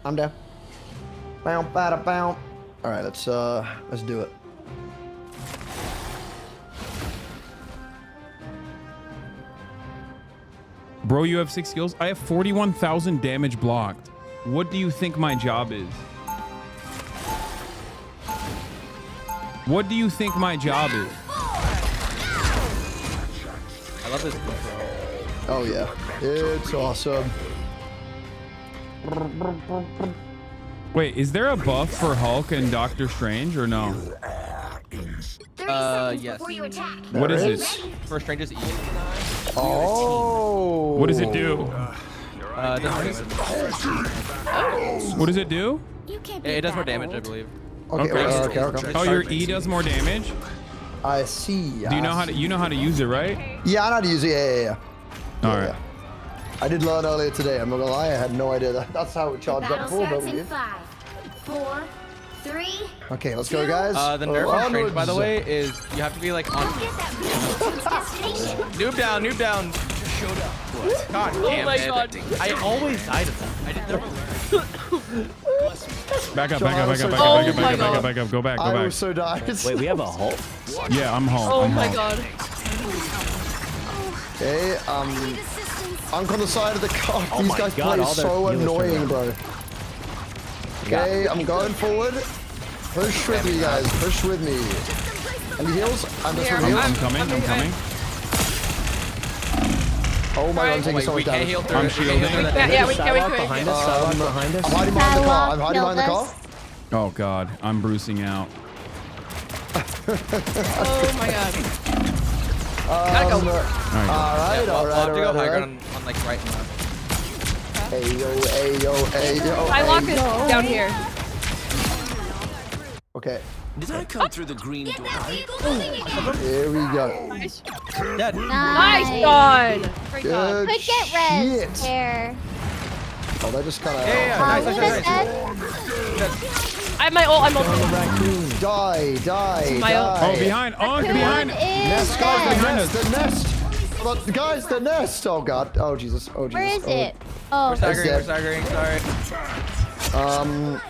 I'm down. Bow, bada, bow. Alright, let's do it. Bro, you have 6 skills. I have 41,000 damage blocked. What do you think my job is? What do you think my job is? I love this control. Oh yeah, it's awesome. Wait, is there a buff for Hulk and Doctor Strange or no? 30 seconds yes. before you attack. What is it? For Strange's E. Oh. What does it do? What does it do? It does more damage, I believe. Okay. Oh, your E does more damage? I see. Do you know how to use it, right? Yeah, I know how to use it. Yeah. All right. I did learn earlier today. I'm not gonna lie. I had no idea that's how it charged up for. Battle starts in 5, 4, 3. Okay, let's go, guys. The nerf on Strange, by the way, is you have to be like on. Noob down. Just showed up. God damn it. God. I always die to them. I did never. Back up. Go back. I also died. Wait, we have a Hulk? Yeah, I'm Hulk. Oh my god. Okay, I'm on the side of the car. Oh These guys play so annoying, bro. Okay, I'm going forward. Push with me, guys. Push with me. Any heals? I'm just with heals. I'm coming. Oh my god, I'm taking so much damage. I'm shielding. Yeah, we can. Behind us. Sidewalk behind us. I'm hiding behind the car. I'm hiding behind the car. Oh god, I'm bruising out. Oh my god. Gotta go. Alright. I'll have to go high ground on like right and left. Ayo. I lock it down here. Okay. Did I come through the green door? Here we go. Dead. Nice God. Good Could get red shit. there. Oh, they're just kind of. Nice. I have my ult. I'm ult. Die. My ult. Oh, behind. Behind. Nest, guys, the nest. Look, guys, the nest. Oh god. Oh Jesus. Where is it? Oh. We're staggering. Sorry.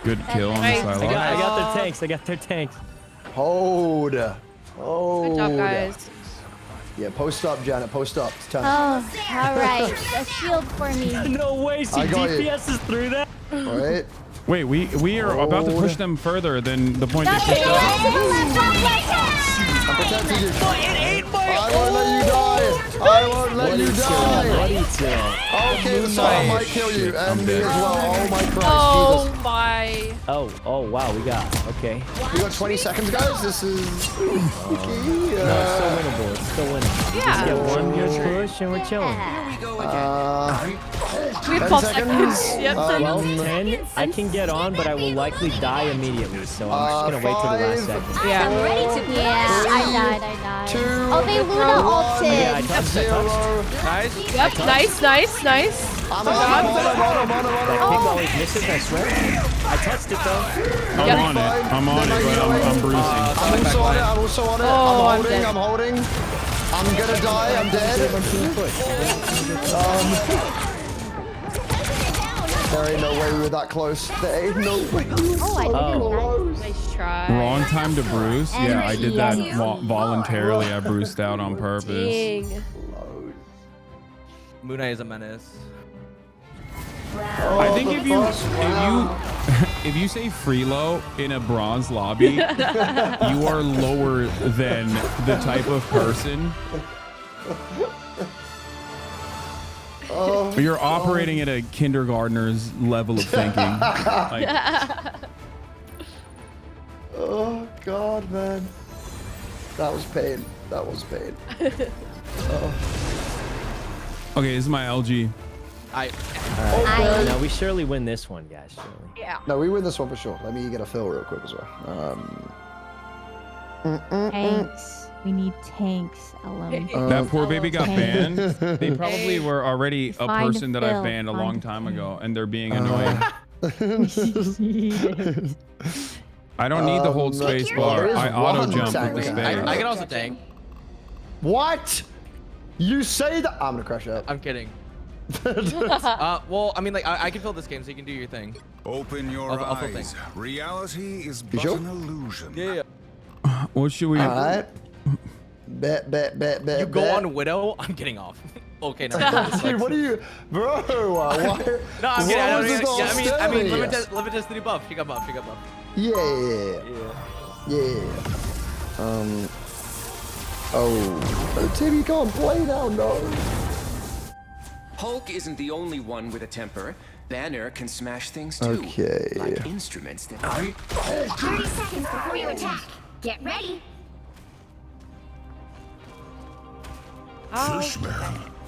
Good kill on the I silo. got their tanks. Hold. Good job, guys. Yeah, post up, Janet. Post up. It's time. Oh, all right. A shield for me. No way. She I got you. DPS is through that. All right. Wait, we are about to push them further than the point they pushed us. I'm protecting you. I won't let you die. I won't let you die. Okay, so I might kill you and me as well. Oh my Christ. Oh Jesus. my. Oh wow, we got okay. We got 20 seconds, guys. This is spooky. No, it's still winnable. It's still winnable. Yeah. Just get one good push and we're chilling. We have 12 seconds. Yep. Well, 10. I can get on, but I will likely die immediately. So I'm just gonna wait till the last second. Yeah. I'm ready to. Yeah, I died. Oh, they Luna ulted. Yeah, I touched. Nice. Yep. Nice. I'm That ping always misses, I swear. I touched it though. I'm on it, but I'm bruising. I'm also on it. I'm holding. I'm gonna die. I'm dead. There ain't no way we were that close. There ain't no way. Oh, I didn't. Nice try. Wrong time to bruise. Yeah, I did that voluntarily. I bruised out on purpose. Dang. Moon Knight is a menace. I think if you say freelo in a bronze lobby, you are lower than the type of person. You're operating at a kindergartner's level of thinking. Like, oh God, man, that was pain. That was pain. okay, this is my LG. No, we surely win this one, guys. Surely. Yeah. No, we win this one for sure. Let me get a fill real quick as well. Tanks. We need tanks, LM. That poor baby got banned. They probably were already a person that I banned a long time ago, and they're being annoying. I don't need the hold space bar. I auto jump with the space. I can also tank. What? You say that? I'm gonna crash out. I'm kidding. Well, I mean, like, I can fill this game, so you can do your thing. Open your eyes. Reality is but an illusion. Yeah. What should we? All right. Bet. You go on Widow. I'm getting off. Okay, no. Dude, what are you, bro? Why? No, I'm kidding. I mean, Yes. limit test 3 buff. She got buff. Yeah. Oh, Tim, you can't play now, no. Hulk isn't the only one with a temper. Banner can smash things too. Okay. Like instruments that 30 seconds before you attack. Get ready. Fishman.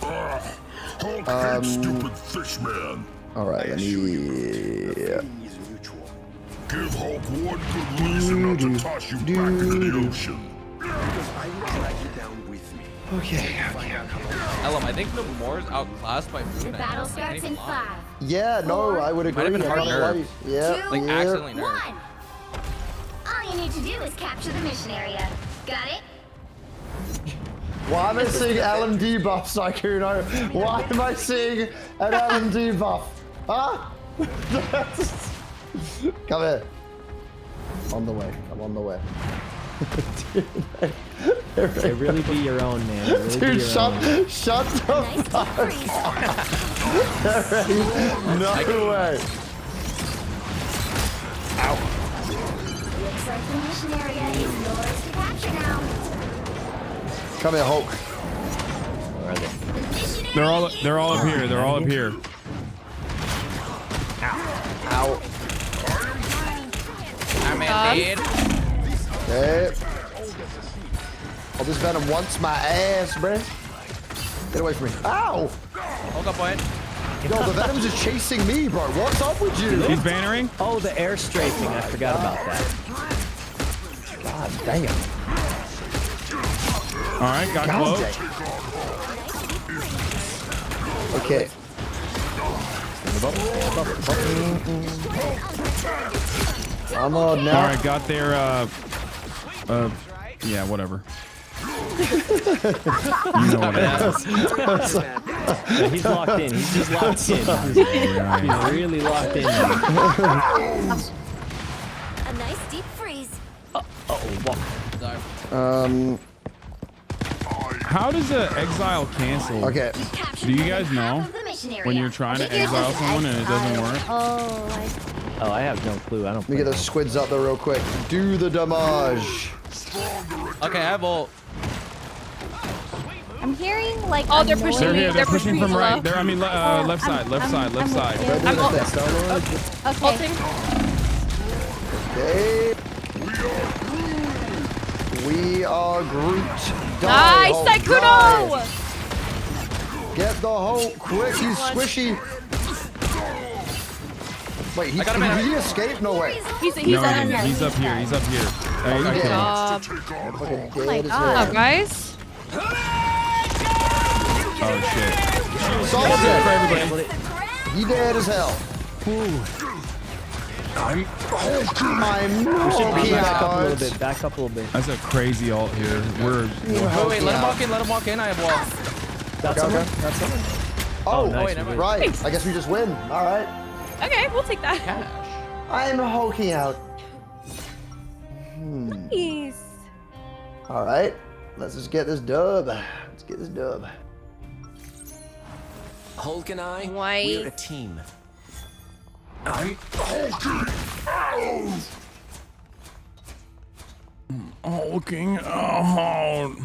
Hulk hates stupid fishman. All right, let me. Give Hulk one good reason not to toss you back into the ocean. I will drag you down with me. Okay. Ellum, I think the more is outclassed by Moon Knight. Battle starts in 5. Yeah, no, I would agree. Might have been hard nerf. Yeah. Like accidentally nerf. 1. All you need to do is capture the mission area. Got it? Why am I seeing LMD buff, Saikuno? Why am I seeing an LMD buff? Huh? Come here. On the way. I'm on the way. It really be your own, man. It really Dude, be your own. shut the fuck up. No way. Ow. Looks like the mission area is yours to capture now. Come here, Hulk. Where are they? They're all up here. They're all up here. Ow. I'm in. Okay. I'll just venom once my ass, bruh. Get away from me. Ow! Hold up, point. Yo, the venom's just chasing me, bro. What's up with you? He's bannering. Oh, the air strafing. I forgot about that. God damn. All right, got close. Okay. I'm on now. All right, got their yeah, whatever. You know what it is. Yeah, he's locked in. He's just locked in. He's really locked in. A nice deep freeze. How does an exile cancel? Okay. Do you guys know when you're trying to exile someone and it doesn't work? Oh, I have no clue. I don't. Let me get those squids up there real quick. Do the damage. Okay, I have ult. I'm hearing like. Oh, they're pushing They're me. here. They're pushing from right. They're, I mean, left side. Left side. Left side. I'm Okay. Okay. We are Groot. Nice, Saikuno! Get the Hulk quick. He's squishy. Wait, did he escape? No way. He's He's up here. He's up here. Good job. Oh my god. Guys. Oh shit. Solid for everybody. He dead as hell. I'm back up a little bit. Back up a little bit. That's a crazy ult here. We're. Wait, let him walk in. Let him walk in. I have wall. That's okay. That's someone. Oh, nice. right. I guess we just win. All right. Okay, we'll take that. I'm hulking out. Nice. All right. Let's just get this dub. Let's get this dub. Hulk and I, White. we're a team. I'm hulking out. Hulking out.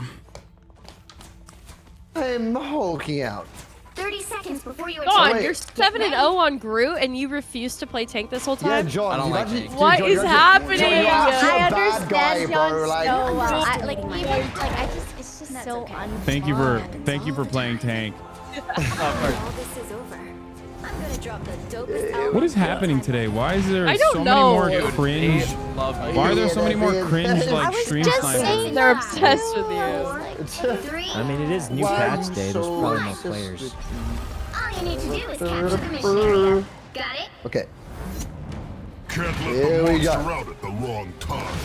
I'm hulking out. 30 seconds before you John, wait. you're 7-0 on Groot, and you refuse to play tank this whole Yeah, time. John. I don't like imagine- Jake. What John, is you're happening? John, you're actually I a bad understand guy, John bro. Like, so well. Like even like I just it's just so unfun. Thank you for playing tank. What is happening today? Why is there I don't so know. many more cringe? Why are there so many more cringe like stream snipers? They're obsessed with you. I mean, it is new patch day. There's probably more players. All you need to do is capture the mission area. Got it? Okay. Can't Here let the we monster go. out at the wrong time.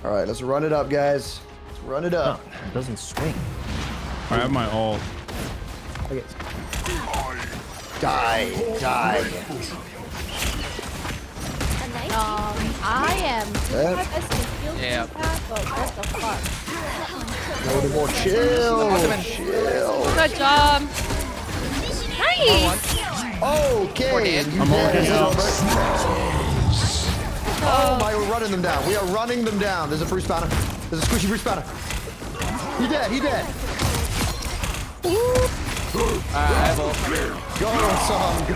All right, let's run it up, guys. Let's run it up. Oh, it doesn't swing. I have my ult. Okay. Die. I am. Yeah. What the fuck? A little more chill. Good job. Nice. Okay. I'm hulking out. Oh my, we're running them down. We are running them down. There's a Bruce Banner. There's a squishy Bruce Banner. He dead. I have ult. Go, son.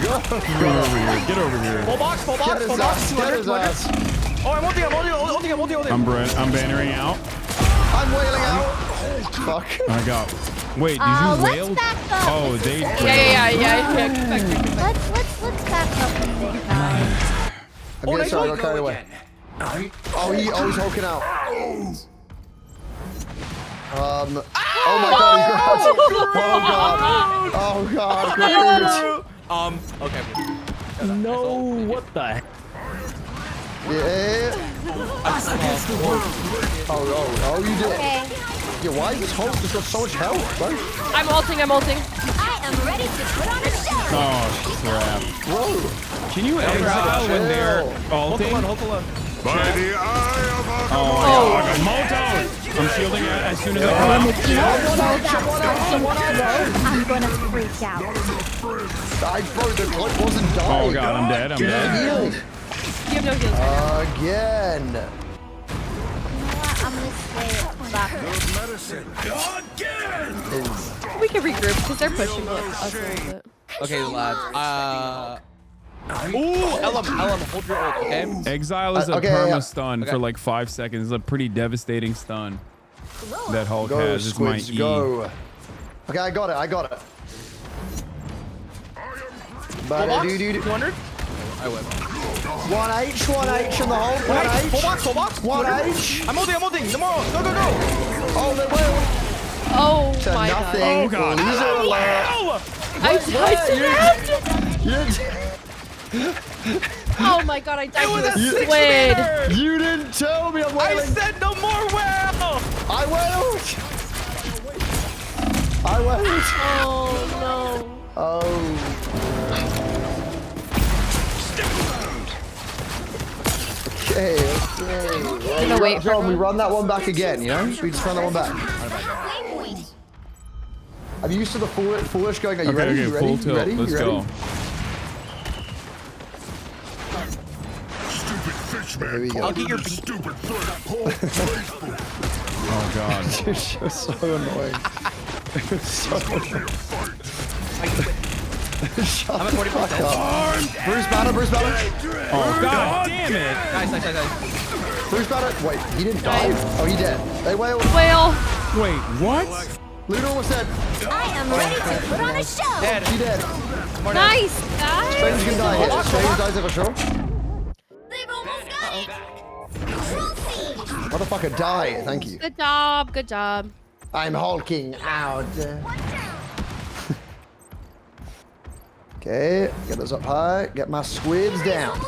Go. Get over here. Full box. Get his ass. Get his ass. Oh, I'm ulting. I'm bannering out. I'm wailing out. Fuck. I got. Wait, did you wail? Let's back up. Oh, they. Yeah. Let's back up a bit, guys. I'm getting sorry. I got carried away. Oh, he's hulking out. Oh my god, he's Okay. No, what the heck? Yeah. Oh, you did. Okay. Yeah, why is this Hulk just got so much health, bro? I'm ulting. I am ready to put on a show. Oh crap! Whoa. Can you exile when they're ulting? By the eye of Oh, I got Molotov! I'm shielding it as soon as I come out. I'm gonna freak out. The Hulk wasn't dying. Oh god, I'm dead. You have no heals. Again. You know what? I'm gonna stay back. We can regroup because they're pushing us a little bit. Okay, lads. Ooh, Ellum, hold your ult, okay? Exile is a perma stun for like 5 seconds. It's a pretty devastating stun that Hulk has. It's my E. Go. Okay, I got it. But 200? I win. 1H in the Hulk. 1H. Full box. 1H. I'm ulting. No more. Go. Oh, they will. Oh To my nothing. god. Loser alert. I survived. Oh my god, I died to a squid. You didn't tell me I'm wailing. I said no more well. I wailed. Oh no. Oh. Okay. Hey, John, we run that one back again, you know? We just run that one back. I'm used to the foolish going. Are you ready? Okay, You ready? full You tilt. ready? Let's You go. ready? Here we go. I'll get your stupid third. Oh god. You're so annoying. So annoying. I'm at 40%. Bruce Banner, Bruce Banner. Oh god damn it. Nice. Bruce Banner. Wait, he didn't die? Oh, he dead. They wailed. Whale. Wait, what? Luna almost dead. I am ready to put on a show. Dead. She dead. Nice, guys. Strange can die here. Strange dies for sure. They've almost got it. Motherfucker, die. Thank you. Good job. Good job. I'm hulking out. Okay, get us up high. Get my squids down.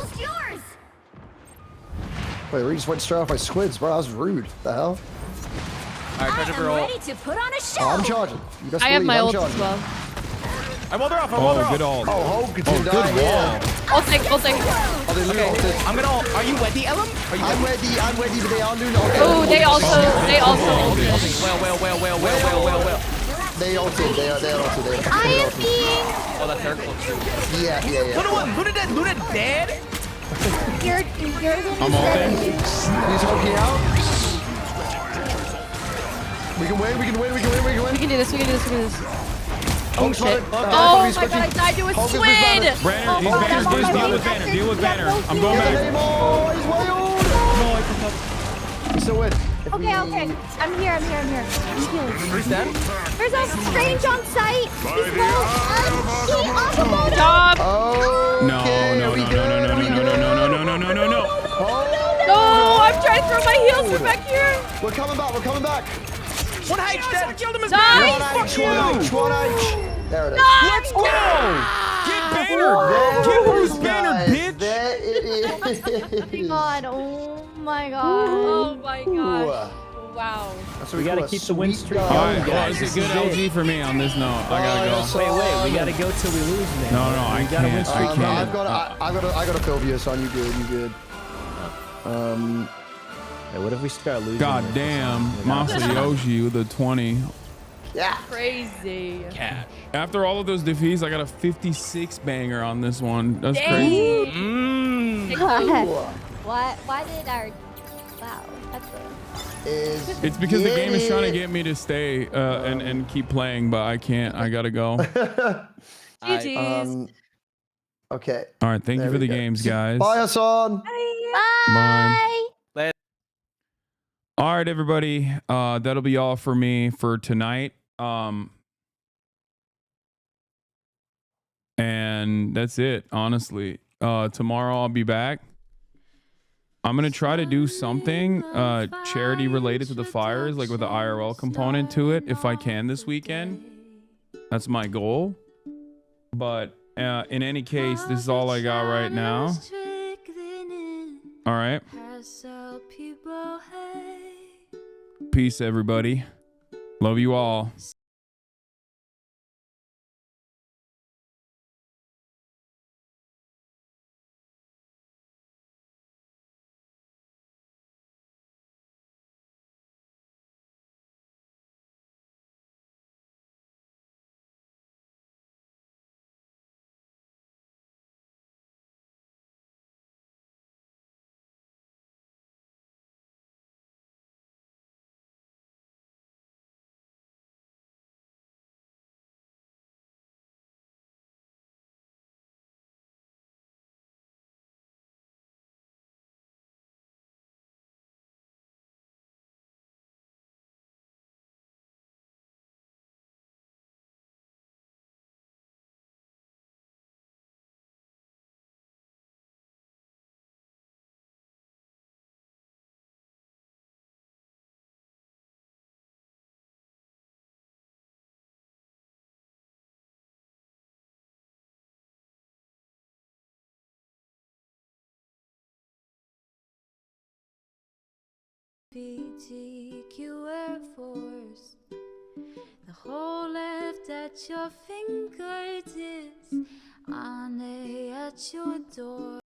Wait, we just went straight off my squids, bro. That was rude. The hell? Alright, charge up your ult. Ready to put on a show. Oh, I'm charging. You best I have believe my I'm ult charging. as well. I walled her off. I walled her off. Good ult. Oh, Hulk can good die here. wall. Ult take. Oh, they Luna ulted. I'm gonna ult. Are you ready, Ellum? Are you I'm ready, but they are Luna ulted. Oh, they also ulted. Well. They ulted. They ulted. I am being. Oh, that's her ult. Yeah. Luna dead? You're gonna I'm ulting. He's hulking out. We can win. We can do this. Oh shit. Oh my god, I died to a squid. Banner, he's Banner. Deal with Banner. I'm going back. He's wailed. No, I picked up. We still win. Okay. I'm here. I'm healing. Who's dead? There's a strange on site. He's low. Good job. No. No, I'm trying to throw my heals from back here. We're coming back. One H dead. I killed him as Nice. One H. There it is. Let's go. Get Banner. Get Bruce Banner, bitch. There it is. Oh my god. Oh my gosh. Wow. That's what We gotta keep the win streak going, Alright, guys. it's a good LG for me on this note. I gotta go. Wait, we gotta go till we lose, man. No, I gotta win can't. streak. I can't. I got a fill view, son. You good. Hey, what if we start losing? God damn. Masayoshi with a 20. Yeah. Crazy. Cash. After all of those defeats, I got a 56 banger on this one. That's crazy. Why did our... Wow. That's a... It's because the game is trying to get me to stay and keep playing, but I can't. I gotta go. GG's. Okay. All right. Thank you for the games, guys. Bye, Hasan. Bye. All right, everybody. That'll be all for me for tonight. And that's it, honestly. Tomorrow I'll be back. I'm going to try to do something charity related to the fires, like with the IRL component to it, if I can this weekend. That's my goal. But in any case, this is all I got right now. All right. Peace, everybody. Love you all. PTQ Air Force. The hole left at your fingertips, on at your door.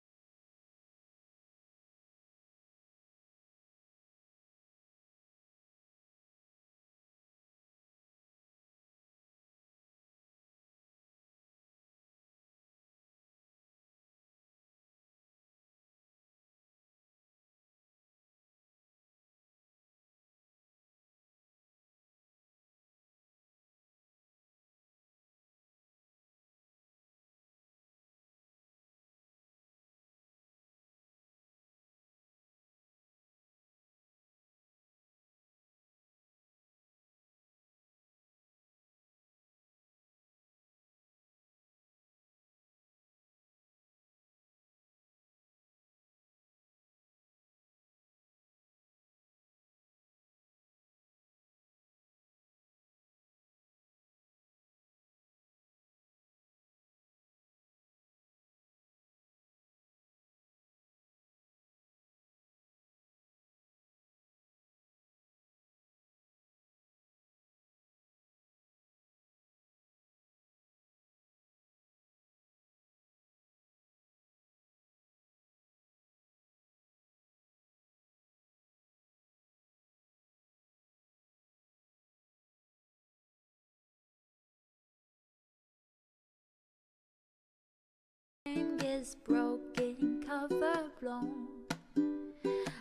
Is broken, cover blown.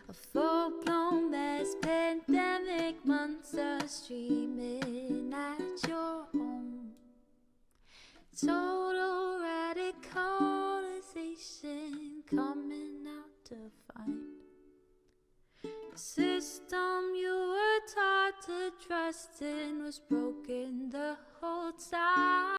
A full-blown mass pandemic, monsters streaming at your home. Total radicalization coming out to find the system you were taught to trust in was broken the whole time.